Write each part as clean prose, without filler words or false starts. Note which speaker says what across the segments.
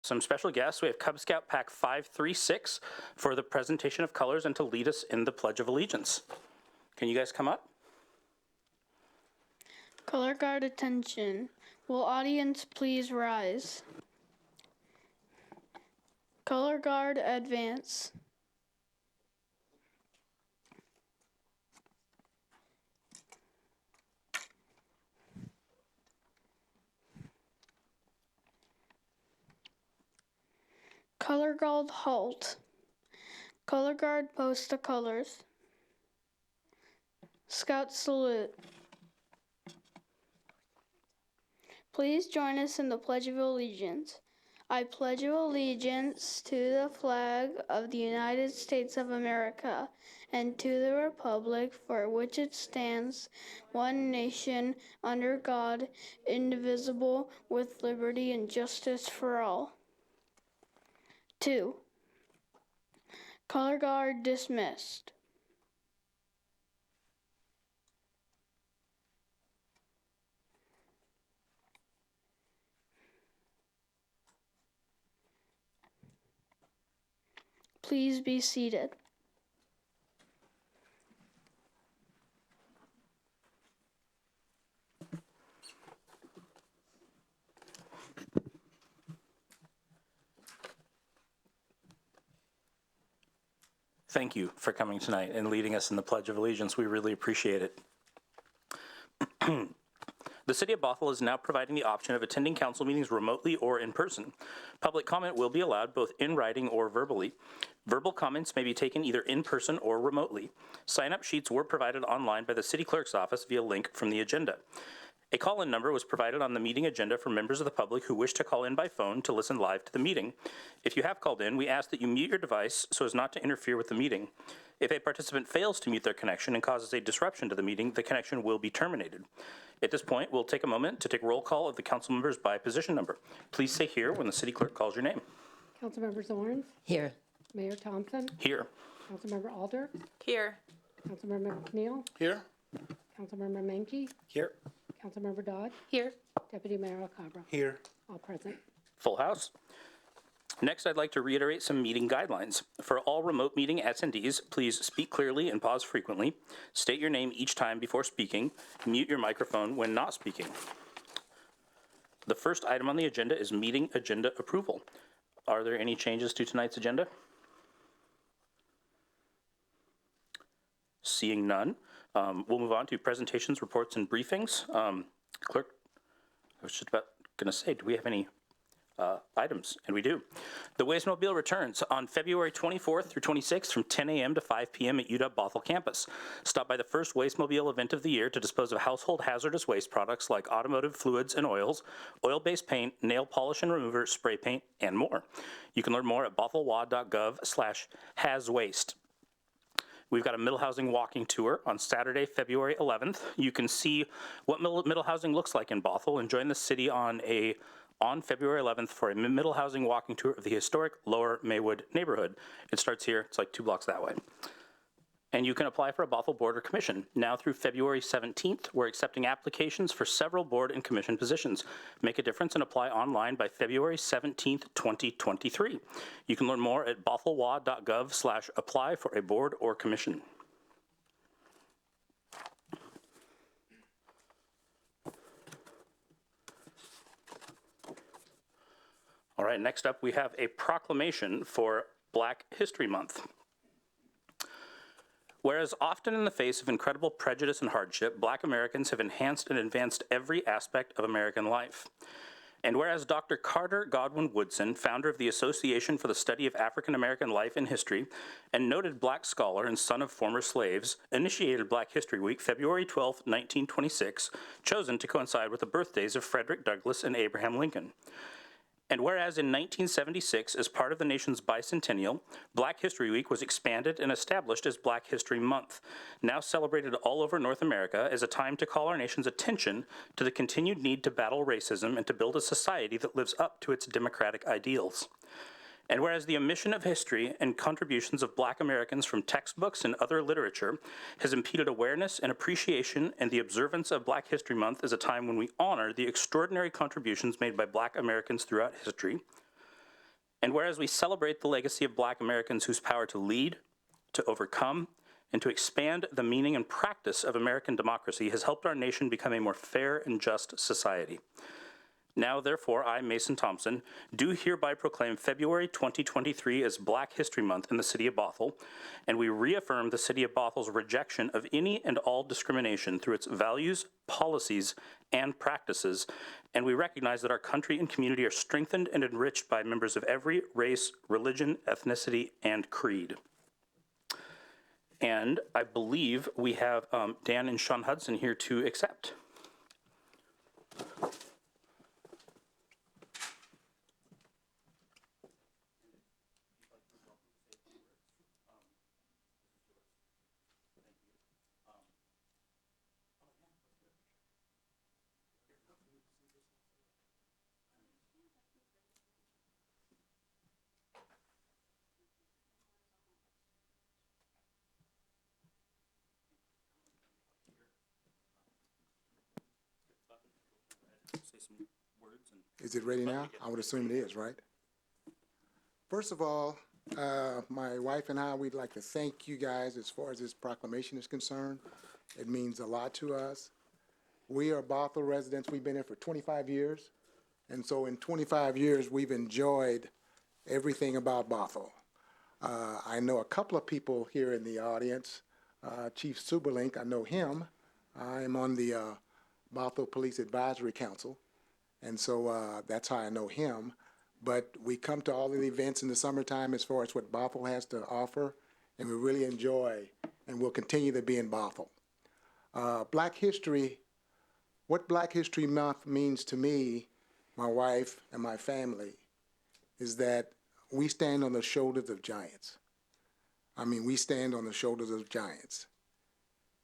Speaker 1: some special guests. We have Cub Scout Pack 536 for the presentation of colors and to lead us in the Pledge of Allegiance. Can you guys come up?
Speaker 2: Color guard attention. Will audience please rise? Color guard advance. Color guard halt. Color guard post the colors. Scout salute. Please join us in the Pledge of Allegiance. I pledge allegiance to the flag of the United States of America and to the republic for which it stands, one nation, under God, indivisible, with liberty and justice for all. 2. Color guard dismissed. Please be seated.
Speaker 1: Thank you for coming tonight and leading us in the Pledge of Allegiance. We really appreciate it. The City of Bothell is now providing the option of attending council meetings remotely or in person. Public comment will be allowed both in writing or verbally. Verbal comments may be taken either in person or remotely. Sign-up sheets were provided online by the City Clerk's office via link from the agenda. A call-in number was provided on the meeting agenda for members of the public who wish to call in by phone to listen live to the meeting. If you have called in, we ask that you mute your device so as not to interfere with the meeting. If a participant fails to mute their connection and causes a disruption to the meeting, the connection will be terminated. At this point, we'll take a moment to take roll call of the council members by position number. Please say here when the city clerk calls your name.
Speaker 3: Councilmember Zorns?
Speaker 4: Here.
Speaker 3: Mayor Thompson?
Speaker 1: Here.
Speaker 3: Councilmember Alder?
Speaker 4: Here.
Speaker 3: Councilmember McNeil?
Speaker 1: Here.
Speaker 3: Councilmember Menke?
Speaker 1: Here.
Speaker 3: Councilmember Dodd?
Speaker 4: Here.
Speaker 3: Deputy Mayor Alcabra?
Speaker 1: Here.
Speaker 3: All present.
Speaker 1: Full house. Next, I'd like to reiterate some meeting guidelines. For all remote meeting attendees, please speak clearly and pause frequently. State your name each time before speaking. Mute your microphone when not speaking. The first item on the agenda is meeting agenda approval. Are there any changes to tonight's agenda? Seeing none, we'll move on to presentations, reports, and briefings. Clerk, I was just about going to say, do we have any items? And we do. The Waste-Mobile returns on February 24th through 26th from 10 a.m. to 5 p.m. at UW Bothell campus. Stop by the first Waste-Mobile event of the year to dispose of household hazardous waste products like automotive fluids and oils, oil-based paint, nail polish and remover, spray paint, and more. You can learn more at bothellwa.gov/haswaste. We've got a middle housing walking tour on Saturday, February 11th. You can see what middle housing looks like in Bothell and join the city on February 11th for a middle housing walking tour of the historic Lower Maywood neighborhood. It starts here, it's like 2 blocks that way. And you can apply for a Bothell Board or Commission. Now through February 17th, we're accepting applications for several board and commission positions. Make a difference and apply online by February 17th, 2023. You can learn more at bothellwa.gov/apply for a board or commission. All right, next up we have a proclamation for Black History Month. Whereas often in the face of incredible prejudice and hardship, Black Americans have enhanced and advanced every aspect of American life. And whereas Dr. Carter Godwin Woodson, founder of the Association for the Study of African American Life and History, and noted Black scholar and son of former slaves, initiated Black History Week, February 12, 1926, chosen to coincide with the birthdays of Frederick Douglass and Abraham Lincoln. And whereas in 1976, as part of the nation's bicentennial, Black History Week was expanded and established as Black History Month, now celebrated all over North America as a time to call our nation's attention to the continued need to battle racism and to build a society that lives up to its democratic ideals. And whereas the omission of history and contributions of Black Americans from textbooks and other literature has impeded awareness and appreciation, and the observance of Black History Month is a time when we honor the extraordinary contributions made by Black Americans throughout history. And whereas we celebrate the legacy of Black Americans whose power to lead, to overcome, and to expand the meaning and practice of American democracy has helped our nation become a more fair and just society. Now, therefore, I, Mason Thompson, do hereby proclaim February 2023 as Black History Month in the City of Bothell, and we reaffirm the City of Bothell's rejection of any and all discrimination through its values, policies, and practices, and we recognize that our country and community are strengthened and enriched by members of every race, religion, ethnicity, and creed. And I believe we have Dan and Sean Hudson here to accept. Say some words and
Speaker 4: Is it ready now? I would assume it is, right? First of all, my wife and I, we'd like to thank you guys as far as this proclamation is concerned. It means a lot to us. We are Bothell residents. We've been here for 25 years. And so in 25 years, we've enjoyed everything about Bothell. I know a couple of people here in the audience. Chief Suberlink, I know him. I'm on the Bothell Police Advisory Council. And so that's how I know him. But we come to all the events in the summertime as far as what Bothell has to offer, and we really enjoy and will continue to be in Bothell. Black History, what Black History Month means to me, my wife, and my family is that we stand on the shoulders of giants. I mean, we stand on the shoulders of giants.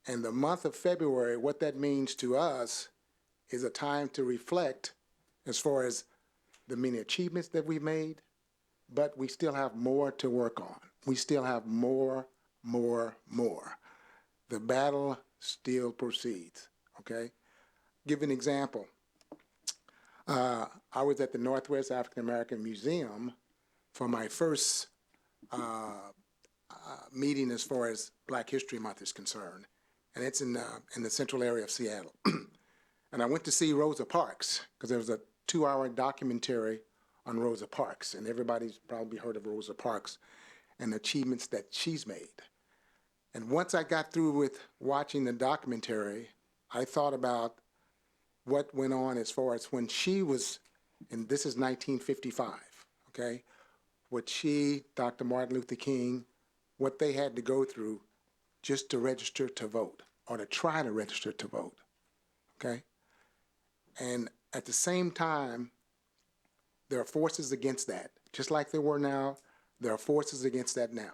Speaker 4: And the month of February, what that means to us is a time to reflect as far as the many achievements that we've made, but we still have more to work on. We still have more. The battle still proceeds, okay? Give an example. I was at the Northwest African American Museum for my first meeting as far as Black History Month is concerned, and it's in the central area of Seattle. And I went to see Rosa Parks because there was a 2-hour documentary on Rosa Parks, and everybody's probably heard of Rosa Parks and the achievements that she's made. And once I got through with watching the documentary, I thought about what went on as far as when she was, and this is 1955, okay? What she, Dr. Martin Luther King, what they had to go through just to register to vote, or to try to register to vote, okay? And at the same time, there are forces against that. Just like there were now, there are forces against that now.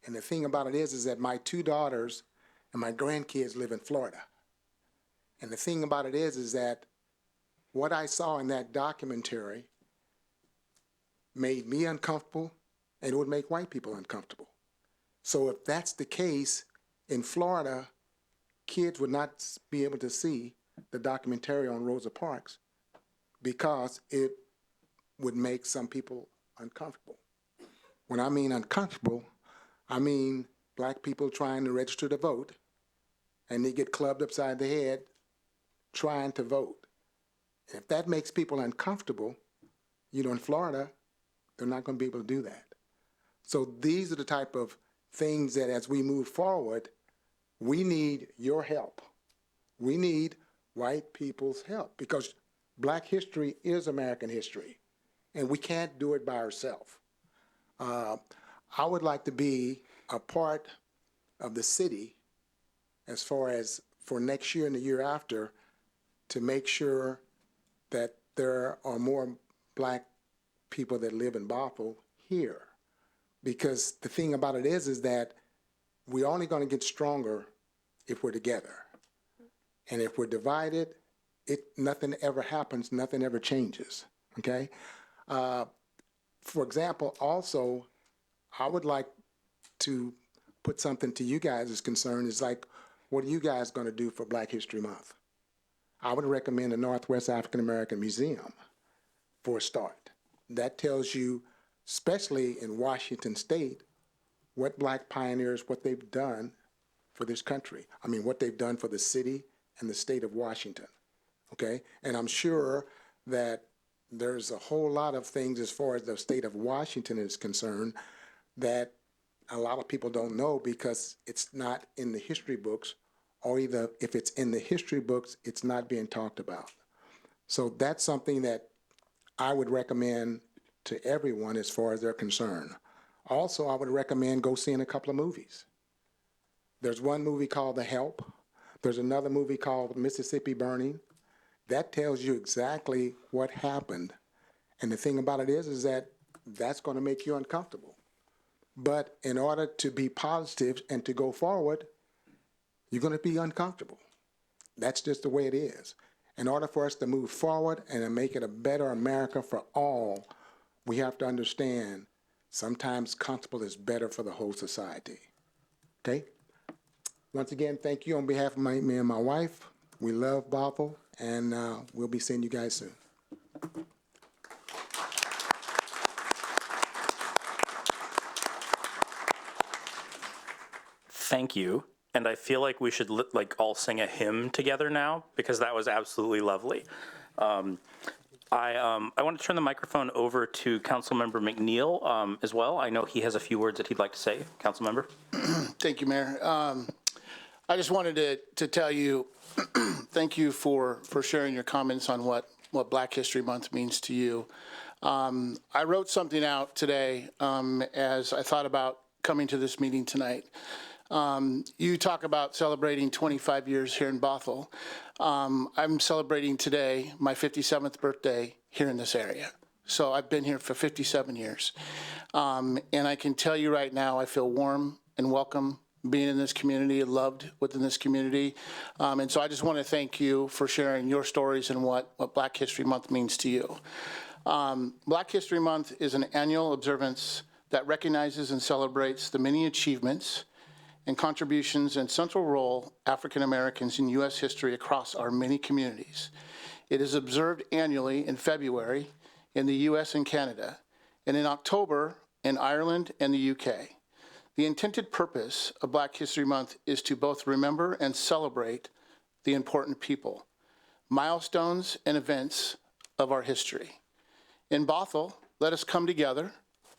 Speaker 4: And the thing about it is that my 2 daughters and my grandkids live in Florida. And the thing about it is that what I saw in that documentary made me uncomfortable, and it would make white people uncomfortable. So if that's the case, in Florida, kids would not be able to see the documentary on Rosa Parks because it would make some people uncomfortable. When I mean uncomfortable, I mean black people trying to register to vote, and they get clubbed upside the head trying to vote. If that makes people uncomfortable, you know, in Florida, they're not going to be able to do that. So these are the type of things that as we move forward, we need your help. We need white people's help because black history is American history, and we can't do it by ourselves. I would like to be a part of the city as far as for next year and the year after to make sure that there are more black people that live in Bothell here. Because the thing about it is that we're only going to get stronger if we're together. And if we're divided, nothing ever happens, nothing ever changes, okay? For example, also, I would like to put something to you guys as concern is like, what are you guys going to do for Black History Month? I would recommend the Northwest African American Museum for a start. That tells you especially in Washington State, what Black pioneers, what they've done for this country. I mean, what they've done for the city and the state of Washington, okay? And I'm sure that there's a whole lot of things as far as the state of Washington is concerned that a lot of people don't know because it's not in the history books, or either if it's in the history books, it's not being talked about. So that's something that I would recommend to everyone as far as they're concerned. Also, I would recommend go seeing a couple of movies. There's one movie called The Help. There's another movie called Mississippi Burning. That tells you exactly what happened. And the thing about it is that that's going to make you uncomfortable. But in order to be positive and to go forward, you're going to be uncomfortable. That's just the way it is. In order for us to move forward and to make it a better America for all, we have to understand sometimes comfortable is better for the whole society. Okay? Once again, thank you on behalf of me and my wife. We love Bothell, and we'll be seeing you guys soon.
Speaker 1: Thank you. And I feel like we should all sing a hymn together now, because that was absolutely lovely. I want to turn the microphone over to Councilmember McNeil as well. I know he has a few words that he'd like to say. Councilmember.
Speaker 5: Thank you, Mayor. I just wanted to tell you, thank you for sharing your comments on what Black History Month means to you. I wrote something out today as I thought about coming to this meeting tonight. You talk about celebrating 25 years here in Bothell. I'm celebrating today my 57th birthday here in this area. So I've been here for 57 years. And I can tell you right now, I feel warm and welcome being in this community, loved within this community. And so I just want to thank you for sharing your stories and what Black History Month means to you. Black History Month is an annual observance that recognizes and celebrates the many achievements and contributions and central role African Americans in U.S. history across our many communities. It is observed annually in February in the U.S. and Canada, and in October in Ireland and the U.K. The intended purpose of Black History Month is to both remember and celebrate the important people, milestones, and events of our history. In Bothell, let us come together.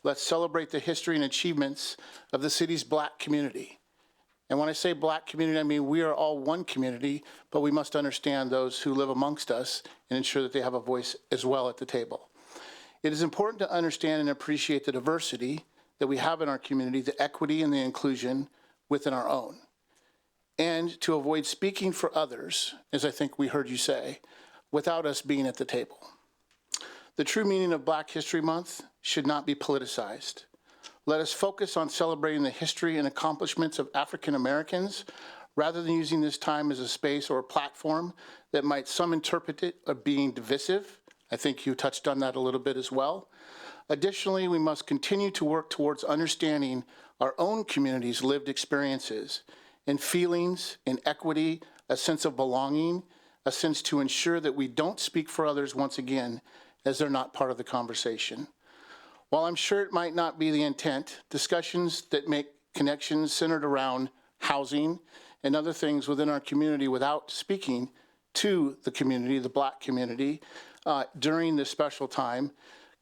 Speaker 5: Let's celebrate the history and achievements of the city's Black community. And when I say Black community, I mean we are all one community, but we must understand those who live amongst us and ensure that they have a voice as well at the table. It is important to understand and appreciate the diversity that we have in our community, the equity and the inclusion within our own, and to avoid speaking for others, as I think we heard you say, without us being at the table. The true meaning of Black History Month should not be politicized. Let us focus on celebrating the history and accomplishments of African Americans rather than using this time as a space or a platform that might some interpret it as being divisive. I think you touched on that a little bit as well. Additionally, we must continue to work towards understanding our own community's lived experiences and feelings and equity, a sense of belonging, a sense to ensure that we don't speak for others once again as they're not part of the conversation. While I'm sure it might not be the intent, discussions that make connections centered around housing and other things within our community without speaking to the community, the Black community, during this special time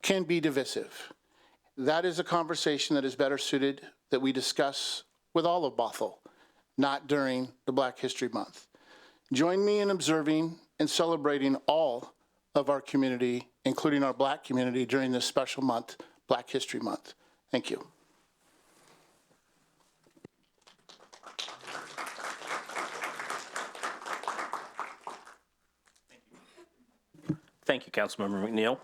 Speaker 5: can be divisive. That is a conversation that is better suited that we discuss with all of Bothell, not during the Black History Month. Join me in observing and celebrating all of our community, including our Black community, during this special month, Black History Month. Thank you.
Speaker 1: Thank you, Councilmember McNeil.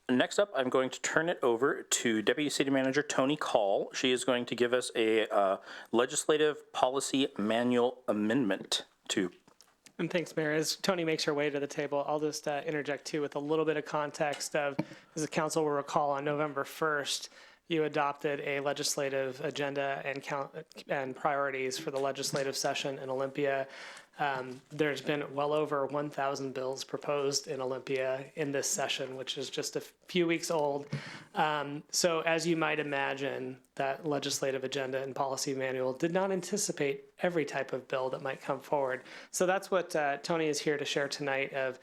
Speaker 1: Next up, I'm going to turn it over to Deputy City Manager Tony Call. She is going to give us a legislative policy manual amendment to.
Speaker 6: And thanks, Mayor. As Tony makes her way to the table, I'll just interject too with a little bit of context of, as the council will recall, on November 1st, you adopted a legislative agenda and priorities for the legislative session in Olympia. There's been well over 1,000 bills proposed in Olympia in this session, which is just a few weeks old. So as you might imagine, that legislative agenda and policy manual did not anticipate every type of bill that might come forward. So that's what Tony is here to share tonight of,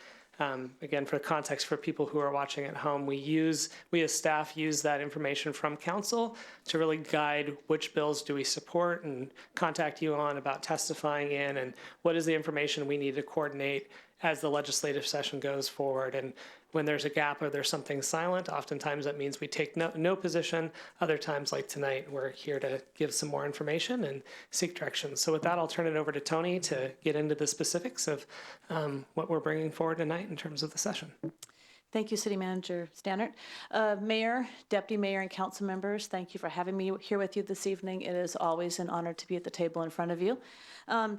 Speaker 6: again, for context for people who are watching at home, we as staff use that information from council to really guide which bills do we support and contact you on about testifying in, and what is the information we need to coordinate as the legislative session goes forward. And when there's a gap or there's something silent, oftentimes that means we take no position. Other times, like tonight, we're here to give some more information and seek direction. So with that, I'll turn it over to Tony to get into the specifics of what we're bringing forward tonight in terms of the session.
Speaker 7: Thank you, City Manager Stannard. Mayor, Deputy Mayor, and council members, thank you for having me here with you this evening. It is always an honor to be at the table in front of you.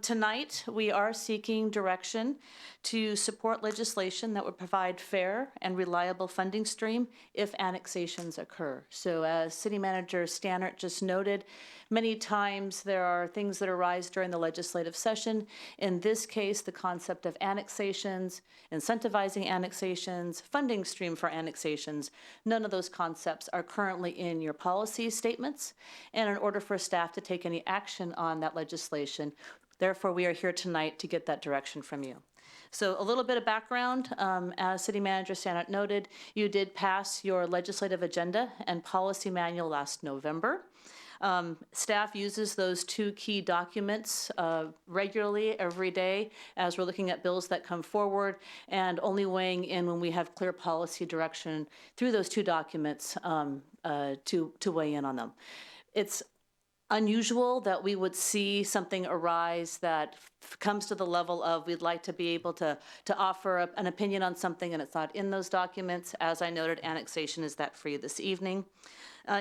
Speaker 7: Tonight, we are seeking direction to support legislation that would provide fair and reliable funding stream if annexations occur. So as City Manager Stannard just noted, many times there are things that arise during the legislative session. In this case, the concept of annexations, incentivizing annexations, funding stream for annexations, none of those concepts are currently in your policy statements. And in order for staff to take any action on that legislation, therefore we are here tonight to get that direction from you. So a little bit of background, as City Manager Stannard noted, you did pass your legislative agenda and policy manual last November. Staff uses those two key documents regularly every day as we're looking at bills that come forward, and only weighing in when we have clear policy direction through those two documents to weigh in on them. It's unusual that we would see something arise that comes to the level of we'd like to be able to offer an opinion on something and it's not in those documents. As I noted, annexation is that for you this evening.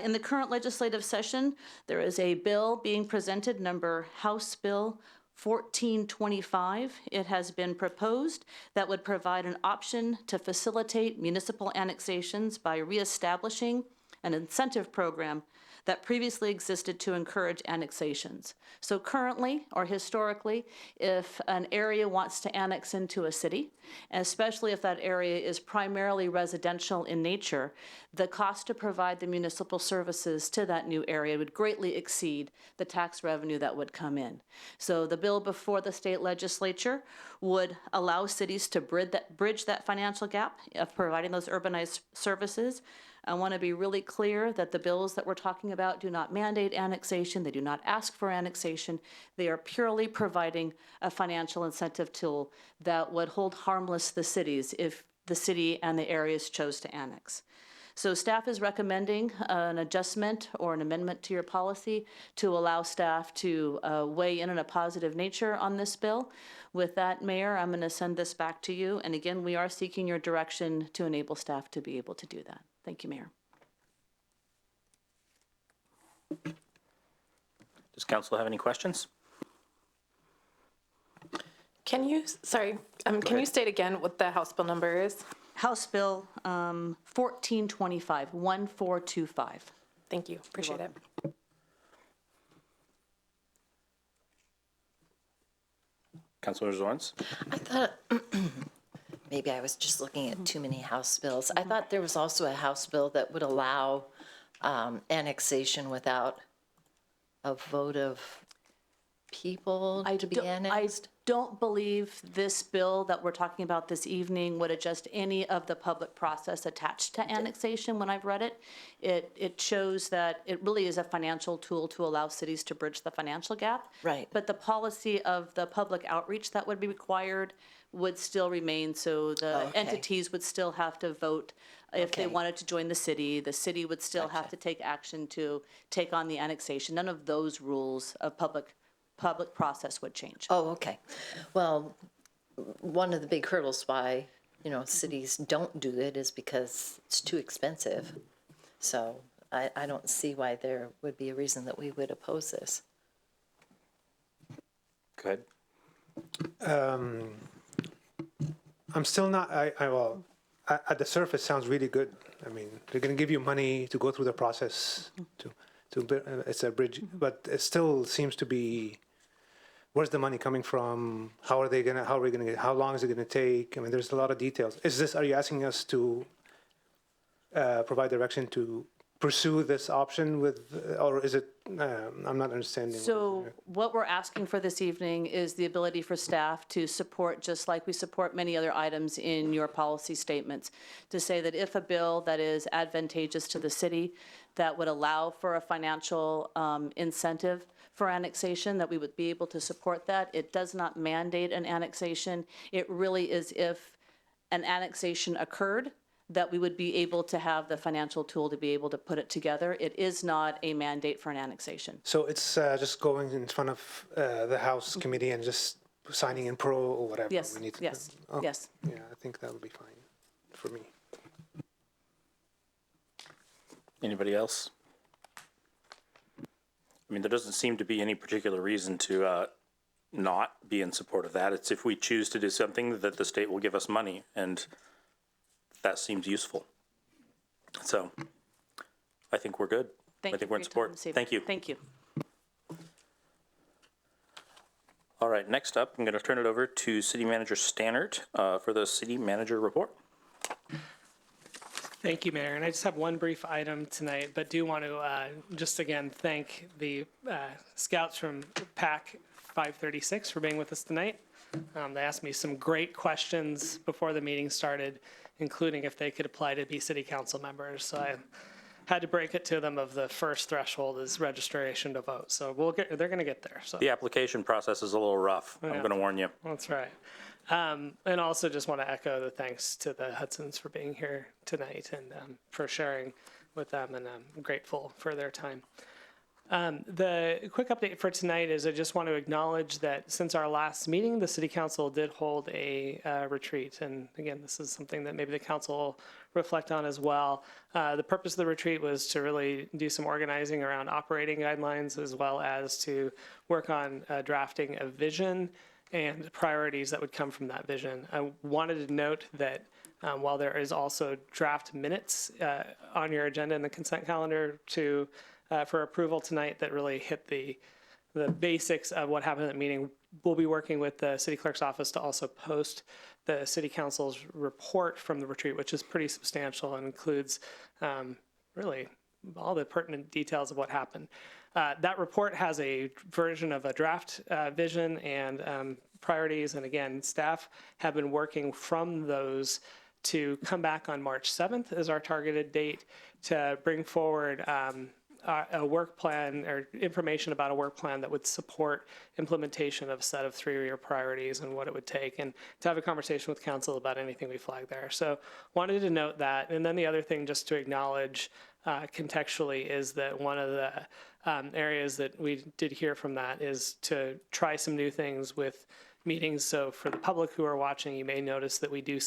Speaker 7: In the current legislative session, there is a bill being presented, number House Bill 1425. It has been proposed that would provide an option to facilitate municipal annexations by reestablishing an incentive program that previously existed to encourage annexations. So currently, or historically, if an area wants to annex into a city, especially if that area is primarily residential in nature, the cost to provide the municipal services to that new area would greatly exceed the tax revenue that would come in. So the bill before the state legislature would allow cities to bridge that financial gap of providing those urbanized services. I want to be really clear that the bills that we're talking about do not mandate annexation. They do not ask for annexation. They are purely providing a financial incentive tool that would hold harmless the cities if the city and the areas chose to annex. So staff is recommending an adjustment or an amendment to your policy to allow staff to weigh in a positive nature on this bill. With that, Mayor, I'm going to send this back to you. And again, we are seeking your direction to enable staff to be able to do that. Thank you, Mayor.
Speaker 1: Does council have any questions?
Speaker 8: Can you state again what the House bill number is?
Speaker 7: House Bill 1425, 1425.
Speaker 8: Thank you. Appreciate it.
Speaker 1: Councilor Zorns?
Speaker 9: I thought maybe I was just looking at too many House bills. I thought there was also a House bill that would allow annexation without a vote of people to be annexed.
Speaker 7: I don't believe this bill that we're talking about this evening would adjust any of the public process attached to annexation. When I've read it, it shows that it really is a financial tool to allow cities to bridge the financial gap.
Speaker 9: Right.
Speaker 7: But the policy of the public outreach that would be required would still remain, so the entities would still have to vote if they wanted to join the city would still have to take action to take on the annexation. None of those rules of public process would change.
Speaker 9: Oh, okay. Well, one of the big hurdles why, cities don't do it is because it's too expensive. So I don't see why there would be a reason that we would oppose this.
Speaker 1: Go ahead.
Speaker 10: I'm still not, at the surface sounds really good. I mean, they're going to give you money to go through the process it's a bridge, but it still seems to be, where's the money coming from? How are we going to get, how long is it going to take? I mean, there's a lot of details. Are you asking us to provide direction to pursue this option or is it, I'm not understanding.
Speaker 7: So what we're asking for this evening is the ability for staff to support, just like we support many other items in your policy statements, to say that if a bill that is advantageous to the city, that would allow for a financial incentive for annexation, that we would be able to support that. It does not mandate an annexation. It really is if an annexation occurred, that we would be able to have the financial tool to be able to put it together. It is not a mandate for an annexation.
Speaker 10: So it's just going in front of the House committee and just signing in pro or whatever
Speaker 7: Yes,
Speaker 10: we need to
Speaker 7: yes,
Speaker 10: do.
Speaker 7: yes.
Speaker 10: Yeah, I think that would be fine for me.
Speaker 1: Anybody else? I mean, there doesn't seem to be any particular reason to not be in support of that. It's if we choose to do something that the state will give us money, and that seems useful. So I think we're good. I think we're in support. Thank you.
Speaker 7: Thank you.
Speaker 1: All right, next up, I'm going to turn it over to City Manager Stannard for the City Manager Report.
Speaker 6: Thank you, Mayor. And I just have one brief item tonight, but do want to just again thank the scouts from PAC 536 for being with us tonight. They asked me some great questions before the meeting started, including if they could apply to be city council members. So I had to break it to them of the first threshold is registration to vote. So they're going to get there. So
Speaker 1: The application process is a little rough. I'm going to warn you.
Speaker 6: that's right. And also just want to echo the thanks to the Hudsons for being here tonight and for sharing with them, and I'm grateful for their time. The quick update for tonight is I just want to acknowledge that since our last meeting, the City Council did hold a retreat. And again, this is something that maybe the council will reflect on as well. The purpose of the retreat was to really do some organizing around operating guidelines, as well as to work on drafting a vision and priorities that would come from that vision. I wanted to note that while there is also draft minutes on your agenda in the consent calendar for approval tonight that really hit the basics of what happened at the meeting, we'll be working with the city clerk's office to also post the city council's report from the retreat, which is pretty substantial and includes really all the pertinent details of what happened. That report has a version of a draft vision and priorities. And again, staff have been working from those to come back on March 7th as our targeted date to bring forward a work plan or information about a work plan that would support implementation of a set of 3-year priorities and what it would take, and to have a conversation with council about anything we flag there. So wanted to note that. And then the other thing just to acknowledge contextually is that one of the areas that we did hear from that is to try some new things with meetings. So for the public who are watching, you may notice that we do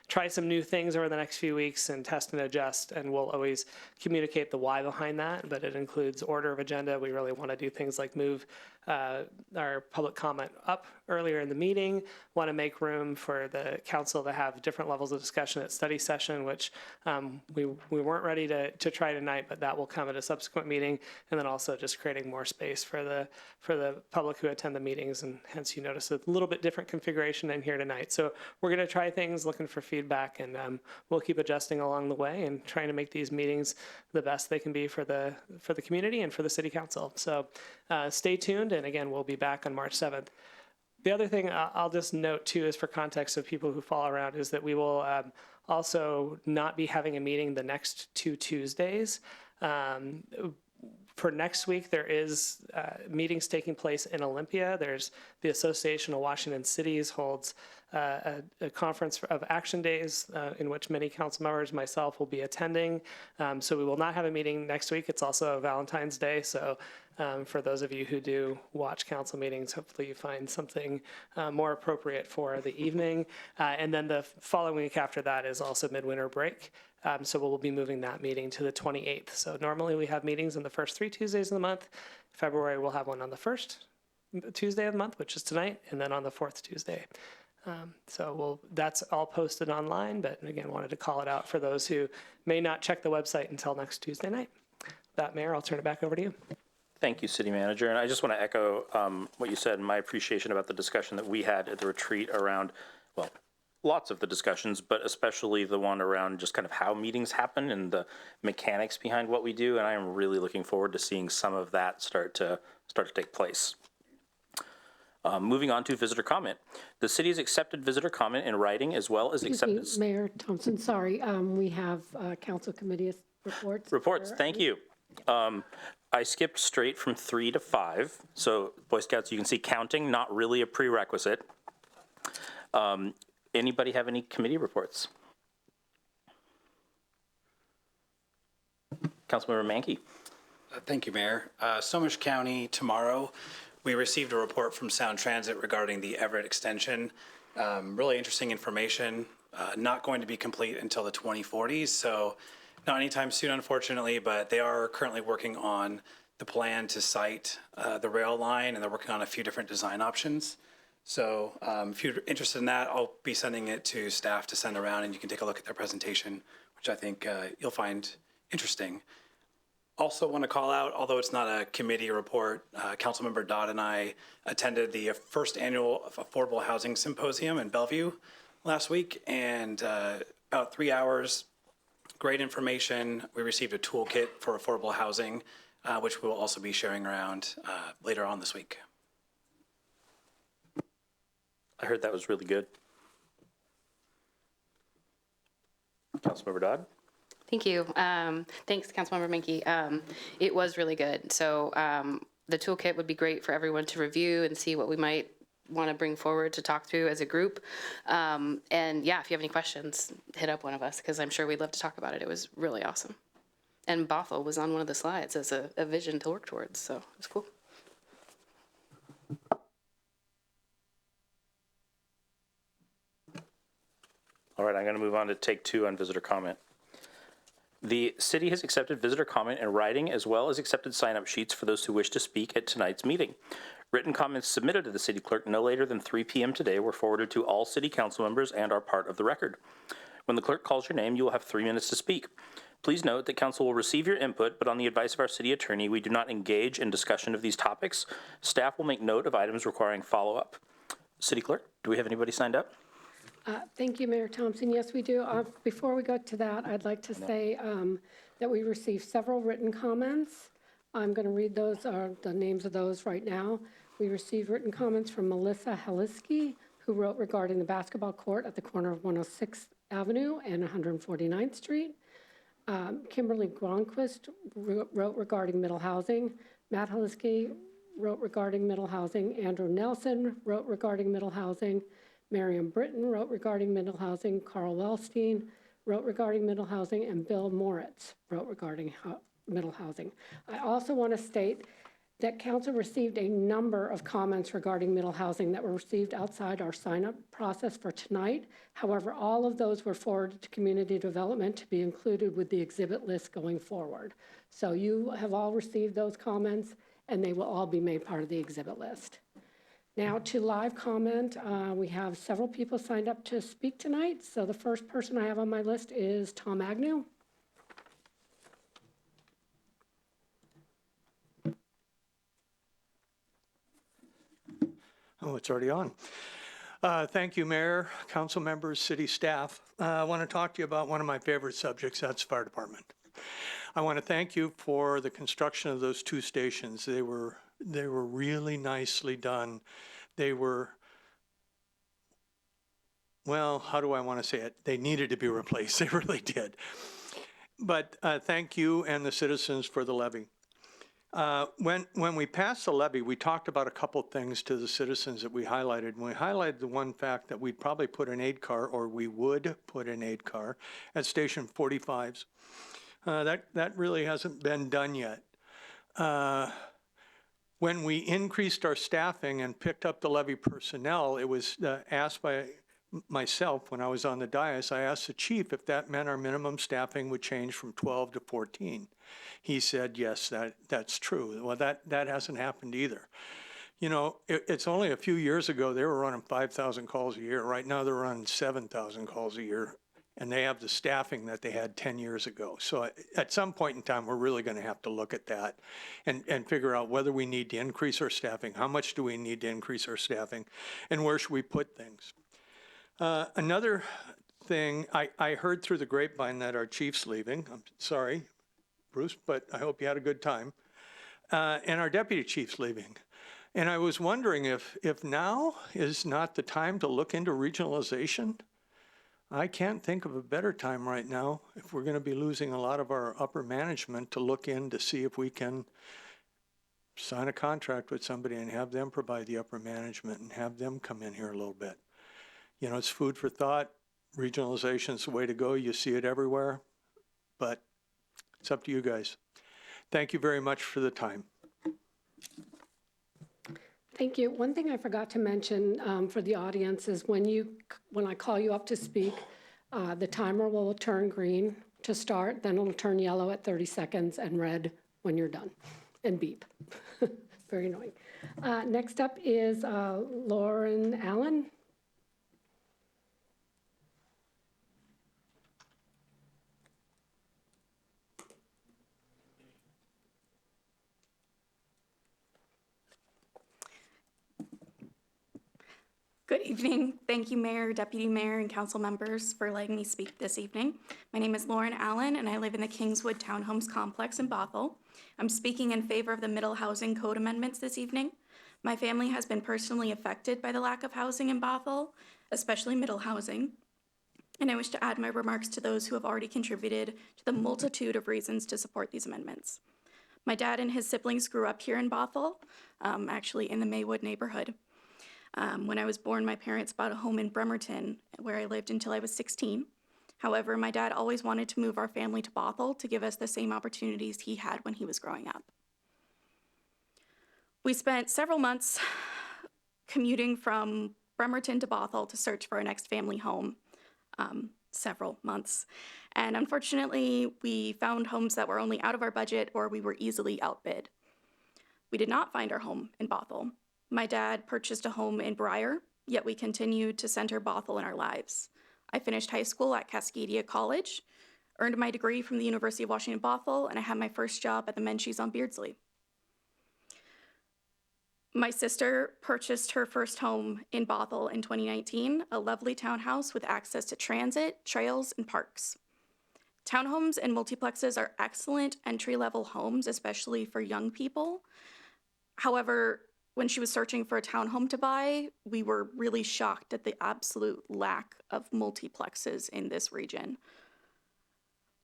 Speaker 6: try some new things over the next few weeks and test and adjust, and we'll always communicate the why behind that, but it includes order of agenda. We really want to do things like move our public comment up earlier in the meeting, want to make room for the council to have different levels of discussion at study session, which we weren't ready to try tonight, but that will come at a subsequent meeting. And then also just creating more space for the public who attend the meetings, and hence you notice a little bit different configuration in here tonight. So we're going to try things, looking for feedback, and we'll keep adjusting along the way and trying to make these meetings the best they can be for the community and for the city council. So stay tuned, and again, we'll be back on March 7th. The other thing I'll just note too, is for context of people who follow around, is that we will also not be having a meeting the next 2 Tuesdays. For next week, there is meetings taking place in Olympia. There's the Association of Washington Cities holds a conference of action days in which many council members, myself, will be attending. So we will not have a meeting next week. It's also Valentine's Day. So for those of you who do watch council meetings, hopefully you find something more appropriate for the evening. And then the following week after that is also midwinter break. So we'll be moving that meeting to the 28th. So normally we have meetings on the first 3 Tuesdays of the month. February, we'll have one on the first Tuesday of the month, which is tonight, and then on the 4th Tuesday. That's all posted online, but again, wanted to call it out for those who may not check the website until next Tuesday night. That, Mayor, I'll turn it back over to you.
Speaker 1: Thank you, City Manager. And I just want to echo what you said and my appreciation about the discussion that we had at the retreat around, well, lots of the discussions, but especially the one around just kind of how meetings happen and the mechanics behind what we do. And I am really looking forward to seeing some of that start to take place. Moving on to visitor comment. The city has accepted visitor comment in writing as well as accepted.
Speaker 3: Excuse me, Mayor Thompson, sorry. We have council committee reports.
Speaker 1: Reports, thank you. I skipped straight from 3 to 5. So Boy Scouts, you can see counting, not really a prerequisite. Anybody have any committee reports? Councilmember Mankey.
Speaker 11: Thank you, Mayor. Snohomish County, tomorrow, we received a report from Sound Transit regarding the Everett extension. Really interesting information, not going to be complete until the 2040s, so not anytime soon, unfortunately, but they are currently working on the plan to site the rail line, and they're working on a few different design options. So if you're interested in that, I'll be sending it to staff to send around, and you can take a look at their presentation, which I think you'll find interesting. Also want to call out, although it's not a committee report, Councilmember Dodd and I attended the first annual Affordable Housing Symposium in Bellevue last week, and about 3 hours, great information. We received a toolkit for affordable housing, which we'll also be sharing around later on this week.
Speaker 1: I heard that was really good. Councilmember Dodd?
Speaker 12: Thank you. Thanks, Councilmember Menke. It was really good. So the toolkit would be great for everyone to review and see what we might want to bring forward to talk through as a group. And yeah, if you have any questions, hit up one of us, because I'm sure we'd love to talk about it. It was really awesome. And Bothell was on one of the slides as a vision to work towards, so it was cool.
Speaker 1: All right, I'm going to move on to take 2 on visitor comment. The city has accepted visitor comment in writing as well as accepted sign-up sheets for those who wish to speak at tonight's meeting. Written comments submitted to the city clerk no later than 3 p.m. today were forwarded to all city council members and are part of the record. When the clerk calls your name, you will have 3 minutes to speak. Please note that council will receive your input, but on the advice of our city attorney, we do not engage in discussion of these topics. Staff will make note of items requiring follow-up. City clerk, do we have anybody signed up?
Speaker 3: Thank you, Mayor Thompson. Yes, we do. Before we go to that, I'd like to say that we received several written comments. I'm going to read those, the names of those right now. We received written comments from Melissa Heliski, who wrote regarding the basketball court at the corner of 106th Avenue and 149th Street. Kimberly Gronquist wrote regarding middle housing. Matt Heliski wrote regarding middle housing. Andrew Nelson wrote regarding middle housing. Miriam Britton wrote regarding middle housing. Carl Wellstein wrote regarding middle housing. And Bill Moritz wrote regarding middle housing. I also want to state that council received a number of comments regarding middle housing that were received outside our sign-up process for tonight. However, all of those were forwarded to community development to be included with the exhibit list going forward. So you have all received those comments, and they will all be made part of the exhibit list. Now to live comment, we have several people signed up to speak tonight. So the first person I have on my list is Tom Agnew.
Speaker 13: Oh, it's already on. Thank you, Mayor, council members, city staff. I want to talk to you about one of my favorite subjects, that's fire department. I want to thank you for the construction of those 2 stations. They were really nicely done. They were, well, how do I want to say it? They needed to be replaced. They really did. But thank you and the citizens for the levy. When we passed the levy, we talked about a couple things to the citizens that we highlighted. And we highlighted the one fact that we'd probably put an aid car, or we would put an aid car at Station 45s. That really hasn't been done yet. When we increased our staffing and picked up the levy personnel, it was asked by myself when I was on the dais. I asked the chief if that meant our minimum staffing would change from 12 to 14. He said, yes, that's true. Well, that hasn't happened either. You know, it's only a few years ago, they were running 5,000 calls a year. Right now, they're running 7,000 calls a year. And they have the staffing that they had 10 years ago. So at some point in time, we're really going to have to look at that and figure out whether we need to increase our staffing, how much do we need to increase our staffing, and where should we put things. Another thing, I heard through the grapevine that our chief's leaving. I'm sorry, Bruce, but I hope you had a good time. And our deputy chief's leaving. And I was wondering if now is not the time to look into regionalization. I can't think of a better time right now, if we're going to be losing a lot of our upper management, to look in to see if we can sign a contract with somebody and have them provide the upper management and have them come in here a little bit. You know, it's food for thought. Regionalization is the way to go. You see it everywhere, but it's up to you guys. Thank you very much for the time.
Speaker 3: Thank you. One thing I forgot to mention for the audience is when I call you up to speak, the timer will turn green to start, then it'll turn yellow at 30 seconds and red when you're done, and beep. Very annoying. Next up is Lauren Allen.
Speaker 14: Good evening. Thank you, Mayor, Deputy Mayor, and council members for letting me speak this evening. My name is Lauren Allen, and I live in the Kingswood Townhomes Complex in Bothell. I'm speaking in favor of the Middle Housing Code amendments this evening. My family has been personally affected by the lack of housing in Bothell, especially middle housing. And I wish to add my remarks to those who have already contributed to the multitude of reasons to support these amendments. My dad and his siblings grew up here in Bothell, actually in the Maywood neighborhood. When I was born, my parents bought a home in Bremerton, where I lived until I was 16. However, my dad always wanted to move our family to Bothell to give us the same opportunities he had when he was growing up. We spent several months commuting from Bremerton to Bothell to search for our next family home, several months. And unfortunately, we found homes that were only out of our budget or we were easily outbid. We did not find our home in Bothell. My dad purchased a home in Briar, yet we continued to center Bothell in our lives. I finished high school at Cascadia College, earned my degree from the University of Washington Bothell, and I had my first job at the Menchie's on Beardsley. My sister purchased her first home in Bothell in 2019, a lovely townhouse with access to transit, trails, and parks. Townhomes and multiplexes are excellent entry-level homes, especially for young people. However, when she was searching for a townhome to buy, we were really shocked at the absolute lack of multiplexes in this region.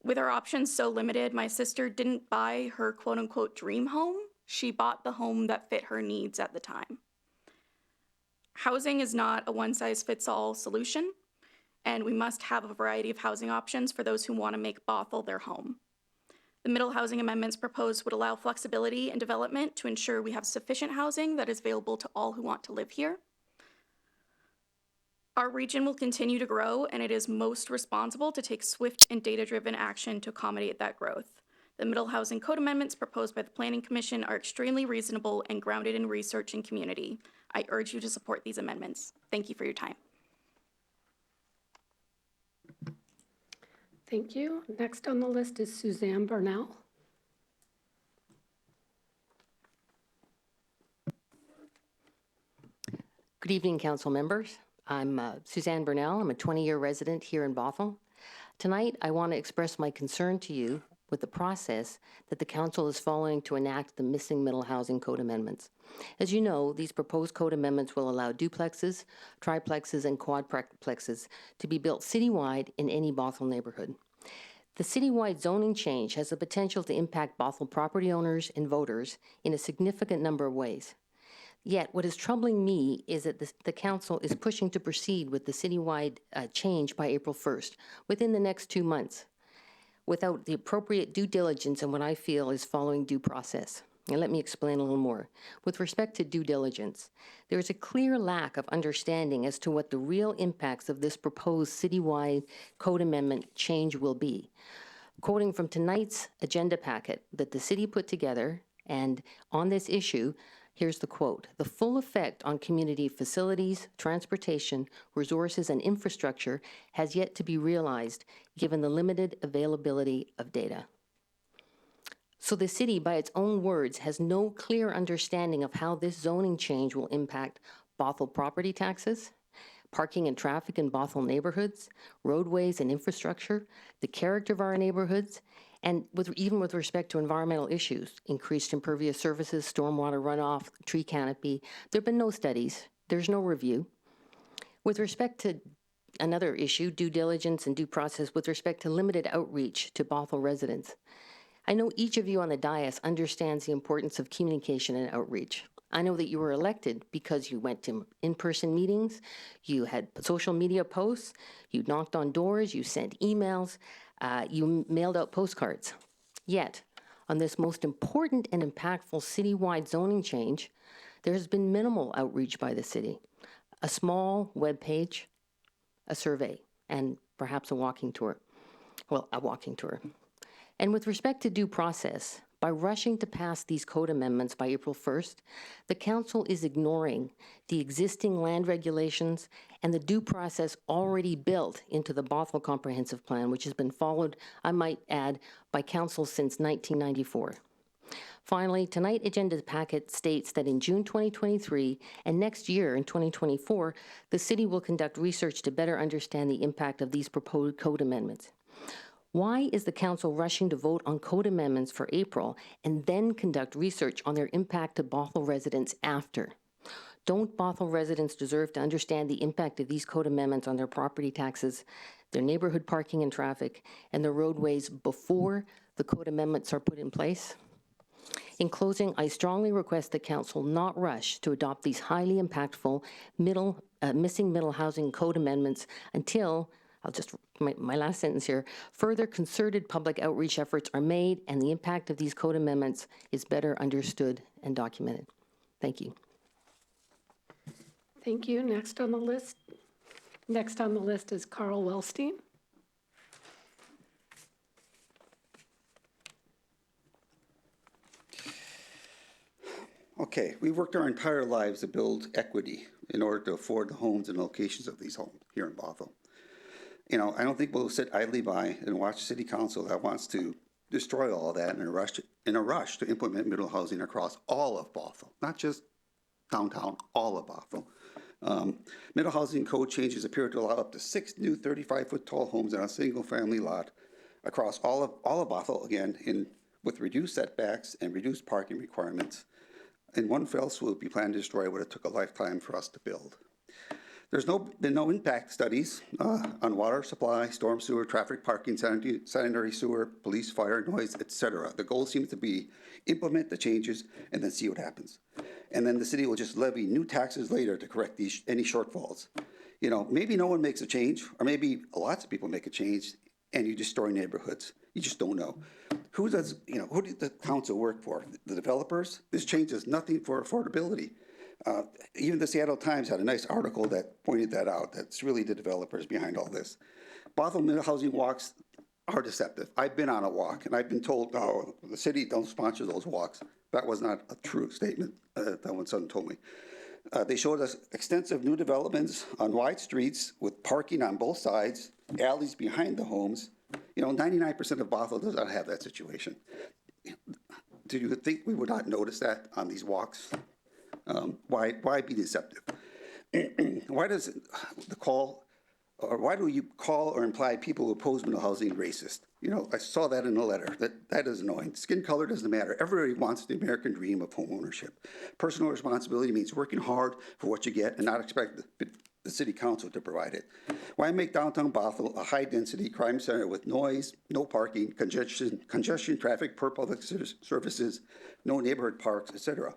Speaker 14: With our options so limited, my sister didn't buy her quote-unquote dream home. She bought the home that fit her needs at the time. Housing is not a one-size-fits-all solution, and we must have a variety of housing options for those who want to make Bothell their home. The middle housing amendments proposed would allow flexibility and development to ensure we have sufficient housing that is available to all who want to live here. Our region will continue to grow, and it is most responsible to take swift and data-driven action to accommodate that growth. The middle housing code amendments proposed by the Planning Commission are extremely reasonable and grounded in research and community. I urge you to support these amendments. Thank you for your time.
Speaker 3: Thank you. Next on the list is Suzanne Burnell.
Speaker 15: Good evening, council members. I'm Suzanne Burnell. I'm a 20-year resident here in Bothell. Tonight, I want to express my concern to you with the process that the council is following to enact the missing middle housing code amendments. As you know, these proposed code amendments will allow duplexes, triplexes, and quadplexes to be built citywide in any Bothell neighborhood. The citywide zoning change has the potential to impact Bothell property owners and voters in a significant number of ways. Yet, what is troubling me is that the council is pushing to proceed with the citywide change by April 1st, within the next 2 months, without the appropriate due diligence and what I feel is following due process. And let me explain a little more. With respect to due diligence, there is a clear lack of understanding as to what the real impacts of this proposed citywide code amendment change will be. Quoting from tonight's agenda packet that the city put together, and on this issue, Here's the quote: "The full effect on community facilities, transportation, resources, and infrastructure has yet to be realized given the limited availability of data." So the city, by its own words, has no clear understanding of how this zoning change will impact Bothell property taxes, parking and traffic in Bothell neighborhoods, roadways and infrastructure, the character of our neighborhoods, and even with respect to environmental issues, increased impervious surfaces, stormwater runoff, tree canopy. There have been no studies. There's no review. With respect to another issue, due diligence and due process with respect to limited outreach to Bothell residents. I know each of you on the dais understands the importance of communication and outreach. I know that you were elected because you went to in-person meetings, you had social media posts, you knocked on doors, you sent emails, you mailed out postcards. Yet, on this most important and impactful citywide zoning change, there has been minimal outreach by the city. A small web page, a survey, and perhaps a walking tour. Well, a walking tour. And with respect to due process, by rushing to pass these code amendments by April 1st, the council is ignoring the existing land regulations and the due process already built into the Bothell Comprehensive Plan, which has been followed, I might add, by council since 1994. Finally, tonight's agenda packet states that in June 2023 and next year in 2024, the city will conduct research to better understand the impact of these proposed code amendments. Why is the council rushing to vote on code amendments for April and then conduct research on their impact to Bothell residents after? Don't Bothell residents deserve to understand the impact of these code amendments on their property taxes, their neighborhood parking and traffic, and their roadways before the code amendments are put in place? In closing, I strongly request the council not rush to adopt these highly impactful missing middle housing code amendments until, my last sentence here, further concerted public outreach efforts are made and the impact of these code amendments is better understood and documented. Thank you.
Speaker 3: Thank you. Next on the list is Carl Wellstein.
Speaker 16: Okay, we've worked our entire lives to build equity in order to afford the homes and locations of these homes here in Bothell. You know, I don't think we'll sit idly by and watch the city council that wants to destroy all of that in a rush to implement middle housing across all of Bothell, not just downtown, all of Bothell. Middle housing code changes appear to allow up to 6 new 35-foot tall homes on a single family lot across all of Bothell, again, with reduced setbacks and reduced parking requirements. In one fell swoop, you plan to destroy what it took a lifetime for us to build. There's been no impact studies on water supply, storm sewer, traffic, parking, sanitary sewer, police, fire, noise, etc. The goal seems to be implement the changes and then see what happens. And then the city will just levy new taxes later to correct any shortfalls. You know, maybe no one makes a change, or maybe lots of people make a change and you destroy neighborhoods. You just don't know. Who does the council work for? The developers? This change does nothing for affordability. Even the Seattle Times had a nice article that pointed that out. That's really the developers behind all this. Bothell middle housing walks are deceptive. I've been on a walk and I've been told, oh, the city don't sponsor those walks. That was not a true statement that one son told me. They showed us extensive new developments on wide streets with parking on both sides, alleys behind the homes. You know, 99% of Bothell does not have that situation. Do you think we would not notice that on these walks? Why be deceptive? Why do you call or imply people who oppose middle housing racist? You know, I saw that in a letter. That is annoying. Skin color doesn't matter. Everybody wants the American dream of home ownership. Personal responsibility means working hard for what you get and not expect the city council to provide it. Why make downtown Bothell a high-density crime center with noise, no parking, congestion traffic per public services, no neighborhood parks, etc.?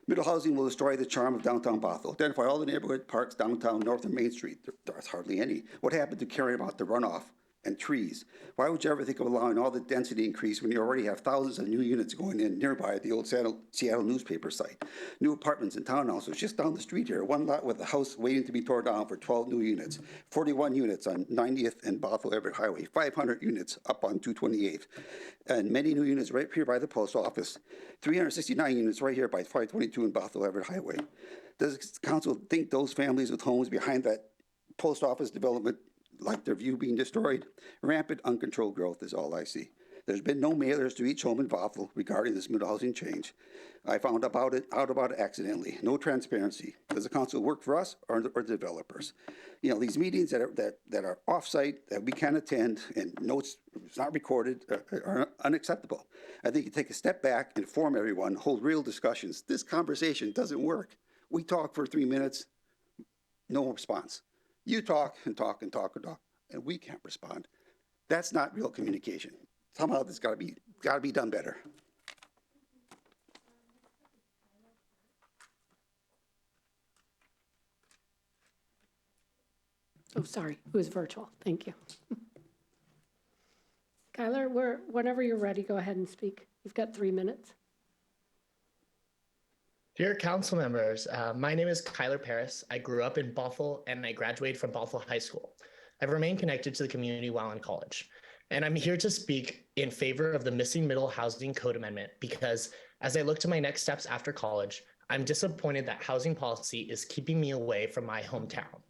Speaker 16: Middle housing will destroy the charm of downtown Bothell. Identify all the neighborhood parks downtown north of Main Street. There's hardly any. What happened to caring about the runoff and trees. Why would you ever think of allowing all the density increase when you already have thousands of new units going in nearby at the old Seattle newspaper site? New apartments and townhouses just down the street here, one lot with a house waiting to be torn down for 12 new units, 41 units on 90th and Bothell Everett Highway, 500 units up on 228th, and many new units right here by the post office, 369 units right here by 522 and Bothell Everett Highway. Does the council think those families with homes behind that post office development like their view being destroyed? Rampant, uncontrolled growth is all I see. There's been no mailers to each home in Bothell regarding this middle housing change. I found out about it accidentally. No transparency. Does the council work for us or the developers? You know, these meetings that are off-site that we can't attend and notes it's not recorded are unacceptable. I think you take a step back, inform everyone, hold real discussions. This conversation doesn't work. We talk for 3 minutes, no response. You talk and talk and talk and talk, and we can't respond. That's not real communication. Somehow this got to be done better.
Speaker 3: Oh, sorry, it was virtual. Thank you. Kyler, whenever you're ready, go ahead and speak. You've got 3 minutes.
Speaker 17: Dear council members, my name is Kyler Paris. I grew up in Bothell and I graduated from Bothell High School. I've remained connected to the community while in college. And I'm here to speak in favor of the Missing Middle Housing Code Amendment because as I look to my next steps after college, I'm disappointed that housing policy is keeping me away from my hometown.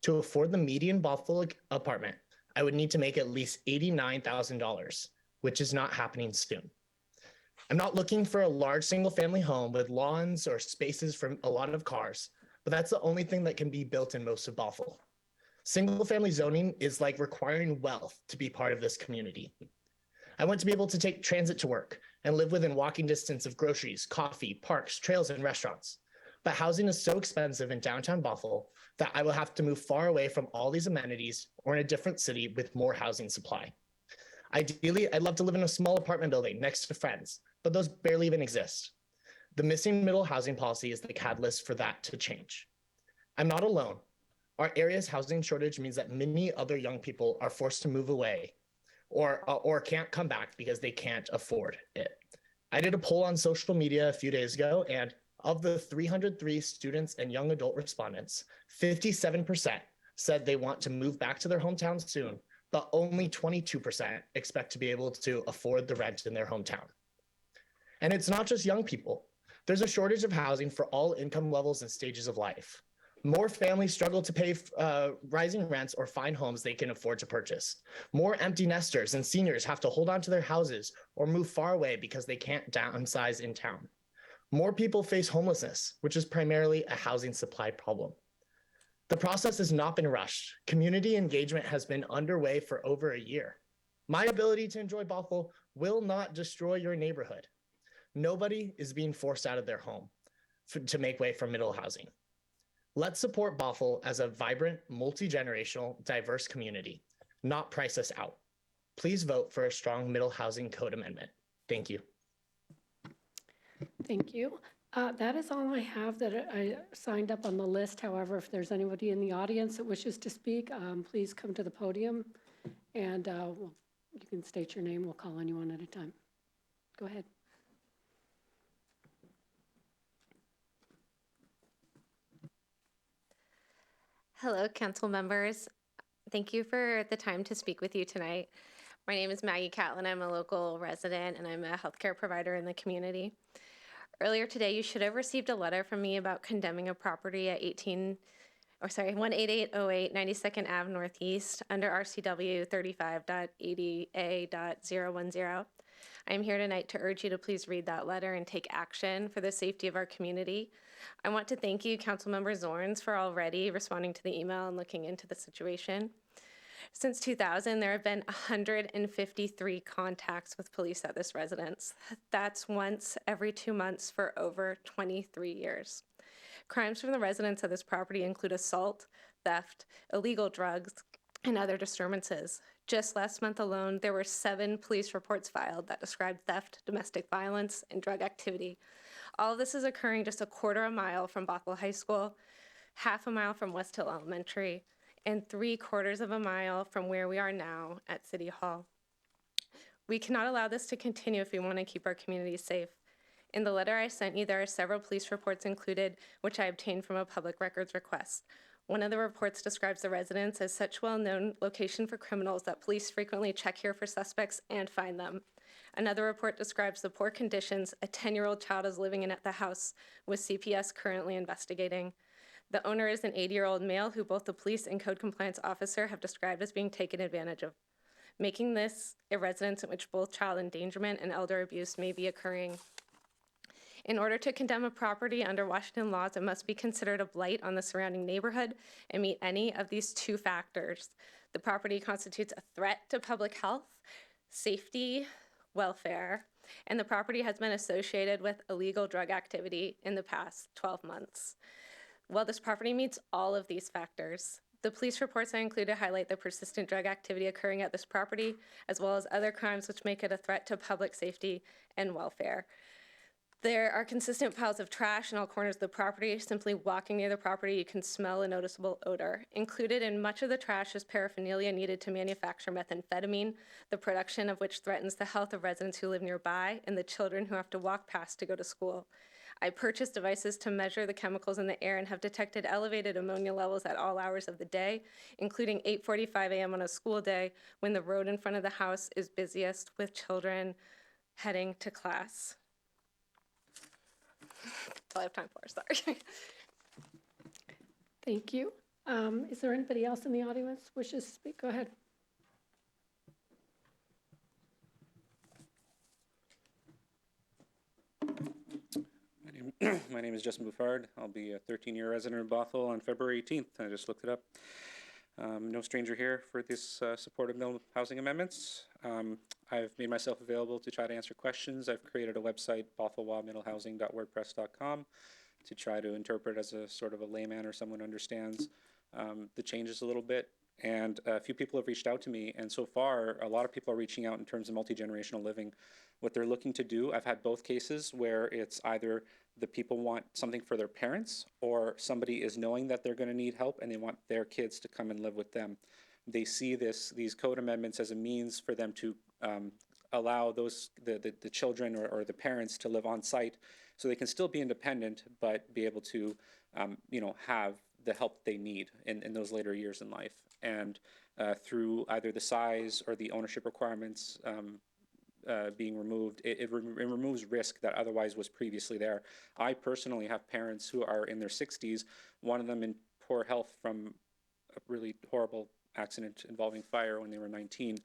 Speaker 17: To afford the median Bothell apartment, I would need to make at least $89,000, which is not happening soon. I'm not looking for a large single-family home with lawns or spaces for a lot of cars, but that's the only thing that can be built in most of Bothell. Single-family zoning is like requiring wealth to be part of this community. I want to be able to take transit to work and live within walking distance of groceries, coffee, parks, trails, and restaurants. But housing is so expensive in downtown Bothell that I will have to move far away from all these amenities or in a different city with more housing supply. Ideally, I'd love to live in a small apartment building next to friends, but those barely even exist. The missing middle housing policy is the catalyst for that to change. I'm not alone. Our area's housing shortage means that many other young people are forced to move away or can't come back because they can't afford it. I did a poll on social media a few days ago, and of the 303 students and young adult respondents, 57% said they want to move back to their hometown soon, but only 22% expect to be able to afford the rent in their hometown. And it's not just young people. There's a shortage of housing for all income levels and stages of life. More families struggle to pay rising rents or find homes they can afford to purchase. More empty nesters and seniors have to hold on to their houses or move far away because they can't downsize in town. More people face homelessness, which is primarily a housing supply problem. The process has not been rushed. Community engagement has been underway for over a year. My ability to enjoy Bothell will not destroy your neighborhood. Nobody is being forced out of their home to make way for middle housing. Let's support Bothell as a vibrant, multi-generational, diverse community, not price us out. Please vote for a strong middle housing code amendment. Thank you.
Speaker 3: Thank you. That is all I have that I signed up on the list. However, if there's anybody in the audience that wishes to speak, please come to the podium and you can state your name. We'll call on you one at a time. Go ahead.
Speaker 18: Hello, council members. Thank you for the time to speak with you tonight. My name is Maggie Catlin. I'm a local resident and I'm a healthcare provider in the community. Earlier today, you should have received a letter from me about condemning a property at 18808 92nd Ave Northeast under RCW 35.80A.010. I am here tonight to urge you to please read that letter and take action for the safety of our community. I want to thank you, Councilmember Zorns, for already responding to the email and looking into the situation. Since 2000, there have been 153 contacts with police at this residence. That's once every 2 months for over 23 years. Crimes from the residents of this property include assault, theft, illegal drugs, and other disturbances. Just last month alone, there were 7 police reports filed that described theft, domestic violence, and drug activity. All of this is occurring just a quarter of a mile from Bothell High School, half a mile from West Hill Elementary, and 3/4 of a mile from where we are now at City Hall. We cannot allow this to continue if we want to keep our community safe. In the letter I sent you, there are several police reports included, which I obtained from a public records request. One of the reports describes the residence as such well-known location for criminals that police frequently check here for suspects and find them. Another report describes the poor conditions a 10-year-old child is living in at the house, with CPS currently investigating. The owner is an 80-year-old male who both the police and code compliance officer have described as being taken advantage of, making this a residence in which both child endangerment and elder abuse may be occurring. In order to condemn a property under Washington laws, it must be considered a blight on the surrounding neighborhood and meet any of these two factors. The property constitutes a threat to public health, safety, welfare, and the property has been associated with illegal drug activity in the past 12 months. While this property meets all of these factors, the police reports I included highlight the persistent drug activity occurring at this property, as well as other crimes which make it a threat to public safety and welfare. There are consistent piles of trash in all corners of the property. Simply walking near the property, you can smell a noticeable odor. Included in much of the trash is paraphernalia needed to manufacture methamphetamine, the production of which threatens the health of residents who live nearby and the children who have to walk past to go to school. I purchased devices to measure the chemicals in the air and have detected elevated ammonia levels at all hours of the day, including 8:45 a.m. on a school day when the road in front of the house is busiest with children heading to class. That's all I have time for, sorry.
Speaker 3: Thank you. Is there anybody else in the audience wishes to speak? Go ahead.
Speaker 1: My name is Justin Buffard. I'll be a 13-year resident of Bothell on February 18th. I just looked it up. No stranger here for this supportive middle housing amendments. I've made myself available to try to answer questions. I've created a website, bothellwamiddlehouSing.wordpress.com, to try to interpret as a sort of a layman or someone who understands the changes a little bit. And a few people have reached out to me, and so far, a lot of people are reaching out in terms of multi-generational living. What they're looking to do, I've had both cases where it's either the people want something for their parents, or somebody is knowing that they're going to need help and they want their kids to come and live with them. They see these code amendments as a means for them to allow the children or the parents to live on site, so they can still be independent but be able to have the help they need in those later years in life. And through either the size or the ownership requirements being removed, it removes risk that otherwise was previously there. I personally have parents who are in their 60s, one of them in poor health from a really horrible accident involving fire when they were 19.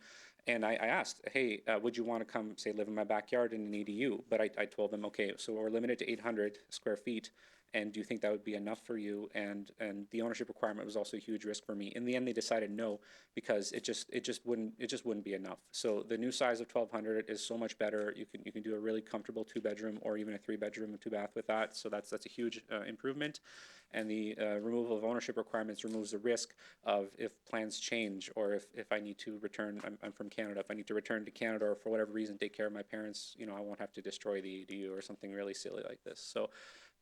Speaker 1: And I asked, hey, would you want to come, say, live in my backyard in an EDU? But I told them, okay, so we're limited to 800 square feet. And do you think that would be enough for you? And the ownership requirement was also a huge risk for me. In the end, they decided no, because it just wouldn't be enough. So the new size of 1,200 is so much better. You can do a really comfortable 2-bedroom or even a 3-bedroom and 2-bath with that. So that's a huge improvement. And the removal of ownership requirements removes the risk of if plans change, or if I need to return. I'm from Canada. If I need to return to Canada or for whatever reason take care of my parents, I won't have to destroy the EDU or something really silly like this. So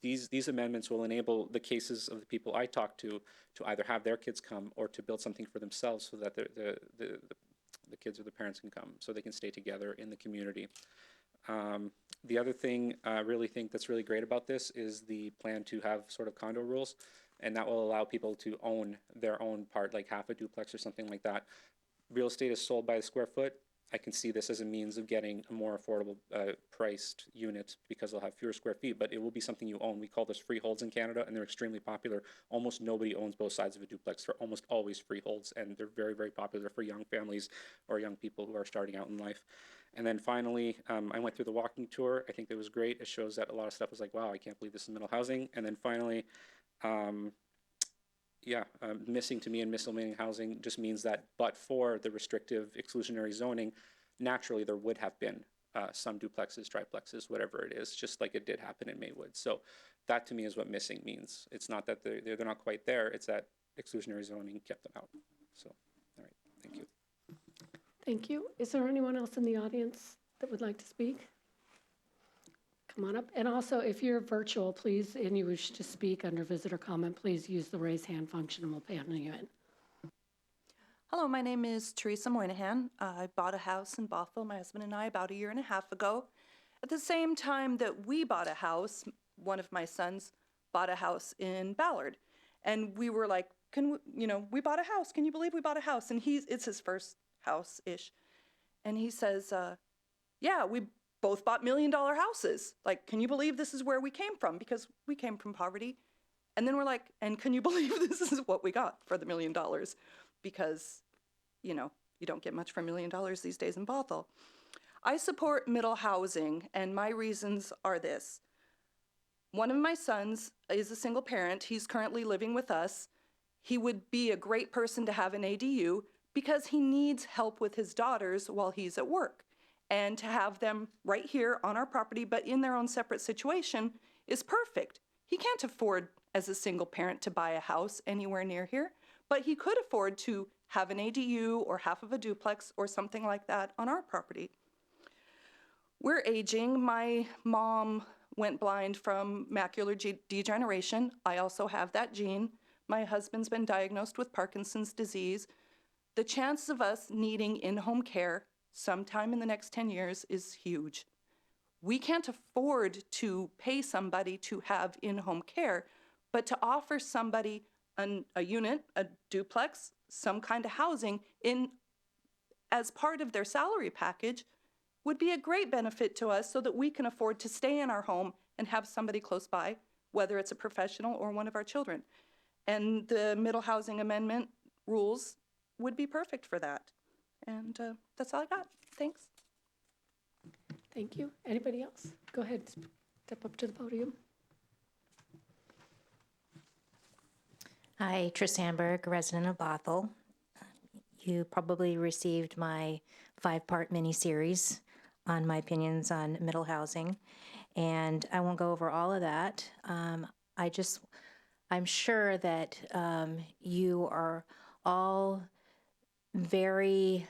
Speaker 1: these amendments will enable the cases of the people I talk to either have their kids come or to build something for themselves, so that the kids or the parents can come, so they can stay together in the community. The other thing I really think that's really great about this is the plan to have sort of condo rules, and that will allow people to own their own part, like half a duplex or something like that. Real estate is sold by the square foot. I can see this as a means of getting a more affordable priced unit, because they'll have fewer square feet, but it will be something you own. We call this freeholds in Canada, and they're extremely popular. Almost nobody owns both sides of a duplex. They're almost always freeholds, and they're very, very popular for young families or young people who are starting out in life. And then finally, I went through the walking tour. I think it was great. It shows that a lot of stuff was like, wow, I can't believe this is middle housing. And then finally, missing to me and miscellaneous housing just means that, but for the restrictive exclusionary zoning, naturally there would have been some duplexes, triplexes, whatever it is, just like it did happen in Maywood. So that to me is what missing means. It's not that they're not quite there, it's that exclusionary zoning kept them out. So, all right, thank you.
Speaker 3: Thank you. Is there anyone else in the audience that would like to speak? Come on up. And also, if you're virtual, please, and you wish to speak under visitor comment, please use the raise hand function and we'll panel you in.
Speaker 19: Hello, my name is Teresa Moynihan. I bought a house in Bothell, my husband and I, about a year and a half ago. At the same time that we bought a house, one of my sons bought a house in Ballard. And we were like, we bought a house. Can you believe we bought a house? And it's his first house-ish. And he says, yeah, we both bought $1 million houses. Like, can you believe this is where we came from? Because we came from poverty. And then we're like, and can you believe this is what we got for the $1 million? Because, you don't get much for $1 million these days in Bothell. I support middle housing, and my reasons are this. One of my sons is a single parent. He's currently living with us. He would be a great person to have an ADU because he needs help with his daughters while he's at work. And to have them right here on our property, but in their own separate situation, is perfect. He can't afford, as a single parent, to buy a house anywhere near here, but he could afford to have an ADU or half of a duplex or something like that on our property. We're aging. My mom went blind from macular degeneration. I also have that gene. My husband's been diagnosed with Parkinson's disease. The chance of us needing in-home care sometime in the next 10 years is huge. We can't afford to pay somebody to have in-home care, but to offer somebody a unit, a duplex, some kind of housing as part of their salary package would be a great benefit to us so that we can afford to stay in our home and have somebody close by, whether it's a professional or one of our children. And the middle housing amendment rules would be perfect for that. And that's all I got. Thanks.
Speaker 3: Thank you. Anybody else? Go ahead, step up to the podium.
Speaker 20: Hi, Trish Sandberg, resident of Bothell. You probably received my 5-part mini-series on my opinions on middle housing, and I won't go over all of that. I'm sure that you are all very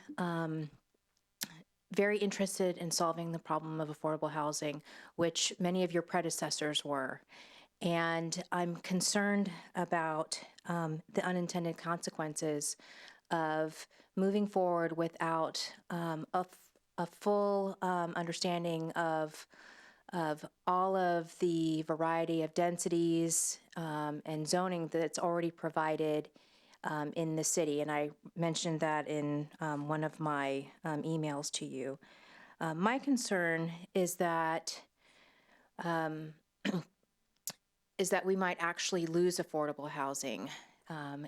Speaker 20: interested in solving the problem of affordable housing, which many of your predecessors were. And I'm concerned about the unintended consequences of moving forward without a full understanding of all of the variety of densities and zoning that's already provided in the city. And I mentioned that in one of my emails to you. My concern is that we might actually lose affordable housing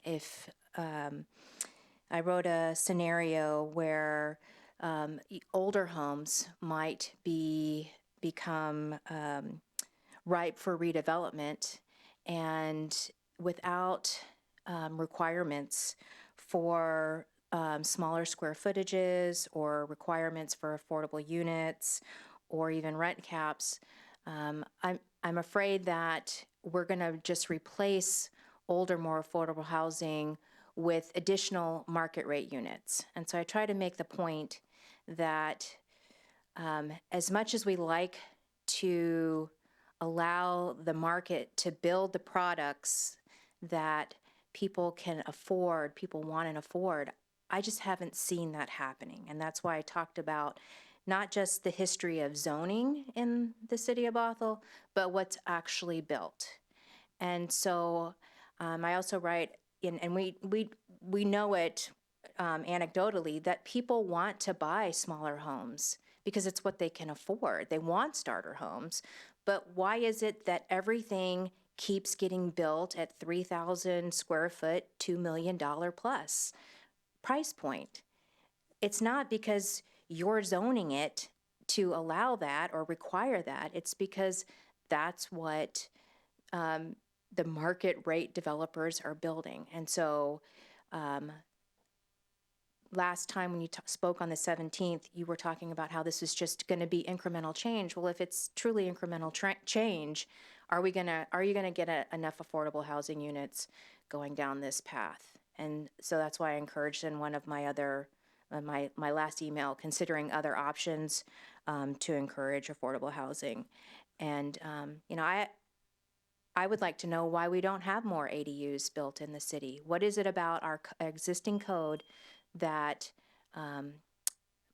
Speaker 20: if I wrote a scenario where older homes might become ripe for redevelopment, and without requirements for smaller square footages or requirements for affordable units or even rent caps, I'm afraid that we're going to just replace older, more affordable housing with additional market rate units. And so I try to make the point that as much as we like to allow the market to build the products that people can afford, people want and afford, I just haven't seen that happening. And that's why I talked about not just the history of zoning in the city of Bothell, but what's actually built. And so I also write in, and we know it anecdotally, that people want to buy smaller homes because it's what they can afford. They want starter homes. But why is it that everything keeps getting built at 3,000 square foot, $2 million plus price point? It's not because you're zoning it to allow that or require that. It's because that's what the market rate developers are building. And so last time when you spoke on the 17th, you were talking about how this is just going to be incremental change. Well, if it's truly incremental change, are you going to get enough affordable housing units going down this path? And so that's why I encouraged in one of my other my last email, considering other options to encourage affordable housing. And I would like to know why we don't have more ADUs built in the city. What is it about our existing code that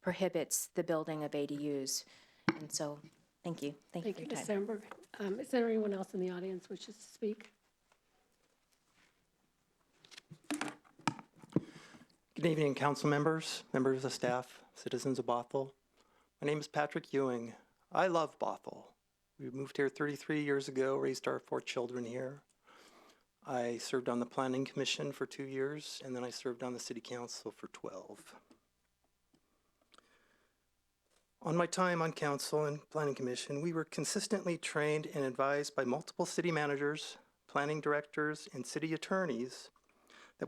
Speaker 20: prohibits the building of ADUs. And so, thank you. Thank you for your
Speaker 3: Ms.
Speaker 20: time.
Speaker 3: Sandberg. Is there anyone else in the audience wishes to speak?
Speaker 21: Good evening, council members, members of staff, citizens of Bothell. My name is Patrick Ewing. I love Bothell. We moved here 33 years ago, raised our 4 children here. I served on the Planning Commission for 2 years, and then I served on the City Council for 12. On my time on Council and Planning Commission, we were consistently trained and advised by multiple city managers, planning directors, and city attorneys that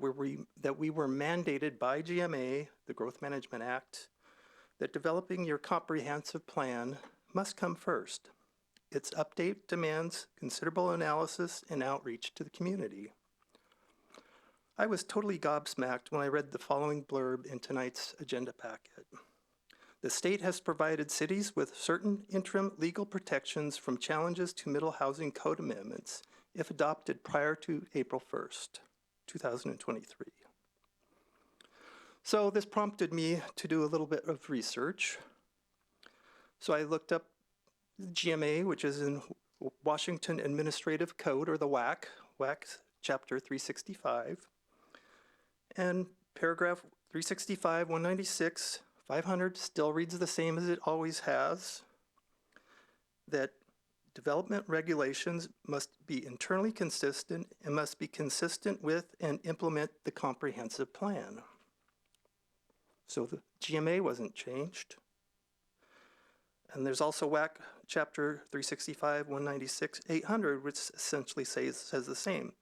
Speaker 21: we were mandated by GMA, the Growth Management Act, that developing your comprehensive plan must come first. Its update demands considerable analysis and outreach to the community. I was totally gobsmacked when I read the following blurb in tonight's agenda packet. The state has provided cities with certain interim legal protections from challenges to middle housing code amendments if adopted prior to April 1st, 2023. So this prompted me to do a little bit of research. So I looked up GMA, which is in Washington Administrative Code, or the WAC Chapter 365. And paragraph 365, 196, 500 still reads the same as it always has, that development regulations must be internally consistent and must be consistent with and implement the comprehensive plan. So the GMA wasn't changed. And there's also WAC Chapter 365, 196, 800, which essentially says the same.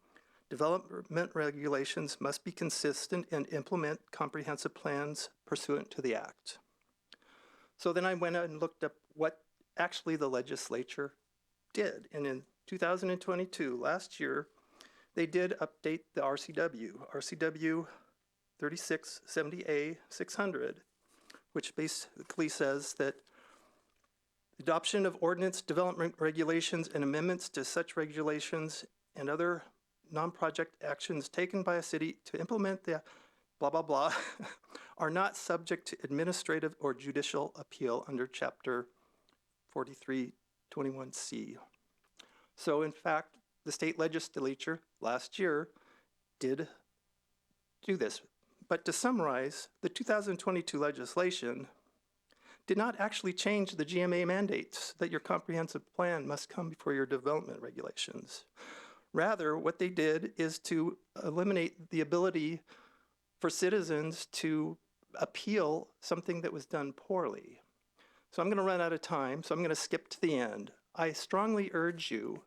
Speaker 21: Development regulations must be consistent and implement comprehensive plans pursuant to the Act. So then I went out and looked up what actually the legislature did. And in 2022, last year, they did update the RCW 3670A 600, which basically says that adoption of ordinance development regulations and amendments to such regulations and other non-project actions taken by a city to implement the blah, blah, blah are not subject to administrative or judicial appeal under Chapter 4321C. So in fact, the state legislature last year did do this. But to summarize, the 2022 legislation did not actually change the GMA mandates that your comprehensive plan must come before your development regulations. Rather, what they did is to eliminate the ability for citizens to appeal something that was done poorly. So I'm going to run out of time, so I'm going to skip to the end. I strongly urge you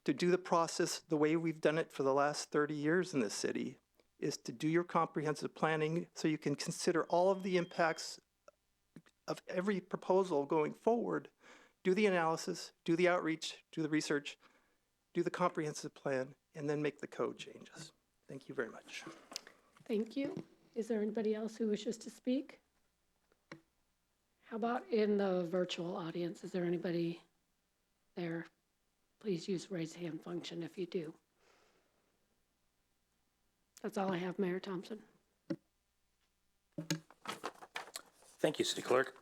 Speaker 21: to do the process the way we've done it for the last 30 years in this city, is to do your comprehensive planning so you can consider all of the impacts of every proposal going forward, do the analysis, do the outreach, do the research, do the comprehensive plan, and then make the code changes. Thank you very much.
Speaker 3: Thank you. Is there anybody else who wishes to speak? How about in the virtual audience? Is there anybody there? Please use raise hand function if you do. That's all I have, Mayor Thompson.
Speaker 1: Thank you, City Clerk.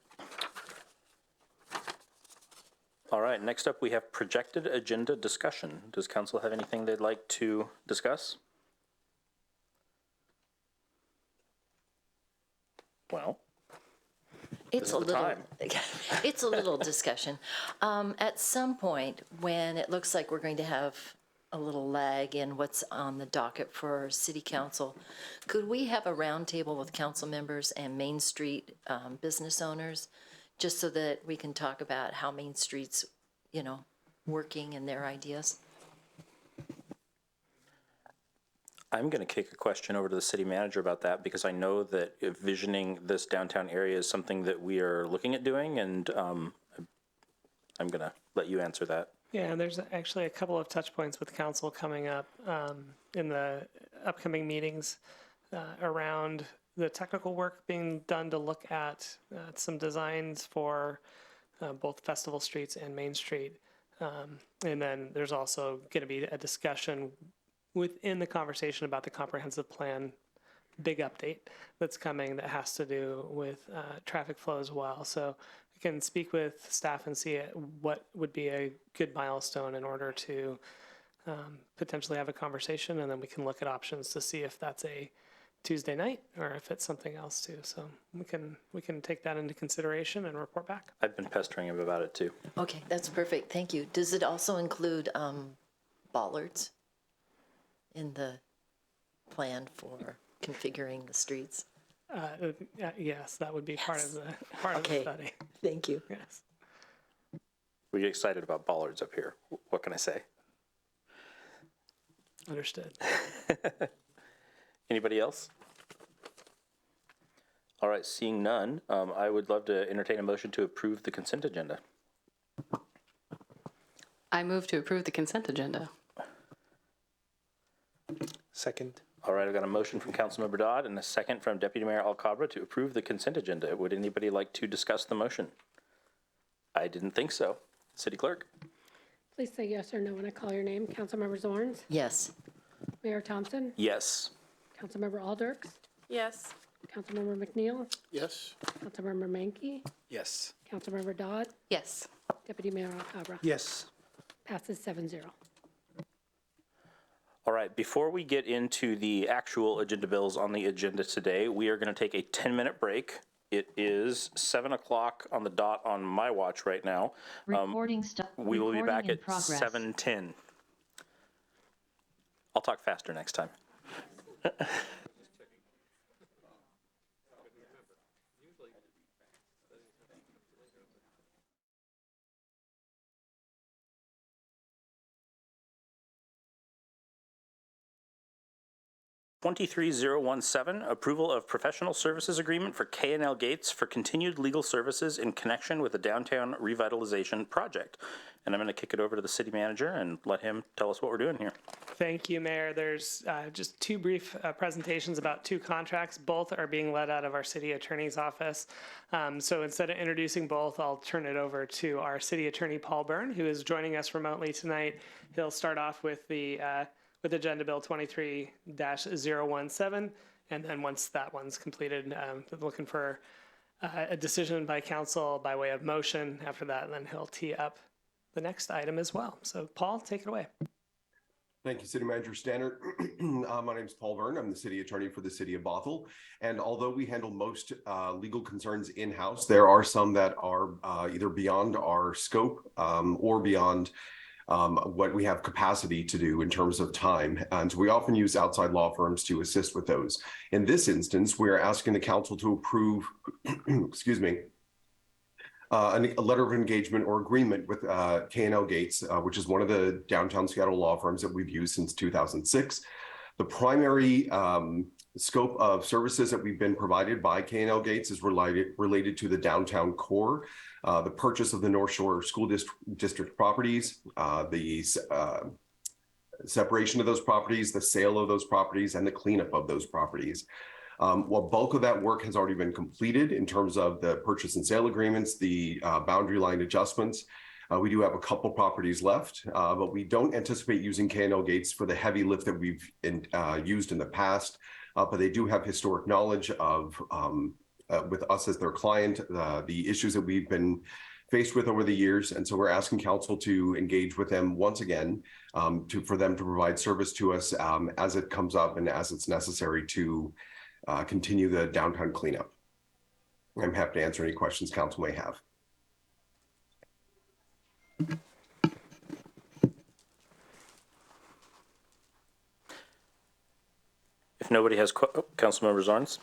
Speaker 1: All right, next up we have projected agenda discussion. Does council have anything they'd like to discuss? Well,
Speaker 9: it's a little discussion. At some point, when it looks like we're going to have a little lag in what's on the docket for City Council, could we have a roundtable with council members and Main Street business owners, just so that we can talk about how Main Street's, working and their ideas?
Speaker 1: I'm going to kick a question over to the city manager about that, because I know that visioning this downtown area is something that we are looking at doing, and I'm going to let you answer that.
Speaker 6: Yeah, and there's actually a couple of touch points with council coming up in the upcoming meetings around the technical work being done to look at some designs for both Festival Streets and Main Street. And then there's also going to be a discussion within the conversation about the comprehensive plan big update that's coming that has to do with traffic flow as well. So I can speak with staff and see what would be a good milestone in order to potentially have a conversation, and then we can look at options to see if that's a Tuesday night or if it's something else too. So we can take that into consideration and report back.
Speaker 1: I've been pestering him about it too.
Speaker 9: Okay, that's perfect. Thank you. Does it also include bollards in the plan for configuring the streets?
Speaker 6: Yes, that would be part of the study.
Speaker 9: Thank you.
Speaker 6: Yes.
Speaker 1: We get excited about bollards up here. What can I say?
Speaker 6: Understood.
Speaker 1: Anybody else? All right, seeing none, I would love to entertain a motion to approve the consent agenda.
Speaker 12: I move to approve the consent agenda.
Speaker 10: Second.
Speaker 1: All right, I've got a motion from Councilmember Dodd and a second from Deputy Mayor Alcabra to approve the consent agenda. Would anybody like to discuss the motion? I didn't think so. City Clerk?
Speaker 3: Please say yes or no when I call your name. Councilmember Zorns?
Speaker 9: Yes.
Speaker 3: Mayor Thompson?
Speaker 1: Yes.
Speaker 3: Councilmember Alders?
Speaker 8: Yes.
Speaker 3: Councilmember McNeil?
Speaker 5: Yes.
Speaker 3: Councilmember Menke?
Speaker 11: Yes.
Speaker 3: Councilmember Dodd?
Speaker 12: Yes.
Speaker 3: Deputy Mayor Alcabra?
Speaker 10: Yes.
Speaker 3: Passes 7-0.
Speaker 1: All right, before we get into the actual agenda bills on the agenda today, we are going to take a 10-minute break. It is 7 o'clock on the dot on my watch right now.
Speaker 2: Recording stop.
Speaker 1: We will be back at
Speaker 2: Progress.
Speaker 1: 7:10. I'll talk faster next time. 23017, approval of professional services agreement for K&L Gates for continued legal services in connection with the downtown revitalization project. And I'm going to kick it over to the city manager and let him tell us what we're doing here.
Speaker 6: Thank you, Mayor. There's just two brief presentations about two contracts. Both are being led out of our city attorney's office. So instead of introducing both, I'll turn it over to our city attorney, Paul Byrne, who is joining us remotely tonight. He'll start off with the with Agenda Bill 23-017, and then once that one's completed, looking for a decision by council by way of motion after that, and then he'll tee up the next item as well. So Paul, take it away.
Speaker 22: Thank you, City Manager Stannard. My name is Paul Byrne. I'm the city attorney for the city of Bothell. And although we handle most legal concerns in-house, there are some that are either beyond our scope or beyond what we have capacity to do in terms of time. And we often use outside law firms to assist with those. In this instance, we're asking the council to approve, excuse me, a letter of engagement or agreement with K&L Gates, which is one of the downtown Seattle law firms that we've used since 2006. The primary scope of services that we've been provided by K&L Gates is related to the downtown core, the purchase of the North Shore School District properties, the separation of those properties, the sale of those properties, and the cleanup of those properties. While bulk of that work has already been completed in terms of the purchase and sale agreements, the boundary line adjustments, we do have a couple properties left, but we don't anticipate using K&L Gates for the heavy lift that we've used in the past. But they do have historic knowledge of, with us as their client, the issues that we've been faced with over the years. And so we're asking council to engage with them once again, for them to provide service to us as it comes up and as it's necessary to continue the downtown cleanup. I'm happy to answer any questions council may have.
Speaker 1: If nobody has, Councilmember Zorns?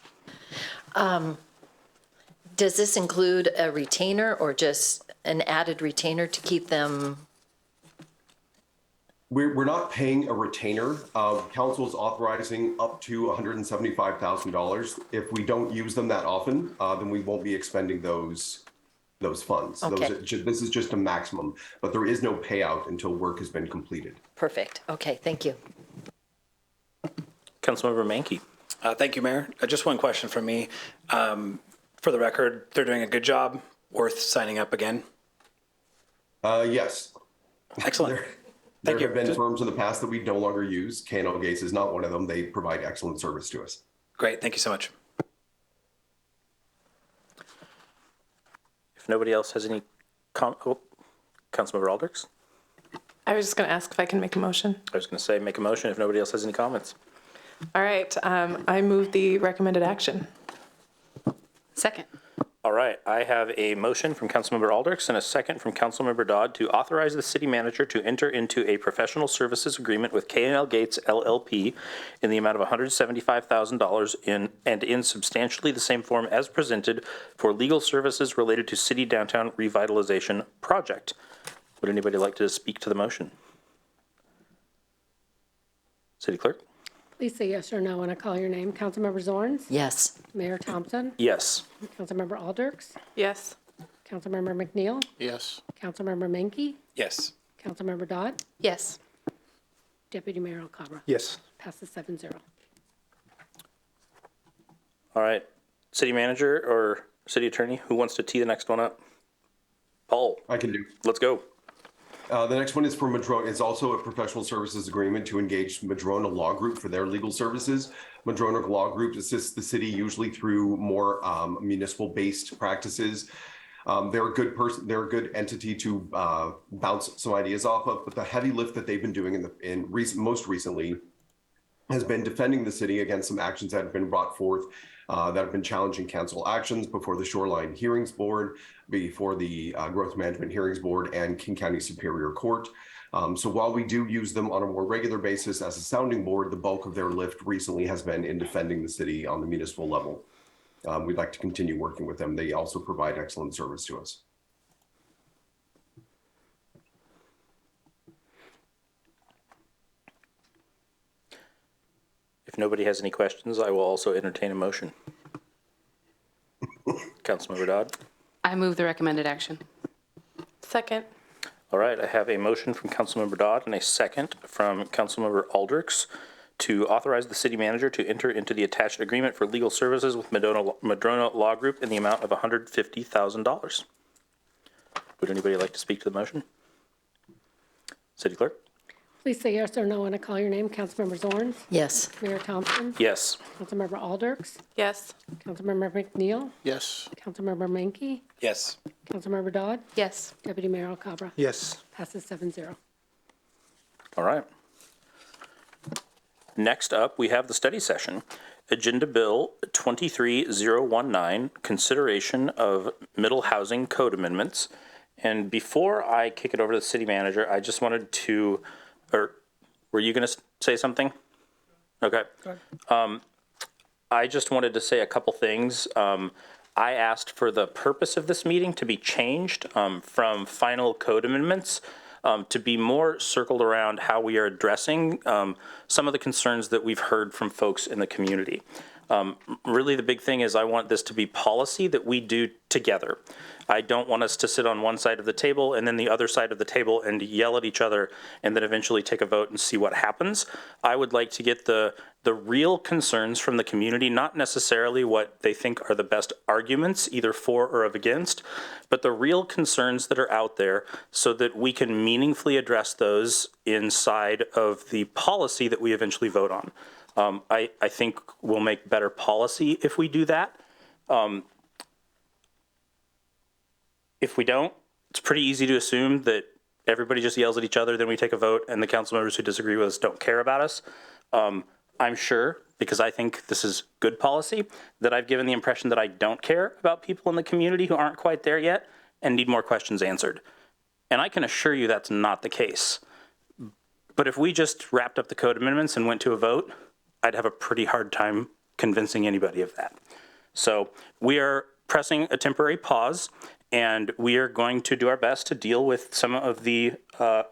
Speaker 9: Does this include a retainer or just an added retainer to keep them?
Speaker 22: We're not paying a retainer. Council is authorizing up to $175,000. If we don't use them that often, then we won't be expending those funds.
Speaker 9: Okay.
Speaker 22: This is just a maximum, but there is no payout until work has been completed.
Speaker 9: Perfect. Okay, thank you.
Speaker 1: Councilmember Menke.
Speaker 11: Thank you, Mayor. Just one question from me. For the record, they're doing a good job, worth signing up again?
Speaker 22: Yes.
Speaker 11: Excellent.
Speaker 22: There have been firms in the past that we no longer use. K&L Gates is not one of them. They provide excellent service to us.
Speaker 11: Great, thank you so much.
Speaker 1: If nobody else has any Councilmember Alders?
Speaker 8: I was just going to ask if I can make a motion.
Speaker 1: I was going to say make a motion if nobody else has any comments.
Speaker 8: All right, I move the recommended action.
Speaker 12: Second.
Speaker 1: All right, I have a motion from Councilmember Alders and a second from Councilmember Dodd to authorize the city manager to enter into a professional services agreement with K&L Gates LLP in the amount of $175,000 in substantially the same form as presented for legal services related to city downtown revitalization project. Would anybody like to speak to the motion? City Clerk?
Speaker 3: Please say yes or no when I call your name. Councilmember Zorns?
Speaker 9: Yes.
Speaker 3: Mayor Thompson?
Speaker 1: Yes.
Speaker 3: Councilmember Alders?
Speaker 8: Yes.
Speaker 3: Councilmember McNeil?
Speaker 5: Yes.
Speaker 3: Councilmember Menke?
Speaker 11: Yes.
Speaker 3: Councilmember Dodd?
Speaker 12: Yes.
Speaker 3: Deputy Mayor Alcabra?
Speaker 10: Yes.
Speaker 3: Passes 7-0.
Speaker 1: All right, city manager or city attorney, who wants to tee the next one up? Paul.
Speaker 22: I can do.
Speaker 1: Let's go.
Speaker 22: The next one is for Madrona. It's also a professional services agreement to engage Madrona Law Group for their legal services. Madrona Law Group assists the city usually through more municipal-based practices. They're a good person. They're a good entity to bounce some ideas off of. But the heavy lift that they've been doing most recently has been defending the city against some actions that have been brought forth that have been challenging council actions before the Shoreline Hearings Board, before the Growth Management Hearings Board, and King County Superior Court. So while we do use them on a more regular basis as a sounding board, the bulk of their lift recently has been in defending the city on the municipal level. We'd like to continue working with them. They also provide excellent service to us.
Speaker 1: If nobody has any questions, I will also entertain a motion. Councilmember Dodd?
Speaker 12: I move the recommended action.
Speaker 8: Second.
Speaker 1: All right, I have a motion from Councilmember Dodd and a second from Councilmember Alders to authorize the city manager to enter into the attached agreement for legal services with Madrona Law Group in the amount of $150,000. Would anybody like to speak to the motion? City Clerk?
Speaker 3: Please say yes or no when I call your name. Councilmember Zorns?
Speaker 9: Yes.
Speaker 3: Mayor Thompson?
Speaker 1: Yes.
Speaker 3: Councilmember Alders?
Speaker 8: Yes.
Speaker 3: Councilmember McNeil?
Speaker 5: Yes.
Speaker 3: Councilmember Menke?
Speaker 11: Yes.
Speaker 3: Councilmember Dodd?
Speaker 12: Yes.
Speaker 3: Deputy Mayor Alcabra?
Speaker 10: Yes.
Speaker 3: Passes 7-0.
Speaker 1: All right. Next up, we have the study session. Agenda Bill 23019, consideration of middle housing code amendments. And before I kick it over to the city manager, I just wanted to, or were you going to say something? Okay. I just wanted to say a couple things. I asked for the purpose of this meeting to be changed from final code amendments to be more circled around how we are addressing some of the concerns that we've heard from folks in the community. Really, the big thing is I want this to be policy that we do together. I don't want us to sit on one side of the table and then the other side of the table and yell at each other and then eventually take a vote and see what happens. I would like to get the real concerns from the community, not necessarily what they think are the best arguments, either for or against, but the real concerns that are out there so that we can meaningfully address those inside of the policy that we eventually vote on. I think we'll make better policy if we do that. If we don't, it's pretty easy to assume that everybody just yells at each other, then we take a vote, and the council members who disagree with us don't care about us. I'm sure, because I think this is good policy, that I've given the impression that I don't care about people in the community who aren't quite there yet and need more questions answered. And I can assure you that's not the case. But if we just wrapped up the code amendments and went to a vote, I'd have a pretty hard time convincing anybody of that. So we are pressing a temporary pause, and we are going to do our best to deal with some of the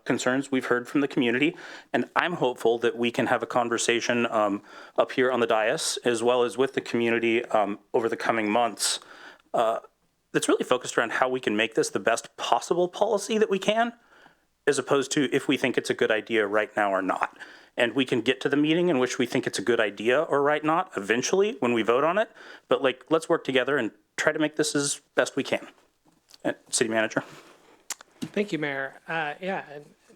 Speaker 1: concerns we've heard from the community. And I'm hopeful that we can have a conversation up here on the dais, as well as with the community over the coming months, that's really focused around how we can make this the best possible policy that we can, as opposed to if we think it's a good idea right now or not. And we can get to the meeting in which we think it's a good idea or right not eventually when we vote on it. But let's work together and try to make this as best we can. City Manager.
Speaker 6: Thank you, Mayor. Yeah,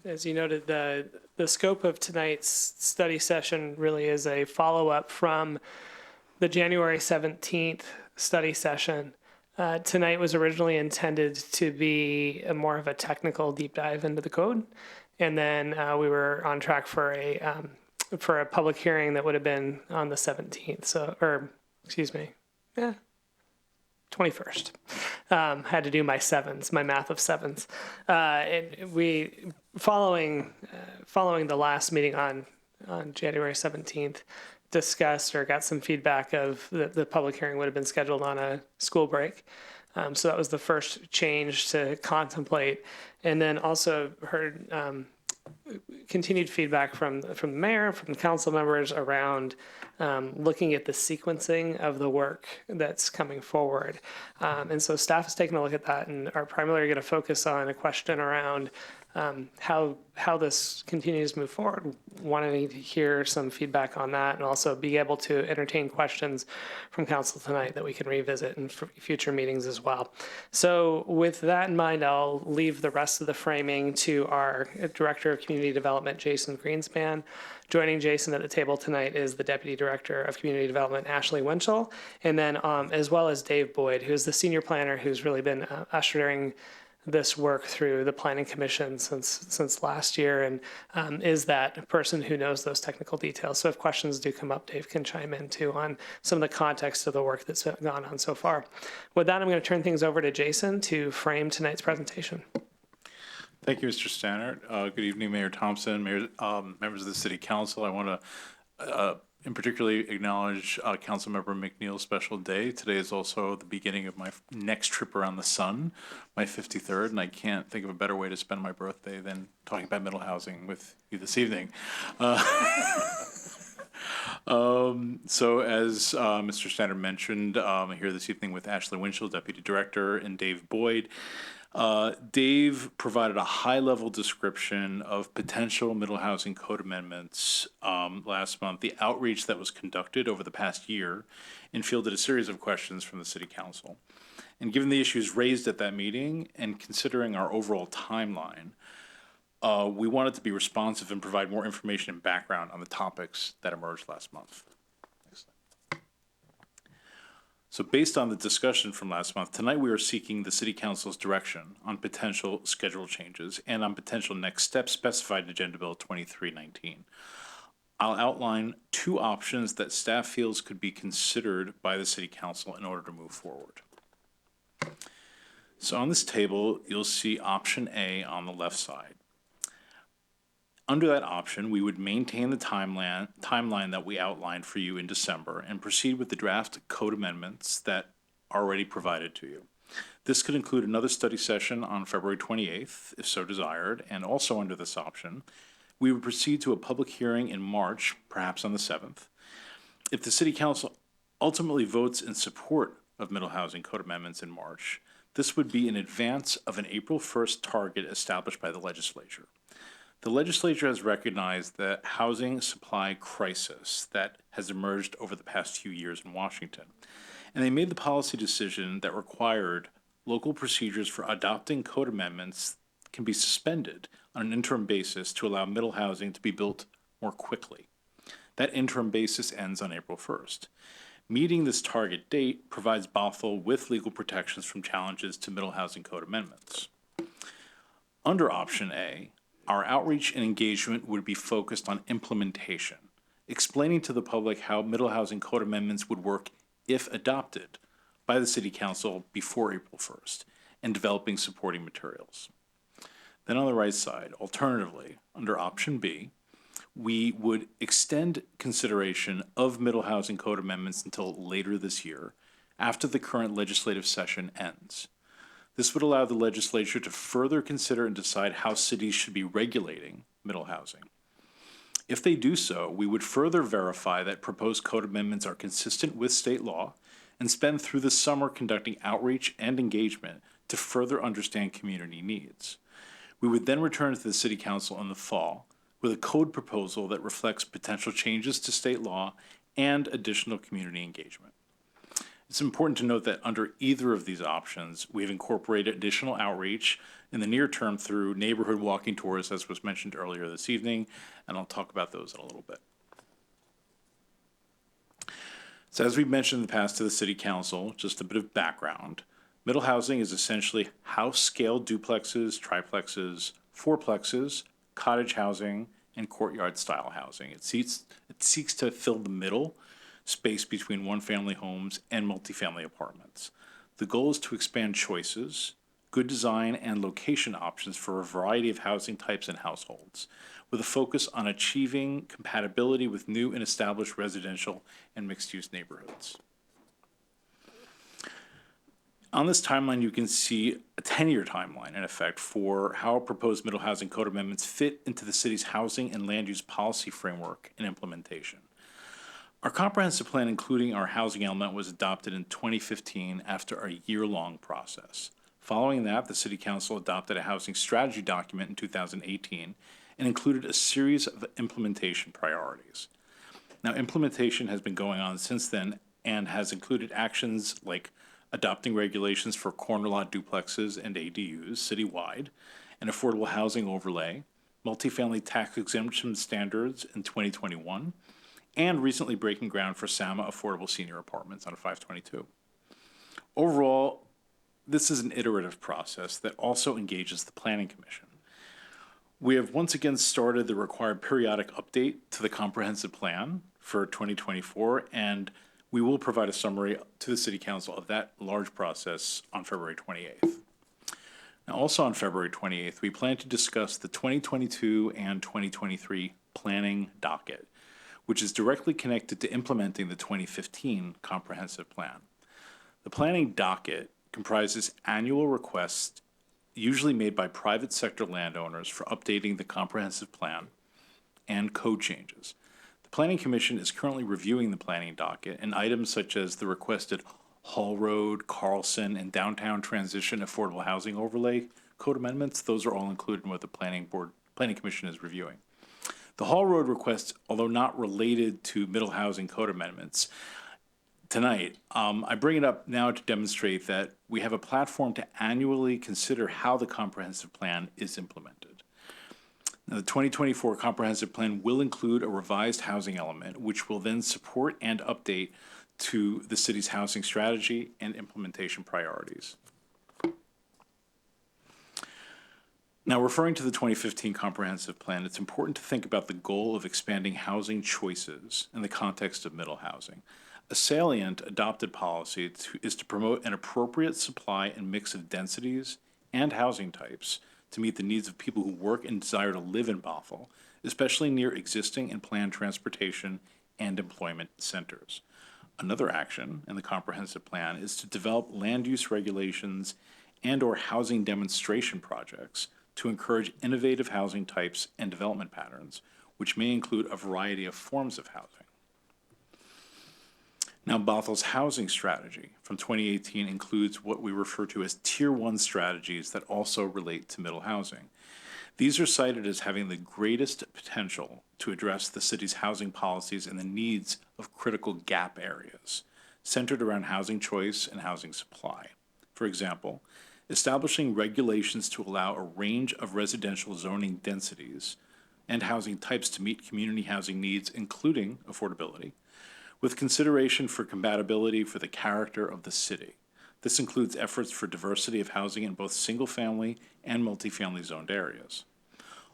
Speaker 6: as you noted, the scope of tonight's study session really is a follow-up from the January 17th study session. Tonight was originally intended to be more of a technical deep dive into the code. And then we were on track for a public hearing that would have been on the 17th. So, or excuse me, 21st. Had to do my sevens, my math of sevens. We following the last meeting on January 17th, discussed or got some feedback of the public hearing would have been scheduled on a school break. So that was the first change to contemplate. And then also heard continued feedback from the mayor, from the council members around looking at the sequencing of the work that's coming forward. And so staff is taking a look at that and are primarily going to focus on a question around how this continues to move forward. Wanting to hear some feedback on that and also be able to entertain questions from council tonight that we can revisit in future meetings as well. So with that in mind, I'll leave the rest of the framing to our Director of Community Development, Jason Greenspan. Joining Jason at the table tonight is the Deputy Director of Community Development, Ashley Winchell, and then as well as Dave Boyd, who's the Senior Planner who's really been ushering this work through the Planning Commission since last year, and is that person who knows those technical details. So if questions do come up, Dave can chime in too on some of the context of the work that's gone on so far. With that, I'm going to turn things over to Jason to frame tonight's presentation.
Speaker 2: Thank you, Mr. Stannard. Good evening, Mayor Thompson, members of the City Council. I want to in particularly acknowledge Councilmember McNeil's special day. Today is also the beginning of my next trip around the sun, my 53rd, and I can't think of a better way to spend my birthday than talking about middle housing with you this evening. So as Mr. Stannard mentioned, I'm here this evening with Ashley Winchell, Deputy Director, and Dave Boyd. Dave provided a high-level description of potential middle housing code amendments last month, the outreach that was conducted over the past year, and fielded a series of questions from the City Council. And given the issues raised at that meeting and considering our overall timeline, we wanted to be responsive and provide more information and background on the topics that emerged last month. So based on the discussion from last month, tonight we are seeking the City Council's direction on potential schedule changes and on potential next steps specified in Agenda Bill 2319. I'll outline two options that staff feels could be considered by the City Council in order to move forward. So on this table, you'll see option A on the left side. Under that option, we would maintain the timeline that we outlined for you in December and proceed with the draft code amendments that are already provided to you. This could include another study session on February 28th, if so desired, and also under this option, we would proceed to a public hearing in March, perhaps on the 7th. If the City Council ultimately votes in support of middle housing code amendments in March, this would be in advance of an April 1st target established by the legislature. The legislature has recognized the housing supply crisis that has emerged over the past few years in Washington, and they made the policy decision that required local procedures for adopting code amendments can be suspended on an interim basis to allow middle housing to be built more quickly. That interim basis ends on April 1st. Meeting this target date provides Bothell with legal protections from challenges to middle housing code amendments. Under option A, our outreach and engagement would be focused on implementation, explaining to the public how middle housing code amendments would work if adopted by the City Council before April 1st, and developing supporting materials. Then on the right side, alternatively, under option B, we would extend consideration of middle housing code amendments until later this year, after the current legislative session ends. This would allow the legislature to further consider and decide how cities should be regulating middle housing. If they do so, we would further verify that proposed code amendments are consistent with state law and spend through the summer conducting outreach and engagement to further understand community needs. We would then return to the City Council in the fall with a code proposal that reflects potential changes to state law and additional community engagement. It's important to note that under either of these options, we've incorporated additional outreach in the near term through neighborhood walking tours, as was mentioned earlier this evening, and I'll talk about those in a little bit. So as we've mentioned in the past to the City Council, just a bit of background. Middle housing is essentially house-scale duplexes, triplexes, fourplexes, cottage housing, and courtyard-style housing. It seeks to fill the middle space between one-family homes and multifamily apartments. The goal is to expand choices, good design, and location options for a variety of housing types and households, with a focus on achieving compatibility with new and established residential and mixed-use neighborhoods. On this timeline, you can see a 10-year timeline, in effect, for how proposed middle housing code amendments fit into the city's housing and land use policy framework and implementation. Our comprehensive plan, including our housing element, was adopted in 2015 after a year-long process. Following that, the City Council adopted a housing strategy document in 2018 and included a series of implementation priorities. Now, implementation has been going on since then and has included actions like adopting regulations for corner lot duplexes and ADUs citywide, an affordable housing overlay, multifamily tax exemption standards in 2021, and recently breaking ground for SAMA affordable senior apartments on 522. Overall, this is an iterative process that also engages the Planning Commission. We have once again started the required periodic update to the comprehensive plan for 2024, and we will provide a summary to the City Council of that large process on February 28th. Now, also on February 28th, we plan to discuss the 2022 and 2023 planning docket, which is directly connected to implementing the 2015 comprehensive plan. The planning docket comprises annual requests usually made by private sector landowners for updating the comprehensive plan and code changes. The Planning Commission is currently reviewing the planning docket, and items such as the requested Hall Road, Carlson, and Downtown Transition Affordable Housing Overlay code amendments, those are all included in what the Planning Commission is reviewing. The Hall Road request, although not related to middle housing code amendments, tonight, I bring it up now to demonstrate that we have a platform to annually consider how the comprehensive plan is implemented. Now, the 2024 comprehensive plan will include a revised housing element, which will then support and update to the city's housing strategy and implementation priorities. Now, referring to the 2015 comprehensive plan, it's important to think about the goal of expanding housing choices in the context of middle housing. A salient adopted policy is to promote an appropriate supply and mix of densities and housing types to meet the needs of people who work and desire to live in Bothell, especially near existing and planned transportation and employment centers. Another action in the comprehensive plan is to develop land use regulations and/or housing demonstration projects to encourage innovative housing types and development patterns, which may include a variety of forms of housing. Now, Bothell's housing strategy from 2018 includes what we refer to as Tier 1 strategies that also relate to middle housing. These are cited as having the greatest potential to address the city's housing policies and the needs of critical gap areas, centered around housing choice and housing supply. For example, establishing regulations to allow a range of residential zoning densities and housing types to meet community housing needs, including affordability, with consideration for compatibility for the character of the city. This includes efforts for diversity of housing in both single-family and multifamily zoned areas.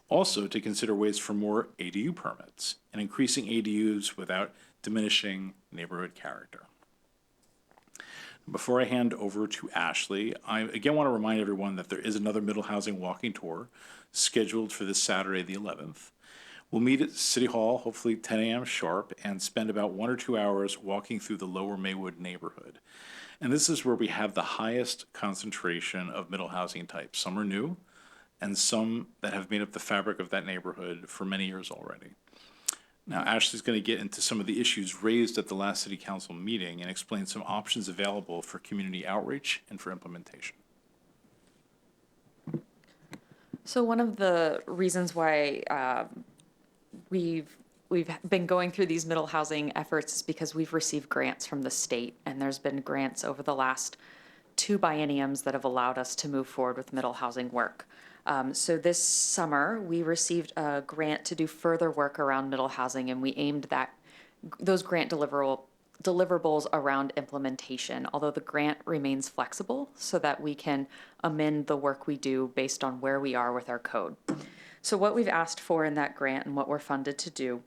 Speaker 2: Also, to consider ways for more ADU permits and increasing ADUs without diminishing neighborhood character. Before I hand over to Ashley, I again want to remind everyone that there is another middle housing walking tour scheduled for this Saturday, the 11th. We'll meet at City Hall, hopefully 10 a.m. sharp, and spend about 1 or 2 hours walking through the Lower Maywood neighborhood. And this is where we have the highest concentration of middle housing types. Some are new, and some that have made up the fabric of that neighborhood for many years already. Now, Ashley's going to get into some of the issues raised at the last City Council meeting and explain some options available for community outreach and for implementation.
Speaker 4: So one of the reasons why we've been going through these middle housing efforts is because we've received grants from the state, and there's been grants over the last 2 bienniums that have allowed us to move forward with middle housing work. So this summer, we received a grant to do further work around middle housing, and we aimed those grant deliverables deliverables around implementation, although the grant remains flexible so that we can amend the work we do based on where we are with our code. So what we've asked for in that grant and what we're funded to do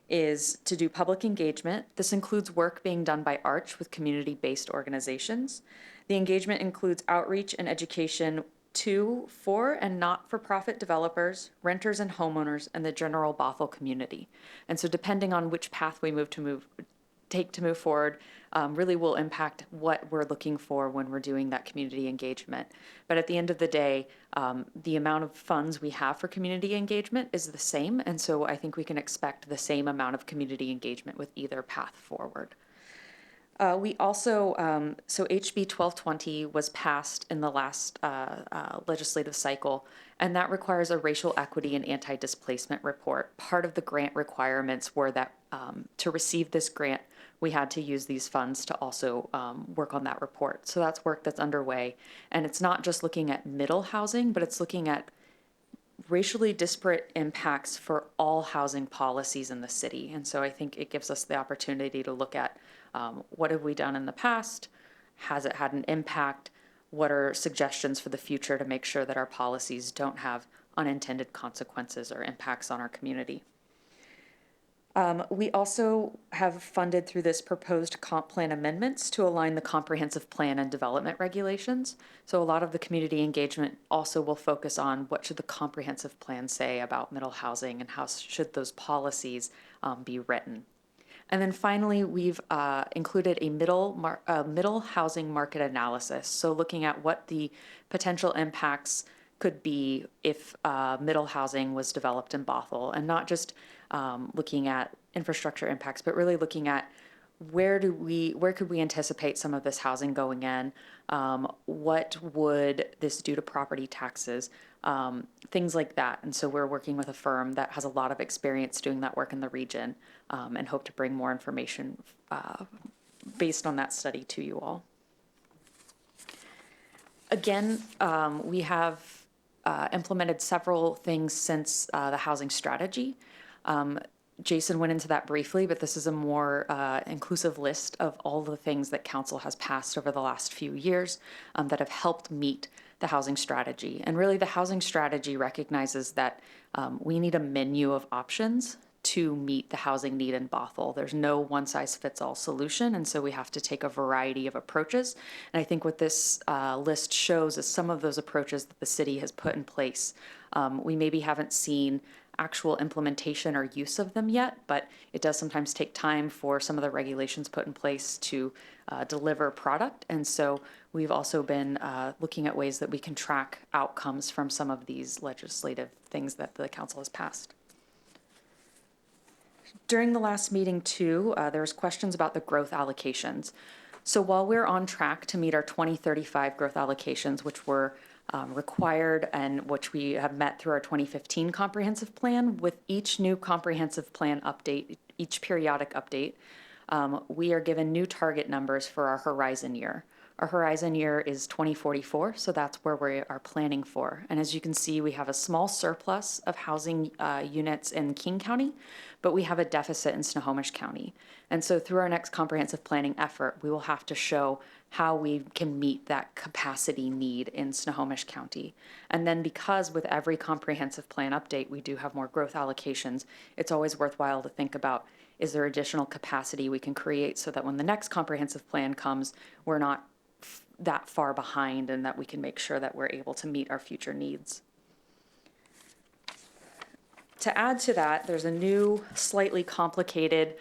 Speaker 4: is to do public engagement. This includes work being done by Arch with community-based organizations. The engagement includes outreach and education to, for, and not-for-profit developers, renters and homeowners, and the general Bothell community. And so depending on which path we take to move forward, really will impact what we're looking for when we're doing that community engagement. But at the end of the day, the amount of funds we have for community engagement is the same, and so I think we can expect the same amount of community engagement with either path forward. We also, so HB 1220 was passed in the last legislative cycle, and that requires a racial equity and anti-displacement report. Part of the grant requirements were that to receive this grant, we had to use these funds to also work on that report. So that's work that's underway. And it's not just looking at middle housing, but it's looking at racially disparate impacts for all housing policies in the city. And so I think it gives us the opportunity to look at what have we done in the past? Has it had an impact? What are suggestions for the future to make sure that our policies don't have unintended consequences or impacts on our community? We also have funded through this proposed comp plan amendments to align the comprehensive plan and development regulations. So a lot of the community engagement also will focus on what should the comprehensive plan say about middle housing and how should those policies be written. And then finally, we've included a middle housing market analysis. So looking at what the potential impacts could be if middle housing was developed in Bothell, and not just looking at infrastructure impacts, but really looking at where could we anticipate some of this housing going in? What would this do to property taxes? Things like that. And so we're working with a firm that has a lot of experience doing that work in the region, and hope to bring more information based on that study to you all. Again, we have implemented several things since the housing strategy. Jason went into that briefly, but this is a more inclusive list of all the things that council has passed over the last few years that have helped meet the housing strategy. And really the housing strategy recognizes that we need a menu of options to meet the housing need in Bothell. There's no one-size-fits-all solution, and so we have to take a variety of approaches. And I think what this list shows is some of those approaches that the city has put in place. We maybe haven't seen actual implementation or use of them yet, but it does sometimes take time for some of the regulations put in place to deliver product. And so we've also been looking at ways that we can track outcomes from some of these legislative things that the council has passed. During the last meeting too, there was questions about the growth allocations. So while we're on track to meet our 2035 growth allocations, which were required and which we have met through our 2015 comprehensive plan, with each new comprehensive plan update, each periodic update, we are given new target numbers for our horizon year. Our horizon year is 2044, so that's where we are planning for. And as you can see, we have a small surplus of housing units in King County, but we have a deficit in Snohomish County. And so through our next comprehensive planning effort, we will have to show how we can meet that capacity need in Snohomish County. And then because with every comprehensive plan update, we do have more growth allocations, it's always worthwhile to think about, is there additional capacity we can create so that when the next comprehensive plan comes, we're not that far behind and that we can make sure that we're able to meet our future needs. To add to that, there's a new, slightly complicated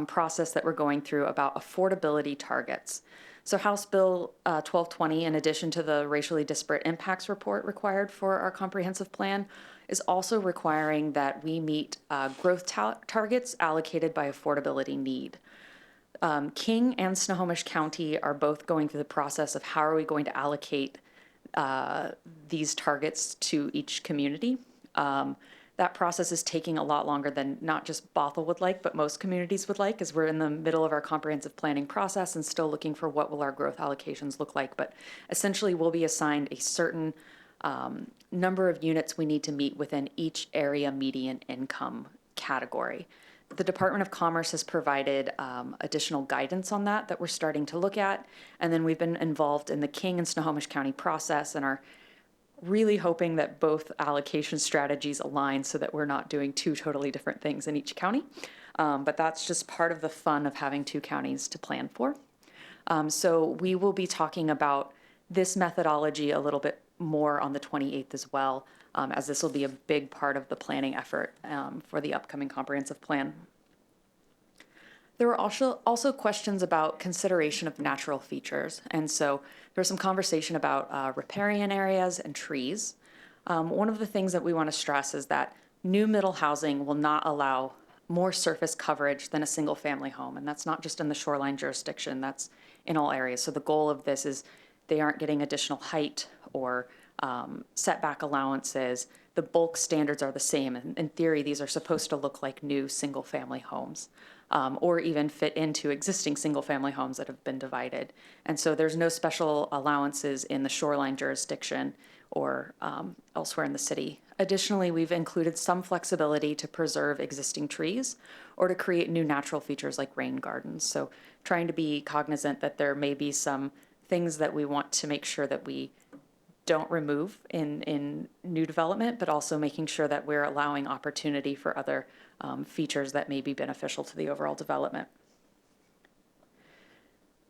Speaker 4: process that we're going through about affordability targets. So House Bill 1220, in addition to the racially disparate impacts report required for our comprehensive plan, is also requiring that we meet growth targets allocated by affordability need. King and Snohomish County are both going through the process of how are we going to allocate these targets to each community. That process is taking a lot longer than not just Bothell would like, but most communities would like, as we're in the middle of our comprehensive planning process and still looking for what will our growth allocations look like. But essentially we'll be assigned a certain number of units we need to meet within each area median income category. The Department of Commerce has provided additional guidance on that we're starting to look at. And then we've been involved in the King and Snohomish County process and are really hoping that both allocation strategies align so that we're not doing two totally different things in each county. But that's just part of the fun of having two counties to plan for. So we will be talking about this methodology a little bit more on the 28th as well, as this will be a big part of the planning effort for the upcoming comprehensive plan. There were also questions about consideration of natural features. And so there was some conversation about riparian areas and trees. One of the things that we want to stress is that new middle housing will not allow more surface coverage than a single family home. And that's not just in the shoreline jurisdiction, that's in all areas. So the goal of this is they aren't getting additional height or setback allowances. The bulk standards are the same. In theory, these are supposed to look like new single family homes. Or even fit into existing single-family homes that have been divided. And so there's no special allowances in the shoreline jurisdiction or elsewhere in the city. Additionally, we've included some flexibility to preserve existing trees or to create new natural features like rain gardens. So trying to be cognizant that there may be some things that we want to make sure that we don't remove in new development, but also making sure that we're allowing opportunity for other features that may be beneficial to the overall development.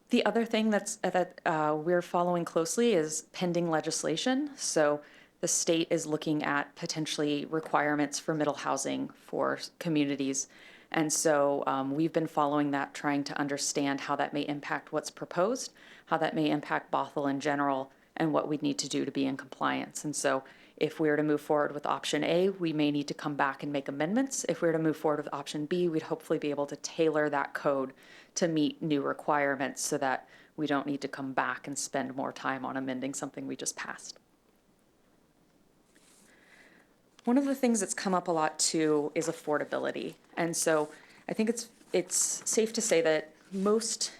Speaker 4: The other thing that we're following closely is pending legislation. So the state is looking at potentially requirements for middle housing for communities. And so we've been following that, trying to understand how that may impact what's proposed, how that may impact Bothell in general, and what we'd need to do to be in compliance. And so if we were to move forward with option A, we may need to come back and make amendments. If we were to move forward with option B, we'd hopefully be able to tailor that code to meet new requirements so that we don't need to come back and spend more time on amending something we just passed. One of the things that's come up a lot too is affordability. And so I think it's safe to say that most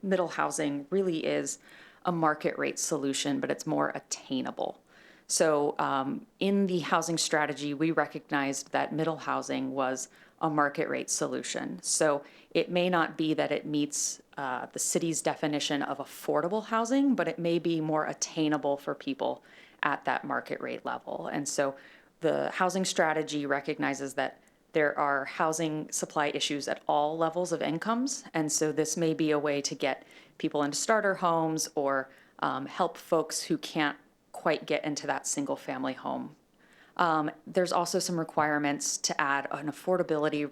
Speaker 4: middle housing really is a market rate solution, but it's more attainable. So in the housing strategy, we recognized that middle housing was a market rate solution. So it may not be that it meets the city's definition of affordable housing, but it may be more attainable for people at that market rate level. And so the housing strategy recognizes that there are housing supply issues at all levels of incomes. And so this may be a way to get people into starter homes or help folks who can't quite get into that single family home. There's also some requirements to add an affordability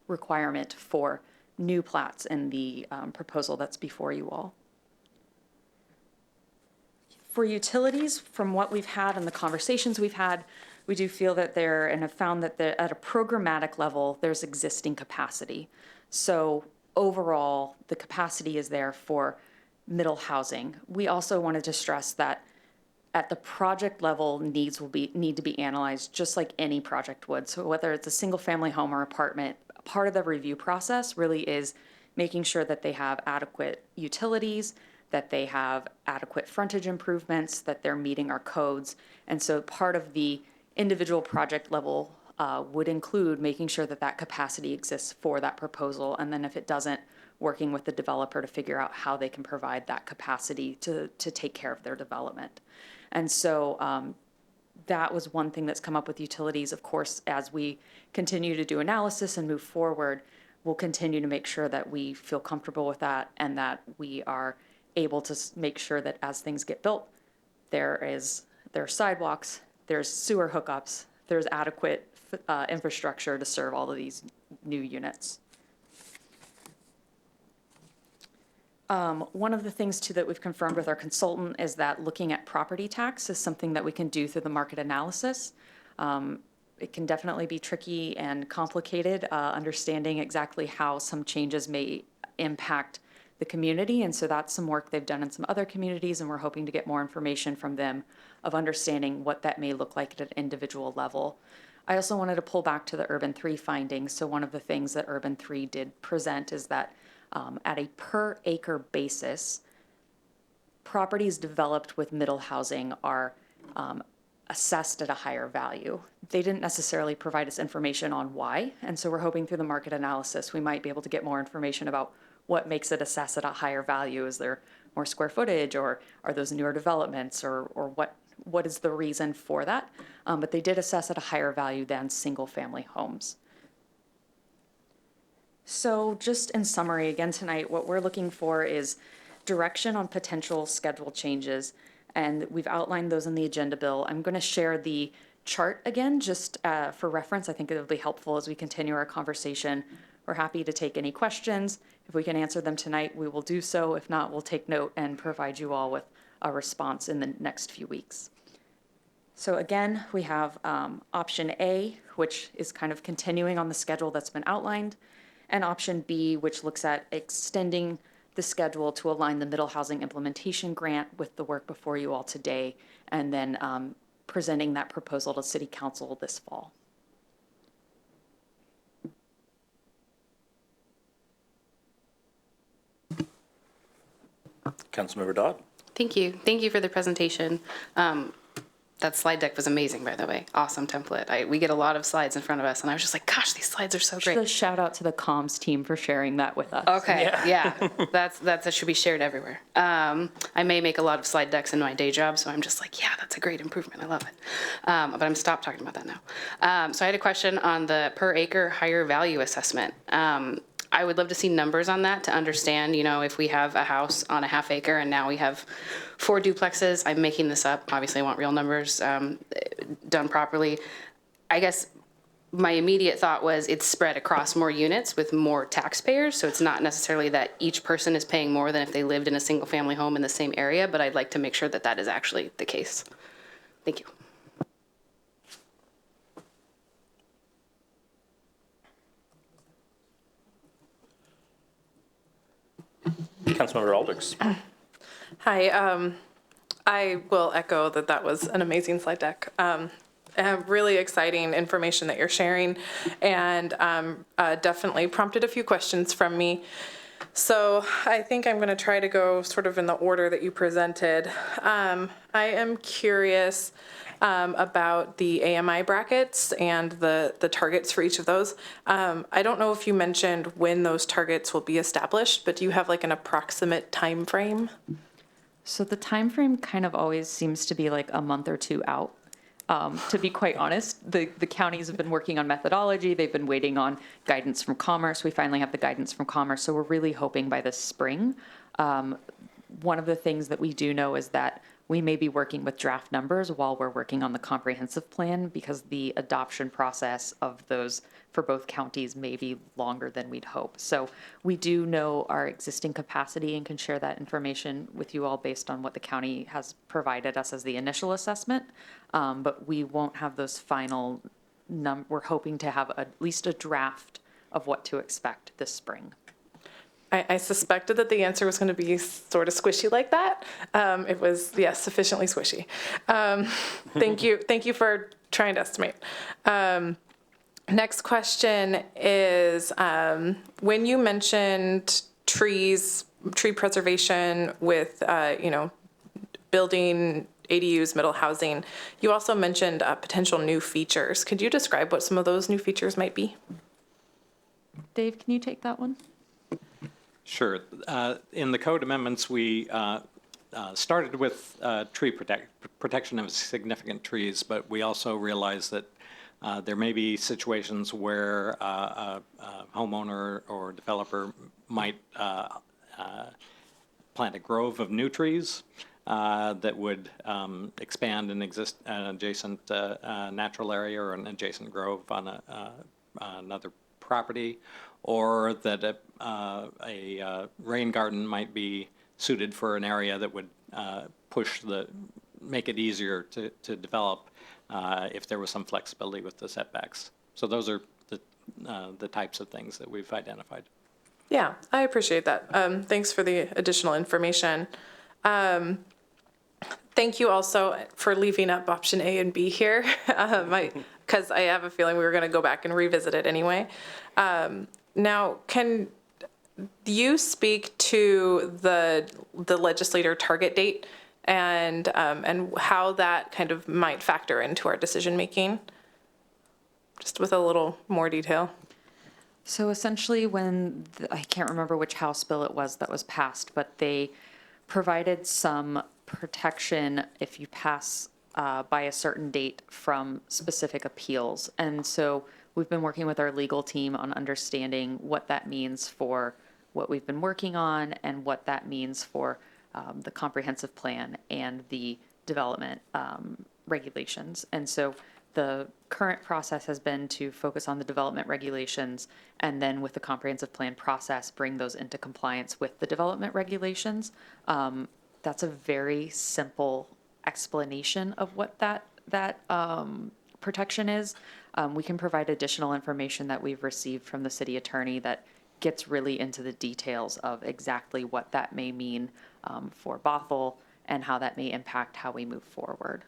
Speaker 4: requirement for new plats in the proposal that's before you all. For utilities, from what we've had and the conversations we've had, we do feel that there, and have found that at a programmatic level, there's existing capacity. So overall, the capacity is there for middle housing. We also wanted to stress that at the project level, needs need to be analyzed just like any project would. So whether it's a single family home or apartment, part of the review process really is making sure that they have adequate utilities, that they have adequate frontage improvements, that they're meeting our codes. And so part of the individual project level would include making sure that that capacity exists for that proposal. And then if it doesn't, working with the developer to figure out how they can provide that capacity to take care of their development. And so that was one thing that's come up with utilities. Of course, as we continue to do analysis and move forward, we'll continue to make sure that we feel comfortable with that and that we are able to make sure that as things get built, there are sidewalks, there's sewer hookups, there's adequate infrastructure to serve all of these new units. One of the things too that we've confirmed with our consultant is that looking at property tax is something that we can do through the market analysis. It can definitely be tricky and complicated, understanding exactly how some changes may impact the community. And so that's some work they've done in some other communities, and we're hoping to get more information from them of understanding what that may look like at an individual level. I also wanted to pull back to the Urban 3 findings. So one of the things that Urban 3 did present is that at a per acre basis, properties developed with middle housing are assessed at a higher value. They didn't necessarily provide us information on why, and so we're hoping through the market analysis we might be able to get more information about what makes it assessed at a higher value. Is there more square footage, or are those newer developments, or what is the reason for that? But they did assess at a higher value than single-family homes. So just in summary, again tonight, what we're looking for is direction on potential schedule changes, and we've outlined those in the agenda bill. I'm going to share the chart again, just for reference. I think it'll be helpful as we continue our conversation. We're happy to take any questions. If we can answer them tonight, we will do so. If not, we'll take note and provide you all with a response in the next few weeks. So again, we have option A, which is kind of continuing on the schedule that's been outlined, and option B, which looks at extending the schedule to align the Middle Housing Implementation Grant with the work before you all today, and then presenting that proposal to City Council this fall.
Speaker 1: Councilmember Dodd.
Speaker 12: Thank you. Thank you for the presentation. That slide deck was amazing, by the way. Awesome template. We get a lot of slides in front of us, and I was just like, gosh, these slides are so great.
Speaker 4: Just a shout out to the comms team for sharing that with us.
Speaker 12: Okay, yeah. That should be shared everywhere. I may make a lot of slide decks in my day job, so I'm just like, yeah, that's a great improvement. I love it. But I'm stopped talking about that now. So I had a question on the per acre higher value assessment. I would love to see numbers on that to understand, if we have a house on a half acre and now we have 4 duplexes. I'm making this up. Obviously, I want real numbers done properly. I guess my immediate thought was it's spread across more units with more taxpayers. So it's not necessarily that each person is paying more than if they lived in a single family home in the same area, but I'd like to make sure that that is actually the case. Thank you.
Speaker 1: Councilmember Alders.
Speaker 8: Hi, I will echo that was an amazing slide deck. Really exciting information that you're sharing, and definitely prompted a few questions from me. So I think I'm going to try to go sort of in the order that you presented. I am curious about the AMI brackets and the targets for each of those. I don't know if you mentioned when those targets will be established, but do you have like an approximate time frame?
Speaker 4: So the time frame kind of always seems to be like a month or 2 out. To be quite honest, the counties have been working on methodology. They've been waiting on guidance from Commerce. We finally have the guidance from Commerce, so we're really hoping by this spring. One of the things that we do know is that we may be working with draft numbers while we're working on the comprehensive plan, because the adoption process of those for both counties may be longer than we'd hope. So we do know our existing capacity and can share that information with you all based on what the county has provided us as the initial assessment. But we won't have those final we're hoping to have at least a draft of what to expect this spring.
Speaker 8: I suspected that the answer was going to be sort of squishy like that. It was, yes, sufficiently squishy. Thank you. Thank you for trying to estimate. Next question is, when you mentioned tree preservation with, building ADUs, middle housing, you also mentioned potential new features. Could you describe what some of those new features might be?
Speaker 4: Dave, can you take that one?
Speaker 7: Sure. In the code amendments, we started with tree protection of significant trees, but we also realized that there may be situations where a homeowner or developer might plant a grove of new trees that would expand an adjacent natural area or an adjacent grove on another property, or that a rain garden might be suited for an area that would make it easier to develop if there was some flexibility with the setbacks. So those are the types of things that we've identified.
Speaker 8: Yeah, I appreciate that. Thanks for the additional information. Thank you also for leaving up option A and B here, because I have a feeling we were going to go back and revisit it anyway. Now, can you speak to the legislator target date and how that kind of might factor into our decision making, just with a little more detail.
Speaker 4: So essentially I can't remember which House bill it was that was passed, but they provided some protection if you pass by a certain date from specific appeals. And so we've been working with our legal team on understanding what that means for what we've been working on and what that means for the comprehensive plan and the development regulations. And so the current process has been to focus on the development regulations and then with the comprehensive plan process, bring those into compliance with the development regulations. That's a very simple explanation of what that protection is. We can provide additional information that we've received from the city attorney that gets really into the details of exactly what that may mean for Bothell and how that may impact how we move forward.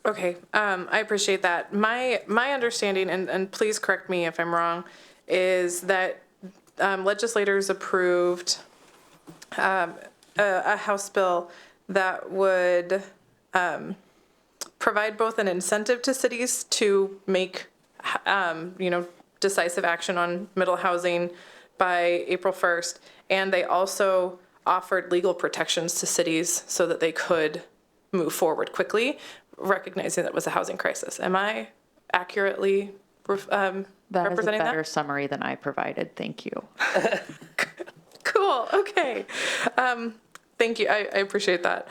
Speaker 8: Okay, I appreciate that. My understanding, and please correct me if I'm wrong, is that legislators approved a House bill that would provide both an incentive to cities to make, decisive action on middle housing by April 1st, and they also offered legal protections to cities so that they could move forward quickly, recognizing that it was a housing crisis. Am I accurately representing that?
Speaker 4: That is a better summary than I provided. Thank you.
Speaker 8: Cool. Okay. Thank you. I appreciate that.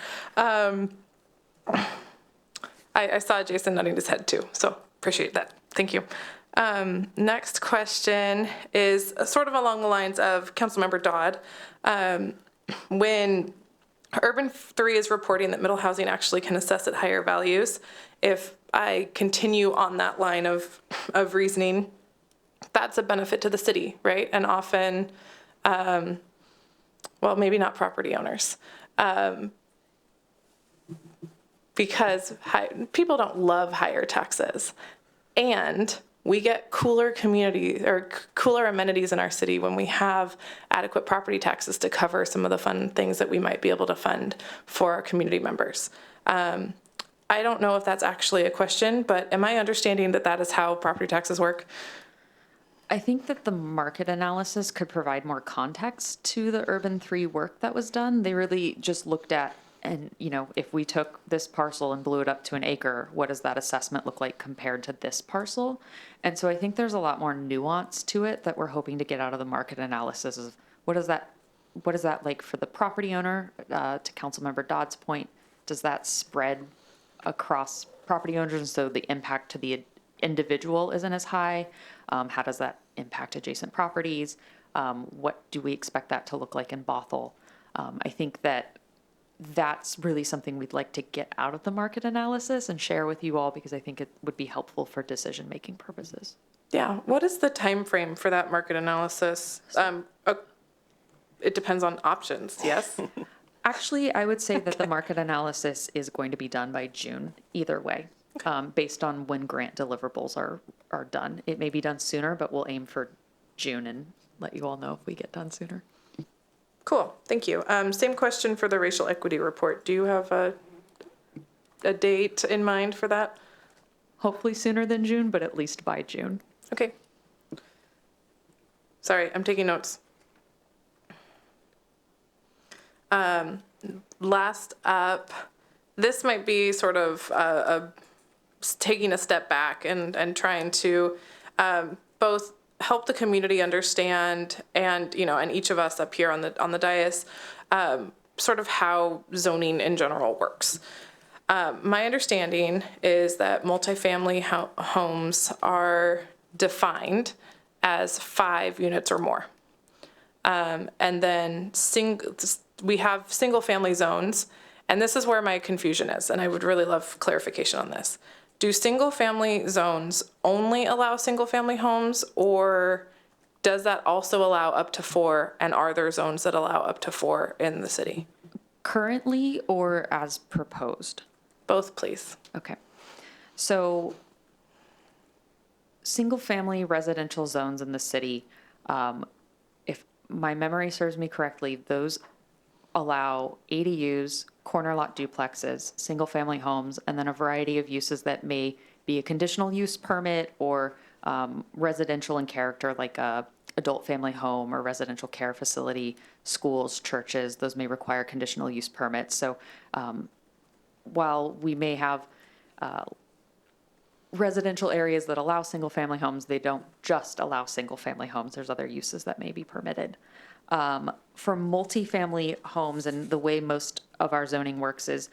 Speaker 8: I saw Jason nodding his head too, so appreciate that. Thank you. Next question is sort of along the lines of Councilmember Dodd. When Urban 3 is reporting that middle housing actually can assess at higher values, if I continue on that line of reasoning, that's a benefit to the city, right? And often, well, maybe not property owners, because people don't love higher taxes. And we get cooler communities or cooler amenities in our city when we have adequate property taxes to cover some of the fun things that we might be able to fund for our community members. I don't know if that's actually a question, but am I understanding that that is how property taxes work?
Speaker 4: I think that the market analysis could provide more context to the Urban 3 work that was done. They really just looked at, and if we took this parcel and blew it up to an acre, what does that assessment look like compared to this parcel? And so I think there's a lot more nuance to it that we're hoping to get out of the market analysis of what is that like for the property owner, to Councilmember Dodd's point, does that spread across property owners and so the impact to the individual isn't as high? How does that impact adjacent properties? What do we expect that to look like in Bothell? I think that's really something we'd like to get out of the market analysis and share with you all because I think it would be helpful for decision-making purposes.
Speaker 8: Yeah, what is the time frame for that market analysis? It depends on options, yes?
Speaker 4: Actually, I would say that the market analysis is going to be done by June, either way, based on when grant deliverables are done. It may be done sooner, but we'll aim for June and let you all know if we get done sooner.
Speaker 8: Cool, thank you. Same question for the racial equity report. Do you have a date in mind for that?
Speaker 4: Hopefully sooner than June, but at least by June.
Speaker 8: Okay. Sorry, I'm taking notes. Last up, this might be sort of taking a step back and trying to both help the community understand and each of us up here on the dais sort of how zoning in general works. My understanding is that multifamily homes are defined as 5 units or more. And then we have single family zones, and this is where my confusion is, and I would really love clarification on this. Do single family zones only allow single family homes, or does that also allow up to 4, and are there zones that allow up to 4 in the city?
Speaker 4: Currently or as proposed?
Speaker 8: Both, please.
Speaker 4: Okay. So single family residential zones in the city, if my memory serves me correctly, those allow ADUs, corner lot duplexes, single-family homes, and then a variety of uses that may be a conditional use permit or residential in character, like a adult family home or residential care facility, schools, churches. Those may require conditional use permits. So while we may have residential areas that allow single-family homes, they don't just allow single-family homes. There's other uses that may be permitted. For multifamily homes, and the way most of our zoning works is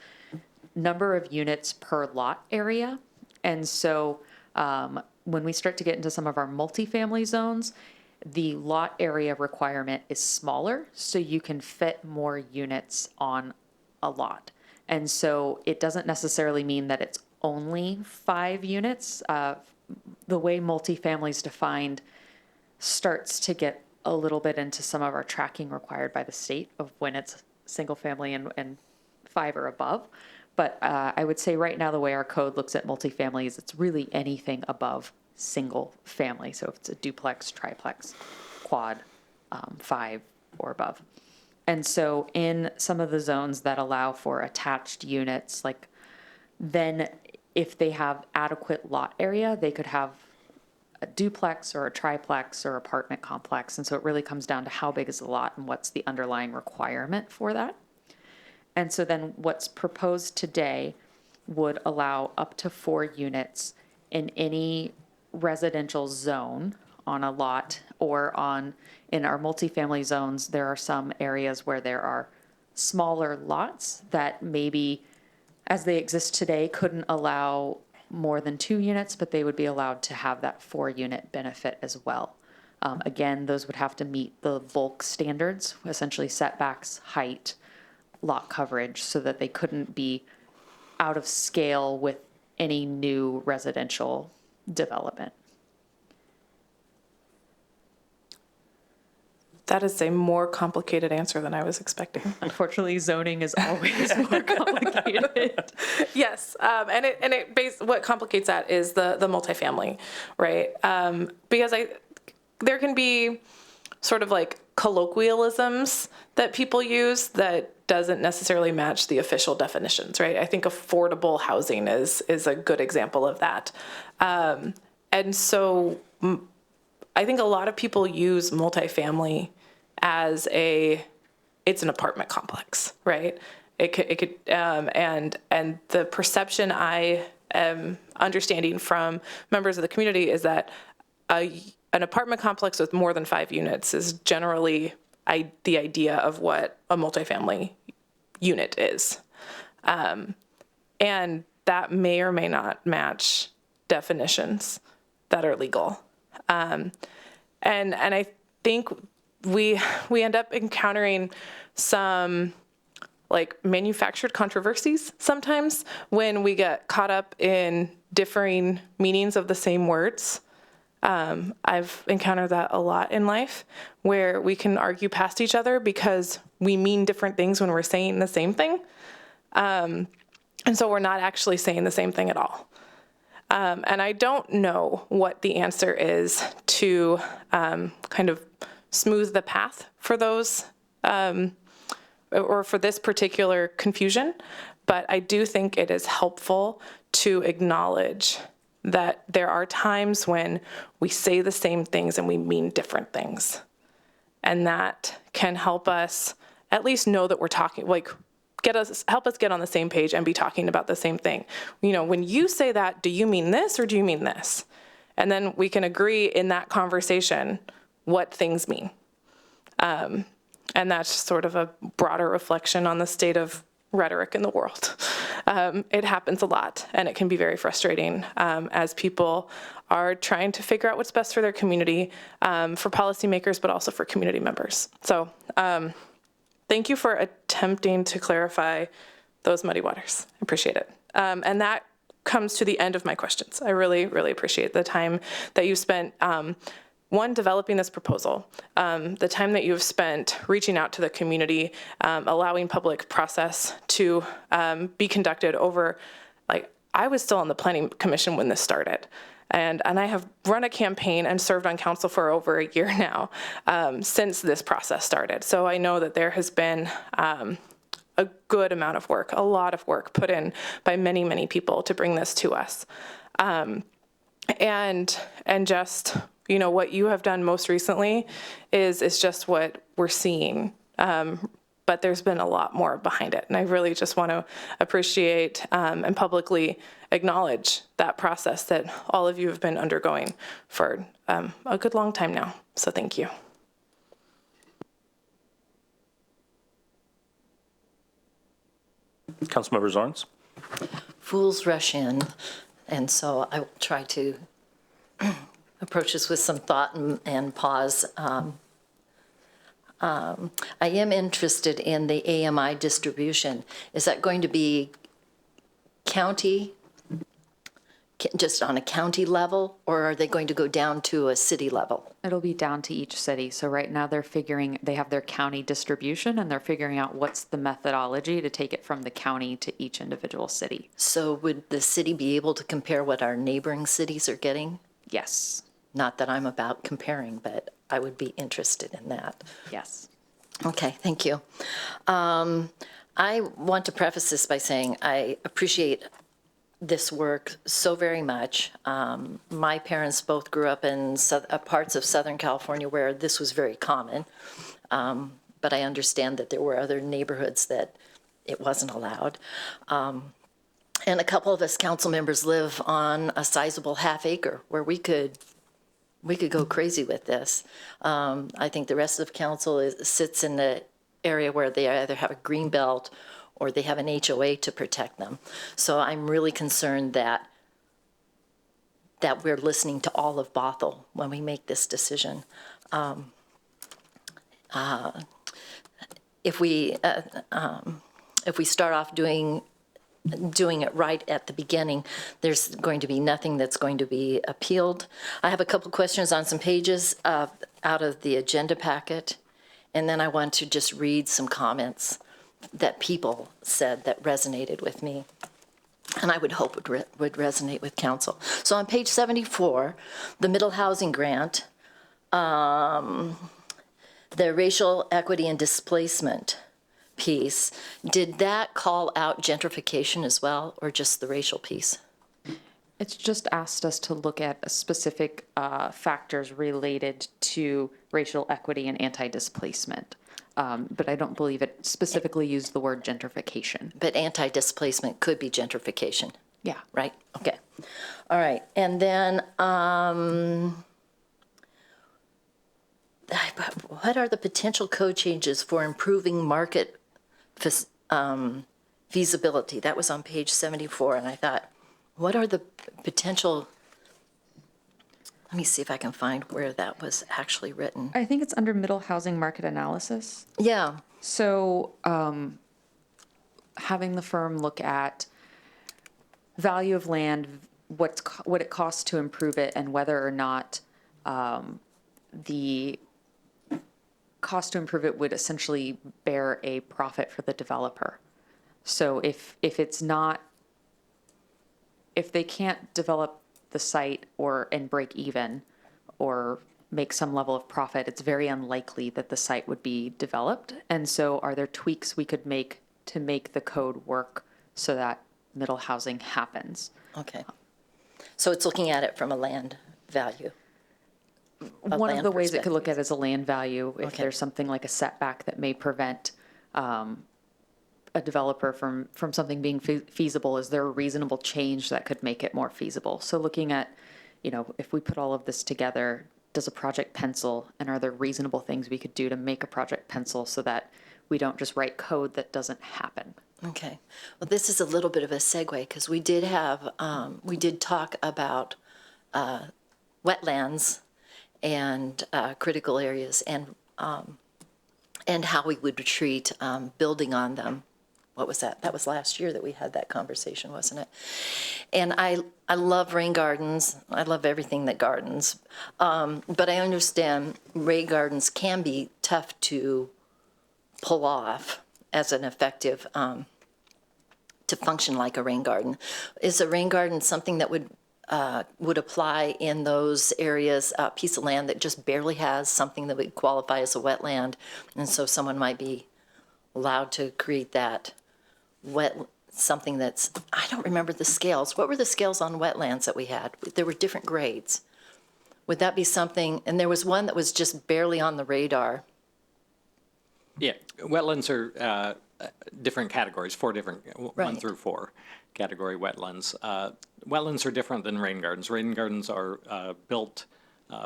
Speaker 4: number of units per lot area. And so when we start to get into some of our multifamily zones, the lot area requirement is smaller, so you can fit more units on a lot. And so it doesn't necessarily mean that it's only 5 units. The way multifamily is defined starts to get a little bit into some of our tracking required by the state of when it's single family and 5 or above. But I would say right now the way our code looks at multifamily is it's really anything above single family. So if it's a duplex, triplex, quad, 5 or above. And so in some of the zones that allow for attached units, like then if they have adequate lot area, they could have a duplex or a triplex or apartment complex. And so it really comes down to how big is the lot and what's the underlying requirement for that. And so then what's proposed today would allow up to 4 units in any residential zone on a lot, or in our multifamily zones, there are some areas where there are smaller lots that maybe, as they exist today, couldn't allow more than 2 units, but they would be allowed to have that 4-unit benefit as well. Again, those would have to meet the bulk standards, essentially setbacks, height, lot coverage, so that they couldn't be out of scale with any new residential development.
Speaker 8: That is a more complicated answer than I was expecting.
Speaker 4: Unfortunately, zoning is always more complicated.
Speaker 8: Yes, what complicates that is the multifamily, right? Because there can be sort of like colloquialisms that people use that doesn't necessarily match the official definitions, right? I think affordable housing is a good example of that. And so I think a lot of people use multifamily as it's an apartment complex, right? It could, and the perception I am understanding from members of the community is that an apartment complex with more than 5 units is generally the idea of what a multifamily unit is. And that may or may not match definitions that are legal. And I think we end up encountering some like manufactured controversies sometimes when we get caught up in differing meanings of the same words. I've encountered that a lot in life, where we can argue past each other because we mean different things when we're saying the same thing. And so we're not actually saying the same thing at all. And I don't know what the answer is to kind of smooth the path for those, or for this particular confusion, but I do think it is helpful to acknowledge that there are times when we say the same things and we mean different things. And that can help us at least know that we're talking, like help us get on the same page and be talking about the same thing. You know, when you say that, do you mean this or do you mean this? And then we can agree in that conversation what things mean. And that's sort of a broader reflection on the state of rhetoric in the world. It happens a lot, and it can be very frustrating as people are trying to figure out what's best for their community, for policymakers, but also for community members. So thank you for attempting to clarify those muddy waters. I appreciate it. And that comes to the end of my questions. I really, really appreciate the time that you spent, developing this proposal, the time that you've spent reaching out to the community, allowing public process to be conducted over, like, I was still on the Planning Commission when this started. And I have run a campaign and served on council for over a year now, since this process started. So I know that there has been a good amount of work, a lot of work put in by many, many people to bring this to us. And just, you know, what you have done most recently is just what we're seeing. But there's been a lot more behind it. And I really just want to appreciate and publicly acknowledge that process that all of you have been undergoing for a good long time now. So thank you.
Speaker 1: Councilmember Zorns?
Speaker 9: Fools rush in, and so I will try to approach this with some thought and pause. I am interested in the AMI distribution. Is that going to be county, just on a county level, or are they going to go down to a city level?
Speaker 4: It'll be down to each city. So right now they have their county distribution and they're figuring out what's the methodology to take it from the county to each individual city.
Speaker 9: So would the city be able to compare what our neighboring cities are getting?
Speaker 4: Yes.
Speaker 9: Not that I'm about comparing, but I would be interested in that.
Speaker 4: Yes.
Speaker 9: Okay, thank you. I want to preface this by saying I appreciate this work so very much. My parents both grew up in parts of Southern California where this was very common, but I understand that there were other neighborhoods that it wasn't allowed. And a couple of us council members live on a sizable half acre where we could go crazy with this. I think the rest of council sits in the area where they either have a green belt or they have an HOA to protect them. So I'm really concerned that we're listening to all of Bothell when we make this decision. If we start off doing it right at the beginning, there's going to be nothing that's going to be appealed. I have a couple questions on some pages out of the agenda packet, and then I want to just read some comments that people said that resonated with me, and I would hope would resonate with council. So on page 74, the middle housing grant, the racial equity and displacement piece, did that call out gentrification as well, or just the racial piece?
Speaker 4: It's just asked us to look at specific factors related to racial equity and anti-displacement. But I don't believe it specifically used the word gentrification.
Speaker 9: But anti-displacement could be gentrification.
Speaker 4: Yeah.
Speaker 9: Right? Okay. All right. And then what are the potential code changes for improving market feasibility? That was on page 74, and I thought, what are the potential? Let me see if I can find where that was actually written.
Speaker 4: I think it's under middle housing market analysis.
Speaker 9: Yeah.
Speaker 4: So having the firm look at value of land, what it costs to improve it, and whether or not the cost to improve it would essentially bear a profit for the developer. So if they can't develop the site and break even or make some level of profit, it's very unlikely that the site would be developed. And so are there tweaks we could make to make the code work so that middle housing happens?
Speaker 9: Okay. So it's looking at it from a land value.
Speaker 4: One of the ways it could look at is a land value, if there's something like a setback that may prevent a developer from something being feasible, is there a reasonable change that could make it more feasible? So looking at, if we put all of this together, does a project pencil, and are there reasonable things we could do to make a project pencil so that we don't just write code that doesn't happen?
Speaker 9: Okay. Well, this is a little bit of a segue because we did talk about wetlands and critical areas and how we would treat building on them. What was that? That was last year that we had that conversation, wasn't it? And I love rain gardens. I love everything that gardens. But I understand rain gardens can be tough to pull off as an effective, to function like a rain garden. Is a rain garden something that would would apply in those areas, a piece of land that just barely has something that would qualify as a wetland. And so someone might be allowed to create that something that's, I don't remember the scales. What were the scales on wetlands that we had? There were different grades. Would that be something, and there was one that was just barely on the radar.
Speaker 7: Yeah, wetlands are different categories, 4 different, 1 through 4 category wetlands. Wetlands are different than rain gardens. Rain gardens are built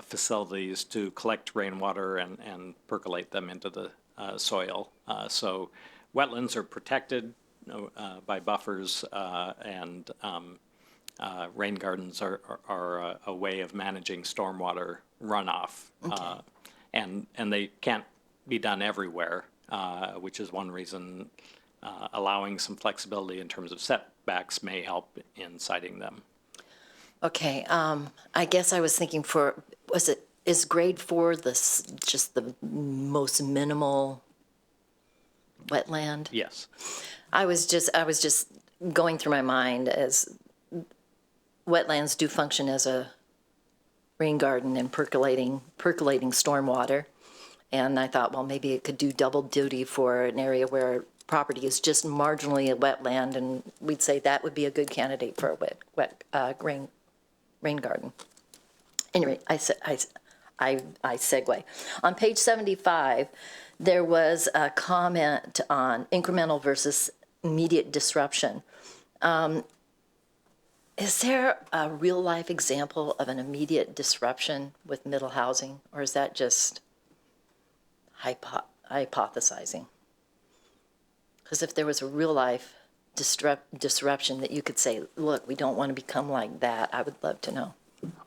Speaker 7: facilities to collect rainwater and percolate them into the soil. So wetlands are protected by buffers, and rain gardens are a way of managing stormwater runoff.
Speaker 9: Okay.
Speaker 7: And they can't be done everywhere, which is one reason allowing some flexibility in terms of setbacks may help in citing them.
Speaker 9: Okay, I guess I was thinking is grade 4 just the most minimal wetland?
Speaker 7: Yes.
Speaker 9: I was just going through my mind as wetlands do function as a rain garden and percolating stormwater. And I thought, well, maybe it could do double duty for an area where property is just marginally a wetland, and we'd say that would be a good candidate for a rain garden. Anyway, I segue. On page 75, there was a comment on incremental versus immediate disruption. Is there a real-life example of an immediate disruption with middle housing, or is that just hypothesizing? Because if there was a real-life disruption that you could say, look, we don't want to become like that, I would love to know.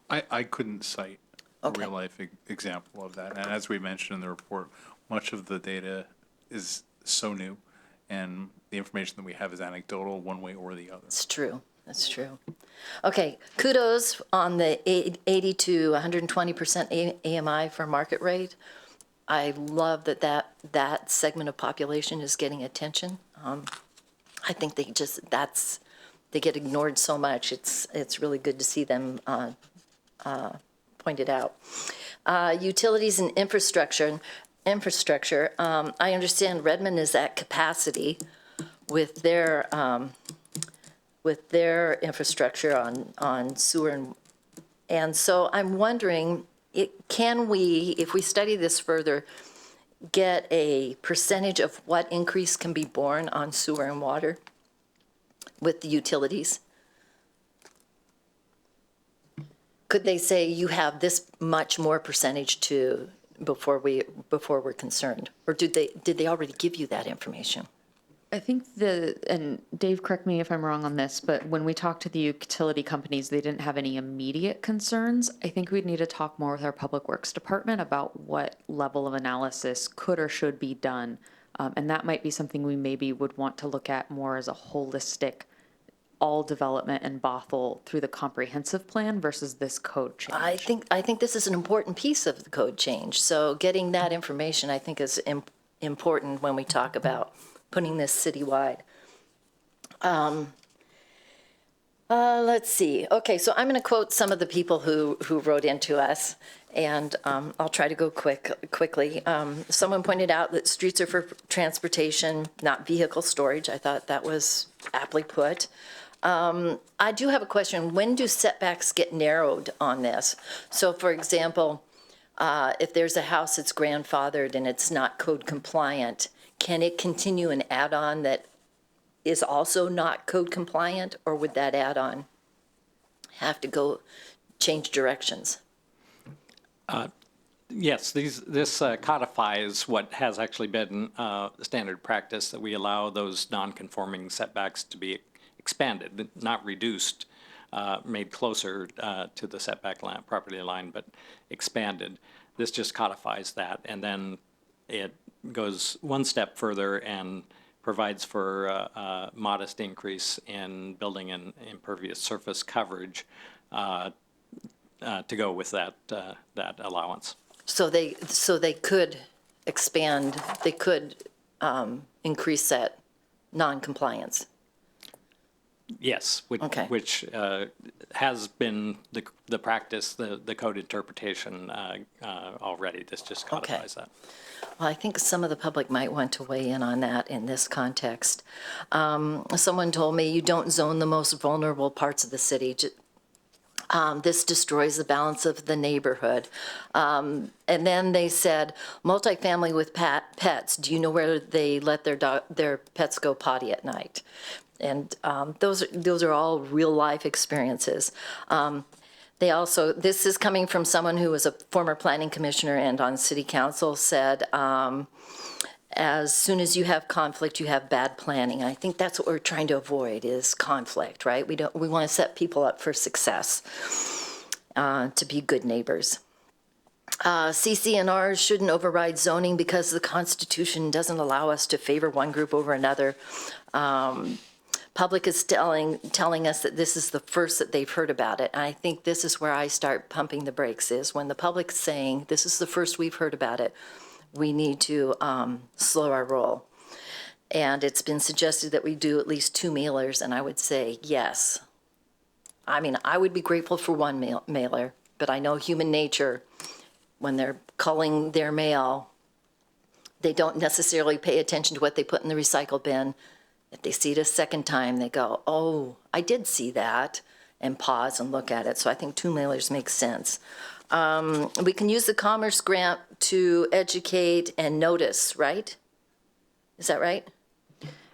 Speaker 2: I couldn't cite a real-life example of that. And as we mentioned in the report, much of the data is so new, and the information that we have is anecdotal one way or the other.
Speaker 9: It's true. That's true. Okay, kudos on the 80 to 120% AMI for market rate. I love that segment of population is getting attention. I think they get ignored so much. It's really good to see them pointed out. Utilities and infrastructure. I understand Redmond is at capacity with their infrastructure on sewer, and so I'm wondering, can we, if we study this further, get a percentage of what increase can be borne on sewer and water with the utilities? Could they say you have this much more percentage to before we're concerned, or did they already give you that information?
Speaker 4: I think and Dave, correct me if I'm wrong on this, but when we talked to the utility companies, they didn't have any immediate concerns. I think we'd need to talk more with our Public Works Department about what level of analysis could or should be done. And that might be something we maybe would want to look at more as a holistic, all development in Bothell through the comprehensive plan versus this code change.
Speaker 9: I think this is an important piece of the code change. So getting that information, I think, is important when we talk about putting this citywide. Let's see. Okay, so I'm going to quote some of the people who wrote into us, and I'll try to go quickly. Someone pointed out that streets are for transportation, not vehicle storage. I thought that was aptly put. I do have a question. When do setbacks get narrowed on this? So, for example, if there's a house that's grandfathered and it's not code compliant, can it continue an add-on that is also not code compliant, or would that add-on have to go change directions?
Speaker 7: Yes, this codifies what has actually been standard practice, that we allow those non-conforming setbacks to be expanded, not reduced, made closer to the setback property line, but expanded. This just codifies that, and then it goes one step further and provides for a modest increase in building and impervious surface coverage to go with that allowance.
Speaker 9: So they could expand. They could increase that non-compliance.
Speaker 7: Yes, which has been the practice, the code interpretation already. This just codifies that.
Speaker 9: Well, I think some of the public might want to weigh in on that in this context. Someone told me you don't zone the most vulnerable parts of the city. This destroys the balance of the neighborhood. And then they said, multifamily with pets, do you know where they let their pets go potty at night? And those are all real life experiences. They also, this is coming from someone who was a former planning commissioner and on city council, said, as soon as you have conflict, you have bad planning. I think that's what we're trying to avoid is conflict, right? We want to set people up for success, to be good neighbors. CC&Rs shouldn't override zoning because the Constitution doesn't allow us to favor one group over another. Public is telling us that this is the first that they've heard about it. And I think this is where I start pumping the brakes is when the public's saying, this is the first we've heard about it, we need to slow our roll. And it's been suggested that we do at least 2 mailers, and I would say yes. I mean, I would be grateful for 1 mailer, but I know human nature, when they're culling their mail, they don't necessarily pay attention to what they put in the recycle bin. If they see it a second time, they go, oh, I did see that, and pause and look at it. So I think 2 mailers makes sense. We can use the Commerce Grant to educate and notice, right? Is that right?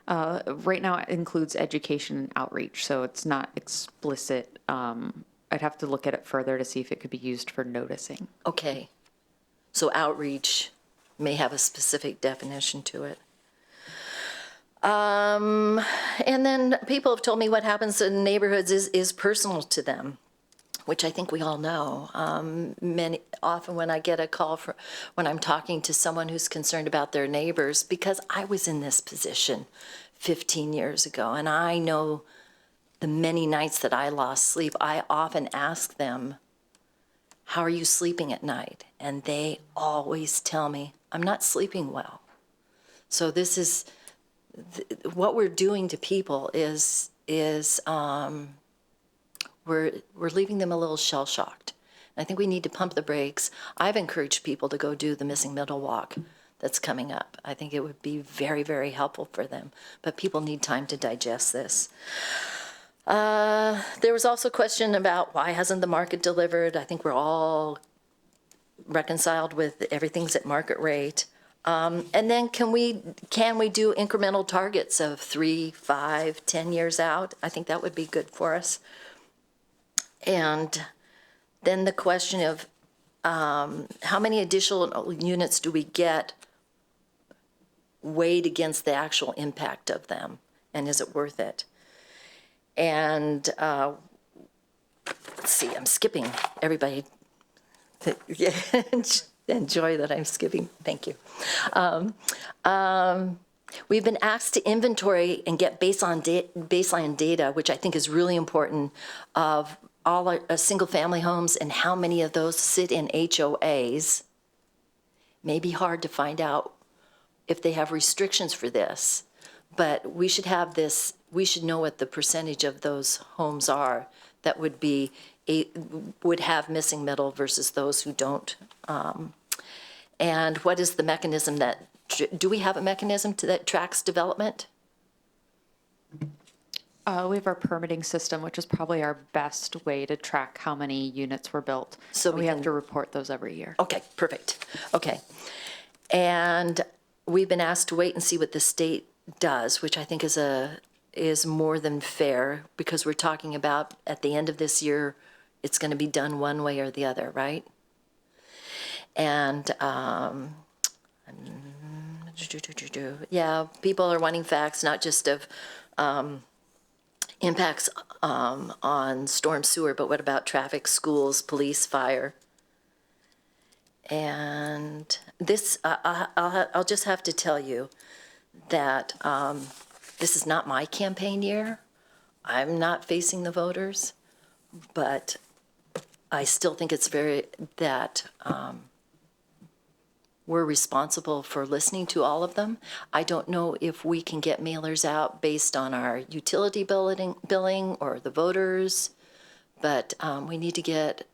Speaker 4: Right now it includes education and outreach, so it's not explicit. I'd have to look at it further to see if it could be used for noticing.
Speaker 9: Okay. So outreach may have a specific definition to it. And then people have told me what happens in neighborhoods is personal to them, which I think we all know. Often when I get a call when I'm talking to someone who's concerned about their neighbors, because I was in this position 15 years ago, and I know the many nights that I lost sleep, I often ask them, how are you sleeping at night? And they always tell me, I'm not sleeping well. So this is, what we're doing to people is we're leaving them a little shell-shocked. I think we need to pump the brakes. I've encouraged people to go do the Missing Middle Walk that's coming up. I think it would be very, very helpful for them. But people need time to digest this. There was also a question about why hasn't the market delivered? I think we're all reconciled with everything's at market rate. And then can we do incremental targets of 3, 5, 10 years out? I think that would be good for us. And then the question of how many additional units do we get weighed against the actual impact of them, and is it worth it? And let's see, I'm skipping. Everybody, yeah, enjoy that I'm skipping. Thank you. We've been asked to inventory and get baseline data, which I think is really important, of all our single-family homes and how many of those sit in HOAs. May be hard to find out if they have restrictions for this, but we should have this. We should know what the percentage of those homes are that would have missing middle versus those who don't. And what is the mechanism that, do we have a mechanism that tracks development?
Speaker 4: We have our permitting system, which is probably our best way to track how many units were built. So we have to report those every year.
Speaker 9: Okay, perfect. Okay. And we've been asked to wait and see what the state does, which I think is more than fair, because we're talking about at the end of this year, it's going to be done one way or the other, right? And yeah, people are wanting facts, not just of impacts on storm sewer, but what about traffic, schools, police, fire? And this, I'll just have to tell you that this is not my campaign year. I'm not facing the voters, but I still think it's we're responsible for listening to all of them. I don't know if we can get mailers out based on our utility billing or the voters, but we need to get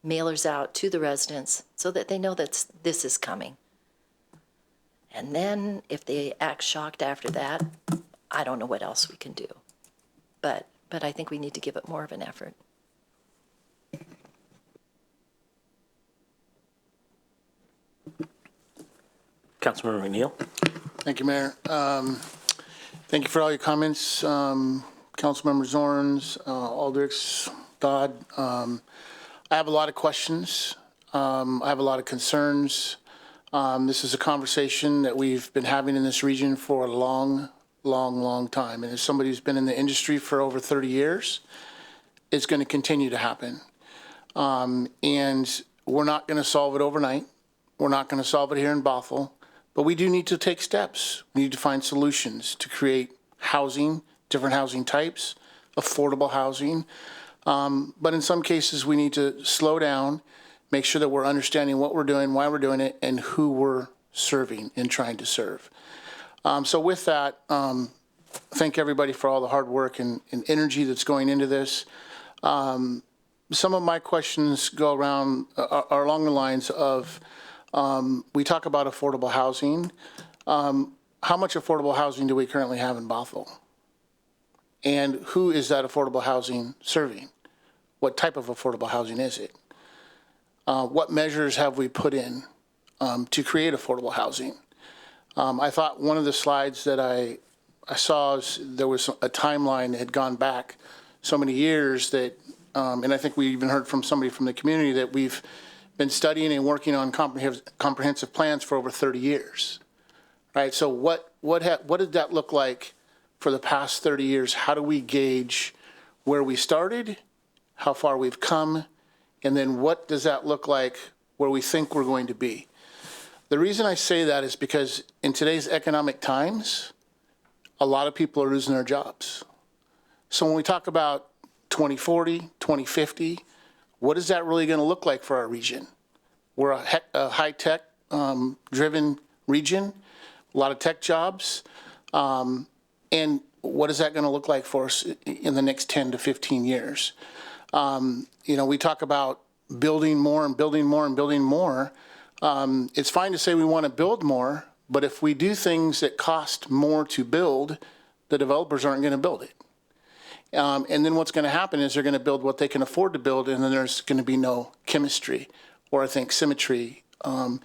Speaker 9: mailers out to the residents so that they know that this is coming. And then if they act shocked after that, I don't know what else we can do. But I think we need to give it more of an effort.
Speaker 1: Councilmember McNeil.
Speaker 5: Thank you, Mayor. Thank you for all your comments, Councilmember Zorns, Aldrichs, Dodd. I have a lot of questions. I have a lot of concerns. This is a conversation that we've been having in this region for a long time. And as somebody who's been in the industry for over 30 years, it's going to continue to happen. And we're not going to solve it overnight. We're not going to solve it here in Bothell. But we do need to take steps. We need to find solutions to create housing, different housing types, affordable housing. But in some cases, we need to slow down, make sure that we're understanding what we're doing, why we're doing it, and who we're serving and trying to serve. So with that, thank everybody for all the hard work and energy that's going into this. Some of my questions go around, are along the lines of, we talk about affordable housing. How much affordable housing do we currently have in Bothell? And who is that affordable housing serving? What type of affordable housing is it? What measures have we put in to create affordable housing? I thought one of the slides that I saw, there was a timeline that had gone back so many years that, and I think we even heard from somebody from the community that we've been studying and working on comprehensive plans for over 30 years, right? So what did that look like for the past 30 years? How do we gauge where we started, how far we've come, and then what does that look like where we think we're going to be? The reason I say that is because in today's economic times, a lot of people are losing their jobs. So when we talk about 2040, 2050, what is that really going to look like for our region? We're a high-tech driven region, a lot of tech jobs. And what is that going to look like for us in the next 10 to 15 years? We talk about building more and building more and building more. It's fine to say we want to build more, but if we do things that cost more to build, the developers aren't going to build it. And then what's going to happen is they're going to build what they can afford to build, and then there's going to be no chemistry or I think symmetry. And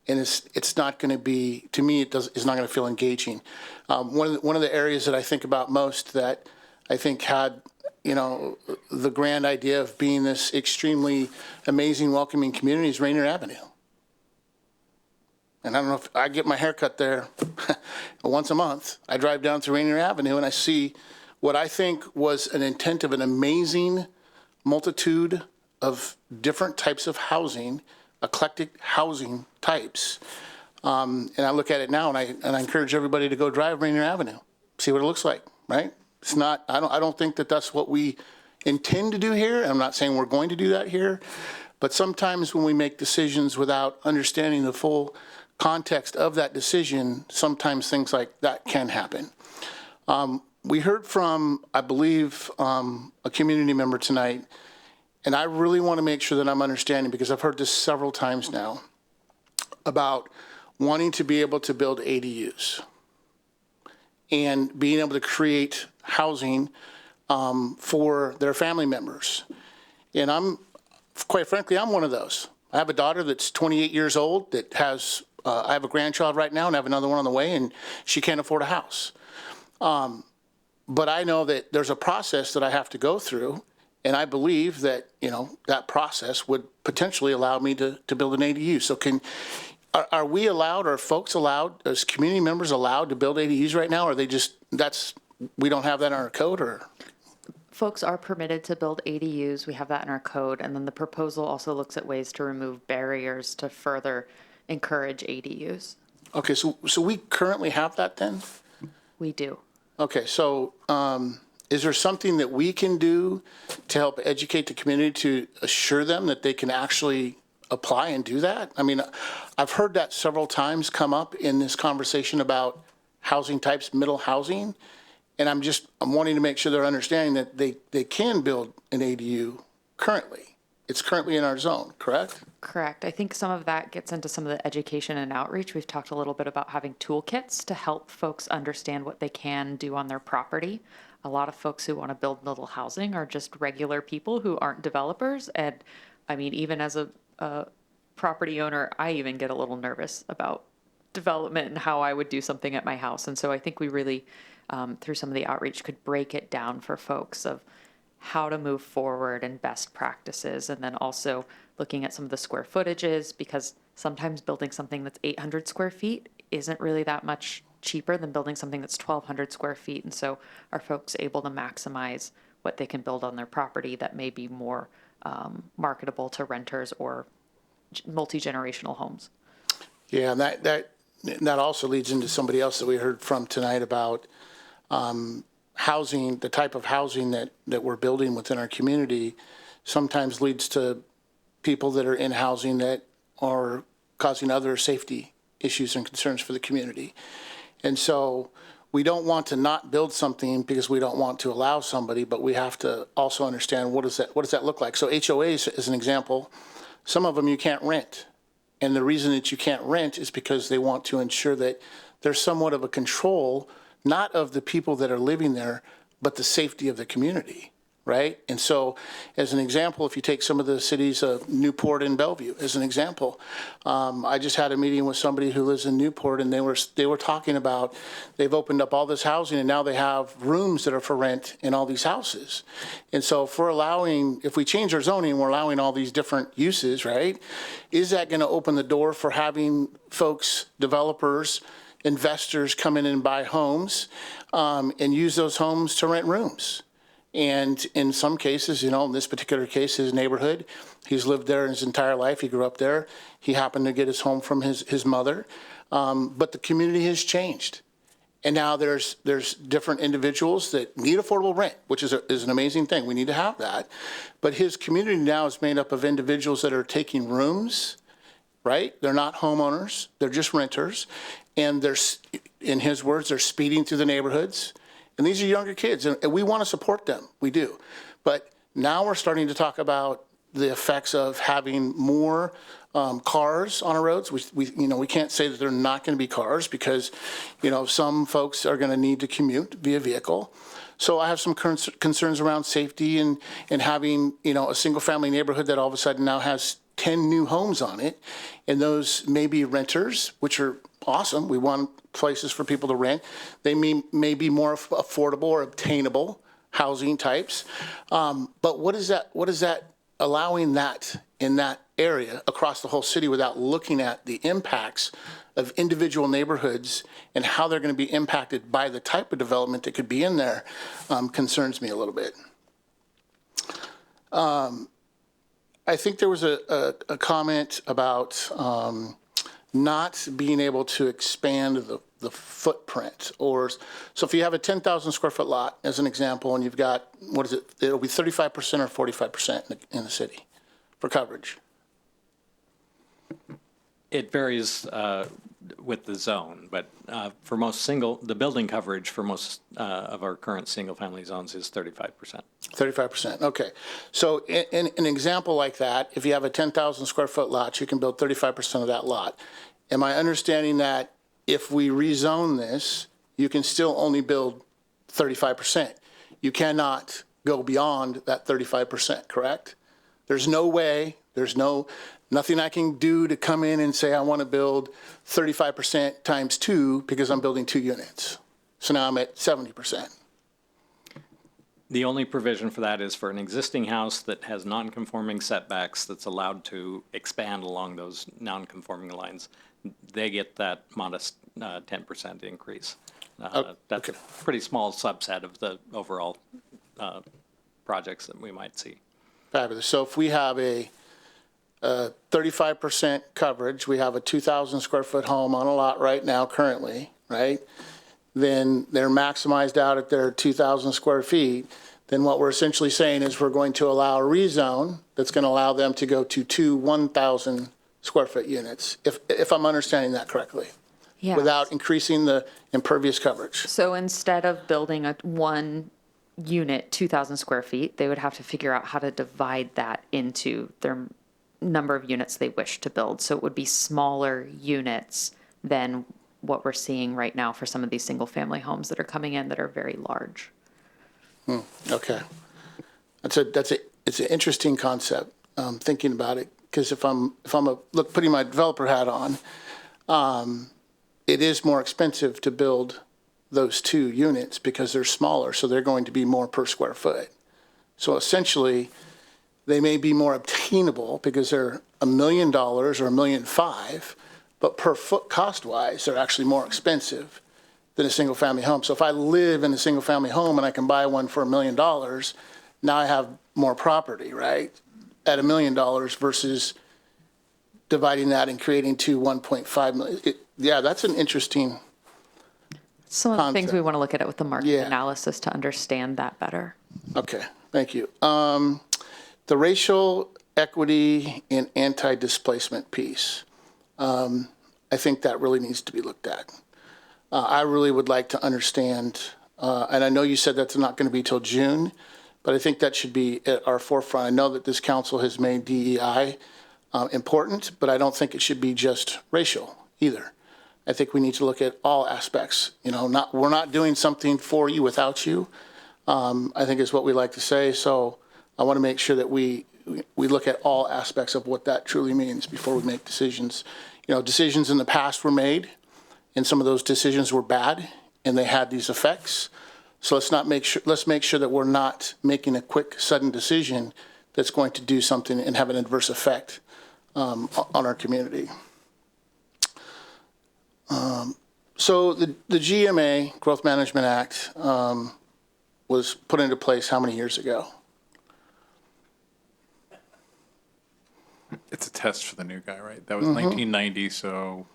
Speaker 5: it's not going to be, to me, it's not going to feel engaging. One of the areas that I think about most that I think had, the grand idea of being this extremely amazing, welcoming community is Rainier Avenue. And I don't know if I get my hair cut there once a month. I drive down through Rainier Avenue and I see what I think was an intent of an amazing multitude of different types of housing, eclectic housing types. And I look at it now and I encourage everybody to go drive Rainier Avenue, see what it looks like, right? It's not, I don't think that that's what we intend to do here. I'm not saying we're going to do that here, but sometimes when we make decisions without understanding the full context of that decision, sometimes things like that can happen. We heard from, I believe, a community member tonight, and I really want to make sure that I'm understanding, because I've heard this several times now, about wanting to be able to build ADUs and being able to create housing for their family members. And quite frankly, I'm one of those. I have a daughter that's 28 years old that has, I have a grandchild right now and I have another one on the way, and she can't afford a house. But I know that there's a process that I have to go through, and I believe that, that process would potentially allow me to build an ADU. So are we allowed, are folks allowed, as community members allowed to build ADUs right now? Or are they just, we don't have that in our code, or?
Speaker 4: Folks are permitted to build ADUs. We have that in our code. And then the proposal also looks at ways to remove barriers to further encourage ADUs.
Speaker 5: Okay, so we currently have that then?
Speaker 4: We do.
Speaker 5: Okay, so is there something that we can do to help educate the community to assure them that they can actually apply and do that? I mean, I've heard that several times come up in this conversation about housing types, middle housing, And I'm wanting to make sure they're understanding that they can build an ADU currently. It's currently in our zone, correct?
Speaker 4: Correct. I think some of that gets into some of the education and outreach. We've talked a little bit about having toolkits to help folks understand what they can do on their property. A lot of folks who want to build little housing are just regular people who aren't developers. And I mean, even as a property owner, I even get a little nervous about development and how I would do something at my house. And so I think we really, through some of the outreach, could break it down for folks of how to move forward and best practices, and then also looking at some of the square footages, because sometimes building something that's 800 square feet isn't really that much cheaper than building something that's 1,200 square feet. And so are folks able to maximize what they can build on their property that may be more marketable to renters or multi-generational homes?
Speaker 5: Yeah, and that also leads into somebody else that we heard from tonight about housing. The type of housing that we're building within our community sometimes leads to people that are in housing that are causing other safety issues and concerns for the community. And so we don't want to not build something because we don't want to allow somebody, but we have to also understand what does that look like. So HOAs, as an example, some of them you can't rent. And the reason that you can't rent is because they want to ensure that there's somewhat of a control, not of the people that are living there, but the safety of the community, right? And so, as an example, if you take some of the cities of Newport and Bellevue, as an example, I just had a meeting with somebody who lives in Newport, and they were talking about they've opened up all this housing, and now they have rooms that are for rent in all these houses. And so, if we change our zoning, we're allowing all these different uses, right? Is that going to open the door for having folks, developers, investors come in and buy homes and use those homes to rent rooms? And in some cases, in this particular case, his neighborhood, he's lived there his entire life. He grew up there. He happened to get his home from his mother. But the community has changed. And now there's different individuals that need affordable rent, which is an amazing thing. We need to have that. But his community now is made up of individuals that are taking rooms, right? They're not homeowners. They're just renters. And in his words, they're speeding through the neighborhoods. And these are younger kids, and we want to support them. We do. But now we're starting to talk about the effects of having more cars on our roads. We can't say that they're not going to be cars because, some folks are going to need to commute via vehicle. So I have some concerns around safety and having, a single-family neighborhood that all of a sudden now has 10 new homes on it, and those may be renters, which are awesome. We want places for people to rent. They may be more affordable or obtainable housing types. But what is that allowing that in that area across the whole city without looking at the impacts of individual neighborhoods and how they're going to be impacted by the type of development that could be in there concerns me a little bit. I think there was a comment about not being able to expand the footprint. So if you have a 10,000 square foot lot, as an example, and you've got, it'll be 35% or 45% in the city for coverage.
Speaker 7: It varies with the zone, but for the building coverage for most of our current single-family zones is 35%. 35%,
Speaker 5: okay. So in an example like that, if you have a 10,000 square foot lot, you can build 35% of that lot. Am I understanding that if we rezone this, you can still only build 35%? You cannot go beyond that 35%, correct? There's no way, nothing I can do to come in and say I want to build 35% times 2 because I'm building 2 units. So now I'm at 70%.
Speaker 7: The only provision for that is for an existing house that has non-conforming setbacks that's allowed to expand along those non-conforming lines. They get that modest 10% increase. That's a pretty small subset of the overall projects that we might see.
Speaker 5: Fabulous. So if we have a 35% coverage, we have a 2,000 square foot home on a lot right now currently, right? Then they're maximized out at their 2,000 square feet. Then what we're essentially saying is we're going to allow a rezone that's going to allow them to go to 2 1,000 square foot units, if I'm understanding that correctly.
Speaker 4: Yes.
Speaker 5: without increasing the impervious coverage.
Speaker 4: So instead of building a one unit, 2,000 square feet, they would have to figure out how to divide that into their number of units they wish to build. So it would be smaller units than what we're seeing right now for some of these single-family homes that are coming in that are very large.
Speaker 5: Okay. It's an interesting concept, thinking about it, because if I'm putting my developer hat on, it is more expensive to build those 2 units because they're smaller, so they're going to be more per square foot. So essentially, they may be more obtainable because they're $1 million or $1.5 million, but per foot cost-wise, they're actually more expensive than a single-family home. So if I live in a single-family home and I can buy one for $1 million, now I have more property, right? At $1 million versus dividing that and creating 1.5 million. Yeah, that's an interesting
Speaker 4: Some of the things
Speaker 5: concept.
Speaker 4: we want to look at it with the market
Speaker 5: Yeah.
Speaker 4: analysis to understand that better.
Speaker 5: Okay, thank you. The racial equity and anti-displacement piece, I think that really needs to be looked at. I really would like to understand, and I know you said that's not going to be till June, but I think that should be at our forefront. I know that this council has made DEI important, but I don't think it should be just racial either. I think we need to look at all aspects. You know, we're not doing something for you without you, I think is what we like to say. So I want to make sure that we look at all aspects of what that truly means before we make decisions. You know, decisions in the past were made, and some of those decisions were bad, and they had these effects. So let's make sure that we're not making a quick, sudden decision that's going to do something and have an adverse effect on our community. So the GMA, Growth Management Act, was put into place how many years ago?
Speaker 2: It's a test for the new guy, right? That was 1990, so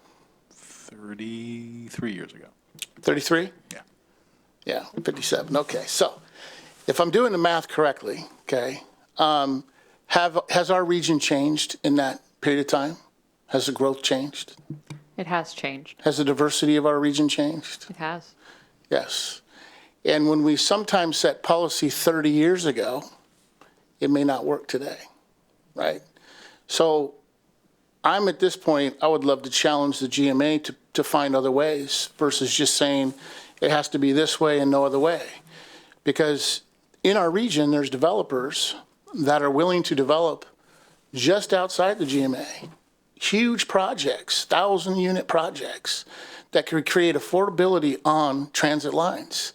Speaker 2: 33 years ago.
Speaker 5: 33?
Speaker 2: Yeah.
Speaker 5: Yeah, 57. Okay, so if I'm doing the math correctly, okay, has our region changed in that period of time? Has the growth changed?
Speaker 4: It has changed.
Speaker 5: Has the diversity of our region changed?
Speaker 4: It has.
Speaker 5: Yes. And when we sometimes set policy 30 years ago, it may not work today, right? So I'm at this point, I would love to challenge the GMA to find other ways versus just saying it has to be this way and no other way. Because in our region, there's developers that are willing to develop just outside the GMA, huge projects, 1,000-unit projects that could create affordability on transit lines,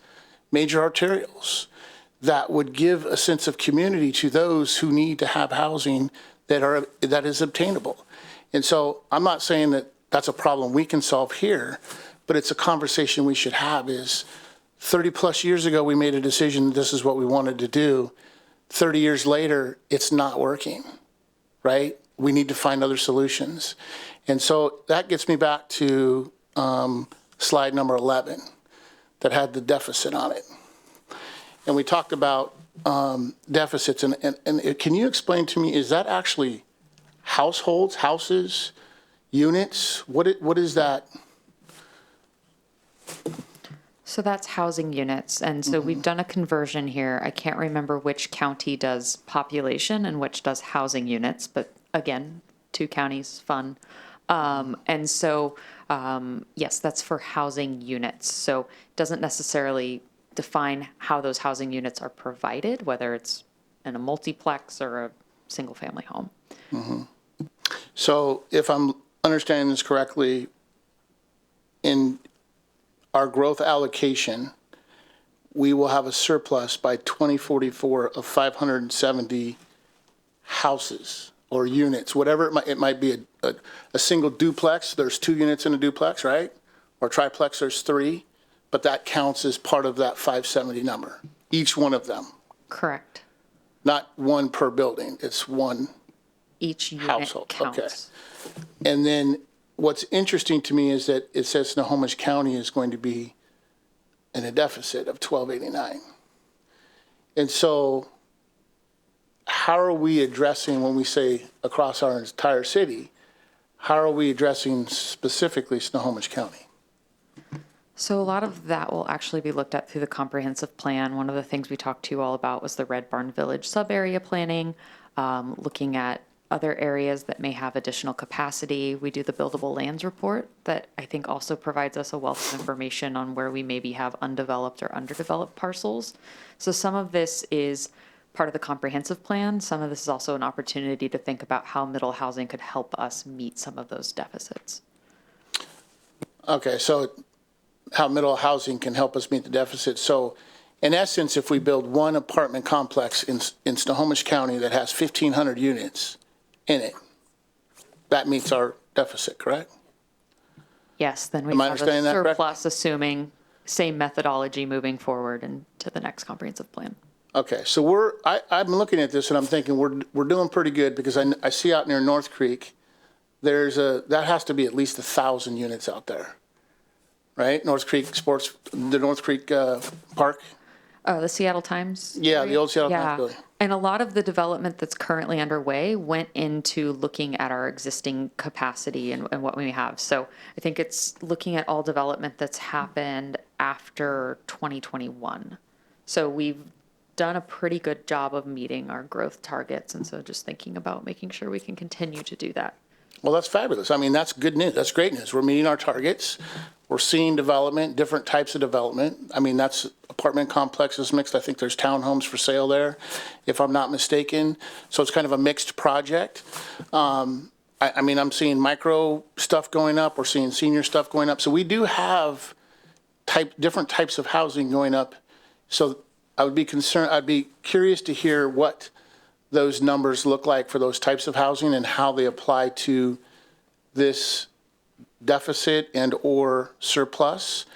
Speaker 5: major arterials, that would give a sense of community to those who need to have housing that is obtainable. And so I'm not saying that that's a problem we can solve here, but it's a conversation we should have. Is 30 plus years ago, we made a decision, this is what we wanted to do. 30 years later, it's not working, right? We need to find other solutions. And so that gets me back to slide number 11 that had the deficit on it. And we talked about deficits, and can you explain to me, is that actually households, houses, units? What is that?
Speaker 4: So that's housing units. And so we've done a conversion here. I can't remember which county does population and which does housing units, but again, 2 counties, fun. And so, yes, that's for housing units. So it doesn't necessarily define how those housing units are provided, whether it's in a multiplex or a single family home.
Speaker 5: So if I'm understanding this correctly, in our growth allocation, we will have a surplus by 2044 of 570 houses or units, whatever it might be, a single duplex, there's 2 units in a duplex, right? Or triplex, there's 3, but that counts as part of that 570 number, each one of them.
Speaker 4: Correct.
Speaker 5: Not one per building, it's one
Speaker 4: Each unit
Speaker 5: household.
Speaker 4: counts.
Speaker 5: Okay. And then what's interesting to me is that it says Snohomish County is going to be in a deficit of 1289. And so how are we addressing, when we say across our entire city, how are we addressing specifically Snohomish County?
Speaker 4: So a lot of that will actually be looked at through the comprehensive plan. One of the things we talked to you all about was the Red Barn Village sub-area planning, looking at other areas that may have additional capacity. We do the buildable lands report that I think also provides us a wealth of information on where we maybe have undeveloped or underdeveloped parcels. So some of this is part of the comprehensive plan. Some of this is also an opportunity to think about how middle housing could help us meet some of those deficits.
Speaker 5: Okay, so how middle housing can help us meet the deficit. So in essence, if we build one apartment complex in Snohomish County that has 1,500 units in it, that meets our deficit, correct?
Speaker 4: Yes, then we
Speaker 5: Am I
Speaker 4: have a
Speaker 5: understanding that correct?
Speaker 4: surplus, assuming same methodology moving forward into the next comprehensive plan.
Speaker 5: Okay, so I'm looking at this and I'm thinking we're doing pretty good, because I see out near North Creek, that has to be at least 1,000 units out there, right? North Creek the North Creek Park.
Speaker 4: The Seattle Times?
Speaker 5: Yeah, the old Seattle Times
Speaker 4: Yeah.
Speaker 5: building.
Speaker 4: And a lot of the development that's currently underway went into looking at our existing capacity and what we have. So I think it's looking at all development that's happened after 2021. So we've done a pretty good job of meeting our growth targets. And so just thinking about making sure we can continue to do that.
Speaker 5: Well, that's fabulous. I mean, that's good news. That's great news. We're meeting our targets. We're seeing development, different types of development. I mean, that's apartment complexes mixed. I think there's townhomes for sale there, if I'm not mistaken. So it's kind of a mixed project. I mean, I'm seeing micro stuff going up. We're seeing senior stuff going up. So we do have different types of housing going up. So I'd be curious to hear what those numbers look like for those types of housing and how they apply to this deficit and or surplus,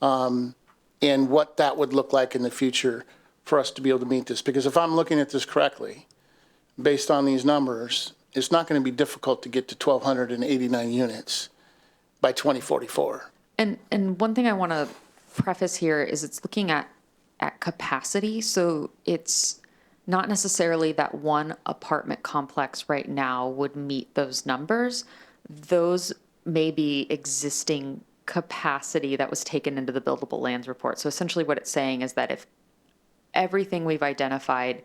Speaker 5: and what that would look like in the future for us to be able to meet this. Because if I'm looking at this correctly, based on these numbers, it's not going to be difficult to get to 1,289 units by 2044.
Speaker 4: And one thing I want to preface here is it's looking at capacity. So it's not necessarily that one apartment complex right now would meet those numbers. Those may be existing capacity that was taken into the buildable lands report. So essentially what it's saying is that if everything we've identified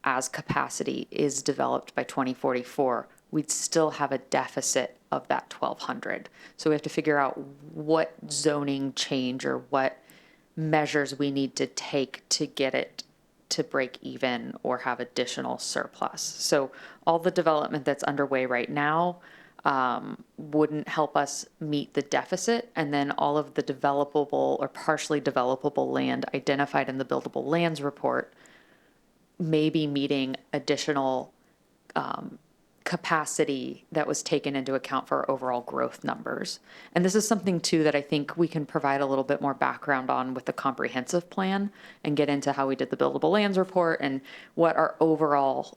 Speaker 4: as capacity is developed by 2044, we'd still have a deficit of that 1,200. So we have to figure out what zoning change or what measures we need to take to get it to break even or have additional surplus. So all the development that's underway right now wouldn't help us meet the deficit. And then all of the developable or partially developable land identified in the buildable lands report may be meeting additional capacity that was taken into account for overall growth numbers. And this is something too that I think we can provide a little bit more background on with the comprehensive plan and get into how we did the buildable lands report and what our overall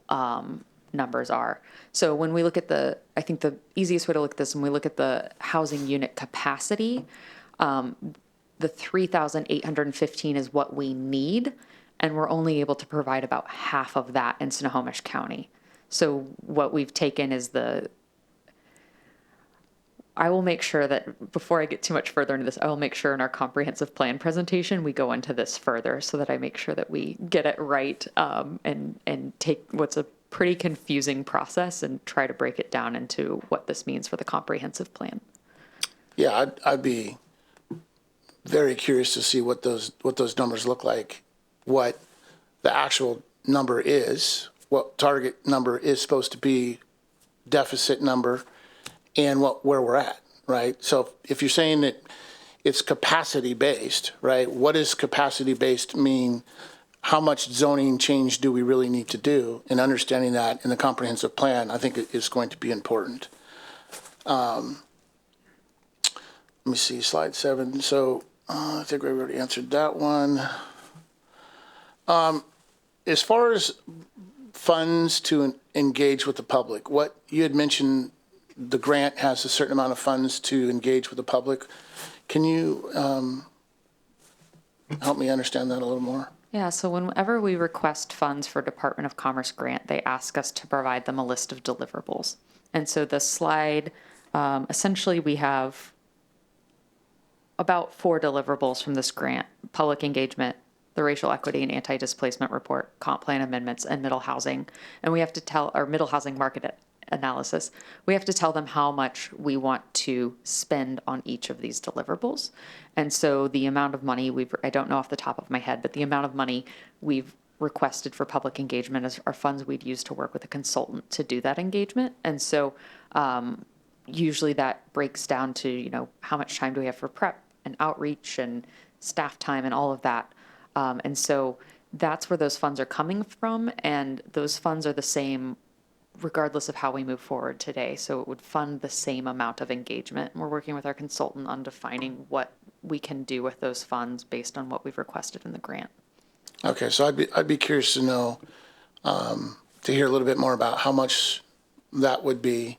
Speaker 4: numbers are. So when we look at I think the easiest way to look at this, when we look at the housing unit capacity, the 3,815 is what we need, and we're only able to provide about half of that in Snohomish County. So what we've taken is I will make sure that before I get too much further into this, I will make sure in our comprehensive plan presentation, we go into this further so that I make sure that we get it right and take what's a pretty confusing process and try to break it down into what this means for the comprehensive plan.
Speaker 5: Yeah, I'd be very curious to see what those numbers look like, what the actual number is, what target number is supposed to be, deficit number, and where we're at, right? So if you're saying that it's capacity based, right? What does capacity based mean? How much zoning change do we really need to do? And understanding that in the comprehensive plan, I think it is going to be important. Let me see, slide 7. So I think we already answered that one. As far as funds to engage with the public, what you had mentioned, the grant has a certain amount of funds to engage with the public. Can you help me understand that a little more?
Speaker 4: Yeah, so whenever we request funds for Department of Commerce grant, they ask us to provide them a list of deliverables. And so the slide, essentially we have about 4 deliverables from this grant: public engagement, the racial equity and anti-displacement report, comp plan amendments, and middle housing. And we have to tell our middle housing market analysis. We have to tell them how much we want to spend on each of these deliverables. And so the amount of money I don't know off the top of my head, but the amount of money we've requested for public engagement are funds we'd use to work with a consultant to do that engagement. And so usually that breaks down to, you know, how much time do we have for prep and outreach and staff time and all of that. And so that's where those funds are coming from. And those funds are the same regardless of how we move forward today. So it would fund the same amount of engagement. And we're working with our consultant on defining what we can do with those funds based on what we've requested in the grant.
Speaker 5: Okay, so I'd be curious to know, to hear a little bit more about how much that would be,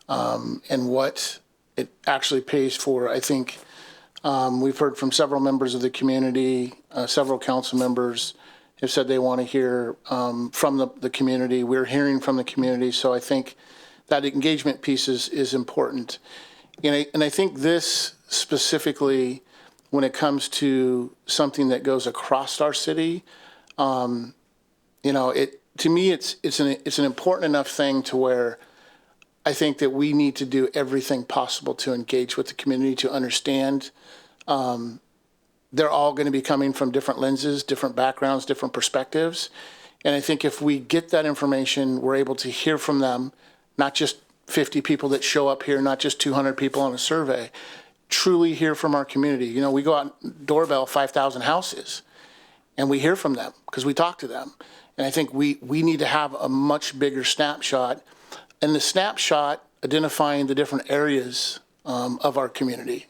Speaker 5: and what it actually pays for. I think we've heard from several members of the community, several council members have said they want to hear from the community. We're hearing from the community, so I think that engagement piece is important. And I think this specifically, when it comes to something that goes across our city, to me, it's an important enough thing to where I think that we need to do everything possible to engage with the community, to understand. They're all going to be coming from different lenses, different backgrounds, different perspectives. And I think if we get that information, we're able to hear from them, not just 50 people that show up here, not just 200 people on a survey, truly hear from our community. We go out and doorbell 5,000 houses and we hear from them because we talk to them. And I think we need to have a much bigger snapshot, and the snapshot identifying the different areas of our community.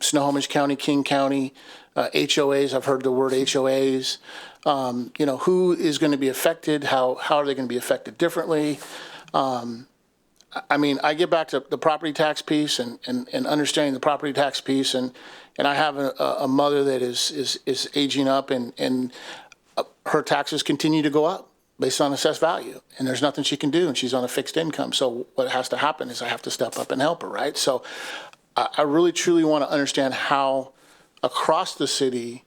Speaker 5: Snohomish County, King County, HOAs, I've heard the word HOAs. Who is going to be affected? How are they going to be affected differently? I get back to the property tax piece and understanding the property tax piece, and I have a mother that is aging up, and her taxes continue to go up based on assessed value, and there's nothing she can do, and she's on a fixed income. So what has to happen is I have to step up and help her, right? So I really truly want to understand how across the city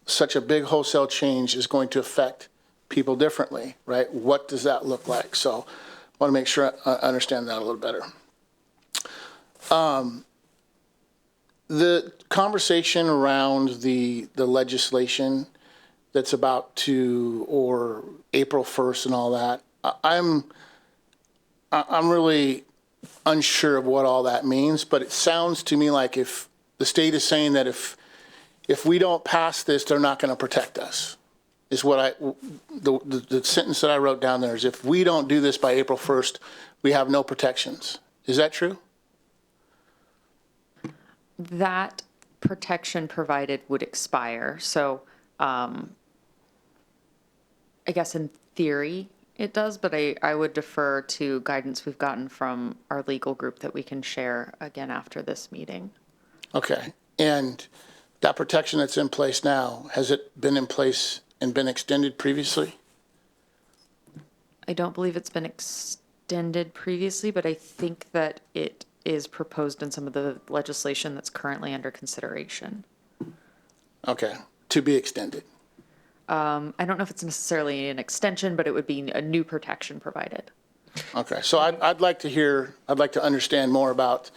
Speaker 5: such a big wholesale change is going to affect people differently, right? What does that look like? So I want to make sure I understand that a little better. The conversation around the legislation that's about to, or April 1st and all that, I'm really unsure of what all that means, but it sounds to me like if the state is saying that if we don't pass this, they're not going to protect us, is what the sentence that I wrote down there is, if we don't do this by April 1st, we have no protections. Is that true?
Speaker 4: That protection provided would expire. So I guess in theory it does, but I would defer to guidance we've gotten from our legal group that we can share again after this meeting.
Speaker 5: Okay. And that protection that's in place now, has it been in place and been extended previously?
Speaker 4: I don't believe it's been extended previously, but I think that it is proposed in some of the legislation that's currently under consideration.
Speaker 5: Okay, to be extended.
Speaker 4: I don't know if it's necessarily an extension, but it would be a new protection provided.
Speaker 5: Okay, so I'd like to understand more about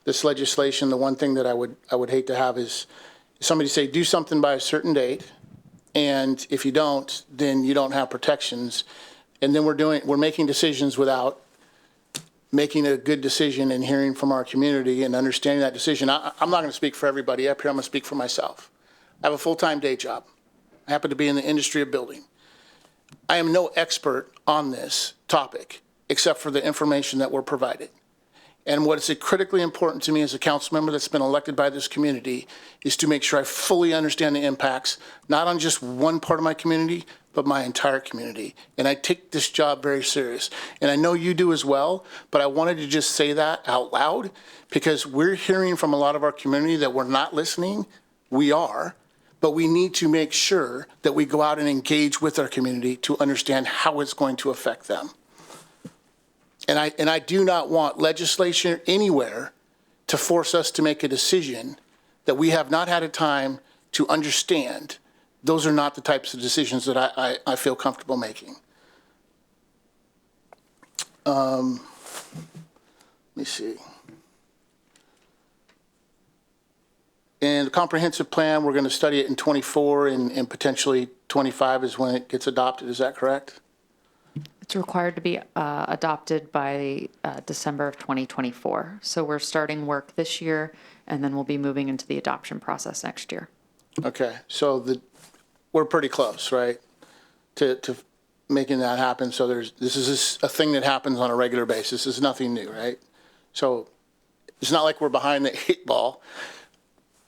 Speaker 5: this legislation. The one thing that I would hate to have is somebody say, do something by a certain date, and if you don't, then you don't have protections. And then we're making decisions without making a good decision and hearing from our community and understanding that decision. I'm not going to speak for everybody up here. I'm going to speak for myself. I have a full-time day job. I happen to be in the industry of building. I am no expert on this topic except for the information that we're provided. And what is critically important to me as a council member that's been elected by this community is to make sure I fully understand the impacts, not on just one part of my community, but my entire community. And I take this job very serious. And I know you do as well, but I wanted to just say that out loud because we're hearing from a lot of our community that we're not listening. We are. But we need to make sure that we go out and engage with our community to understand how it's going to affect them. And I do not want legislation anywhere to force us to make a decision that we have not had a time to understand, those are not the types of decisions that I feel comfortable making. Let me see. And the comprehensive plan, we're going to study it in 24 and potentially 25 is when it gets adopted. Is that correct?
Speaker 4: It's required to be adopted by December of 2024. So we're starting work this year, and then we'll be moving into the adoption process next year.
Speaker 5: Okay, so we're pretty close, right, to making that happen. So this is a thing that happens on a regular basis. It's nothing new, right? So it's not like we're behind the 8 ball.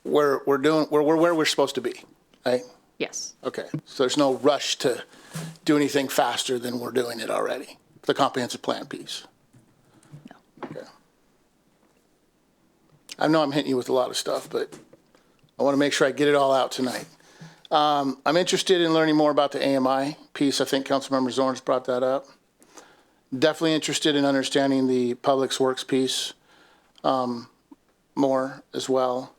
Speaker 5: We're where we're supposed to be, right?
Speaker 4: Yes.
Speaker 5: Okay, so there's no rush to do anything faster than we're doing it already, the comprehensive plan piece.
Speaker 4: No.
Speaker 5: Okay. I know I'm hitting you with a lot of stuff, but I want to make sure I get it all out tonight. I'm interested in learning more about the AMI piece. I think Councilmember Zorns brought that up. Definitely interested in understanding the public works piece more as well.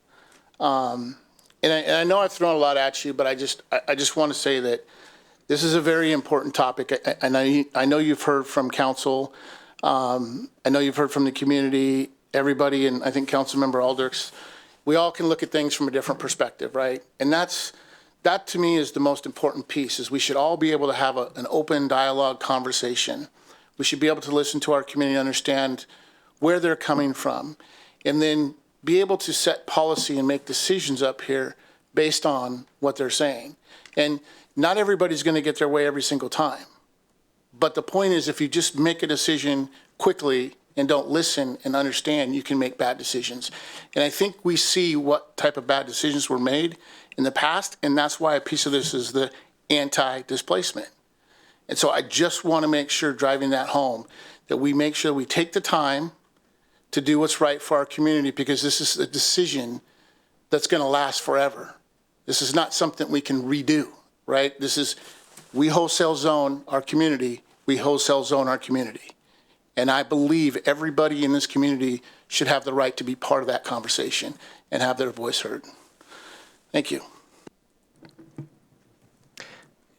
Speaker 5: And I know I've thrown a lot at you, but I just want to say that this is a very important topic. I know you've heard from council. I know you've heard from the community, everybody, and I think Councilmember Aldrichs. We all can look at things from a different perspective, right? And that to me is the most important piece, is we should all be able to have an open dialogue conversation. We should be able to listen to our community, understand where they're coming from, and then be able to set policy and make decisions up here based on what they're saying. And not everybody's going to get their way every single time. But the point is, if you just make a decision quickly and don't listen and understand, you can make bad decisions. And I think we see what type of bad decisions were made in the past, and that's why a piece of this is the anti-displacement. And so I just want to make sure, driving that home, that we make sure we take the time to do what's right for our community, because this is a decision that's going to last forever. This is not something we can redo, right? We wholesale zone our community, we wholesale zone our community. And I believe everybody in this community should have the right to be part of that conversation and have their voice heard. Thank you.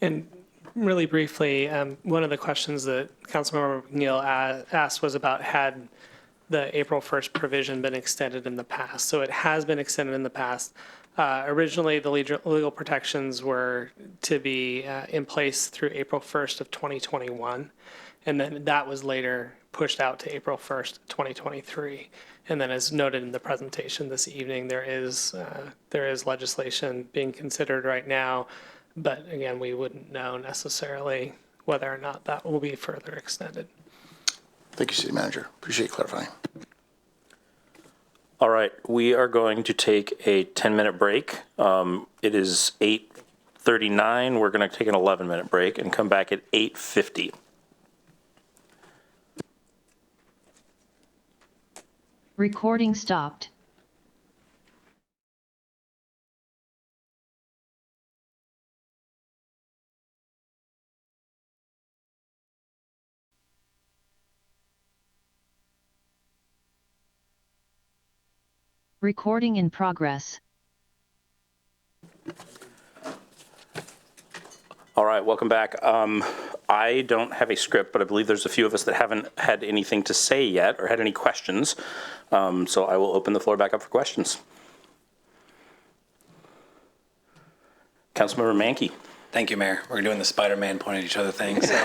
Speaker 6: And really briefly, one of the questions that Councilmember McNeil asked was about had the April 1st provision been extended in the past. So it has been extended in the past. Originally, the legal protections were to be in place through April 1st of 2021. And then that was later pushed out to April 1st, 2023. And then, as noted in the presentation this evening, there is legislation being considered right now. But again, we wouldn't know necessarily whether or not that will be further extended.
Speaker 5: Thank you, City Manager. Appreciate you clarifying.
Speaker 1: All right, we are going to take a 10-minute break. It is 8:39. We're going to take an 11-minute break and come back at 8:50.
Speaker 13: Recording stopped. Recording in progress.
Speaker 1: All right, welcome back. I don't have a script, but I believe there's a few of us that haven't had anything to say yet or had any questions. So I will open the floor back up for questions. Councilmember Mankey.
Speaker 11: Thank you, Mayor. We're doing the Spider-Man point at each other thing. So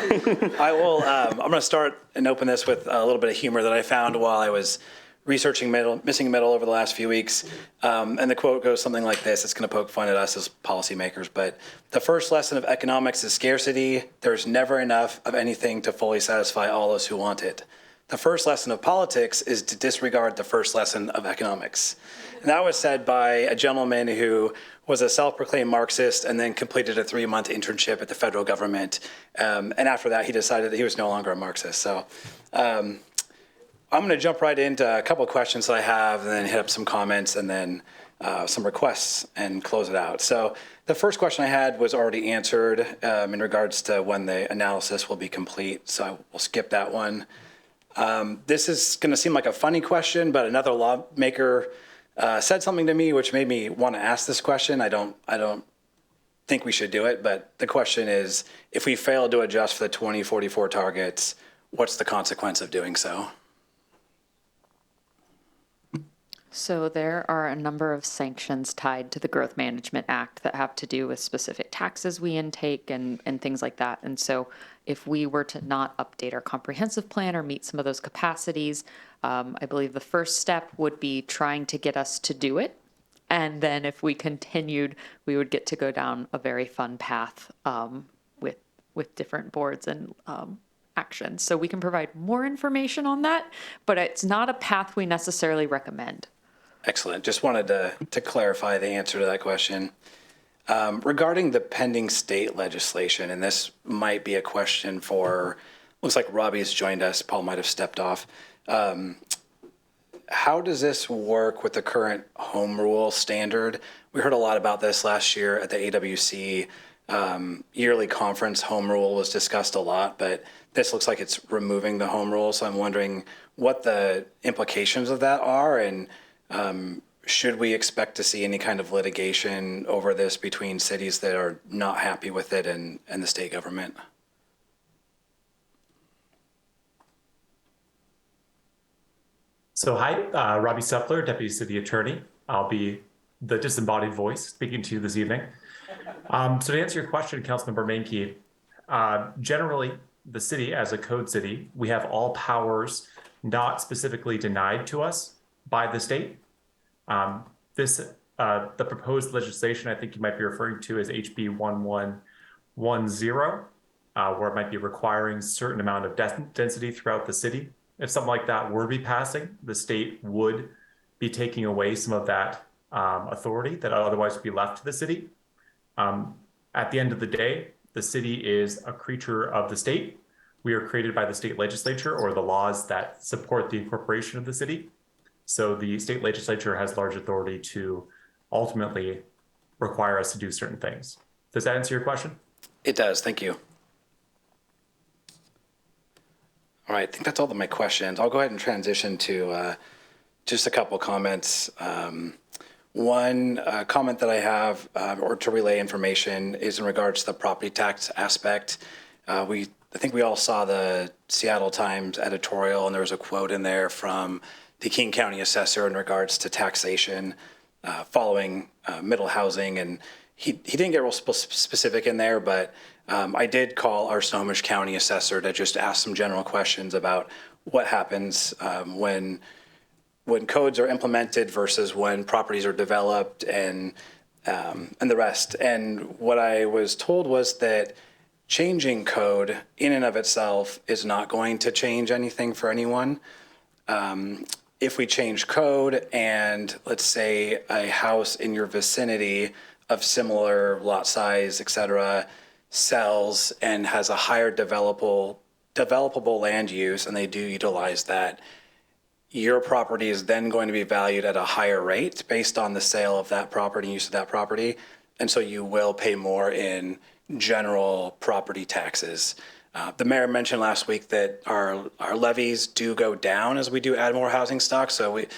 Speaker 11: I will, I'm going to start and open this with a little bit of humor that I found while I was researching missing middle over the last few weeks. And the quote goes something like this. It's going to poke fun at us as policymakers, but the first lesson of economics is scarcity. There's never enough of anything to fully satisfy all those who want it. The first lesson of politics is to disregard the first lesson of economics. And that was said by a gentleman who was a self-proclaimed Marxist and then completed a 3-month internship at the federal government. And after that, he decided that he was no longer a Marxist. So I'm going to jump right into a couple of questions that I have and then hit up some comments and then some requests and close it out. So the first question I had was already answered in regards to when the analysis will be complete. So I will skip that one. This is going to seem like a funny question, but another lawmaker said something to me which made me want to ask this question. I don't think we should do it, but the question is, if we fail to adjust for the 2044 targets, what's the consequence of doing so?
Speaker 4: So there are a number of sanctions tied to the Growth Management Act that have to do with specific taxes we intake and things like that. And so if we were to not update our comprehensive plan or meet some of those capacities, I believe the first step would be trying to get us to do it. And then if we continued, we would get to go down a very fun path with different boards and actions. So we can provide more information on that, but it's not a path we necessarily recommend.
Speaker 11: Excellent. Just wanted to clarify the answer to that question. Regarding the pending state legislation, and this might be a question for, looks like Robbie's joined us, Paul might have stepped off. How does this work with the current home rule standard? We heard a lot about this last year at the AWC yearly conference. Home rule was discussed a lot, but this looks like it's removing the home rule. So I'm wondering what the implications of that are, and should we expect to see any kind of litigation over this between cities that are not happy with it and the state government?
Speaker 14: So hi, Robbie Seppler, Deputy City Attorney. I'll be the disembodied voice speaking to you this evening. So to answer your question, Councilmember Menke, generally the city, as a code city, we have all powers not specifically denied to us by the state. The proposed legislation I think you might be referring to is HB 1110, where it might be requiring a certain amount of density throughout the city. If something like that were to be passing, the state would be taking away some of that authority that otherwise would be left to the city. At the end of the day, the city is a creature of the state. We are created by the state legislature or the laws that support the incorporation of the city. So the state legislature has large authority to ultimately require us to do certain things. Does that answer your question?
Speaker 11: It does. Thank you. All right, I think that's all of my questions. I'll go ahead and transition to just a couple comments. One comment that I have, or to relay information, is in regards to the property tax aspect. I think we all saw the Seattle Times editorial, and there was a quote in there from the King County assessor in regards to taxation following middle housing, and he didn't get real specific in there, but I did call our Snohomish County assessor to just ask some general questions about what happens when codes are implemented versus when properties are developed and the rest. And what I was told was that changing code in and of itself is not going to change anything for anyone. If we change code and let's say a house in your vicinity of similar lot size, et cetera, sells and has a higher developable land use, and they do utilize that, your property is then going to be valued at a higher rate based on the sale of that property, use of that property. And so you will pay more in general property taxes. The mayor mentioned last week that our levies do go down as we do add more housing stock. So we,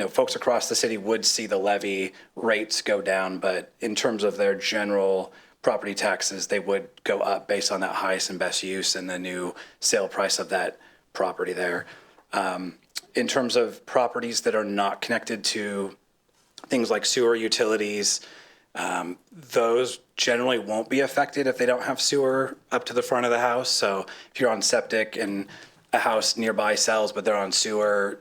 Speaker 11: folks across the city would see the levy rates go down, but in terms of their general property taxes, they would go up based on that highest and best use and the new sale price of that property there. In terms of properties that are not connected to things like sewer utilities, those generally won't be affected if they don't have sewer up to the front of the house. So if you're on septic and a house nearby sells, but they're on sewer,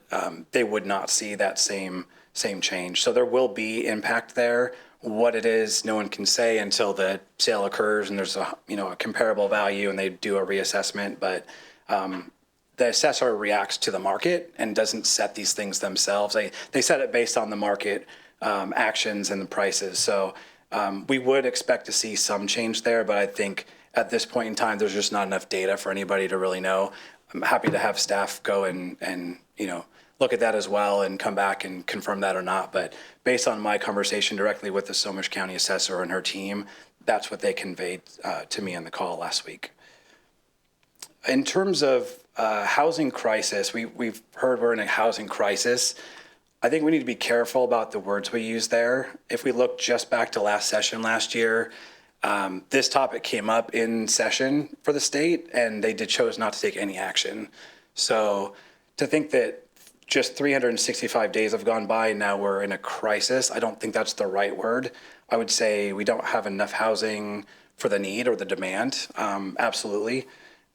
Speaker 11: they would not see that same change. So there will be impact there. What it is, no one can say until the sale occurs and there's a comparable value and they do a reassessment. But the assessor reacts to the market and doesn't set these things themselves. They set it based on the market actions and the prices. So we would expect to see some change there, but I think at this point in time, there's just not enough data for anybody to really know. I'm happy to have staff go and look at that as well and come back and confirm that or not. But based on my conversation directly with the Snohomish County assessor and her team, that's what they conveyed to me on the call last week. In terms of housing crisis, we've heard we're in a housing crisis. I think we need to be careful about the words we use there. If we look just back to last session last year, this topic came up in session for the state, and they chose not to take any action. So to think that just 365 days have gone by and now we're in a crisis, I don't think that's the right word. I would say we don't have enough housing for the need or the demand, absolutely.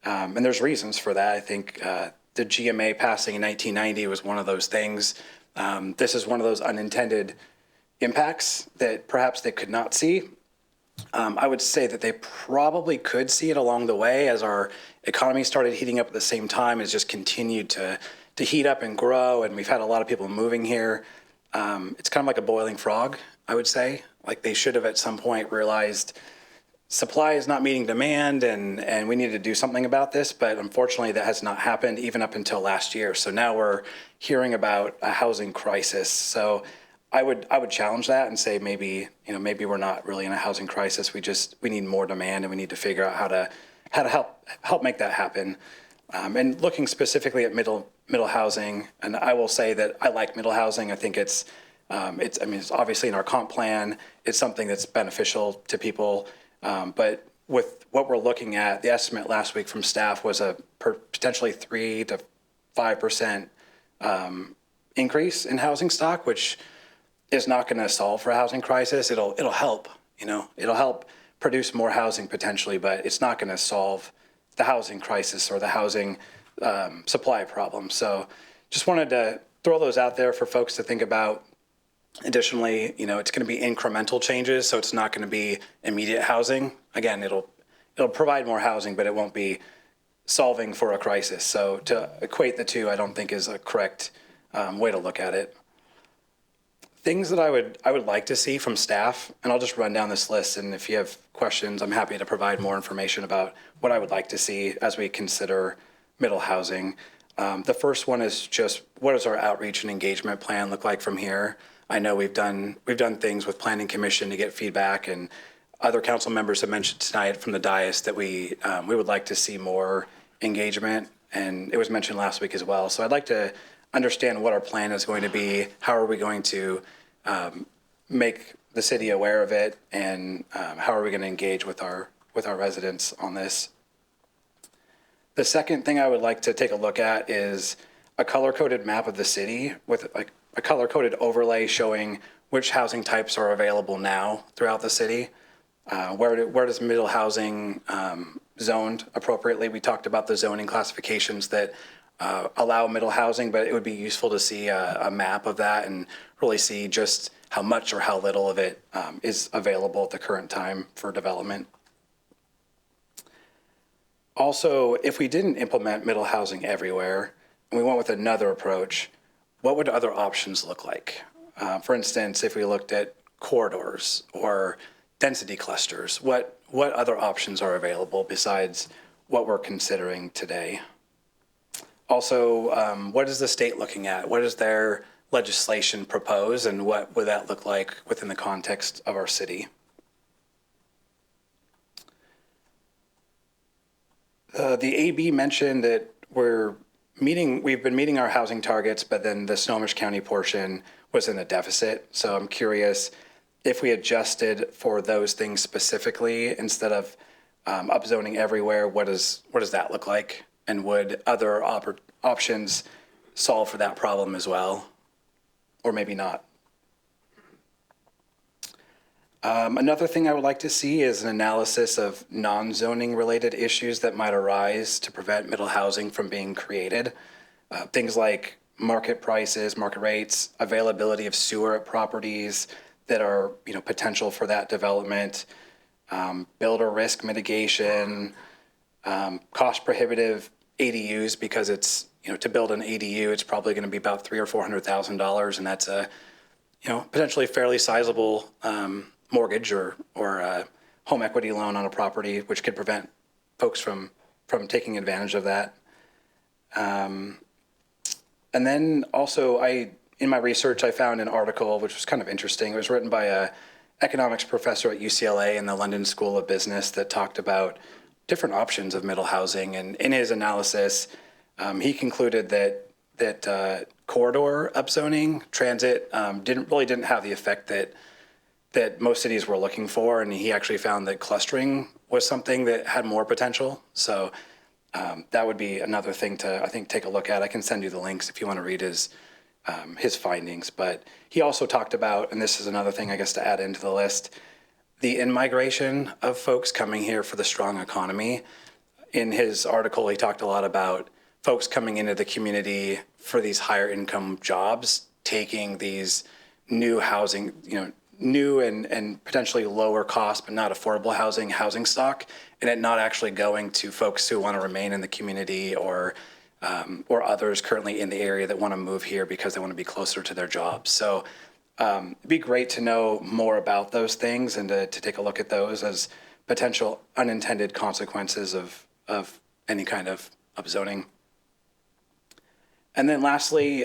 Speaker 11: And there's reasons for that. I think the GMA passing in 1990 was one of those things. This is one of those unintended impacts that perhaps they could not see. I would say that they probably could see it along the way as our economy started heating up at the same time. It's just continued to heat up and grow, and we've had a lot of people moving here. It's kind of like a boiling frog, I would say. Like they should have at some point realized supply is not meeting demand and we need to do something about this, but unfortunately that has not happened even up until last year. So now we're hearing about a housing crisis. So I would challenge that and say maybe we're not really in a housing crisis. We need more demand and we need to figure out how to help make that happen. And looking specifically at middle housing, and I will say that I like middle housing. I think it's obviously in our comp plan, it's something that's beneficial to people. But with what we're looking at, the estimate last week from staff was a potentially 3 to 5% increase in housing stock, which is not going to solve for a housing crisis. It'll help, it'll help produce more housing potentially, but it's not going to solve the housing crisis or the housing supply problem. So just wanted to throw those out there for folks to think about. Additionally, it's going to be incremental changes, so it's not going to be immediate housing. Again, it'll provide more housing, but it won't be solving for a crisis. So to equate the two, I don't think is a correct way to look at it. Things that I would like to see from staff, and I'll just run down this list, and if you have questions, I'm happy to provide more information about what I would like to see as we consider middle housing. The first one is just what does our outreach and engagement plan look like from here? I know we've done things with Planning Commission to get feedback, and other council members have mentioned tonight from the dais that we would like to see more engagement, and it was mentioned last week as well. So I'd like to understand what our plan is going to be, how are we going to make the city aware of it, and how are we going to engage with our residents on this. The second thing I would like to take a look at is a color-coded map of the city with like a color-coded overlay showing which housing types are available now throughout the city. Where does middle housing zoned appropriately? We talked about the zoning classifications that allow middle housing, but it would be useful to see a map of that and really see just how much or how little of it is available at the current time for development. Also, if we didn't implement middle housing everywhere and we went with another approach, what would other options look like? For instance, if we looked at corridors or density clusters, what other options are available besides what we're considering today? Also, what is the state looking at? What does their legislation propose, and what would that look like within the context of our city? The AB mentioned that we've been meeting our housing targets, but then the Snohomish County portion was in a deficit. So I'm curious if we adjusted for those things specifically instead of upzoning everywhere, what does that look like? And would other options solve for that problem as well? Or maybe not? Another thing I would like to see is an analysis of non-zoning related issues that might arise to prevent middle housing from being created. Things like market prices, market rates, availability of sewer at properties that are potential for that development, builder risk mitigation, cost prohibitive ADUs, because it's to build an ADU, it's probably going to be about $300,000 or $400,000, and that's a potentially fairly sizable mortgage or a home equity loan on a property, which could prevent folks from taking advantage of that. And then also in my research, I found an article which was kind of interesting. It was written by an economics professor at UCLA and the London School of Business that talked about different options of middle housing. And in his analysis, he concluded that corridor upzoning. Transit didn't have the effect that most cities were looking for, and he actually found that clustering was something that had more potential. So that would be another thing to, I think, take a look at. I can send you the links if you want to read his findings. But he also talked about, and this is another thing I guess to add into the list, the in-migration of folks coming here for the strong economy. In his article, he talked a lot about folks coming into the community for these higher income jobs, taking these new housing, new and potentially lower cost but not affordable housing stock, and it not actually going to folks who want to remain in the community or others currently in the area that want to move here because they want to be closer to their jobs. So it'd be great to know more about those things and to take a look at those as potential unintended consequences of any kind of zoning. And then lastly,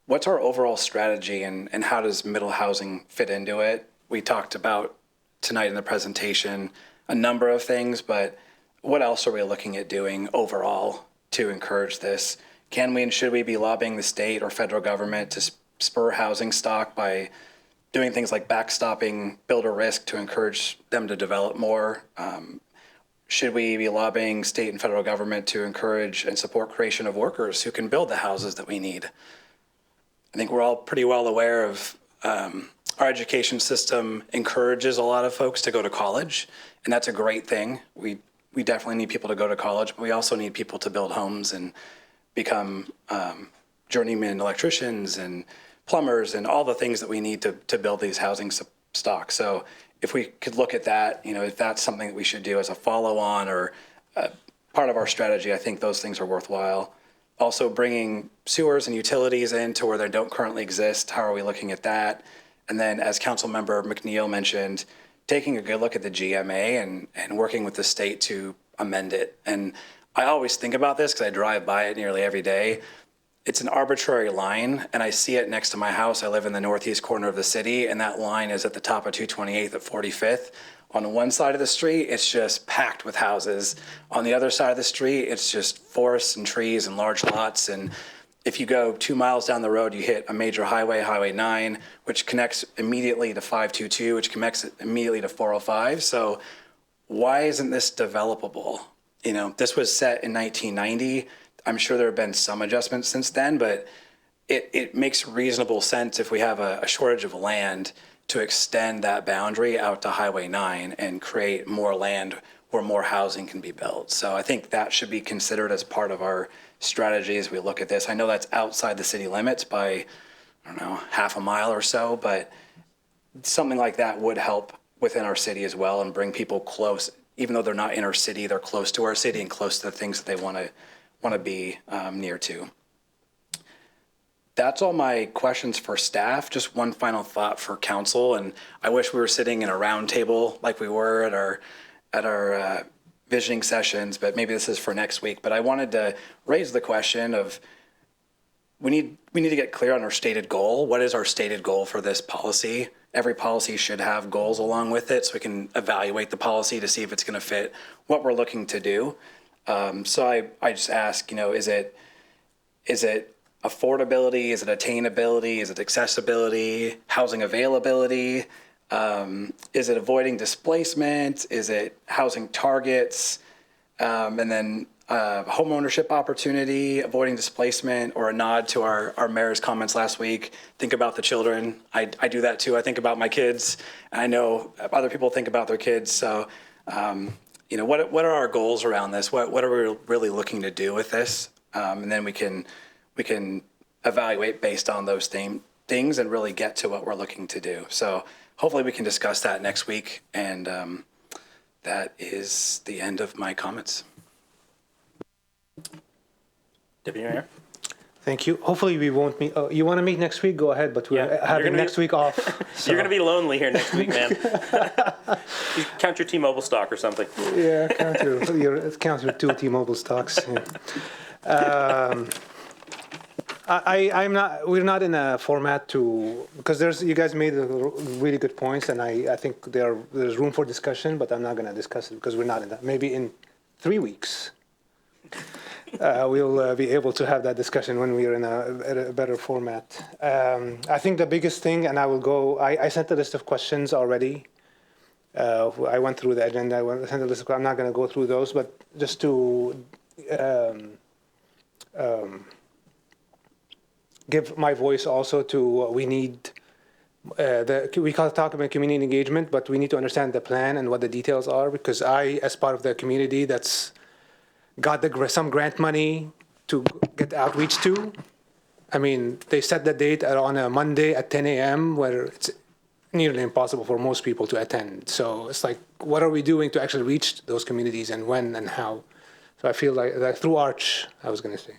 Speaker 11: what's our overall strategy and how does middle housing fit into it? We talked about tonight in the presentation a number of things, but what else are we looking at doing overall to encourage this? Can we and should we be lobbying the state or federal government to spur housing stock by doing things like backstopping builder risk to encourage them to develop more? Should we be lobbying state and federal government to encourage and support creation of workers who can build the houses that we need? I think we're all pretty well aware of our education system encourages a lot of folks to go to college, and that's a great thing. We definitely need people to go to college, but we also need people to build homes and become journeyman electricians and plumbers and all the things that we need to build these housing stock. So if we could look at that, if that's something that we should do as a follow-on or part of our strategy, I think those things are worthwhile. Also bringing sewers and utilities into where they don't currently exist. How are we looking at that? And then as Councilmember McNeil mentioned, taking a good look at the GMA and working with the state to amend it. And I always think about this because I drive by it nearly every day. It's an arbitrary line, and I see it next to my house. I live in the northeast corner of the city, and that line is at the top of 228th at 45th. On one side of the street, it's just packed with houses. On the other side of the street, it's just forests and trees and large lots. And if you go 2 miles down the road, you hit a major highway, Highway 9, which connects immediately to 522, which connects immediately to 405. So why isn't this developable? This was set in 1990. I'm sure there have been some adjustments since then, but it makes reasonable sense if we have a shortage of land to extend that boundary out to Highway 9 and create more land where more housing can be built. So I think that should be considered as part of our strategy as we look at this. I know that's outside the city limits by, half a mile or so, but something like that would help within our city as well and bring people close. Even though they're not in our city, they're close to our city and close to the things that they want to be near to. That's all my questions for staff. Just one final thought for council, and I wish we were sitting in a round table like we were at our visioning sessions, but maybe this is for next week. But I wanted to raise the question of we need to get clear on our stated goal. What is our stated goal for this policy? Every policy should have goals along with it so we can evaluate the policy to see if it's going to fit what we're looking to do. So I just ask, is it affordability? Is it attainability? Is it accessibility? Housing availability? Is it avoiding displacement? Is it housing targets? And then home ownership opportunity, avoiding displacement, or a nod to our mayor's comments last week. Think about the children. I do that too. I think about my kids. I know other people think about their kids. So, what are our goals around this? What are we really looking to do with this? And then we can evaluate based on those things and really get to what we're looking to do. So hopefully we can discuss that next week. And that is the end of my comments.
Speaker 1: Deputy Mayor?
Speaker 10: Thank you. Hopefully we won't meet. You want to meet next week? Go ahead, but we're having next week off. So.
Speaker 1: You're going to be lonely here next week, man. You count your T-Mobile stock or something.
Speaker 10: Yeah, count your 2 T-Mobile stocks. Yeah. We're not in a format because you guys made really good points, and I think there's room for discussion, but I'm not going to discuss it because we're not in that. Maybe in 3 weeks. we'll be able to have that discussion when we are in a better format. I think the biggest thing, and I sent a list of questions already. I went through the agenda. I sent a list of, I'm not going to go through those, but just to give my voice also to we need, we talk about community engagement, but we need to understand the plan and what the details are, because I, as part of the community that's got some grant money to get outreach to, I mean, they set the date on a Monday at 10 a.m. where it's nearly impossible for most people to attend. So it's like, what are we doing to actually reach those communities, and when and how? So I feel like through Arch, I was going to say.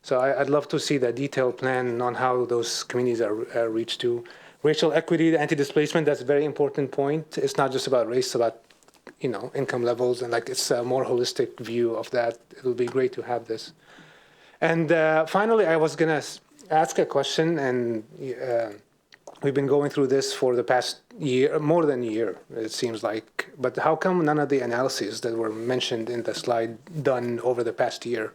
Speaker 10: So I'd love to see the detailed plan on how those communities are reached to. Racial equity, the anti-displacement, that's a very important point. It's not just about race, it's about income levels, and like it's a more holistic view of that. It'll be great to have this. And finally, I was gonna ask a question, and we've been going through this for the past year, more than a year, it seems like. But how come none of the analyses that were mentioned in the slide done over the past year?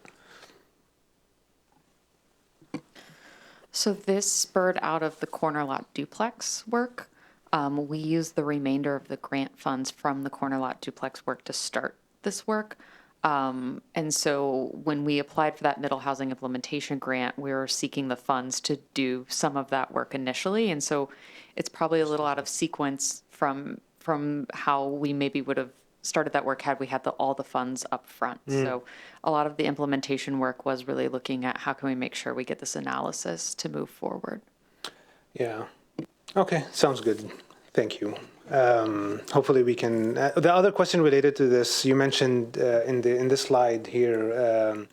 Speaker 4: So this spurred out of the corner lot duplex work. We used the remainder of the grant funds from the corner lot duplex work to start this work. And so when we applied for that middle housing implementation grant, we were seeking the funds to do some of that work initially. And so it's probably a little out of sequence from how we maybe would have started that work had we had all the funds up front. So a lot of the implementation work was really looking at how can we make sure we get this analysis to move forward.
Speaker 10: Yeah. Okay, sounds good. Thank you. Hopefully we can. The other question related to this, you mentioned in the slide here,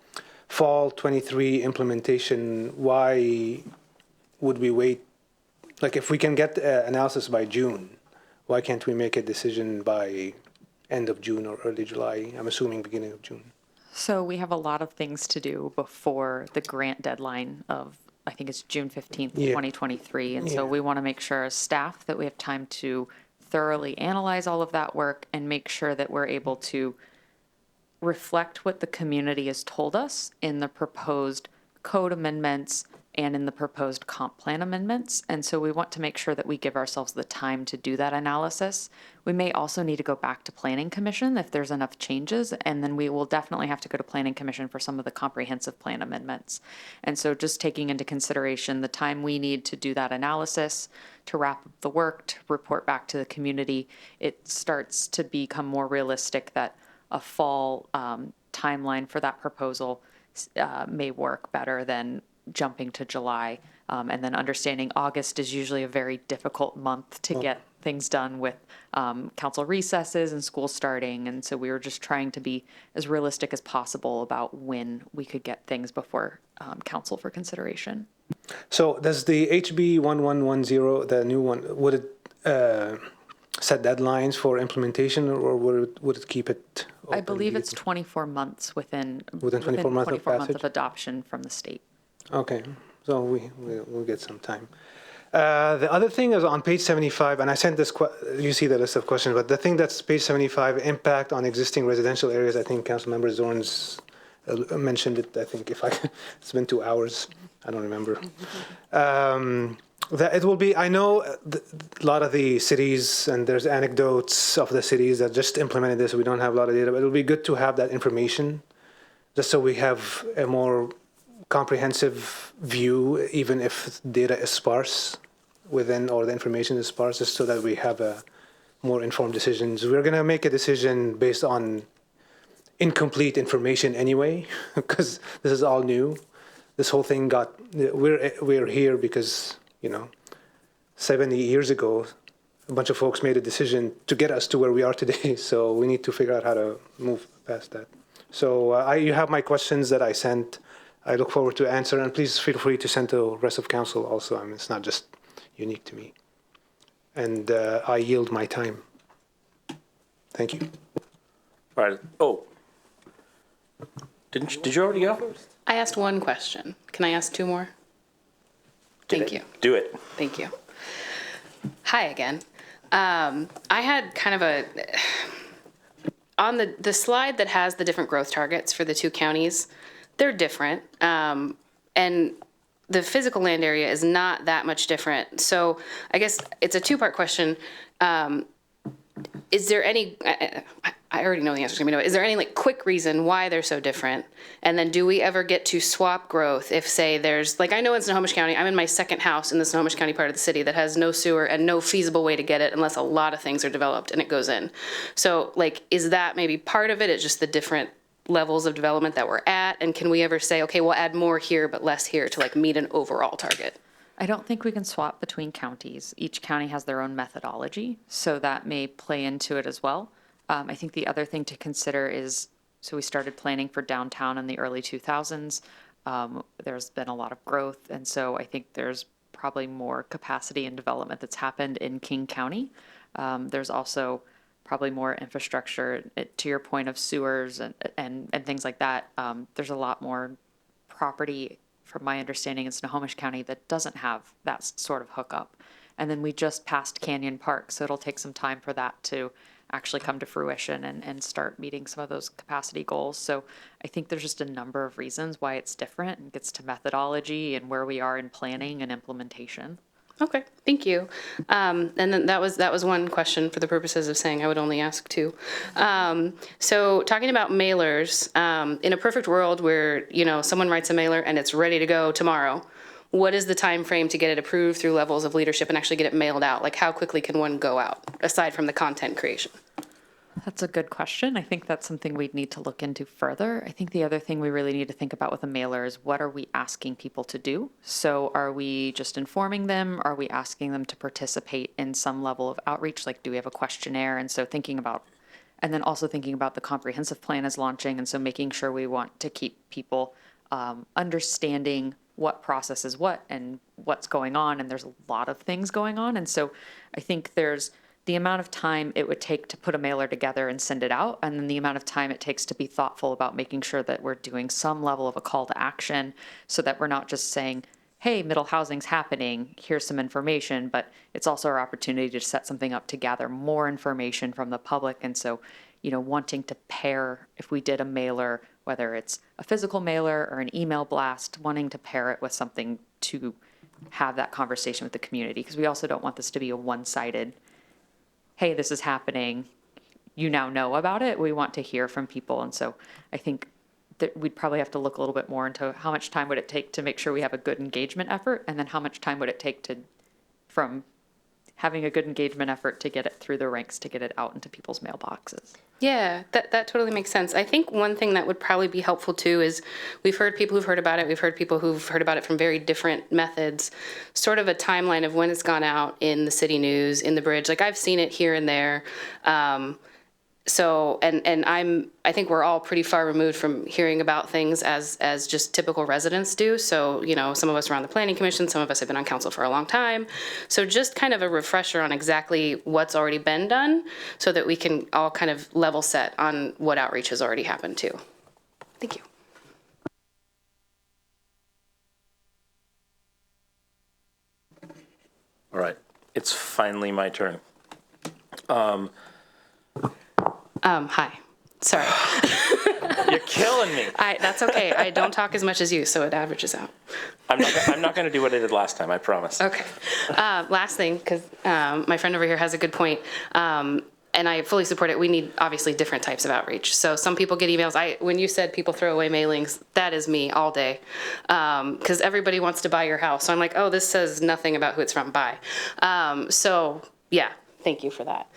Speaker 10: fall 23 implementation. Why would we wait? Like, if we can get analysis by June, why can't we make a decision by end of June or early July? I'm assuming beginning of June.
Speaker 4: So we have a lot of things to do before the grant deadline of, I think it's June 15th, 2023. And so we want to make sure as staff that we have time to thoroughly analyze all of that work and make sure that we're able to reflect what the community has told us in the proposed code amendments and in the proposed comp plan amendments. And so we want to make sure that we give ourselves the time to do that analysis. We may also need to go back to Planning Commission if there's enough changes, and then we will definitely have to go to Planning Commission for some of the comprehensive plan amendments. And so just taking into consideration the time we need to do that analysis, to wrap up the work, to report back to the community, it starts to become more realistic that a fall timeline for that proposal may work better than jumping to July, and then understanding August is usually a very difficult month to get things done with council recesses and school starting. And so we were just trying to be as realistic as possible about when we could get things before council for consideration.
Speaker 10: So does the HB 1110, the new one, would it set deadlines for implementation, or would it keep it open?
Speaker 4: I believe it's 24 months within
Speaker 10: 24 months of passage?
Speaker 4: of adoption from the state.
Speaker 10: Okay, so we'll get some time. The other thing is on page 75, and I sent this, you see the list of questions, but the thing that's page 75, impact on existing residential areas, I think Councilmember Zorns mentioned it, I think it's been 2 hours, I don't remember. That it will be, I know a lot of the cities, and there's anecdotes of the cities that just implemented this, we don't have a lot of data, but it'll be good to have that information, just so we have a more comprehensive view, even if data is sparse within, or the information is sparse, just so that we have more informed decisions. We're going to make a decision based on incomplete information anyway, because this is all new. This whole thing we're here because, 70 years ago, a bunch of folks made a decision to get us to where we are today. So we need to figure out how to move past that. So you have my questions that I sent. I look forward to answer, and please feel free to send to the rest of council also. I mean, it's not just unique to me. And I yield my time. Thank you.
Speaker 1: All right. Oh, did you already go?
Speaker 12: I asked one question. Can I ask two more? Thank you.
Speaker 1: Do it.
Speaker 12: Thank you. Hi again. I had kind of on the slide that has the different growth targets for the two counties, they're different. And the physical land area is not that much different. So I guess it's a two-part question. Is there any, I already know the answer to me, is there any like quick reason why they're so different? And then do we ever get to swap growth if say there's, like I know in Snohomish County, I'm in my second house in the Snohomish County part of the city that has no sewer and no feasible way to get it unless a lot of things are developed and it goes in. So like, is that maybe part of it? It's just the different levels of development that we're at? And can we ever say, okay, we'll add more here, but less here to like meet an overall target?
Speaker 4: I don't think we can swap between counties. Each county has their own methodology, so that may play into it as well. I think the other thing to consider is, so we started planning for downtown in the early 2000s. There's been a lot of growth, and so I think there's probably more capacity and development that's happened in King County. There's also probably more infrastructure, to your point of sewers and things like that. There's a lot more property, from my understanding, in Snohomish County that doesn't have that sort of hookup. And then we just passed Canyon Park, so it'll take some time for that to actually come to fruition and start meeting some of those capacity goals. So I think there's just a number of reasons why it's different, and gets to methodology and where we are in planning and implementation.
Speaker 12: Okay, thank you. And then that was one question for the purposes of saying I would only ask two. So talking about mailers, in a perfect world where, you know, someone writes a mailer and it's ready to go tomorrow, what is the time frame to get it approved through levels of leadership and actually get it mailed out? Like how quickly can one go out, aside from the content creation?
Speaker 4: That's a good question. I think that's something we'd need to look into further. I think the other thing we really need to think about with a mailer is, what are we asking people to do? So are we just informing them? Are we asking them to participate in some level of outreach? Like, do we have a questionnaire? And so thinking about, and then also thinking about the comprehensive plan is launching. And so making sure we want to keep people understanding what process is what and what's going on. And there's a lot of things going on. And so I think there's the amount of time it would take to put a mailer together and send it out, and then the amount of time it takes to be thoughtful about making sure that we're doing some level of a call to action, so that we're not just saying, hey, middle housing's happening, here's some information, but it's also our opportunity to set something up to gather more information from the public. And so, you know, wanting to pair, if we did a mailer, whether it's a physical mailer or an email blast, wanting to pair it with something to have that conversation with the community, because we also don't want this to be a one-sided, hey, this is happening, you now know about it. We want to hear from people. And so I think that we'd probably have to look a little bit more into how much time would it take to make sure we have a good engagement effort, and then how much time would it take to, from having a good engagement effort to get it through the ranks, to get it out into people's mailboxes.
Speaker 12: Yeah, that totally makes sense. I think one thing that would probably be helpful too is, we've heard people who've heard about it, we've heard people who've heard about it from very different methods, sort of a timeline of when it's gone out in the city news, in the Bridge. Like I've seen it here and there. So, and I think we're all pretty far removed from hearing about things as just typical residents do. So, you know, some of us are on the planning commission, some of us have been on council for a long time. So just kind of a refresher on exactly what's already been done, so that we can all kind of level set on what outreach has already happened too. Thank you.
Speaker 1: All right, it's finally my turn.
Speaker 12: Hi. Sorry.
Speaker 1: You're killing me.
Speaker 12: That's okay. I don't talk as much as you, so it averages out.
Speaker 1: I'm not going to do what I did last time, I promise.
Speaker 12: Okay. Last thing, because my friend over here has a good point, and I fully support it. We need obviously different types of outreach. So some people get emails. When you said people throw away mailings, that is me all day, because everybody wants to buy your house. So I'm like, oh, this says nothing about who it's from. Buy. So yeah, thank you for that.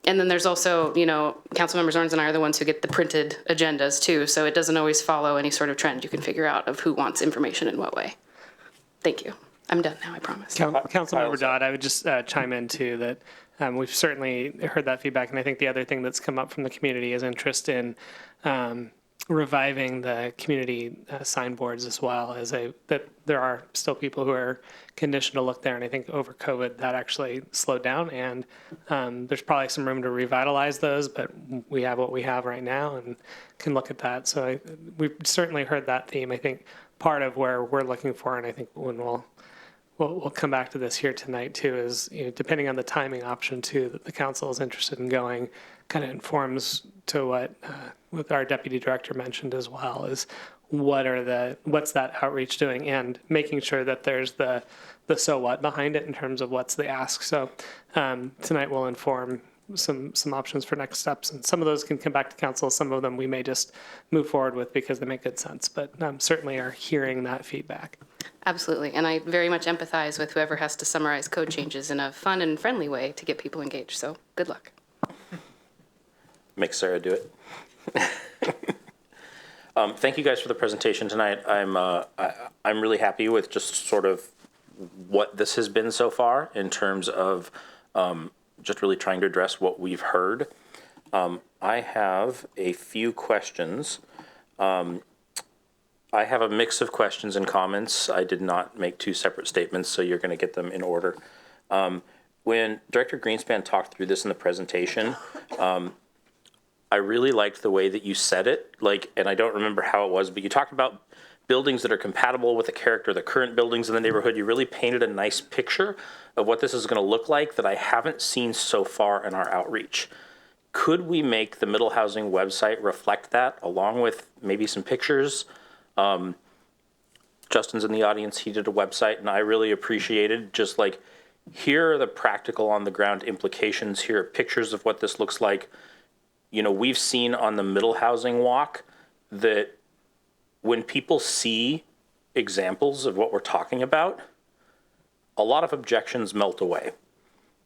Speaker 12: And then there's also, you know, Councilmember Zorns and I are the ones who get the printed agendas too, so it doesn't always follow any sort of trend you can figure out of who wants information in what way. Thank you. I'm done now, I promise.
Speaker 6: Councilmember Dodd, I would just chime in too that we've certainly heard that feedback, and I think the other thing that's come up from the community is interest in reviving the community signboards as well, as that there are still people who are conditioned to look there, and I think over COVID that actually slowed down, and there's probably some room to revitalize those, but we have what we have right now and can look at that. So we've certainly heard that theme. I think part of where we're looking for, and I think when we'll come back to this here tonight too, is, you know, depending on the timing option too that the council is interested in going, kind of informs to what our deputy director mentioned as well, is what's that outreach doing, and making sure that there's the so what behind it in terms of what's the ask. So tonight will inform some options for next steps, and some of those can come back to council. Some of them we may just move forward with because they make good sense, but certainly are hearing that feedback.
Speaker 12: Absolutely. And I very much empathize with whoever has to summarize code changes in a fun and friendly way to get people engaged. So good luck.
Speaker 1: Make Sarah do it. Thank you guys for the presentation tonight. I'm really happy with just sort of what this has been so far in terms of just really trying to address what we've heard. I have a few questions. I have a mix of questions and comments. I did not make two separate statements, so you're going to get them in order. When Director Greenspan talked through this in the presentation, I really liked the way that you said it, and I don't remember how it was, but you talked about buildings that are compatible with the character of the current buildings in the neighborhood. You really painted a nice picture of what this is going to look like that I haven't seen so far in our outreach. Could we make the middle housing website reflect that, along with maybe some pictures? Justin's in the audience. He did a website, and I really appreciated just here are the practical on the ground implications. Here are pictures of what this looks like. We've seen on the middle housing walk that when people see examples of what we're talking about, a lot of objections melt away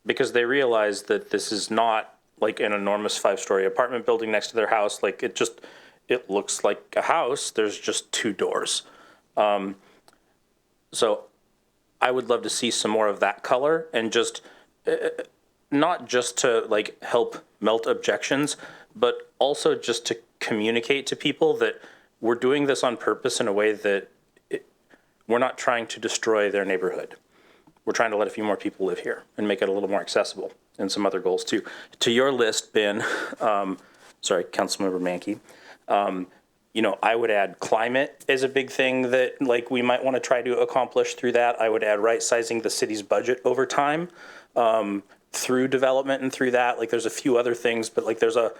Speaker 1: because they realize that this is not like an enormous 5-story apartment building next to their house. It looks like a house. There's just 2 doors. So I would love to see some more of that color, and just not just to help melt objections, but also just to communicate to people that we're doing this on purpose in a way that we're not trying to destroy their neighborhood. We're trying to let a few more people live here and make it a little more accessible, and some other goals too. To your list, Ben, Councilmember Mankey, I would add climate as a big thing that we might want to try to accomplish through that. I would add right sizing the city's budget over time through development and through that. There's a few other things, but there's a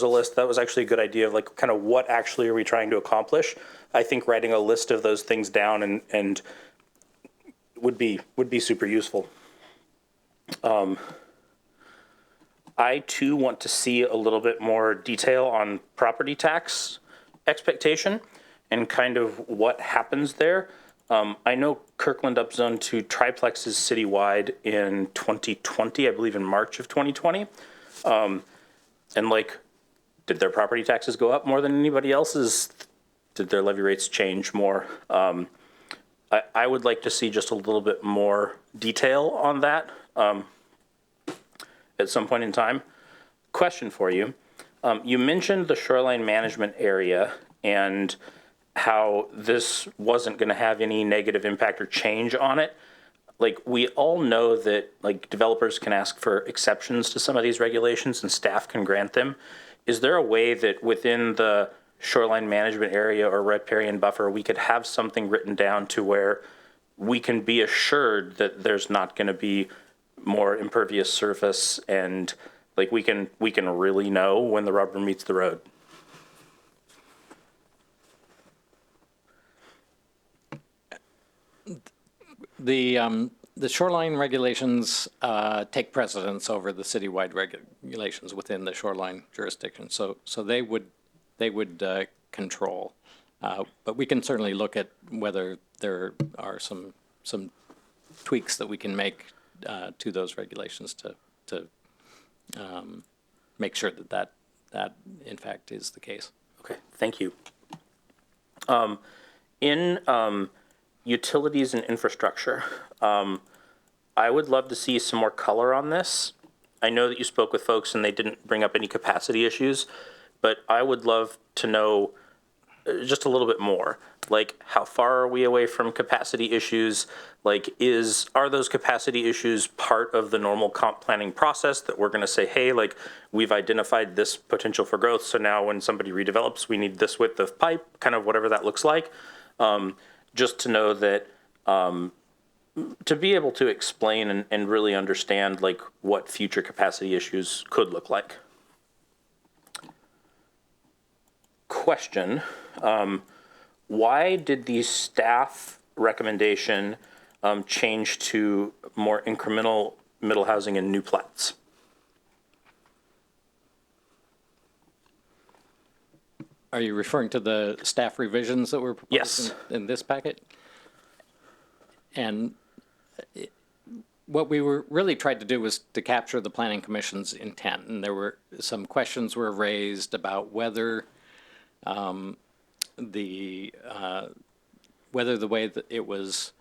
Speaker 1: list. That was actually a good idea of kind of what actually are we trying to accomplish. I think writing a list of those things down and would be super useful. I too want to see a little bit more detail on property tax expectation and kind of what happens there. I know Kirkland upzoned to triplexes citywide in 2020, I believe in March of 2020. Did their property taxes go up more than anybody else's? Did their levy rates change more? I would like to see just a little bit more detail on that at some point in time. Question for you. You mentioned the shoreline management area and how this wasn't going to have any negative impact or change on it. We all know that developers can ask for exceptions to some of these regulations and staff can grant them. Is there a way that within the shoreline management area or riparian buffer, we could have something written down to where we can be assured that there's not going to be more impervious surface, and we can really know when the rubber meets the road?
Speaker 7: The shoreline regulations take precedence over the citywide regulations within the shoreline jurisdiction. So they would control. But we can certainly look at whether there are some tweaks that we can make to those regulations to make sure that in fact is the case.
Speaker 1: Okay, thank you. In utilities and infrastructure, I would love to see some more color on this. I know that you spoke with folks and they didn't bring up any capacity issues, but I would love to know just a little bit more. How far are we away from capacity issues? Are those capacity issues part of the normal comp planning process that we're going to say, hey, we've identified this potential for growth, so now when somebody redevelops, we need this width of pipe, kind of whatever that looks like. Just to know that, to be able to explain and really understand what future capacity issues could look like. question. Why did the staff recommendation change to more incremental middle housing and new plats?
Speaker 7: Are you referring to the staff revisions that were proposed
Speaker 1: Yes.
Speaker 7: in this packet? And what we were really tried to do was to capture the Planning Commission's intent, and there were some questions were raised about whether whether the way that it was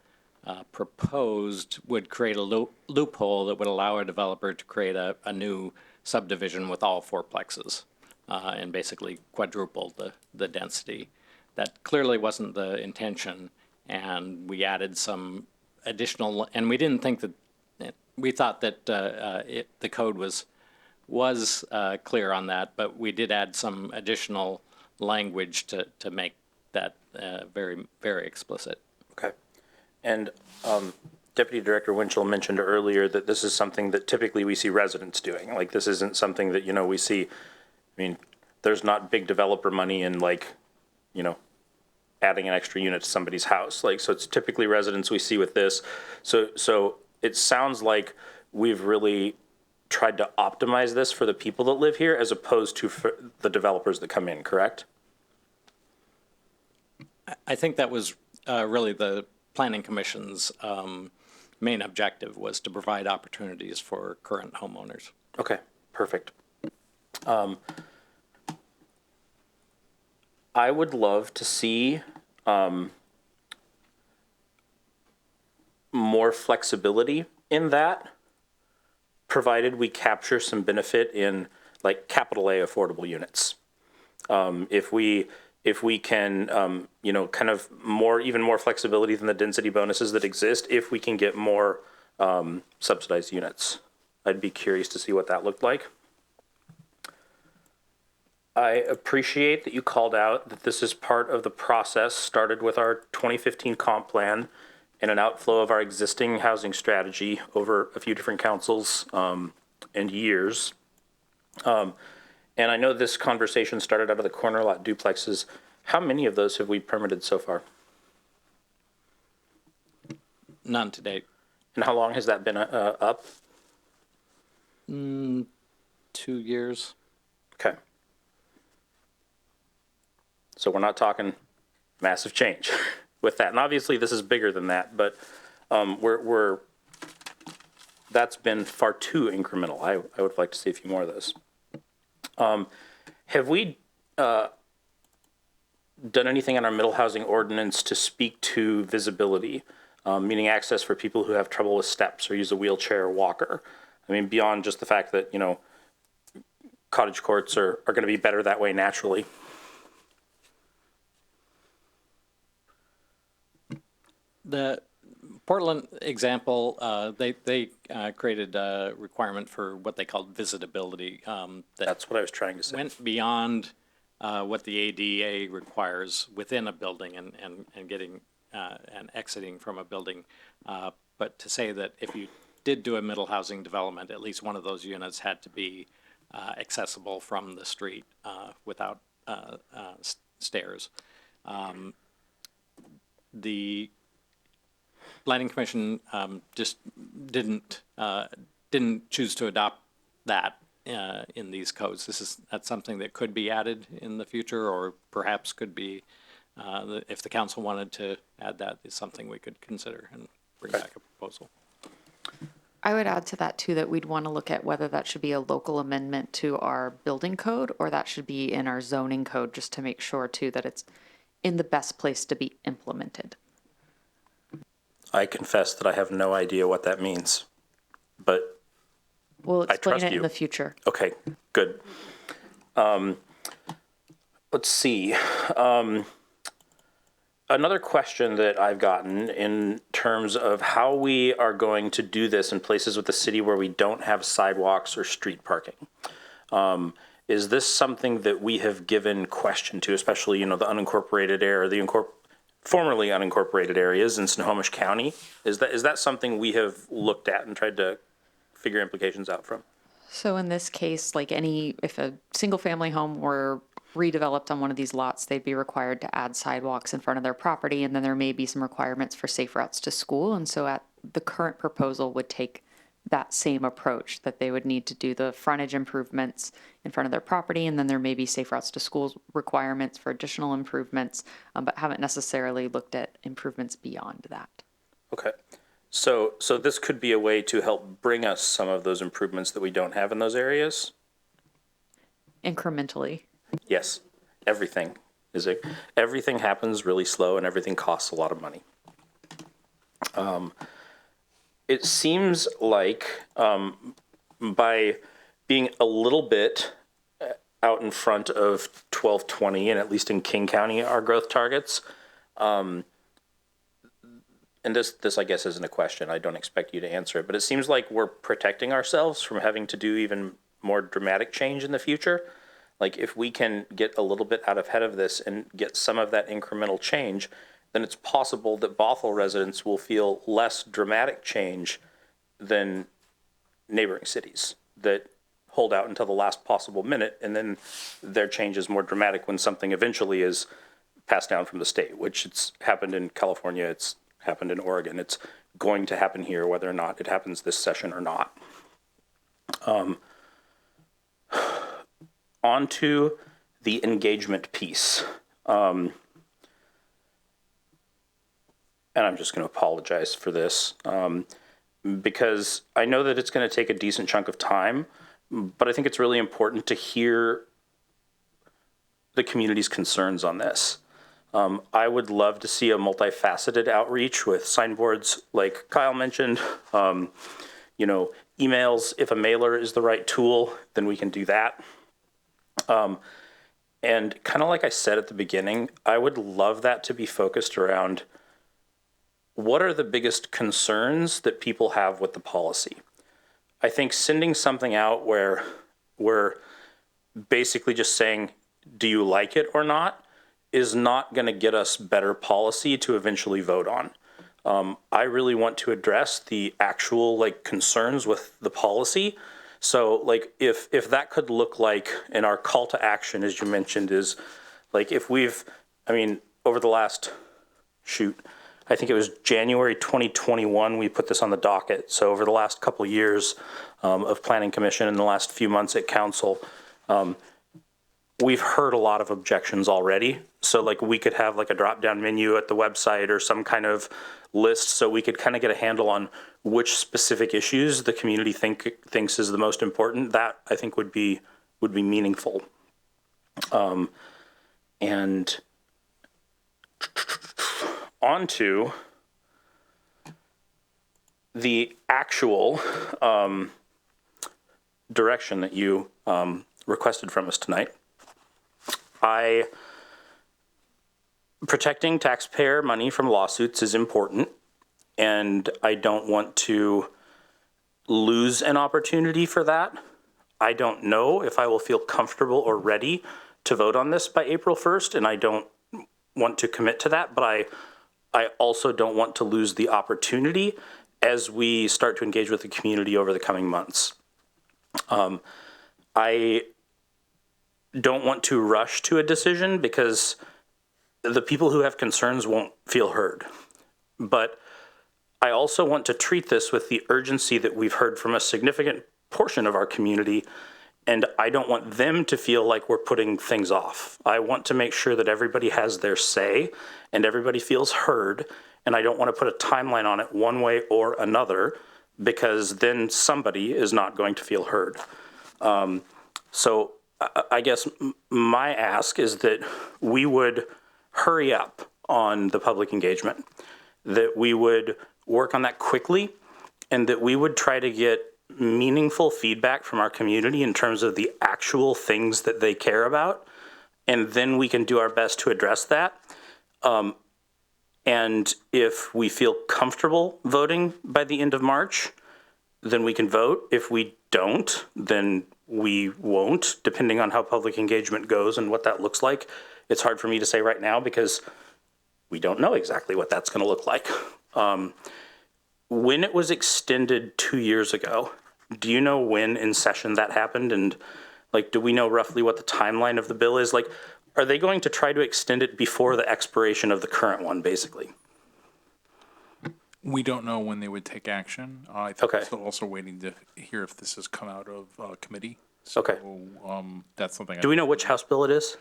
Speaker 7: proposed would create a loophole that would allow a developer to create a new subdivision with all fourplexes and basically quadruple the density. That clearly wasn't the intention, and we added some additional, and we didn't think that, we thought that the code was clear on that, but we did add some additional language to make that very, very explicit.
Speaker 1: Okay. And Deputy Director Winchell mentioned earlier that this is something that typically we see residents doing. Like, this isn't something that, we see, I mean, there's not big developer money in, like, adding an extra unit to somebody's house. Like, so it's typically residents we see with this. So it sounds like we've really tried to optimize this for the people that live here as opposed to for the developers that come in, correct?
Speaker 7: I think that was really the Planning Commission's main objective, was to provide opportunities for current homeowners.
Speaker 1: Okay, perfect. I would love to see more flexibility in that, provided we capture some benefit in, like, capital A affordable units. If we can, kind of even more flexibility than the density bonuses that exist, if we can get more subsidized units. I'd be curious to see what that looked like. I appreciate that you called out that this is part of the process started with our 2015 comp plan and an outflow of our existing housing strategy over a few different councils and years. And I know this conversation started out of the corner lot duplexes. How many of those have we permitted so far?
Speaker 7: None to date.
Speaker 1: And how long has that been up?
Speaker 7: 2 years.
Speaker 1: Okay. So we're not talking massive change with that. And obviously this is bigger than that, but that's been far too incremental. I would like to see a few more of those. Have we done anything in our middle housing ordinance to speak to visibility, meaning access for people who have trouble with steps or use a wheelchair or walker? I mean, beyond just the fact that, cottage courts are going to be better that way naturally.
Speaker 7: The Portland example, they created a requirement for what they called visitability.
Speaker 1: That's what I was trying to say.
Speaker 7: Went beyond what the ADA requires within a building and getting and exiting from a building. But to say that if you did do a middle housing development, at least one of those units had to be accessible from the street without stairs. The Planning Commission just didn't choose to adopt that in these codes. That's something that could be added in the future, or perhaps could be, if the council wanted to add that, is something we could consider and bring back a proposal.
Speaker 4: I would add to that too, that we'd want to look at whether that should be a local amendment to our building code, or that should be in our zoning code, just to make sure too that it's in the best place to be implemented.
Speaker 1: I confess that I have no idea what that means, but
Speaker 4: We'll explain
Speaker 1: trust
Speaker 4: it
Speaker 1: you.
Speaker 4: in the future.
Speaker 1: Okay, good. Let's see. Another question that I've gotten in terms of how we are going to do this in places with the city where we don't have sidewalks or street parking. Is this something that we have given question to, especially, the unincorporated area, the formerly unincorporated areas in Snohomish County? Is that something we have looked at and tried to figure implications out from?
Speaker 4: So in this case, like if a single family home were redeveloped on one of these lots, they'd be required to add sidewalks in front of their property, and then there may be some requirements for safe routes to school. And so at the current proposal would take that same approach, that they would need to do the frontage improvements in front of their property, and then there may be safe routes to schools requirements for additional improvements, but haven't necessarily looked at improvements beyond that.
Speaker 1: Okay. So this could be a way to help bring us some of those improvements that we don't have in those areas?
Speaker 4: Incrementally.
Speaker 1: Yes. Everything happens really slow and everything costs a lot of money. It seems like by being a little bit out in front of 1220, and at least in King County, our growth targets, and this I guess isn't a question, I don't expect you to answer it, but it seems like we're protecting ourselves from having to do even more dramatic change in the future. Like if we can get a little bit out ahead of this and get some of that incremental change, then it's possible that Bothell residents will feel less dramatic change than neighboring cities that hold out until the last possible minute, and then their change is more dramatic when something eventually is passed down from the state, which it's happened in California, it's happened in Oregon, it's going to happen here whether or not it happens this session or not. On to the engagement piece. And I'm just going to apologize for this because I know that it's going to take a decent chunk of time, but I think it's really important to hear the community's concerns on this. I would love to see a multifaceted outreach with signboards like Kyle mentioned, emails. If a mailer is the right tool, then we can do that. And kind of like I said at the beginning, I would love that to be focused around what are the biggest concerns that people have with the policy. I think sending something out where we're basically just saying, do you like it or not, is not going to get us better policy to eventually vote on. I really want to address the actual concerns with the policy. So if that could look like, and our call to action, as you mentioned, is if over the last, I think it was January 2021, we put this on the docket. So over the last couple of years of Planning Commission and the last few months at Council, we've heard a lot of objections already. So we could have a drop-down menu at the website or some kind of list so we could kind of get a handle on which specific issues the community thinks is the most important. That I think would be meaningful. And on to the actual direction that you requested from us tonight. Protecting taxpayer money from lawsuits is important, and I don't want to lose an opportunity for that. I don't know if I will feel comfortable or ready to vote on this by April 1st, and I don't want to commit to that, but I also don't want to lose the opportunity as we start to engage with the community over the coming months. I don't want to rush to a decision because the people who have concerns won't feel heard. But I also want to treat this with the urgency that we've heard from a significant portion of our community, and I don't want them to feel like we're putting things off. I want to make sure that everybody has their say and everybody feels heard, and I don't want to put a timeline on it one way or another because then somebody is not going to feel heard. So I guess my ask is that we would hurry up on the public engagement, that we would work on that quickly, and that we would try to get meaningful feedback from our community in terms of the actual things that they care about, and then we can do our best to address that. And if we feel comfortable voting by the end of March, then we can vote. If we don't, then we won't, depending on how public engagement goes and what that looks like. It's hard for me to say right now because we don't know exactly what that's going to look like. When it was extended 2 years ago, do you know when in session that happened? And Like, do we know roughly what the timeline of the bill is? Like, are they going to try to extend it before the expiration of the current one, basically?
Speaker 2: We don't know when they would take action. I think we're still also waiting to hear if this has come out of committee. So, that's something.
Speaker 1: Do we know which House bill it is?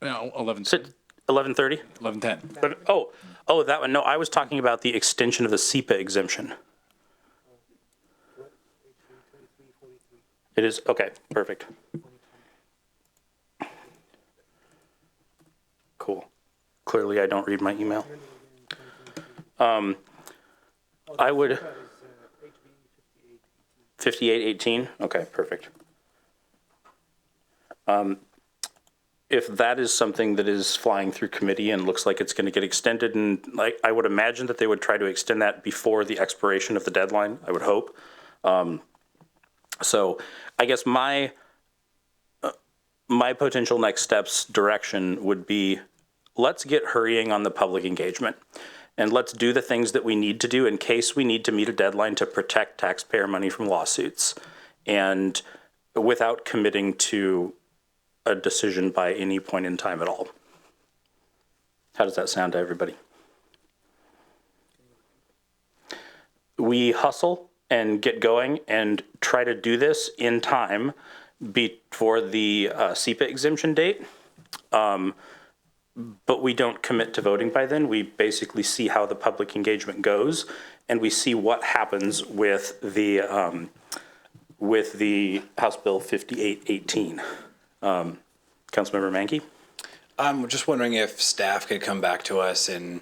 Speaker 2: 11:10.
Speaker 1: 1130?
Speaker 2: 11:10.
Speaker 1: Oh, that one. No, I was talking about the extension of the SEPA exemption. It is, okay, perfect. Cool. Clearly, I don't read my email. I would, 5818, okay, perfect. If that is something that is flying through committee and looks like it's going to get extended, and like I would imagine that they would try to extend that before the expiration of the deadline, I would hope. So I guess my potential next steps direction would be, let's get hurrying on the public engagement, and let's do the things that we need to do in case we need to meet a deadline to protect taxpayer money from lawsuits, and without committing to a decision by any point in time at all. How does that sound to everybody? We hustle and get going and try to do this in time before the SEPA exemption date. But we don't commit to voting by then. We basically see how the public engagement goes, and we see what happens with the House Bill 5818. Councilmember Mankey?
Speaker 11: I'm just wondering if staff could come back to us in,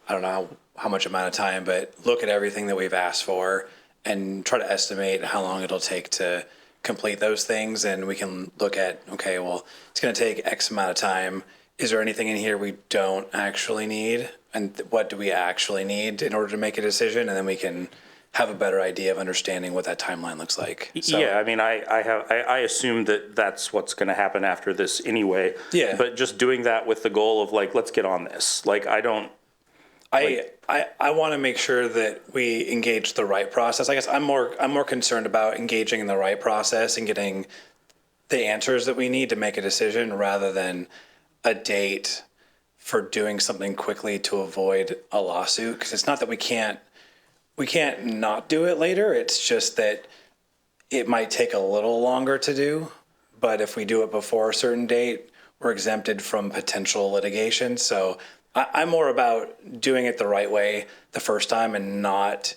Speaker 11: I don't know how much amount of time, but look at everything that we've asked for and try to estimate how long it'll take to complete those things. And we can look at, okay, well, it's going to take X amount of time. Is there anything in here we don't actually need? And what do we actually need in order to make a decision? And then we can have a better idea of understanding what that timeline looks like. So,
Speaker 1: yeah, I mean, I assume that that's what's going to happen after this anyway.
Speaker 11: Yeah.
Speaker 1: But just doing that with the goal of like, let's get on this. Like, I
Speaker 11: want to make sure that we engage the right process. I guess I'm more concerned about engaging in the right process and getting the answers that we need to make a decision rather than a date for doing something quickly to avoid a lawsuit. Because it's not that we can't not do it later. It's just that it might take a little longer to do. But if we do it before a certain date, we're exempted from potential litigation. So I'm more about doing it the right way the first time and not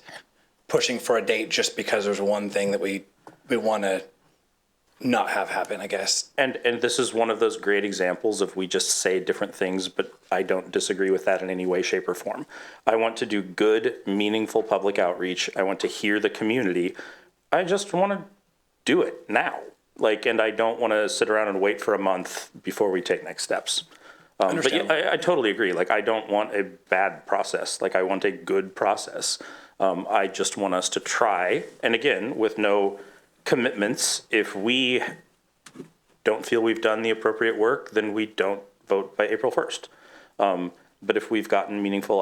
Speaker 11: pushing for a date just because there's one thing that we want to not have happen, I guess.
Speaker 1: And this is one of those great examples of we just say different things, but I don't disagree with that in any way, shape, or form. I want to do good, meaningful public outreach. I want to hear the community. I just want to do it now. And I don't want to sit around and wait for a month before we take next steps. But yeah, I totally agree. I don't want a bad process. I want a good process. I just want us to try, and again, with no commitments. If we don't feel we've done the appropriate work, then we don't vote by April 1st. But if we've gotten meaningful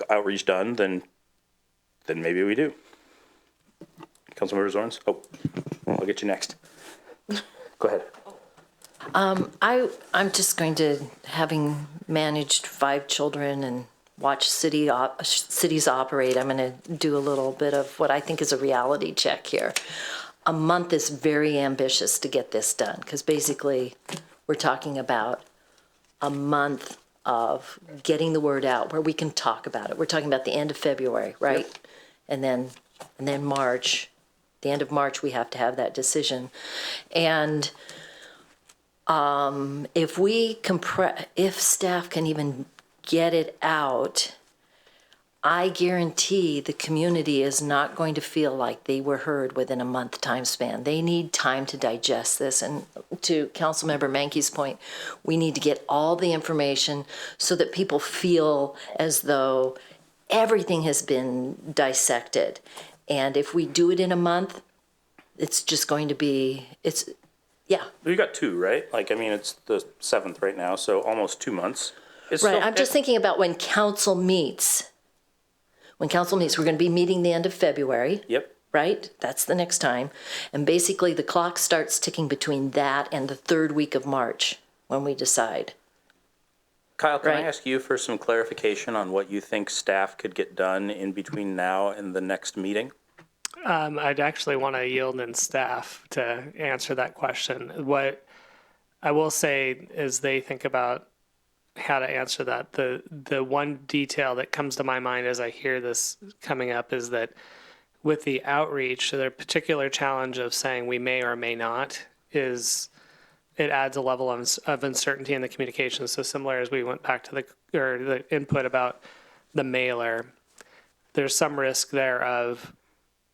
Speaker 1: outreach done, then maybe we do. Councilmember Zorns? Oh, I'll get you next. Go ahead.
Speaker 9: I'm just going to, having managed 5 children and watch cities operate, I'm going to do a little bit of what I think is a reality check here. A month is very ambitious to get this done, because basically we're talking about a month of getting the word out where we can talk about it. We're talking about the end of February, right? Yep. And then March, the end of March, we have to have that decision. And if staff can even get it out, I guarantee the community is not going to feel like they were heard within a month time span. They need time to digest this. And to Councilmember Mankey's point, we need to get all the information so that people feel as though everything has been dissected. And if we do it in a month, it's just going to be, yeah.
Speaker 1: You got 2, right? It's the 7th right now, so almost 2 months.
Speaker 9: Right, I'm just thinking about when council meets. When council meets, we're going to be meeting the end of February.
Speaker 1: Yep.
Speaker 9: right? That's the next time. And basically the clock starts ticking between that and the third week of March when we decide.
Speaker 1: Kyle, can I
Speaker 9: Right.
Speaker 1: ask you for some clarification on what you think staff could get done in between now and the next meeting?
Speaker 6: I'd actually want to yield in staff to answer that question. What I will say is they think about how to answer that. The one detail that comes to my mind as I hear this coming up is that with the outreach, the particular challenge of saying we may or may not is it adds a level of uncertainty in the communication. So similar as we went back to the input about the mailer, there's some risk there of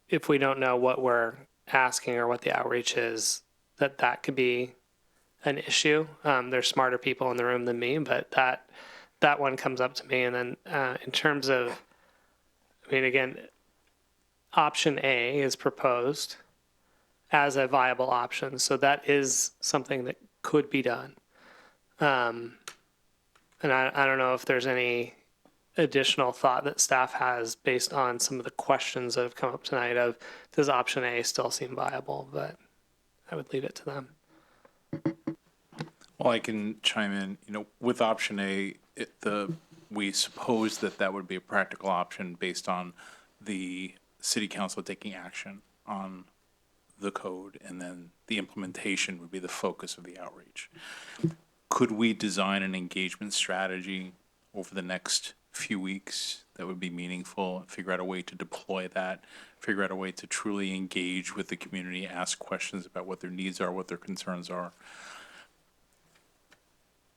Speaker 6: if we don't know what we're asking or what the outreach is, that could be an issue. There's smarter people in the room than me, but that one comes up to me. And then in terms of, I mean, again, option A is proposed as a viable option. So that is something that could be done. And I don't know if there's any additional thought that staff has based on some of the questions that have come up tonight of does option A still seem viable, but I would leave it to them.
Speaker 2: Well, I can chime in, with option A, we suppose that would be a practical option based on the city council taking action on the code, and then the implementation would be the focus of the outreach. Could we design an engagement strategy over the next few weeks that would be meaningful, figure out a way to deploy that, figure out a way to truly engage with the community, ask questions about what their needs are, what their concerns are?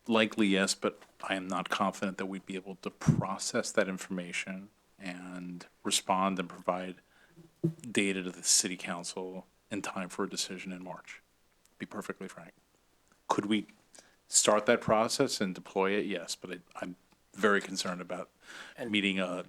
Speaker 2: Likely yes, but I am not confident that we'd be able to process that information and respond and provide data to the city council in time for a decision in March, to be perfectly frank. Could we start that process and deploy it? Yes, but I'm very concerned about meeting a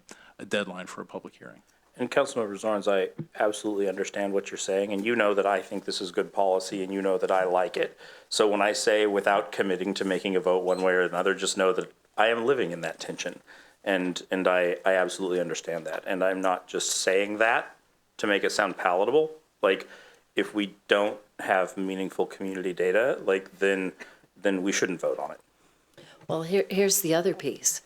Speaker 2: deadline for a public hearing.
Speaker 1: And Councilmember Zorns, I absolutely understand what you're saying, and you know that I think this is good policy, and you know that I like it. So when I say without committing to making a vote one way or another, just know that I am living in that tension, and I absolutely understand that. And I'm not just saying that to make it sound palatable. Like, if we don't have meaningful community data, like then we shouldn't vote on it.
Speaker 9: Well, here's the other piece.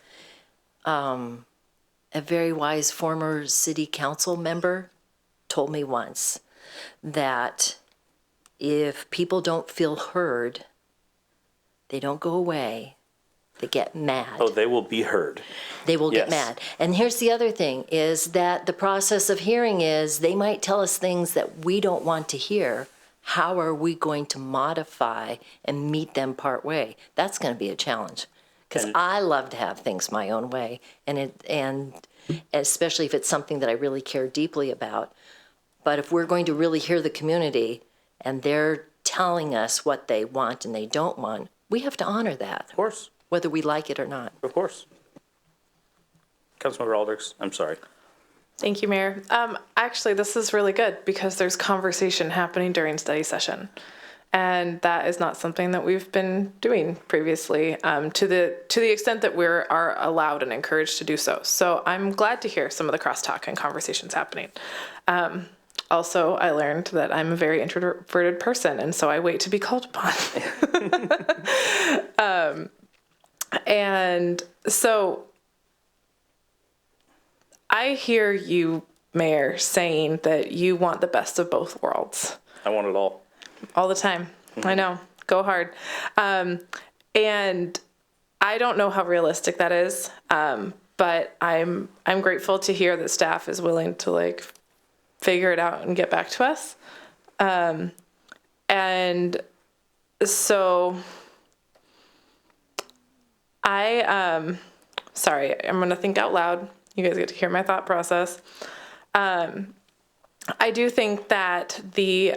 Speaker 9: A very wise former city council member told me once that if people don't feel heard, they don't go away, they get mad.
Speaker 1: Oh, they will be heard.
Speaker 9: They will get mad. And here's the other thing, is that the process of hearing is they might tell us things that we don't want to hear. How are we going to modify and meet them part way? That's going to be a challenge. Because I love to have things my own way, and especially if it's something that I really care deeply about. But if we're going to really hear the community and they're telling us what they want and they don't want, we have to honor that.
Speaker 1: Of course.
Speaker 9: Whether we like it or not.
Speaker 1: Of course. Councilmember Aldrich, I'm sorry.
Speaker 8: Thank you, Mayor. Actually, this is really good because there's conversation happening during study session. And that is not something that we've been doing previously to the extent that we are allowed and encouraged to do so. So I'm glad to hear some of the crosstalk and conversations happening. Also, I learned that I'm a very introverted person, and so I wait to be called upon. And so I hear you, Mayor, saying that you want the best of both worlds.
Speaker 1: I want it all.
Speaker 8: All the time. Mm-hmm. I know. Go hard. And I don't know how realistic that is. But I'm grateful to hear that staff is willing to figure it out and get back to us. And so sorry, I'm going to think out loud. You guys get to hear my thought process. I do think that the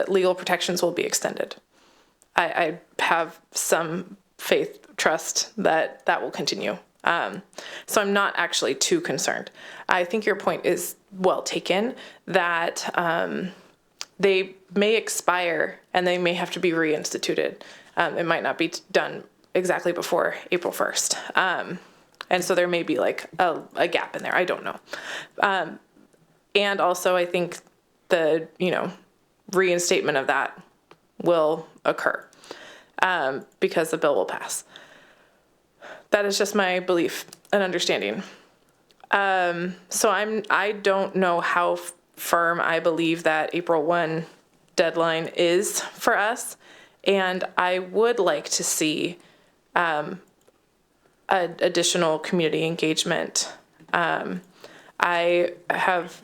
Speaker 8: legal protections will be extended. I have some faith, trust that will continue. So I'm not actually too concerned. I think your point is well taken that they may expire and they may have to be reinstituted. It might not be done exactly before April 1st. And so there may be a gap in there. I don't know. And also, I think the, reinstatement of that will occur because the bill will pass. That is just my belief and understanding. So I don't know how firm I believe that April 1 deadline is for us. And I would like to see additional community engagement. I have,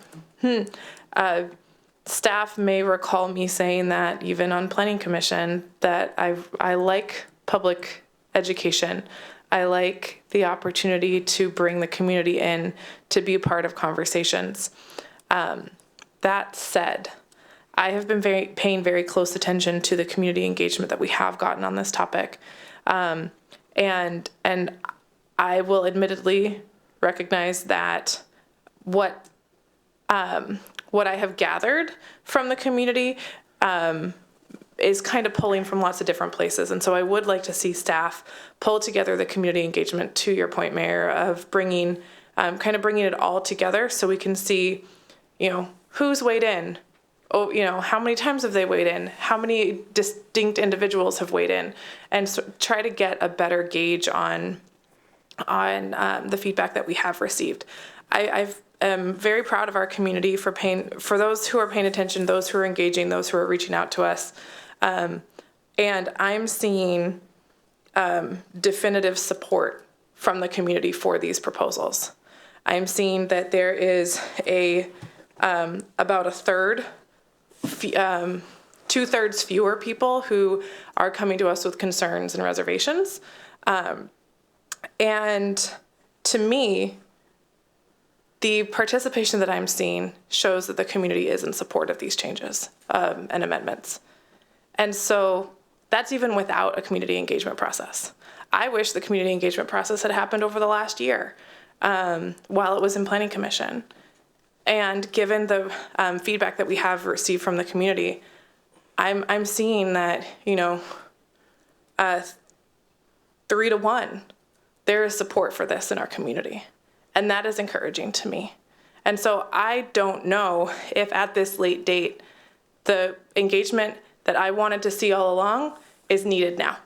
Speaker 8: staff may recall me saying that even on Planning Commission, that I like public education. I like the opportunity to bring the community in to be a part of conversations. That said, I have been paying very close attention to the community engagement that we have gotten on this topic. And I will admittedly recognize that what I have gathered from the community is kind of pulling from lots of different places. And so I would like to see staff pull together the community engagement, to your point, Mayor, of bringing it all together so we can see, who's weighed in. Oh, how many times have they weighed in? How many distinct individuals have weighed in? And so try to get a better gauge on the feedback that we have received. I am very proud of our community for those who are paying attention, those who are engaging, those who are reaching out to us. And I'm seeing definitive support from the community for these proposals. I'm seeing that there is about a third, 2/3 fewer people who are coming to us with concerns and reservations. And to me, the participation that I'm seeing shows that the community is in support of these changes and amendments. And so that's even without a community engagement process. I wish the community engagement process had happened over the last year while it was in Planning Commission. And given the feedback that we have received from the community, I'm seeing that, 3-1, there is support for this in our community. And that is encouraging to me. And so I don't know if at this late date, the engagement that I wanted to see all along is needed now.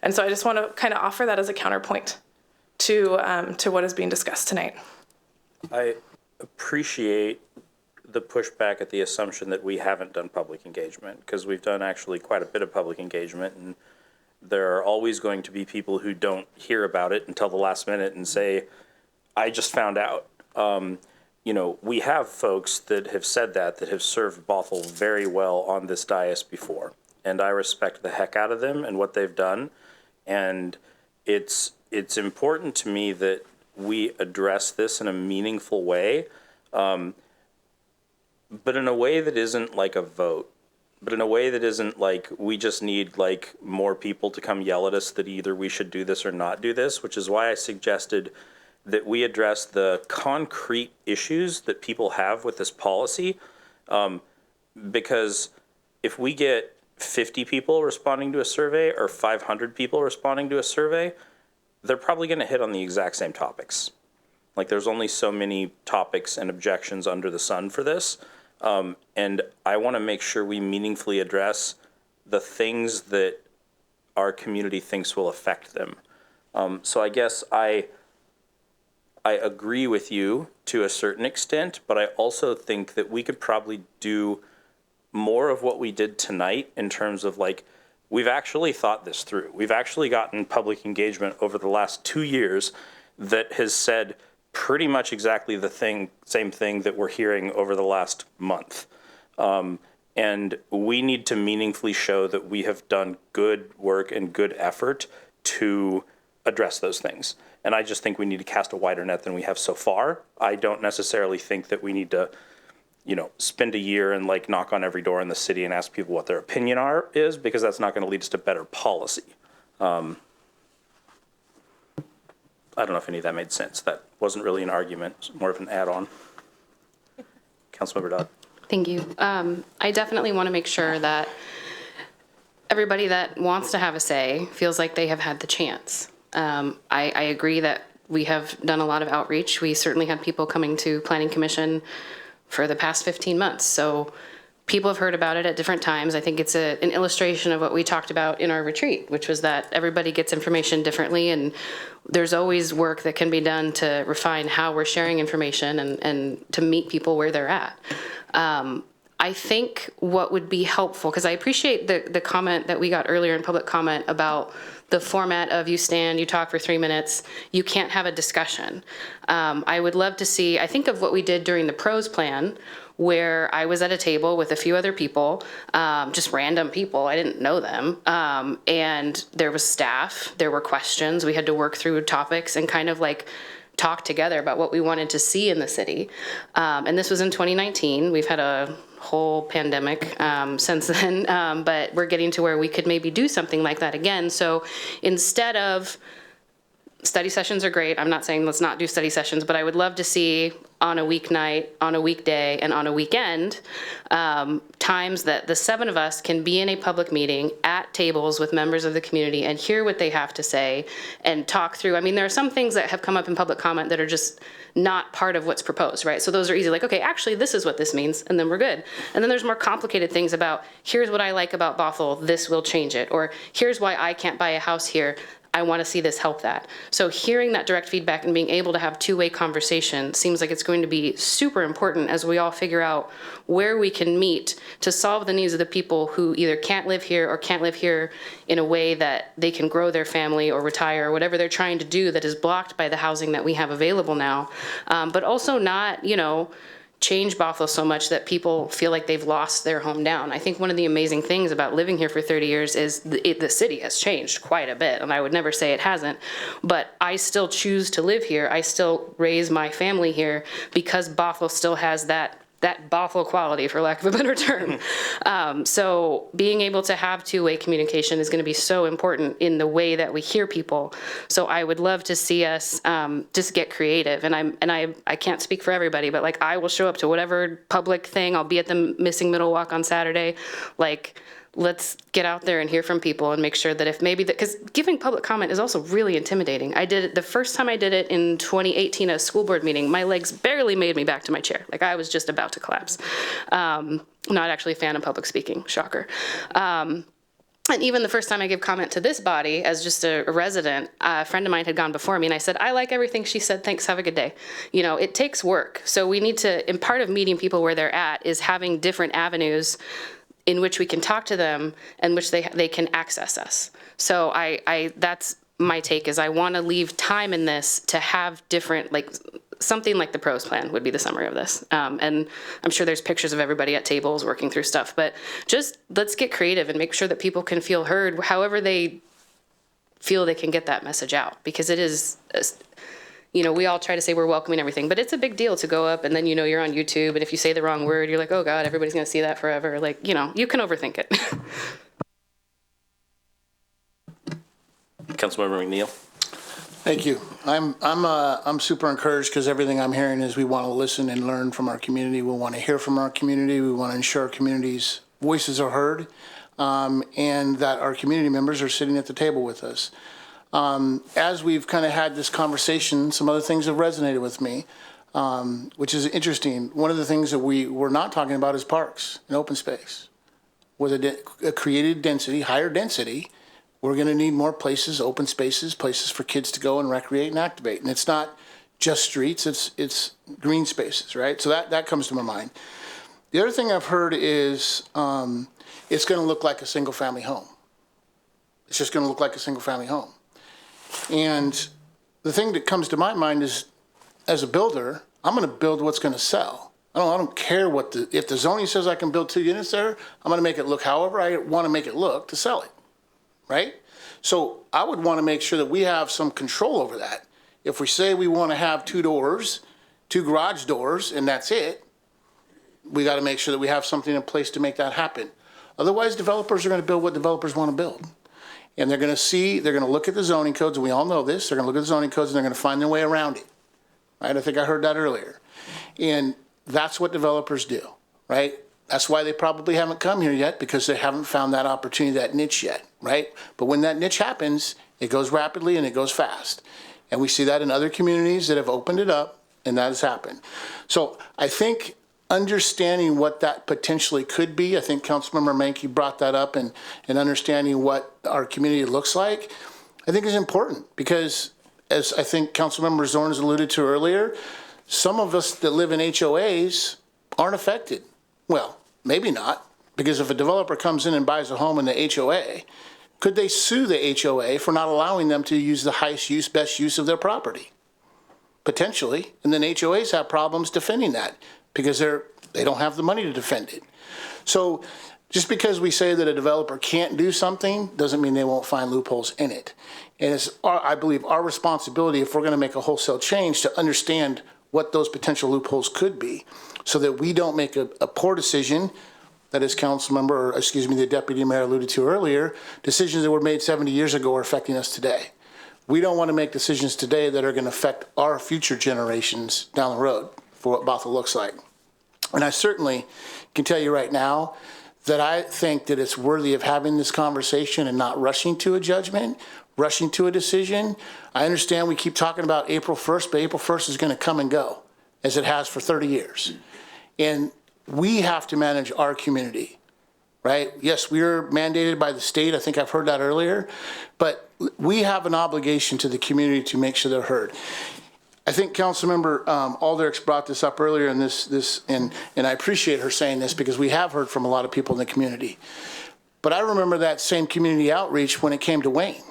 Speaker 8: And so I just want to kind of offer that as a counterpoint to what is being discussed tonight.
Speaker 1: I appreciate the pushback at the assumption that we haven't done public engagement, because we've done actually quite a bit of public engagement, and there are always going to be people who don't hear about it until the last minute and say, I just found out. We have folks that have said that have served Bothell very well on this dais before, and I respect the heck out of them and what they've done. And it's important to me that we address this in a meaningful way, but in a way that isn't like a vote, but in a way that isn't like we just need like more people to come yell at us that either we should do this or not do this, which is why I suggested that we address the concrete issues that people have with this policy. Because if we get 50 people responding to a survey or 500 people responding to a survey, they're probably going to hit on the exact same topics. Like, there's only so many topics and objections under the sun for this. And I want to make sure we meaningfully address the things that our community thinks will affect them. So I guess I agree with you to a certain extent, but I also think that we could probably do more of what we did tonight in terms of like, we've actually thought this through. We've actually gotten public engagement over the last 2 years that has said pretty much exactly the same thing that we're hearing over the last month. And we need to meaningfully show that we have done good work and good effort to address those things. And I just think we need to cast a wider net than we have so far. I don't necessarily think that we need to, spend a year and like knock on every door in the city and ask people what their opinion is, because that's not going to lead us to better policy. I don't know if any of that made sense. That wasn't really an argument, it was more of an add-on. Councilmember Dodd.
Speaker 12: Thank you. I definitely want to make sure that everybody that wants to have a say feels like they have had the chance. I agree that we have done a lot of outreach. We certainly had people coming to Planning Commission for the past 15 months. So people have heard about it at different times. I think it's an illustration of what we talked about in our retreat, which was that everybody gets information differently, and there's always work that can be done to refine how we're sharing information and to meet people where they're at. I think what would be helpful, because I appreciate the comment that we got earlier in public comment about the format of you stand, you talk for 3 minutes, you can't have a discussion. I would love to see, I think of what we did during the pros plan, where I was at a table with a few other people, just random people, I didn't know them, and there was staff, there were questions, we had to work through topics and kind of like talk together about what we wanted to see in the city. And this was in 2019, we've had a whole pandemic since then, but we're getting to where we could maybe do something like that again. So instead of, study sessions are great, I'm not saying let's not do study sessions, but I would love to see on a weeknight, on a weekday, and on a weekend, times that the 7 of us can be in a public meeting at tables with members of the community and hear what they have to say and talk through. I mean, there are some things that have come up in public comment that are just not part of what's proposed, right? So those are easy, like, okay, actually this is what this means, and then we're good. And then there's more complicated things about, here's what I like about Bothell, this will change it, or here's why I can't buy a house here, I want to see this help that. So hearing that direct feedback and being able to have two-way conversation seems like it's going to be super important as we all figure out where we can meet to solve the needs of the people who either can't live here or can't live here in a way that they can grow their family or retire or whatever they're trying to do that is blocked by the housing that we have available now. But also not, you know, change Bothell so much that people feel like they've lost their hometown. I think one of the amazing things about living here for 30 years is the city has changed quite a bit, and I would never say it hasn't, but I still choose to live here. I still raise my family here because Bothell still has that Bothell quality, for lack of a better term. So being able to have two-way communication is going to be so important in the way that we hear people. So I would love to see us just get creative. And I can't speak for everybody, but like I will show up to whatever public thing. I'll be at the Missing Middle Walk on Saturday. Like, let's get out there and hear from people and make sure that if maybe because giving public comment is also really intimidating. I did it the first time I did it in 2018 at a school board meeting. My legs barely made me back to my chair. Like I was just about to collapse. Not actually a fan of public speaking, shocker. And even the first time I gave comment to this body as just a resident, a friend of mine had gone before me and I said, I like everything she said, thanks, have a good day. You know, it takes work. So we need to, and part of meeting people where they're at is having different avenues in which we can talk to them and which they can access us. So that's my take is I want to leave time in this to have different, like something like the pros plan would be the summary of this. And I'm sure there's pictures of everybody at tables working through stuff, but just let's get creative and make sure that people can feel heard however they feel they can get that message out, because it is, you know, we all try to say we're welcoming everything, but it's a big deal to go up and then, you know, you're on YouTube and if you say the wrong word, you're like, oh God, everybody's going to see that forever. Like, you know, you can overthink it.
Speaker 1: Councilmember McNeil.
Speaker 5: Thank you. I'm super encouraged because everything I'm hearing is we want to listen and learn from our community. We want to hear from our community. We want to ensure our community's voices are heard, and that our community members are sitting at the table with us. As we've kind of had this conversation, some other things have resonated with me, which is interesting. One of the things that we're not talking about is parks and open space. With a created density, higher density, we're going to need more places, open spaces, places for kids to go and recreate and activate. And it's not just streets, it's green spaces, right? So that comes to my mind. The other thing I've heard is it's going to look like a single family home. It's just going to look like a single family home. And the thing that comes to my mind is, as a builder, I'm going to build what's going to sell. I don't care if the zoning says I can build 2 units there, I'm going to make it look however I want to make it look to sell it, right? So I would want to make sure that we have some control over that. If we say we want to have 2 doors, 2 garage doors, and that's it, we got to make sure that we have something in place to make that happen. Otherwise, developers are going to build what developers want to build. And they're going to look at the zoning codes, and we all know this, they're going to look at the zoning codes and they're going to find their way around it. Right? I think I heard that earlier. And that's what developers do, right? That's why they probably haven't come here yet, because they haven't found that opportunity, that niche yet, right? But when that niche happens, it goes rapidly and it goes fast. And we see that in other communities that have opened it up, and that has happened. So I think understanding what that potentially could be, I think Councilmember Mankey brought that up, and understanding what our community looks like, I think is important, because as I think Councilmember Zorns alluded to earlier, some of us that live in HOAs aren't affected. Well, maybe not, because if a developer comes in and buys a home in the HOA, could they sue the HOA for not allowing them to use the highest use, best use of their property? Potentially, and then HOAs have problems defending that because they don't have the money to defend it. So just because we say that a developer can't do something doesn't mean they won't find loopholes in it. And it's, I believe, our responsibility, if we're going to make a wholesale change, to understand what those potential loopholes could be, so that we don't make a poor decision that, as the deputy mayor alluded to earlier, decisions that were made 70 years ago are affecting us today. We don't want to make decisions today that are going to affect our future generations down the road for what Bothell looks like. And I certainly can tell you right now that I think that it's worthy of having this conversation and not rushing to a judgment, rushing to a decision. I understand we keep talking about April 1st, but April 1st is going to come and go, as it has for 30 years. And we have to manage our community, right? Yes, we are mandated by the state. I think I've heard that earlier. But we have an obligation to the community to make sure they're heard. I think Councilmember Alderichs brought this up earlier in and I appreciate her saying this, because we have heard from a lot of people in the community. But I remember that same community outreach when it came to Wayne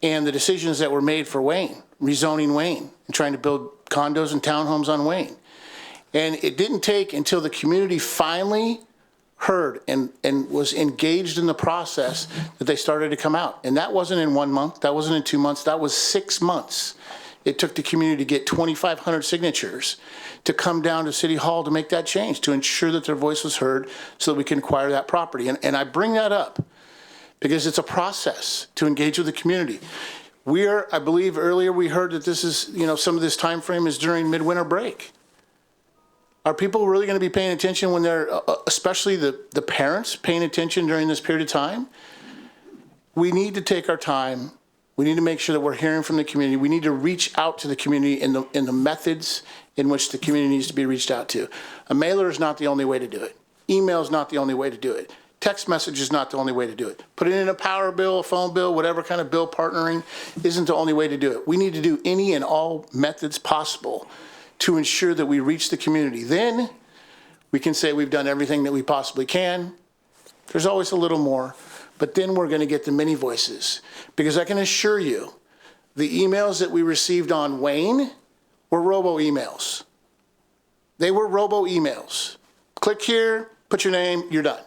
Speaker 5: and the decisions that were made for Wayne, rezoning Wayne and trying to build condos and townhomes on Wayne. And it didn't take until the community finally heard and was engaged in the process that they started to come out. And that wasn't in 1 month, that wasn't in 2 months, that was 6 months. It took the community to get 2,500 signatures to come down to City Hall to make that change, to ensure that their voice was heard so that we can acquire that property. And I bring that up because it's a process to engage with the community. I believe earlier we heard that this is, some of this time frame is during midwinter break. Are people really going to be paying attention when they're, especially the parents, paying attention during this period of time? We need to take our time. We need to make sure that we're hearing from the community. We need to reach out to the community in the methods in which the community needs to be reached out to. A mailer is not the only way to do it. Email is not the only way to do it. Text message is not the only way to do it. Put it in a power bill, a phone bill, whatever kind of bill partnering isn't the only way to do it. We need to do any and all methods possible to ensure that we reach the community. Then we can say we've done everything that we possibly can. There's always a little more, but then we're going to get the many voices. Because I can assure you, the emails that we received on Wayne were robo emails. They were robo emails. Click here, put your name, you're done.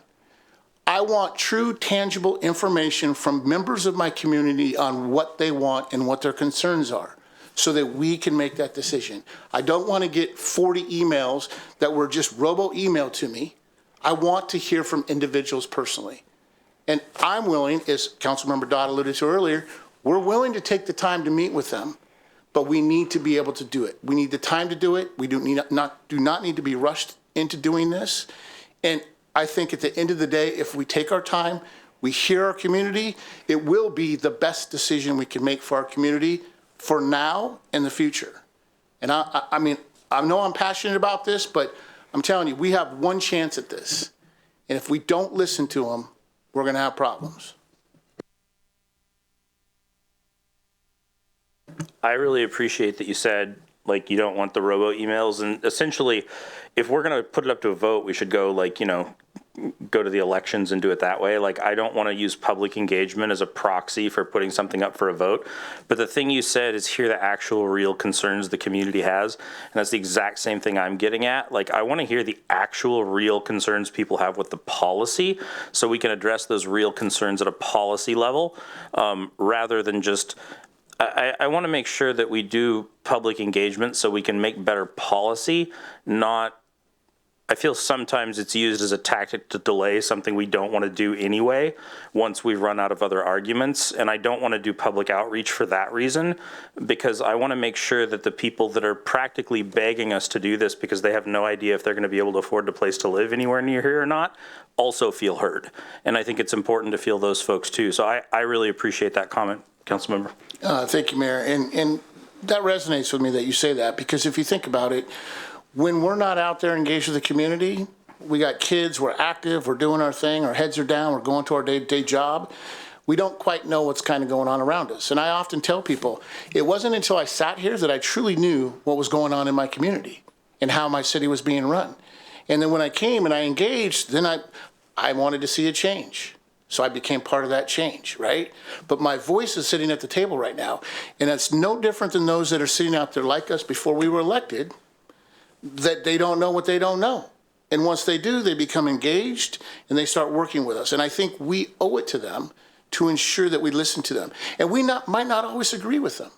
Speaker 5: I want true, tangible information from members of my community on what they want and what their concerns are, so that we can make that decision. I don't want to get 40 emails that were just robo-emailed to me. I want to hear from individuals personally. And I'm willing, as Councilmember Dodd alluded to earlier, we're willing to take the time to meet with them, but we need to be able to do it. We need the time to do it. We do not need to be rushed into doing this. And I think at the end of the day, if we take our time, we hear our community, it will be the best decision we can make for our community for now and the future. And I mean, I know I'm passionate about this, but I'm telling you, we have one chance at this. And if we don't listen to them, we're going to have problems.
Speaker 1: I really appreciate that you said, like, you don't want the robo emails. And essentially, if we're going to put it up to a vote, we should go, like, go to the elections and do it that way. Like, I don't want to use public engagement as a proxy for putting something up for a vote. But the thing you said is hear the actual real concerns the community has. And that's the exact same thing I'm getting at. Like, I want to hear the actual real concerns people have with the policy so we can address those real concerns at a policy level, rather than just, I want to make sure that we do public engagement so we can make better policy, not, I feel sometimes it's used as a tactic to delay something we don't want to do anyway once we've run out of other arguments. And I don't want to do public outreach for that reason, because I want to make sure that the people that are practically begging us to do this because they have no idea if they're going to be able to afford a place to live anywhere near here or not also feel heard. And I think it's important to feel those folks too. So I really appreciate that comment, Councilmember.
Speaker 5: Thank you, Mayor. And that resonates with me that you say that, because if you think about it, when we're not out there engaged with the community, we got kids, we're active, we're doing our thing, our heads are down, we're going to our day-to-day job. We don't quite know what's kind of going on around us. And I often tell people, it wasn't until I sat here that I truly knew what was going on in my community and how my city was being run. And then when I came and I engaged, then I wanted to see a change. So I became part of that change, right? But my voice is sitting at the table right now. And it's no different than those that are sitting out there like us before we were elected, that they don't know what they don't know. And once they do, they become engaged and they start working with us. And I think we owe it to them to ensure that we listen to them. And we might not always agree with them,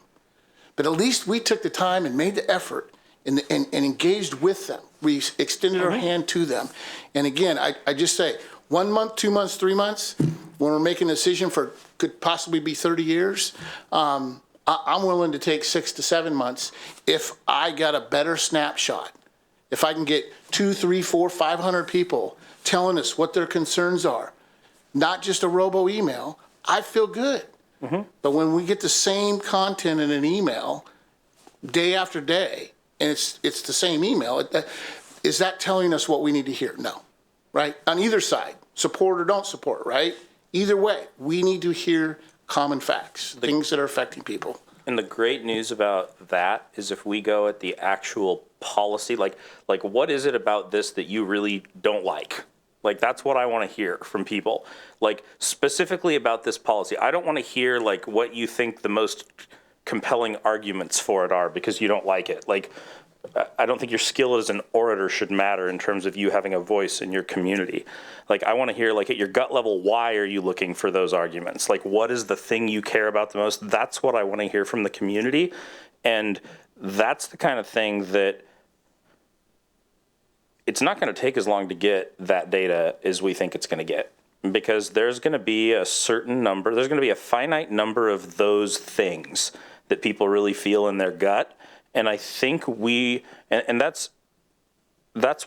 Speaker 5: but at least we took the time and made the effort and engaged with them. We extended our hand to them. And again, I just say, 1 month, 2 months, 3 months, when we're making a decision for could possibly be 30 years, I'm willing to take 6 to 7 months if I got a better snapshot. If I can get 2, 3, 4, 500 people telling us what their concerns are, not just a robo email, I feel good. But when we get the same content in an email day after day, and it's the same email, is that telling us what we need to hear? No, right? On either side, support or don't support, right? Either way, we need to hear common facts, things that are affecting people.
Speaker 1: And the great news about that is if we go at the actual policy, like what is it about this that you really don't like? Like, that's what I want to hear from people. Like, specifically about this policy. I don't want to hear, like, what you think the most compelling arguments for it are because you don't like it. Like, I don't think your skill as an orator should matter in terms of you having a voice in your community. Like, I want to hear, like, at your gut level, why are you looking for those arguments? Like, what is the thing you care about the most? That's what I want to hear from the community. And that's the kind of thing that it's not going to take as long to get that data as we think it's going to get, because there's going to be a certain number, there's going to be a finite number of those things that people really feel in their gut. And I think and that's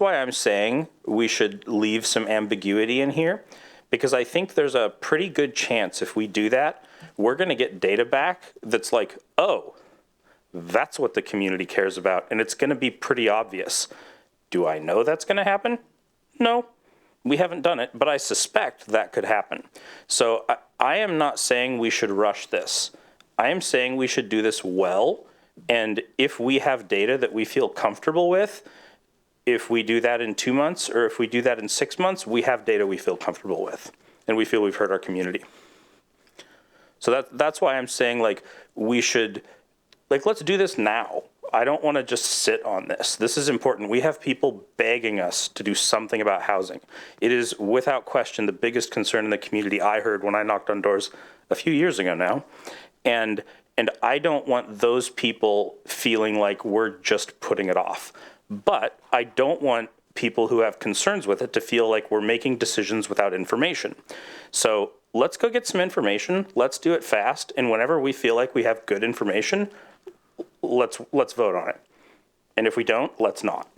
Speaker 1: why I'm saying we should leave some ambiguity in here, because I think there's a pretty good chance if we do that, we're going to get data back that's like, oh, that's what the community cares about. And it's going to be pretty obvious. Do I know that's going to happen? No, we haven't done it, but I suspect that could happen. So I am not saying we should rush this. I am saying we should do this well. And if we have data that we feel comfortable with, if we do that in 2 months or if we do that in 6 months, we have data we feel comfortable with and we feel we've heard our community. So that's why I'm saying, like, we should, like, let's do this now. I don't want to just sit on this. This is important. We have people begging us to do something about housing. It is without question the biggest concern in the community I heard when I knocked on doors a few years ago now. And I don't want those people feeling like we're just putting it off. But I don't want people who have concerns with it to feel like we're making decisions without information. So let's go get some information. Let's do it fast. And whenever we feel like we have good information, let's vote on it. And if we don't, let's not.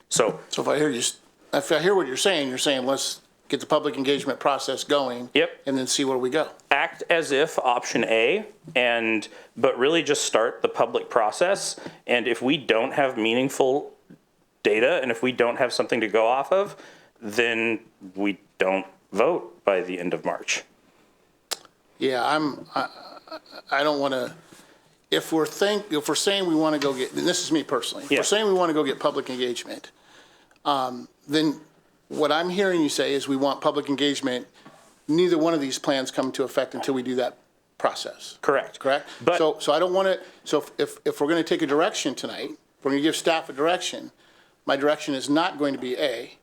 Speaker 1: So
Speaker 5: if I hear what you're saying let's get the public engagement process going.
Speaker 1: Yep.
Speaker 5: And then see where we go.
Speaker 1: Act as if option A, but really just start the public process. And if we don't have meaningful data and if we don't have something to go off of, then we don't vote by the end of March.
Speaker 5: Yeah, I don't want to, if we're saying we want to go get, and this is me personally, if we're saying we want to go get public engagement, then what I'm hearing you say is we want public engagement. Neither one of these plans come into effect until we do that process.
Speaker 1: Correct.
Speaker 5: But so I don't want to, so if we're going to take a direction tonight, if we're going to give staff a direction, my direction is not going to be A,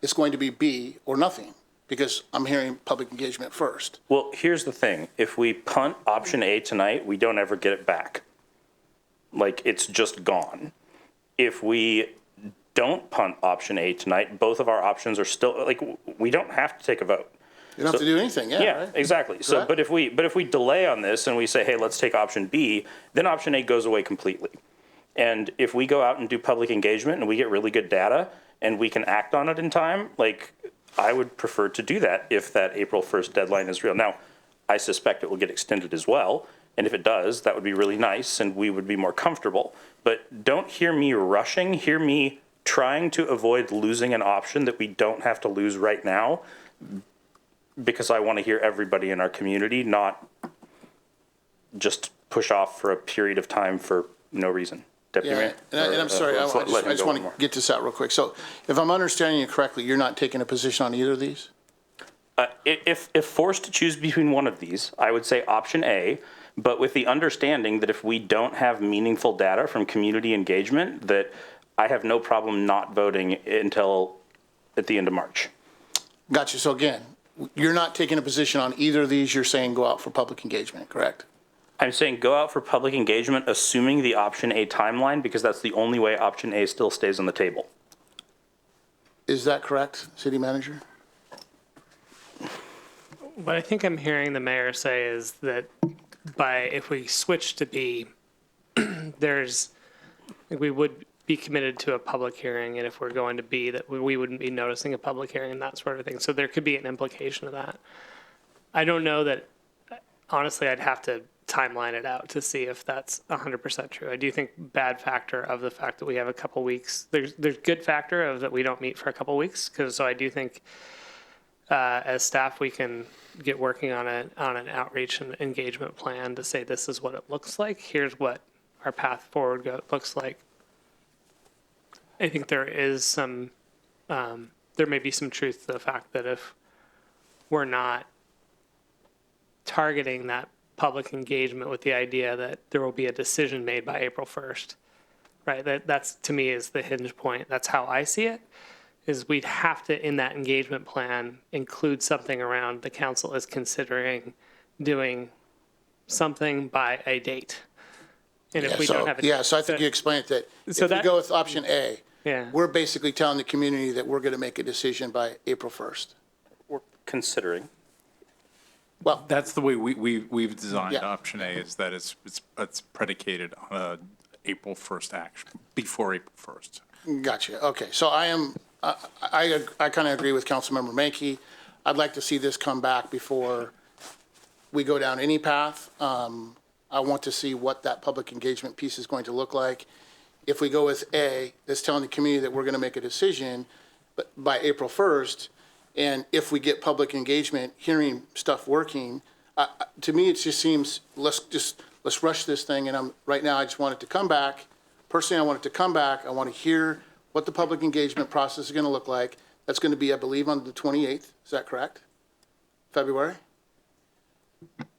Speaker 5: it's going to be B or nothing, because I'm hearing public engagement first.
Speaker 1: Well, here's the thing. If we punt option A tonight, we don't ever get it back. Like, it's just gone. If we don't punt option A tonight, both of our options are still, like, we don't have to take a vote.
Speaker 5: You don't have to do anything,
Speaker 1: Yeah,
Speaker 5: right?
Speaker 1: exactly. So, but if we delay on this and we say, hey, let's take option B, then option A goes away completely. And if we go out and do public engagement and we get really good data and we can act on it in time, like, I would prefer to do that if that April 1st deadline is real. Now, I suspect it will get extended as well, And if it does, that would be really nice and we would be more comfortable. But don't hear me rushing, hear me trying to avoid losing an option that we don't have to lose right now, because I want to hear everybody in our community, not just push off for a period of time for no reason. Deputy Mayor?
Speaker 5: And I'm sorry, I just want to get this out real quick. So if I'm understanding you correctly, you're not taking a position on either of these?
Speaker 1: If forced to choose between one of these, I would say option A, but with the understanding that if we don't have meaningful data from community engagement, that I have no problem not voting until at the end of March.
Speaker 5: Gotcha. So again, you're not taking a position on either of these. You're saying go out for public engagement, correct?
Speaker 1: I'm saying go out for public engagement, assuming the option A timeline, because that's the only way option A still stays on the table.
Speaker 5: Is that correct, City Manager?
Speaker 6: What I think I'm hearing the mayor say is that if we switch to B, we would be committed to a public hearing, and if we're going to B, that we wouldn't be noticing a public hearing and that sort of thing. So there could be an implication of that. I don't know that, honestly, I'd have to timeline it out to see if that's 100% true. I do think bad factor of the fact that we have a couple weeks. There's good factor of that we don't meet for a couple weeks, so I do think as staff we can get working on an outreach and engagement plan to say this is what it looks like. Here's what our path forward looks like. I think there is some there may be some truth to the fact that if we're not targeting that public engagement with the idea that there will be a decision made by April 1st, right? That's to me is the hinge point. That's how I see it, is we'd have to, in that engagement plan, include something around the council is considering doing something by a date. And if we don't have a
Speaker 5: so I think you explained that if we go with option A, we're basically telling the community that we're going to make a decision by April 1st.
Speaker 1: We're considering.
Speaker 5: Well,
Speaker 2: that's the way we've designed option A, is that it's predicated on a April 1st action, before April 1st.
Speaker 5: Gotcha. Okay. So I kind of agree with Councilmember Mankey. I'd like to see this come back before we go down any path. I want to see what that public engagement piece is going to look like. If we go with A, that's telling the community that we're going to make a decision by April 1st, and if we get public engagement, hearing stuff working, to me, it just seems, let's rush this thing. And right now, I just want it to come back. Personally, I want it to come back. I want to hear what the public engagement process is going to look like. That's going to be, I believe, on the 28th. Is that correct? February?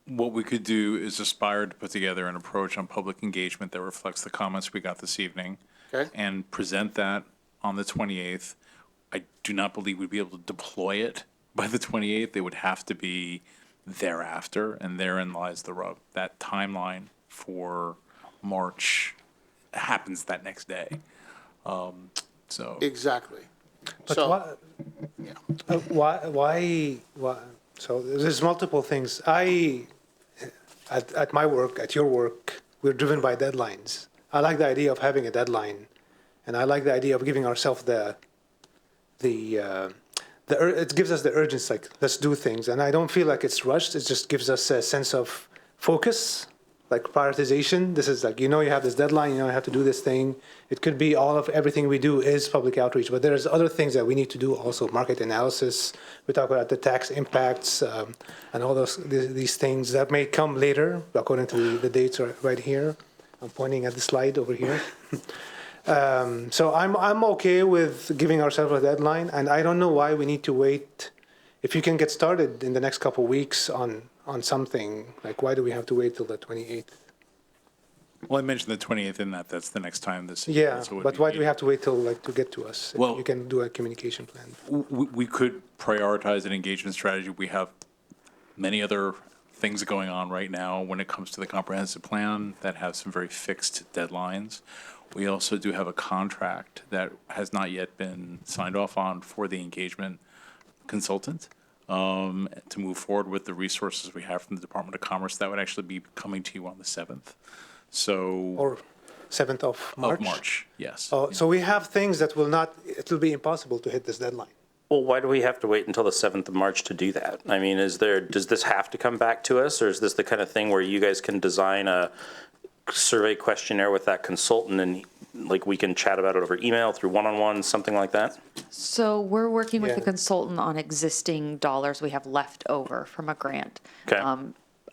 Speaker 2: What we could do is aspire to put together an approach on public engagement that reflects the comments we got this evening, and present that on the 28th. I do not believe we'd be able to deploy it by the 28th. It would have to be thereafter, and therein lies the rub. That timeline for March happens that next day. So
Speaker 5: exactly.
Speaker 10: But so, why? So there's multiple things. At my work, at your work, we're driven by deadlines. I like the idea of having a deadline, and I like the idea of giving ourselves it gives us the urgency, like, let's do things. And I don't feel like it's rushed. It just gives us a sense of focus, like prioritization. This is like, you have this deadline, you have to do this thing. It could be everything we do is public outreach, but there's other things that we need to do also, market analysis. We talk about the tax impacts and all these things that may come later, according to the dates right here. I'm pointing at the slide over here. So I'm okay with giving ourselves a deadline, and I don't know why we need to wait. If you can get started in the next couple of weeks on something, like, why do we have to wait till the 28th?
Speaker 2: Well, I mentioned the 28th in that's the next time this.
Speaker 10: Yeah, but why do we have to wait till to get to us? Well, you can do a communication plan.
Speaker 2: We could prioritize an engagement strategy. We have many other things going on right now when it comes to the comprehensive plan that have some very fixed deadlines. We also do have a contract that has not yet been signed off on for the engagement consultant to move forward with the resources we have from the Department of Commerce. That would actually be coming to you on the 7th.
Speaker 10: Or 7th of March?
Speaker 2: Of March, yes.
Speaker 10: So we have things that it will be impossible to hit this deadline.
Speaker 1: Well, why do we have to wait until the 7th of March to do that? I mean, does this have to come back to us, or is this the kind of thing where you guys can design a survey questionnaire with that consultant and like we can chat about it over email, through one-on-one, something like that?
Speaker 4: So we're working with
Speaker 10: Yeah.
Speaker 4: the consultant on existing dollars we have left over from a grant.
Speaker 1: Okay.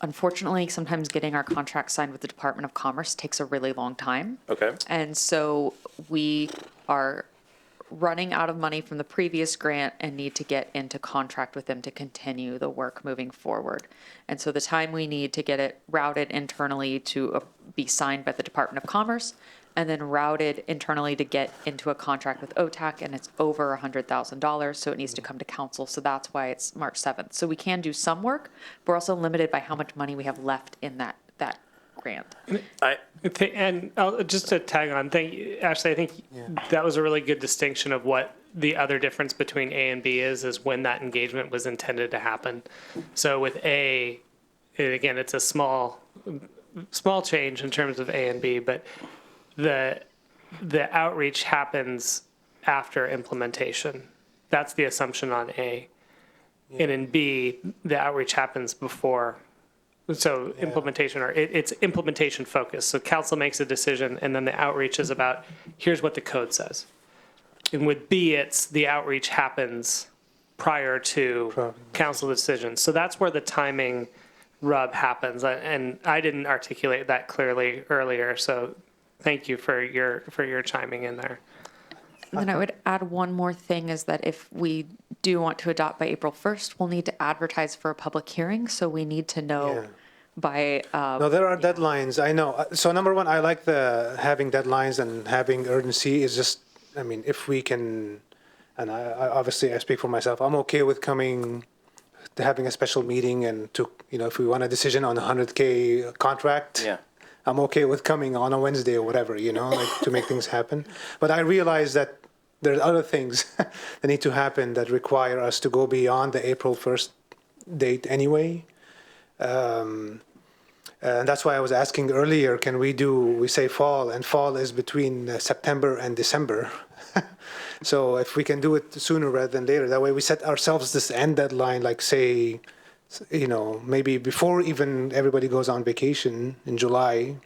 Speaker 4: Unfortunately, sometimes getting our contract signed with the Department of Commerce takes a really long time.
Speaker 1: Okay.
Speaker 4: And so we are running out of money from the previous grant and need to get into contract with them to continue the work moving forward. And so the time we need to get it routed internally to be signed by the Department of Commerce, and then routed internally to get into a contract with OTAC, and it's over $100,000, so it needs to come to council. So that's why it's March 7th. So we can do some work, but we're also limited by how much money we have left in that grant.
Speaker 6: And just to tag on, thank you, Ashley, I think that was a really good distinction of what the other difference between A and B is when that engagement was intended to happen. So with A, again, it's a small change in terms of A and B, but the outreach happens after implementation. That's the assumption on A. And in B, the outreach happens before. So implementation, or it's implementation focused. So council makes a decision, and then the outreach is about, here's what the code says. And with B, it's the outreach happens prior to council decision. So that's where the timing rub happens. And I didn't articulate that clearly earlier. So thank you for your chiming in there.
Speaker 4: And then I would add one more thing is that if we do want to adopt by April 1st, we'll need to advertise for a public hearing. So we need to know by.
Speaker 10: No, there are deadlines. I know. So number one, I like the having deadlines and having urgency is just, I mean, if we can, and I obviously I speak for myself, I'm okay with coming to having a special meeting and to, if we want a decision on a 100K contract.
Speaker 1: Yeah.
Speaker 10: I'm okay with coming on a Wednesday or whatever, like to make things happen. But I realize that there's other things that need to happen that require us to go beyond the April 1st date anyway. And that's why I was asking earlier, can we say fall, and fall is between September and December. So if we can do it sooner rather than later, that way we set ourselves this end deadline, like say, maybe before even everybody goes on vacation in July.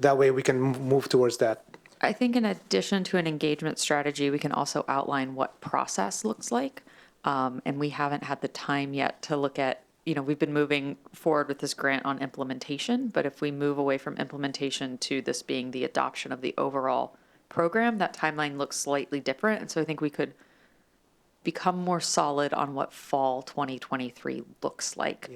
Speaker 10: That way we can move towards that.
Speaker 4: I think in addition to an engagement strategy, we can also outline what process looks like. And we haven't had the time yet to look at, we've been moving forward with this grant on implementation, but if we move away from implementation to this being the adoption of the overall program, that timeline looks slightly different. And so I think we could become more solid on what fall 2023 looks like.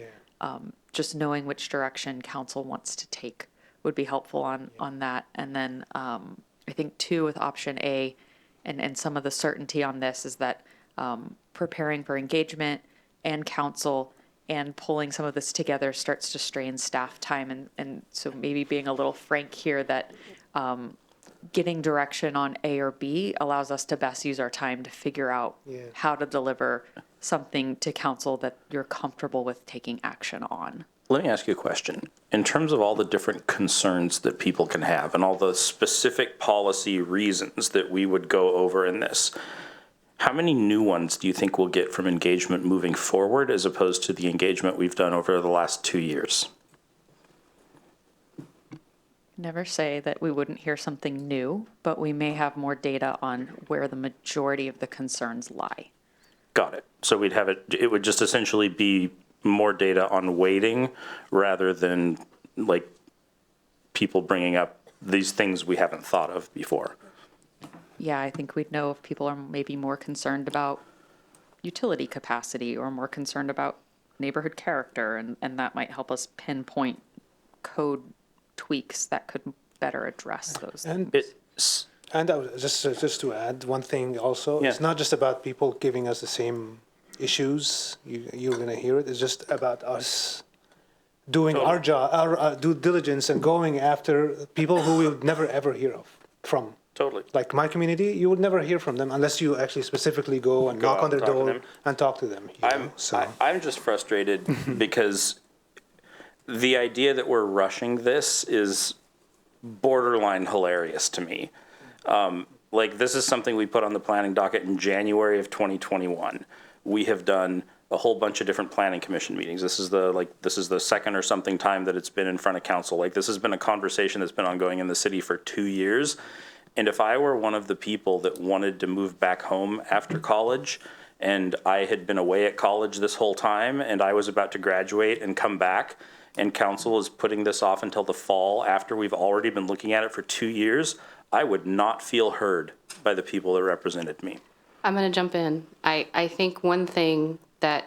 Speaker 4: Just knowing which direction council wants to take would be helpful on that. And then I think too with option A and some of the certainty on this is that preparing for engagement and council and pulling some of this together starts to strain staff time. And so maybe being a little frank here that getting direction on A or B allows us to best use our time to figure out how to deliver something to council that you're comfortable with taking action on.
Speaker 1: Let me ask you a question. In terms of all the different concerns that people can have and all the specific policy reasons that we would go over in this, how many new ones do you think we'll get from engagement moving forward as opposed to the engagement we've done over the last 2 years?
Speaker 4: Never say that we wouldn't hear something new, but we may have more data on where the majority of the concerns lie.
Speaker 1: Got it. So we'd have it would just essentially be more data on waiting rather than like people bringing up these things we haven't thought of before.
Speaker 4: Yeah, I think we'd know if people are maybe more concerned about utility capacity or more concerned about neighborhood character, and that might help us pinpoint code tweaks that could better address those.
Speaker 10: And just to add one thing also, it's not just about people giving us the same issues. You're going to hear it. It's just about us doing our job, our due diligence, and going after people who we would never ever hear from.
Speaker 1: Totally.
Speaker 10: Like my community, you would never hear from them unless you actually specifically go and knock on their door and talk to them.
Speaker 1: I'm just frustrated because the idea that we're rushing this is borderline hilarious to me. like, this is something we put on the planning docket in January of 2021. We have done a whole bunch of different planning commission meetings. This is the second or something time that it's been in front of council. Like, this has been a conversation that's been ongoing in the city for 2 years. And if I were one of the people that wanted to move back home after college, and I had been away at college this whole time, and I was about to graduate and come back, and council is putting this off until the fall after we've already been looking at it for 2 years, I would not feel heard by the people that represented me.
Speaker 12: I'm going to jump in. I think one thing that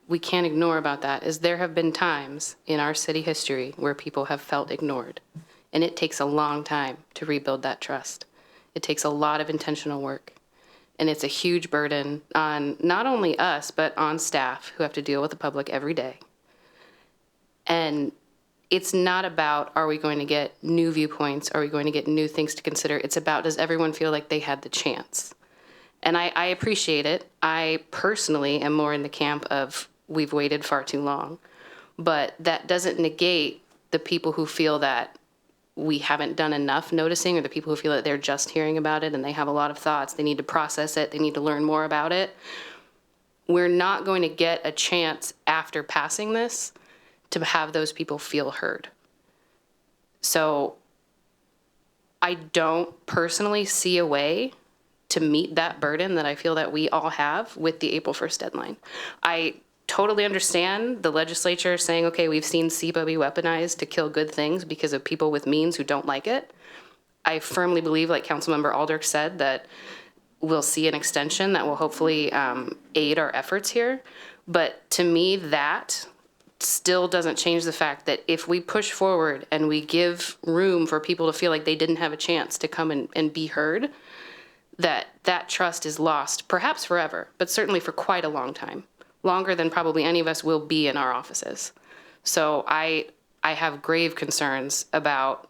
Speaker 12: we can't ignore about that is there have been times in our city history where people have felt ignored. And it takes a long time to rebuild that trust. It takes a lot of intentional work. And it's a huge burden on not only us, but on staff who have to deal with the public every day. And it's not about, are we going to get new viewpoints? Are we going to get new things to consider? It's about, does everyone feel like they had the chance? And I appreciate it. I personally am more in the camp of we've waited far too long. But that doesn't negate the people who feel that we haven't done enough noticing, or the people who feel that they're just hearing about it and they have a lot of thoughts. They need to process it. They need to learn more about it. We're not going to get a chance after passing this to have those people feel heard. So I don't personally see a way to meet that burden that I feel that we all have with the April 1st deadline. I totally understand the legislature saying, okay, we've seen SEPA be weaponized to kill good things because of people with means who don't like it. I firmly believe, like Councilmember Aldrich said, that we'll see an extension that will hopefully aid our efforts here. But to me, that still doesn't change the fact that if we push forward and we give room for people to feel like they didn't have a chance to come and be heard, that trust is lost, perhaps forever, but certainly for quite a long time, longer than probably any of us will be in our offices. So I have grave concerns about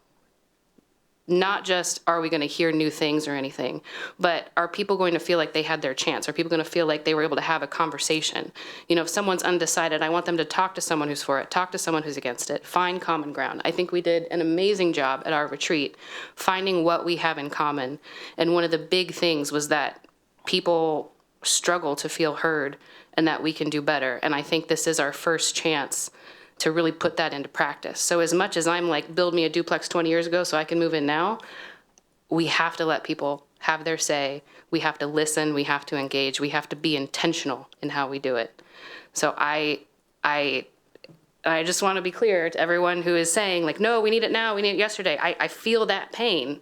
Speaker 12: not just are we going to hear new things or anything, but are people going to feel like they had their chance? Are people going to feel like they were able to have a conversation? You know, if someone's undecided, I want them to talk to someone who's for it, talk to someone who's against it, find common ground. I think we did an amazing job at our retreat finding what we have in common. And one of the big things was that people struggle to feel heard and that we can do better. And I think this is our first chance to really put that into practice. So as much as I'm like, build me a duplex 20 years ago so I can move in now, we have to let people have their say. We have to listen. We have to engage. We have to be intentional in how we do it. So I just want to be clear to everyone who is saying like, no, we need it now, we need it yesterday. I feel that pain,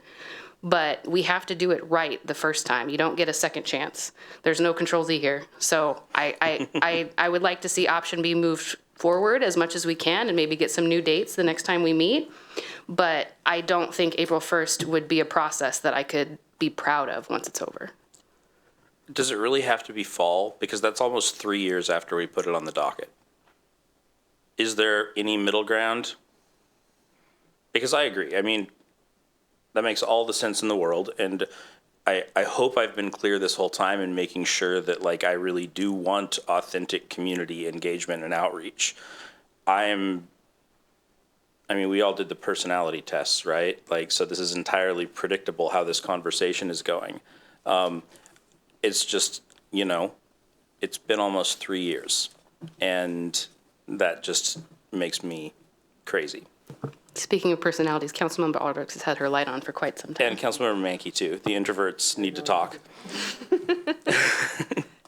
Speaker 12: but we have to do it right the first time. You don't get a second chance. There's no Control Z here. So I would like to see option B moved forward as much as we can and maybe get some new dates the next time we meet. But I don't think April 1st would be a process that I could be proud of once it's over.
Speaker 1: Does it really have to be fall? Because that's almost 3 years after we put it on the docket. Is there any middle ground? Because I agree. I mean, that makes all the sense in the world. And I hope I've been clear this whole time in making sure that like I really do want authentic community engagement and outreach. I mean, we all did the personality tests, right? Like, so this is entirely predictable how this conversation is going. It's just, you know, it's been almost 3 years, and that just makes me crazy.
Speaker 12: Speaking of personalities, Councilmember Aldrich has had her light on for quite some time.
Speaker 1: And Councilmember Mankey too. The introverts need to talk.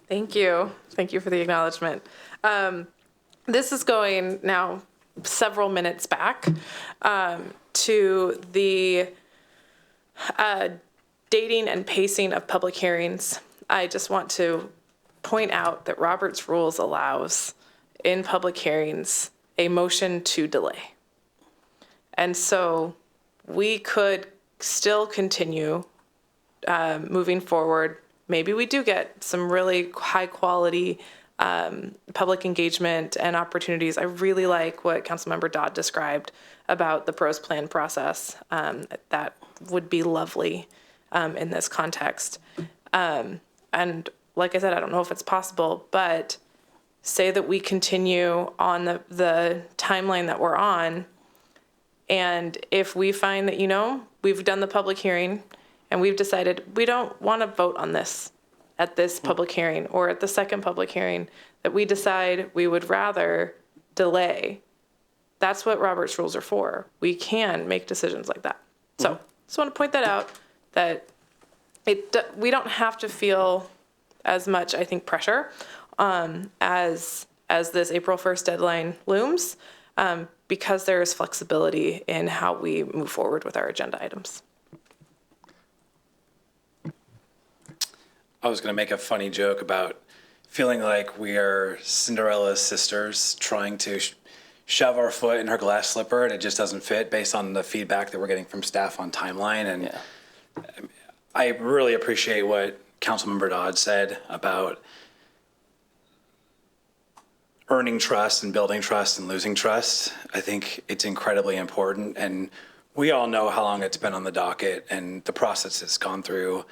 Speaker 8: Thank you. Thank you for the acknowledgement. This is going now several minutes back to the dating and pacing of public hearings. I just want to point out that Robert's Rules allows in public hearings a motion to delay. And so we could still continue moving forward. Maybe we do get some really high quality public engagement and opportunities. I really like what Councilmember Dodd described about the pros plan process. That would be lovely in this context. And like I said, I don't know if it's possible, but say that we continue on the timeline that we're on And if we find that, we've done the public hearing and we've decided we don't want to vote on this at this public hearing or at the second public hearing, that we decide we would rather delay, that's what Robert's rules are for. We can make decisions like that. So just want to point that out, that we don't have to feel as much, I think, pressure as this April 1st deadline looms, because there is flexibility in how we move forward with our agenda items.
Speaker 11: I was going to make a funny joke about feeling like we are Cinderella's sisters trying to shove our foot in her glass slipper, and it just doesn't fit based on the feedback that we're getting from staff on timeline. And I really appreciate what Councilmember Dodd said about earning trust and building trust and losing trust. I think it's incredibly important, and we all know how long it's been on the docket and the process it's gone through,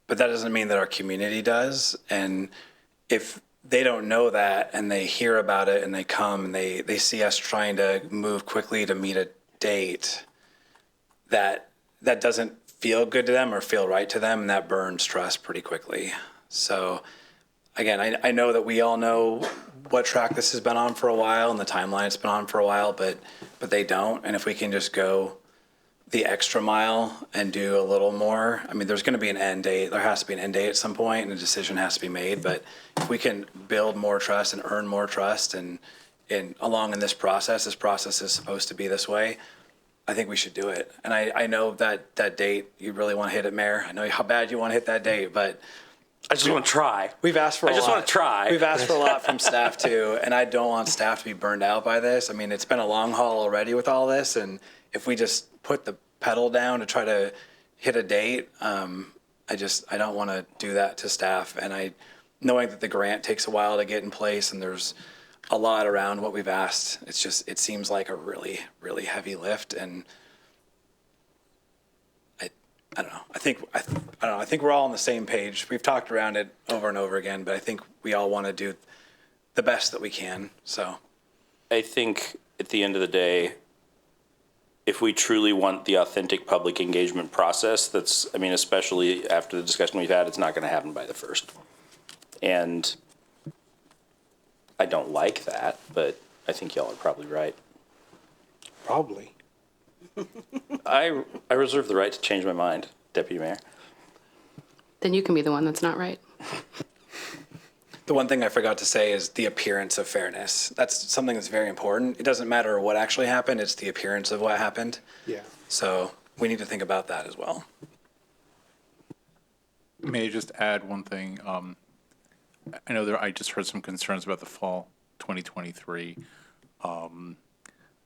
Speaker 11: but that doesn't mean that our community does. And if they don't know that and they hear about it and they come and they see us trying to move quickly to meet a date, that doesn't feel good to them or feel right to them, and that burns trust pretty quickly. So again, I know that we all know what track this has been on for a while and the timeline it's been on for a while, but they don't. And if we can just go the extra mile and do a little more, I mean, there's going to be an end date. There has to be an end date at some point, and a decision has to be made. But if we can build more trust and earn more trust and along in this process is supposed to be this way, I think we should do it. And I know that date, you really want to hit it, Mayor. I know how bad you want to hit that date, but
Speaker 1: I just want to try.
Speaker 11: We've asked for a lot.
Speaker 1: I just want to try.
Speaker 11: We've asked for a lot from staff too, and I don't want staff to be burned out by this. I mean, it's been a long haul already with all this, and if we just put the pedal down to try to hit a date, I don't want to do that to staff. And knowing that the grant takes a while to get in place and there's a lot around what we've asked, it seems like a really, really heavy lift. And I don't know. I think we're all on the same page. We've talked around it over and over again, but I think we all want to do the best that we can. So
Speaker 1: I think at the end of the day, if we truly want the authentic public engagement process, especially after the discussion we've had, it's not going to happen by the 1st. And I don't like that, but I think y'all are probably right.
Speaker 10: Probably.
Speaker 1: I reserve the right to change my mind, Deputy Mayor.
Speaker 12: Then you can be the one that's not right.
Speaker 11: the one thing I forgot to say is the appearance of fairness. That's something that's very important. It doesn't matter what actually happened, it's the appearance of what happened.
Speaker 10: Yeah.
Speaker 11: So we need to think about that as well.
Speaker 2: May I just add one thing? I know I just heard some concerns about the fall 2023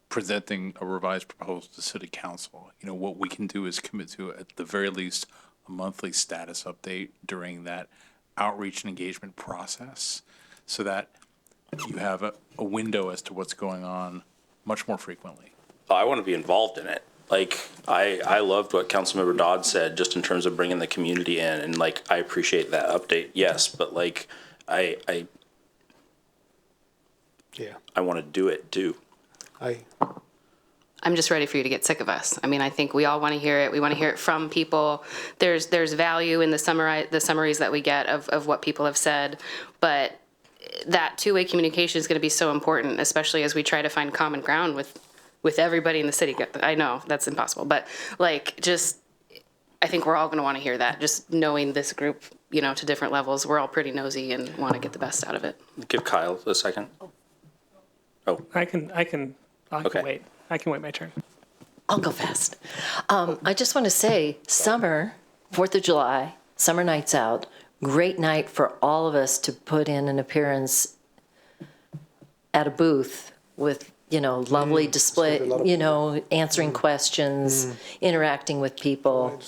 Speaker 2: presenting a revised proposal to City Council. You know, what we can do is commit to, at the very least, a monthly status update during that outreach and engagement process, so that you have a window as to what's going on much more frequently.
Speaker 1: I want to be involved in it. Like, I loved what Councilmember Dodd said, just in terms of bringing the community in, and like, I appreciate that update, yes, but like, I want to do it too.
Speaker 12: I'm just ready for you to get sick of us. I mean, I think we all want to hear it. We want to hear it from people. There's value in the summaries that we get of what people have said, but that two-way communication is going to be so important, especially as we try to find common ground with everybody in the city. I know that's impossible, but like, just, I think we're all going to want to hear that. Just knowing this group, you know, to different levels, we're all pretty nosy and want to get the best out of it.
Speaker 1: Give Kyle a second. Oh,
Speaker 6: I can wait. I can wait my turn.
Speaker 9: I'll go fast. I just want to say, summer, 4th of July, summer nights out, great night for all of us to put in an appearance at a booth with, you know, lovely display, you know, answering questions, interacting with people,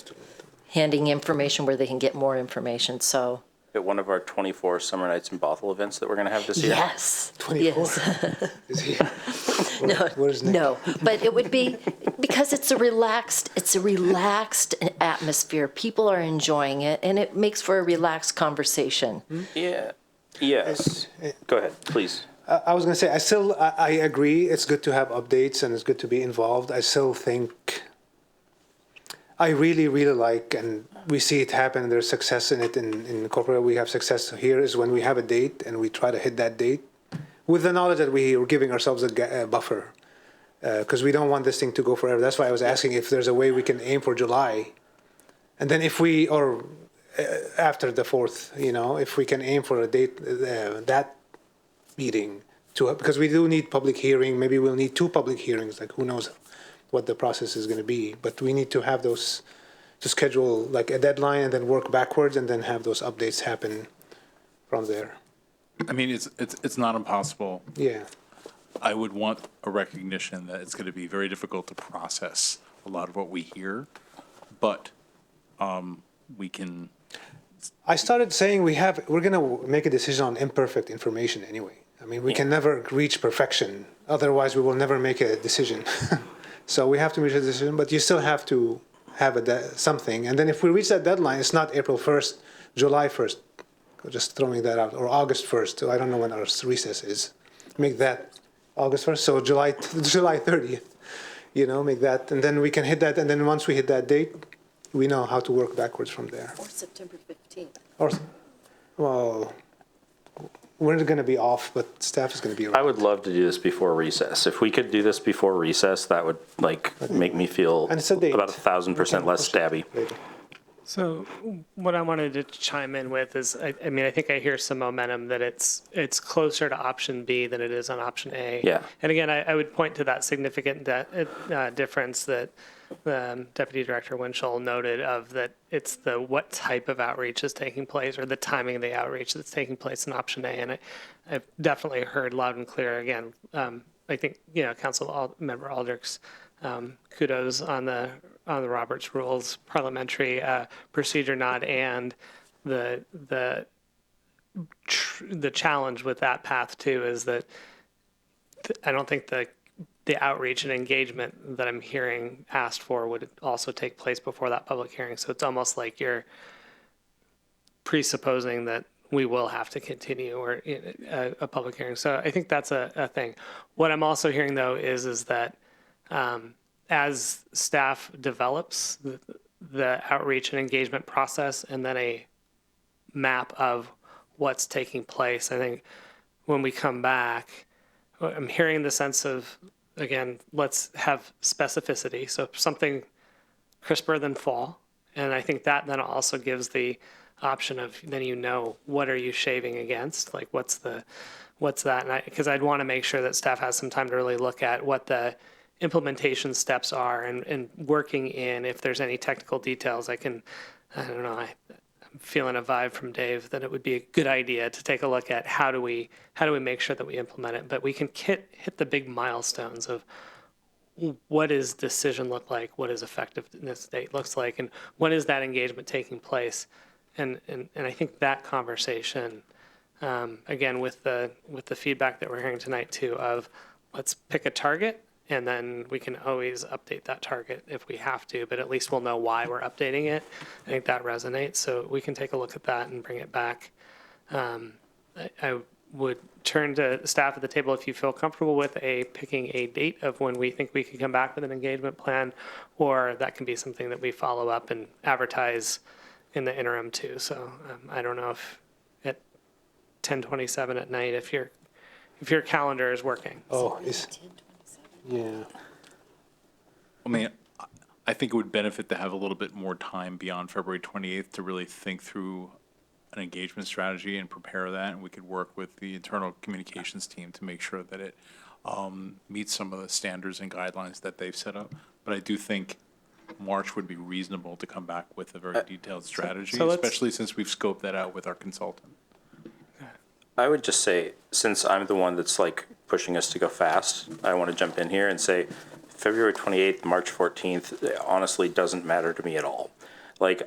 Speaker 9: handing information where they can get more information. So
Speaker 1: at one of our 24 Summer Nights in Bothell events that we're going to have this year.
Speaker 9: Yes.
Speaker 10: 24.
Speaker 9: Yes.
Speaker 10: Is he?
Speaker 9: No, but it would be, because it's a relaxed atmosphere. People are enjoying it, and it makes for a relaxed conversation.
Speaker 1: Yeah. Yes. Go ahead, please.
Speaker 10: I was going to say, I agree. It's good to have updates and it's good to be involved. I still think, I really, really like, and we see it happen, there's success in it in corporate. We have success here is when we have a date and we try to hit that date with the knowledge that we are giving ourselves a buffer. Because we don't want this thing to go forever. That's why I was asking if there's a way we can aim for July. And then or after the 4th, if we can aim for a date, that meeting, because we do need public hearing. Maybe we'll need 2 public hearings, like who knows what the process is going to be. But we need to have those, to schedule like a deadline and then work backwards and then have those updates happen from there.
Speaker 2: I mean, it's not impossible.
Speaker 10: Yeah.
Speaker 2: I would want a recognition that it's going to be very difficult to process a lot of what we hear, but we can.
Speaker 10: I started saying we're going to make a decision on imperfect information anyway. I mean, we can never reach perfection. Otherwise, we will never make a decision. So we have to reach a decision, but you still have to have something. And then if we reach that deadline, it's not April 1st, July 1st, just throwing that out, or August 1st. So I don't know when our recess is. Make that August 1st, so July 30th, make that, and then we can hit that, and then once we hit that date, we know how to work backwards from there.
Speaker 9: Or September 15th.
Speaker 10: Well, we're going to be off, but staff is going to be around.
Speaker 1: I would love to do this before recess. If we could do this before recess, that would make me feel
Speaker 10: and it's a date.
Speaker 1: About 1,000% less stabby.
Speaker 6: So what I wanted to chime in with is, I think I hear some momentum that it's closer to option B than it is on option A.
Speaker 1: Yeah.
Speaker 6: And again, I would point to that significant difference that Deputy Director Winchell noted of that it's what type of outreach is taking place or the timing of the outreach that's taking place in option A. And I've definitely heard loud and clear again. I think, Council Member Aldrich's kudos on the Roberts Rules parliamentary procedure nod and the challenge with that path too is that I don't think the outreach and engagement that I'm hearing asked for would also take place before that public hearing. So it's almost like you're presupposing that we will have to continue or a public hearing. So I think that's a thing. What I'm also hearing though is that as staff develops the outreach and engagement process and then a map of what's taking place, I think when we come back, I'm hearing the sense of, again, let's have specificity. So something crisper than fall. And I think that then also gives the option of then what are you shaving against? Like what's that? And because I'd want to make sure that staff has some time to really look at what the implementation steps are and working in if there's any technical details. I don't know, I'm feeling a vibe from Dave that it would be a good idea to take a look at how do we make sure that we implement it, but we can hit the big milestones of what does decision look like, what does effectiveness date looks like, and when is that engagement taking place, and I think that conversation, again with the feedback that we're hearing tonight too, of let's pick a target. And then we can always update that target if we have to, but at least we'll know why we're updating it. I think that resonates. So we can take a look at that and bring it back. I would turn to staff at the table if you feel comfortable with picking a date of when we think we can come back with an engagement plan, or that can be something that we follow up and advertise in the interim too. So I don't know if at 10:27 at night, if your calendar is working.
Speaker 10: Yeah.
Speaker 2: I mean, I think it would benefit to have a little bit more time beyond February 28th to really think through an engagement strategy and prepare that. And we could work with the internal communications team to make sure that it meets some of the standards and guidelines that they've set up. But I do think March would be reasonable to come back with a very detailed strategy, especially since we've scoped that out with our consultant.
Speaker 1: I would just say, since I'm the one that's pushing us to go fast, I want to jump in here and say February 28th, March 14th, it honestly doesn't matter to me at all.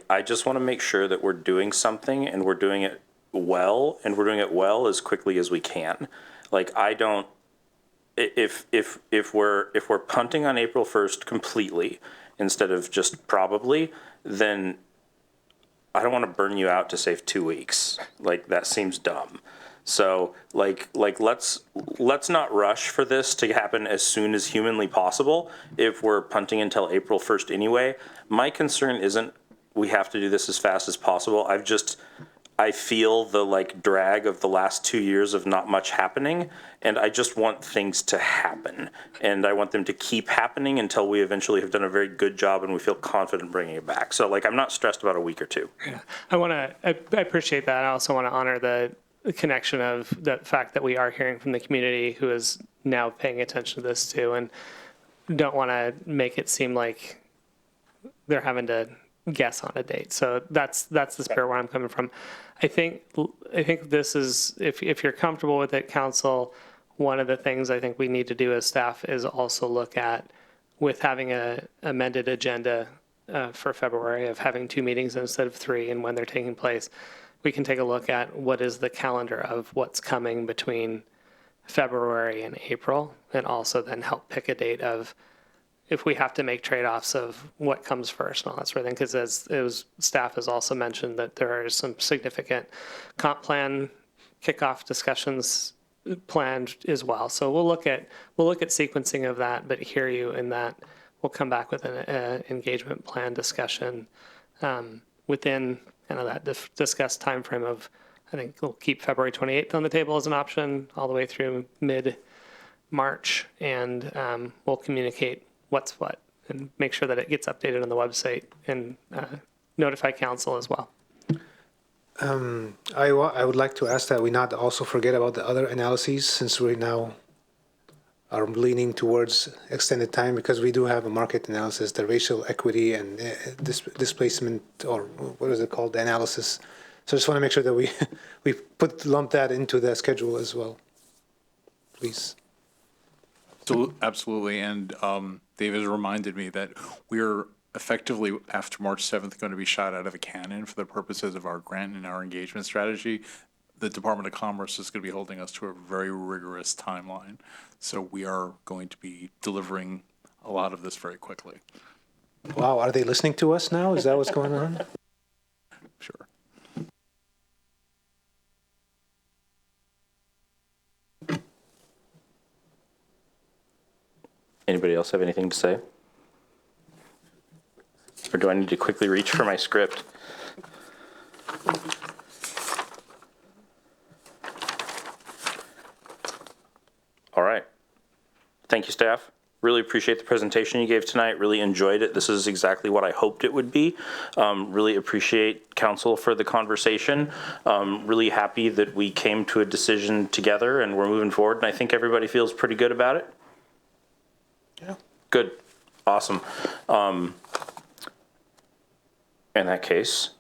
Speaker 1: I just want to make sure that we're doing something and we're doing it well, and we're doing it well as quickly as we can. If we're punting on April 1st completely instead of just probably, then I don't want to burn you out to save 2 weeks. That seems dumb. So like let's not rush for this to happen as soon as humanly possible if we're punting until April 1st anyway. My concern isn't we have to do this as fast as possible. I feel the like drag of the last 2 years of not much happening, and I just want things to happen. And I want them to keep happening until we eventually have done a very good job and we feel confident bringing it back. So like I'm not stressed about a week or two.
Speaker 6: I appreciate that. I also want to honor the connection of the fact that we are hearing from the community who is now paying attention to this too, and don't want to make it seem like they're having to guess on a date. So that's the spirit where I'm coming from. I think this is, if you're comfortable with it, council, one of the things I think we need to do as staff is also look at, with having a amended agenda for February of having 2 meetings instead of 3 and when they're taking place, we can take a look at what is the calendar of what's coming between February and April, and also then help pick a date of if we have to make trade-offs of what comes first and all that sort of thing, because as staff has also mentioned that there are some significant comp plan kickoff discussions planned as well. So we'll look at sequencing of that, but hear you in that we'll come back with an engagement plan discussion within kind of that discussed timeframe of, I think we'll keep February 28th on the table as an option all the way through mid-March, and we'll communicate what's what and make sure that it gets updated on the website and notify council as well.
Speaker 10: I would like to ask that we not also forget about the other analyses, since we now are leaning towards extended time, because we do have a market analysis, the racial equity and displacement, or what is it called, the analysis. So I just want to make sure that we lump that into the schedule as well, please.
Speaker 2: So, absolutely, and Dave has reminded me that we're effectively, after March 7th, going to be shot out of a cannon for the purposes of our grant and our engagement strategy. The Department of Commerce is going to be holding us to a very rigorous timeline. So we are going to be delivering a lot of this very quickly.
Speaker 10: Wow, are they listening to us now? Is that what's going on?
Speaker 2: Sure.
Speaker 1: Anybody else have anything to say? Or do I need to quickly reach for my script? All right. Thank you, staff. Really appreciate the presentation you gave tonight. Really enjoyed it. This is exactly what I hoped it would be. Really appreciate council for the conversation. Really happy that we came to a decision together and we're moving forward. And I think everybody feels pretty good about it.
Speaker 10: Yeah.
Speaker 1: Good. Awesome. In that case,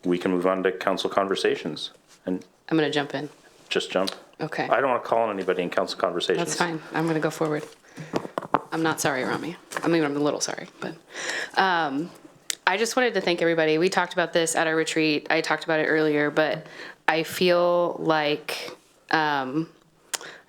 Speaker 1: we can move on to council conversations. And
Speaker 12: I'm going to jump in.
Speaker 1: just jump.
Speaker 12: Okay.
Speaker 1: I don't want to call on anybody in council conversations.
Speaker 12: That's fine. I'm going to go forward. I'm not sorry, Rami. I mean, I'm a little sorry, but I just wanted to thank everybody. We talked about this at our retreat. I talked about it earlier, but I feel like,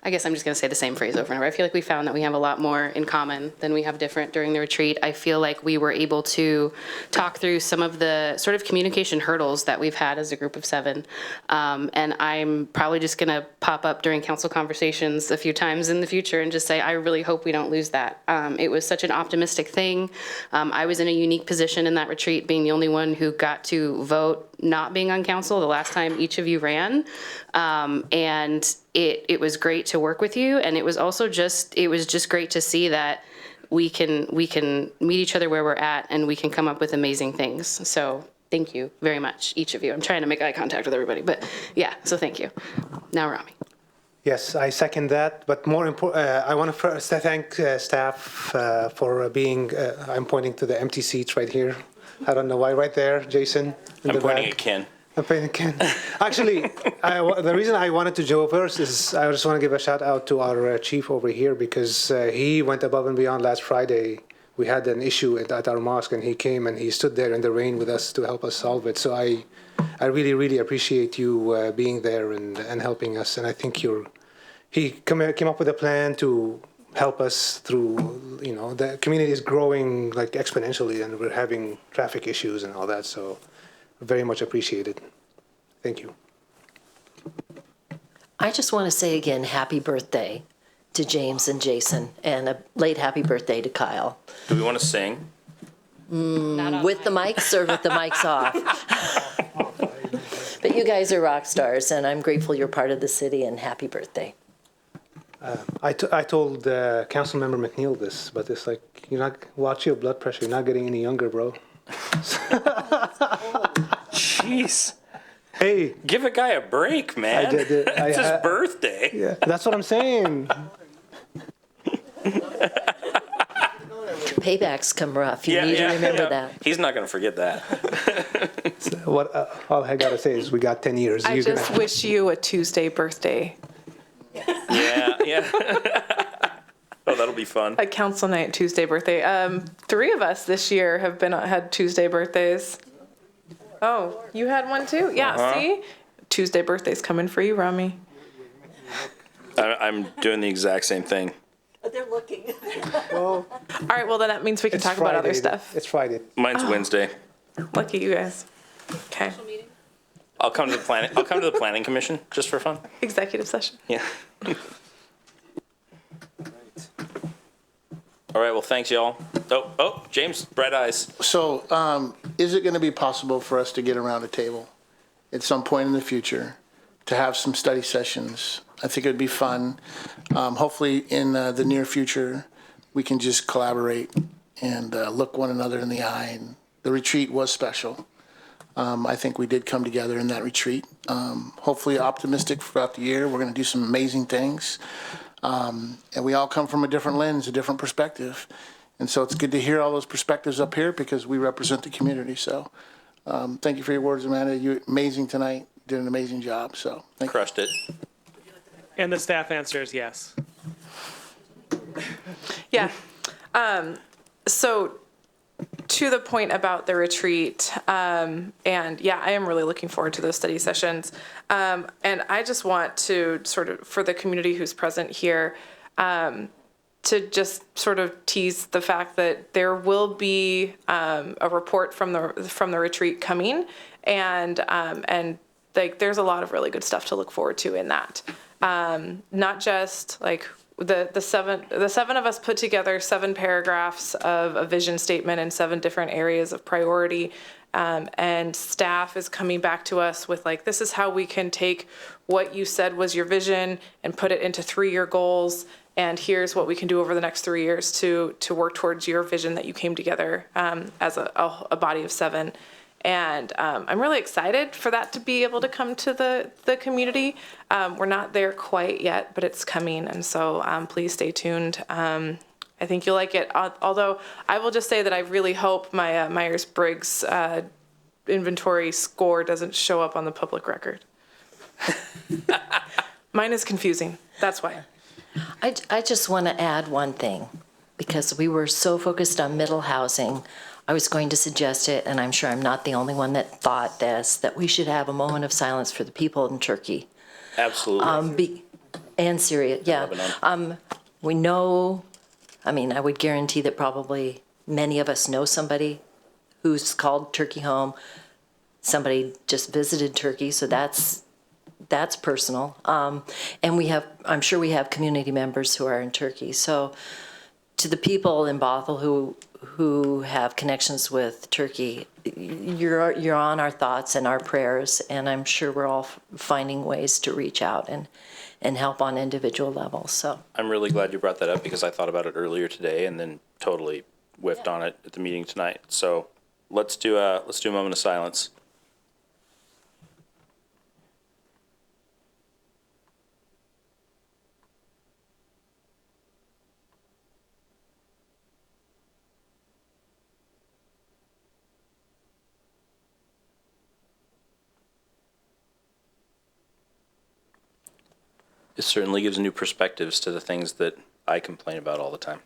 Speaker 12: I guess I'm just going to say the same phrase over and over. I feel like we found that we have a lot more in common than we have different during the retreat. I feel like we were able to talk through some of the sort of communication hurdles that we've had as a group of 7. And I'm probably just going to pop up during council conversations a few times in the future and just say, I really hope we don't lose that. It was such an optimistic thing. I was in a unique position in that retreat, being the only one who got to vote not being on council the last time each of you ran. And it was great to work with you, and it was also just great to see that we can meet each other where we're at, and we can come up with amazing things. So thank you very much, each of you. I'm trying to make eye contact with everybody, but yeah, so thank you. Now Rami.
Speaker 10: Yes, I second that, but more important, I want to first thank staff for being, I'm pointing to the empty seats right here. I don't know why, right there, Jason.
Speaker 1: I'm pointing at Ken.
Speaker 10: I'm pointing at Ken. Actually, the reason I wanted to go first is I just want to give a shout out to our chief over here, because he went above and beyond last Friday. We had an issue at our mosque, and he came and he stood there in the rain with us to help us solve it. So I really, really appreciate you being there and helping us. And I think he came up with a plan to help us through, the community is growing like exponentially, and we're having traffic issues and all that. So very much appreciated. Thank you.
Speaker 9: I just want to say again, happy birthday to James and Jason, and a late happy birthday to Kyle.
Speaker 1: Do we want to sing?
Speaker 9: With the mics or with the mics off? But you guys are rock stars, and I'm grateful you're part of the city, and happy birthday.
Speaker 10: I told Councilmember McNeil this, but it's like, you're not, watch your blood pressure. You're not getting any younger, bro.
Speaker 1: Jeez.
Speaker 10: Hey.
Speaker 1: Give a guy a break, man. It's his birthday.
Speaker 10: Yeah, that's what I'm saying.
Speaker 9: Paybacks come rough. You need to remember that.
Speaker 1: He's not going to forget that.
Speaker 10: So what all I gotta say is we got 10 years.
Speaker 8: I just wish you a Tuesday birthday.
Speaker 1: Yeah. Oh, that'll be fun.
Speaker 8: A council night Tuesday birthday. 3 of us this year have had Tuesday birthdays. Oh, you had one too? Yeah, see? Tuesday birthday's coming for you, Rami.
Speaker 1: I'm doing the exact same thing.
Speaker 9: They're looking.
Speaker 8: All right, well, then that means we can talk about other stuff.
Speaker 10: It's Friday.
Speaker 1: Mine's Wednesday.
Speaker 8: Lucky you guys. Okay.
Speaker 1: I'll come to the planning commission just for fun.
Speaker 8: Executive session.
Speaker 1: Yeah. All right, well, thanks, y'all. Oh, James, bright eyes.
Speaker 5: So is it going to be possible for us to get around a table at some point in the future to have some study sessions? I think it would be fun. Hopefully in the near future, we can just collaborate and look one another in the eye. And the retreat was special. I think we did come together in that retreat. Hopefully optimistic throughout the year. We're going to do some amazing things. And we all come from a different lens, a different perspective. And so it's good to hear all those perspectives up here because we represent the community. So thank you for your words, Amanda. You're amazing tonight. You did an amazing job. So thank you.
Speaker 1: Crushed it.
Speaker 6: And the staff answer is yes.
Speaker 8: Yeah. So to the point about the retreat, and yeah, I am really looking forward to those study sessions. And I just want to sort of, for the community who's present here, to just sort of tease the fact that there will be a report from the retreat coming, and like there's a lot of really good stuff to look forward to in that. Not just like the seven of us put together 7 paragraphs of a vision statement in 7 different areas of priority, and staff is coming back to us with like, this is how we can take what you said was your vision and put it into 3-year goals, and here's what we can do over the next 3 years to work towards your vision that you came together as a body of 7. And I'm really excited for that to be able to come to the community. We're not there quite yet, but it's coming. And so please stay tuned. I think you'll like it. Although I will just say that I really hope my Myers-Briggs inventory score doesn't show up on the public record. Mine is confusing. That's why.
Speaker 9: I just want to add one thing, because we were so focused on middle housing. I was going to suggest it, and I'm sure I'm not the only one that thought this, that we should have a moment of silence for the people in Turkey.
Speaker 1: Absolutely.
Speaker 9: And Syria, yeah. We know, I mean, I would guarantee that probably many of us know somebody who's called Turkey home. Somebody just visited Turkey, so that's personal. And I'm sure we have community members who are in Turkey. So to the people in Bothell who have connections with Turkey, you're on our thoughts and our prayers, and I'm sure we're all finding ways to reach out and help on individual levels. So
Speaker 1: I'm really glad you brought that up because I thought about it earlier today and then totally whiffed on it at the meeting tonight. So let's do a moment of silence. It certainly gives new perspectives to the things that I complain about all the time.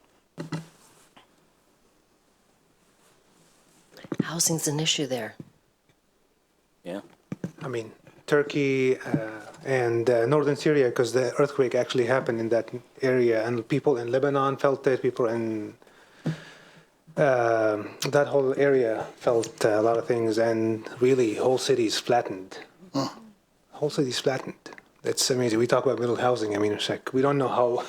Speaker 9: housing's an issue there.
Speaker 1: Yeah.
Speaker 10: I mean, Turkey and northern Syria, because the earthquake actually happened in that area, and people in Lebanon felt it, people in that whole area felt a lot of things, and really whole cities flattened. Whole cities flattened. It's amazing. We talk about middle housing. I mean, it's like we don't know how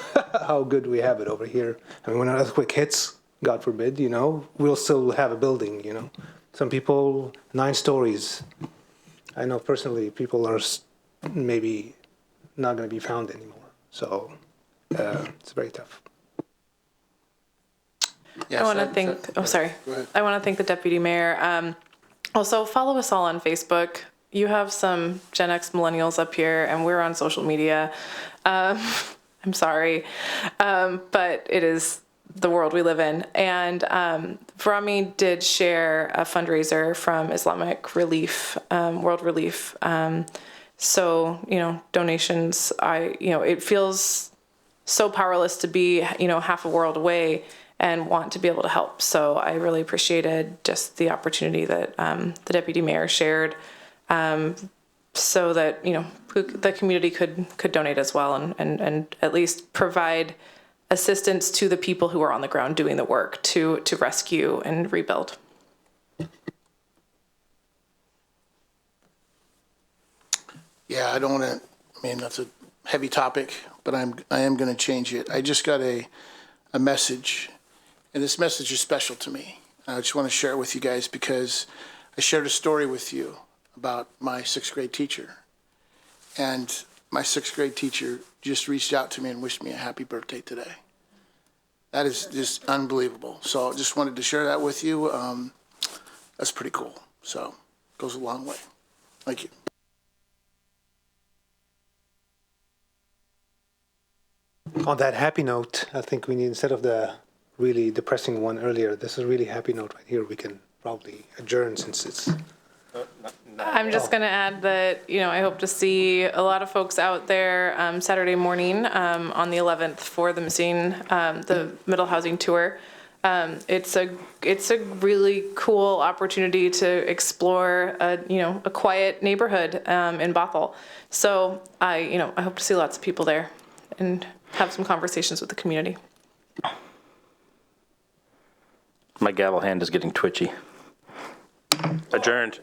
Speaker 10: how good we have it over here. I mean, when an earthquake hits, God forbid, you know, we'll still have a building. You know, some people 9 stories. I know personally, people are maybe not going to be found anymore. So it's very tough.
Speaker 8: I want to thank, I want to thank the deputy mayor. Also, follow us all on Facebook. You have some Gen X millennials up here, and we're on social media. I'm sorry, but it is the world we live in. And Vrami did share a fundraiser from Islamic Relief, World Relief. So, you know, donations, it feels so powerless to be, half a world away and want to be able to help. So I really appreciated just the opportunity that the deputy mayor shared, so that, the community could donate as well and at least provide assistance to the people who are on the ground doing the work to rescue and rebuild.
Speaker 5: Yeah, I don't want to, that's a heavy topic, but I am going to change it. I just got a message, and this message is special to me. I just want to share it with you guys because I shared a story with you about my 6th grade teacher. And my 6th grade teacher just reached out to me and wished me a happy birthday today. That is just unbelievable. So I just wanted to share that with you. That's pretty cool. So it goes a long way. Thank you.
Speaker 10: On that happy note, I think we need, instead of the really depressing one earlier, this is a really happy note right here. We can probably adjourn since it's...
Speaker 8: I'm just going to add that, I hope to see a lot of folks out there Saturday morning on the 11th for the the middle housing tour. It's a really cool opportunity to explore a quiet neighborhood in Bothell. So I hope to see lots of people there and have some conversations with the community.
Speaker 1: My gavel hand is getting twitchy. Adjourned.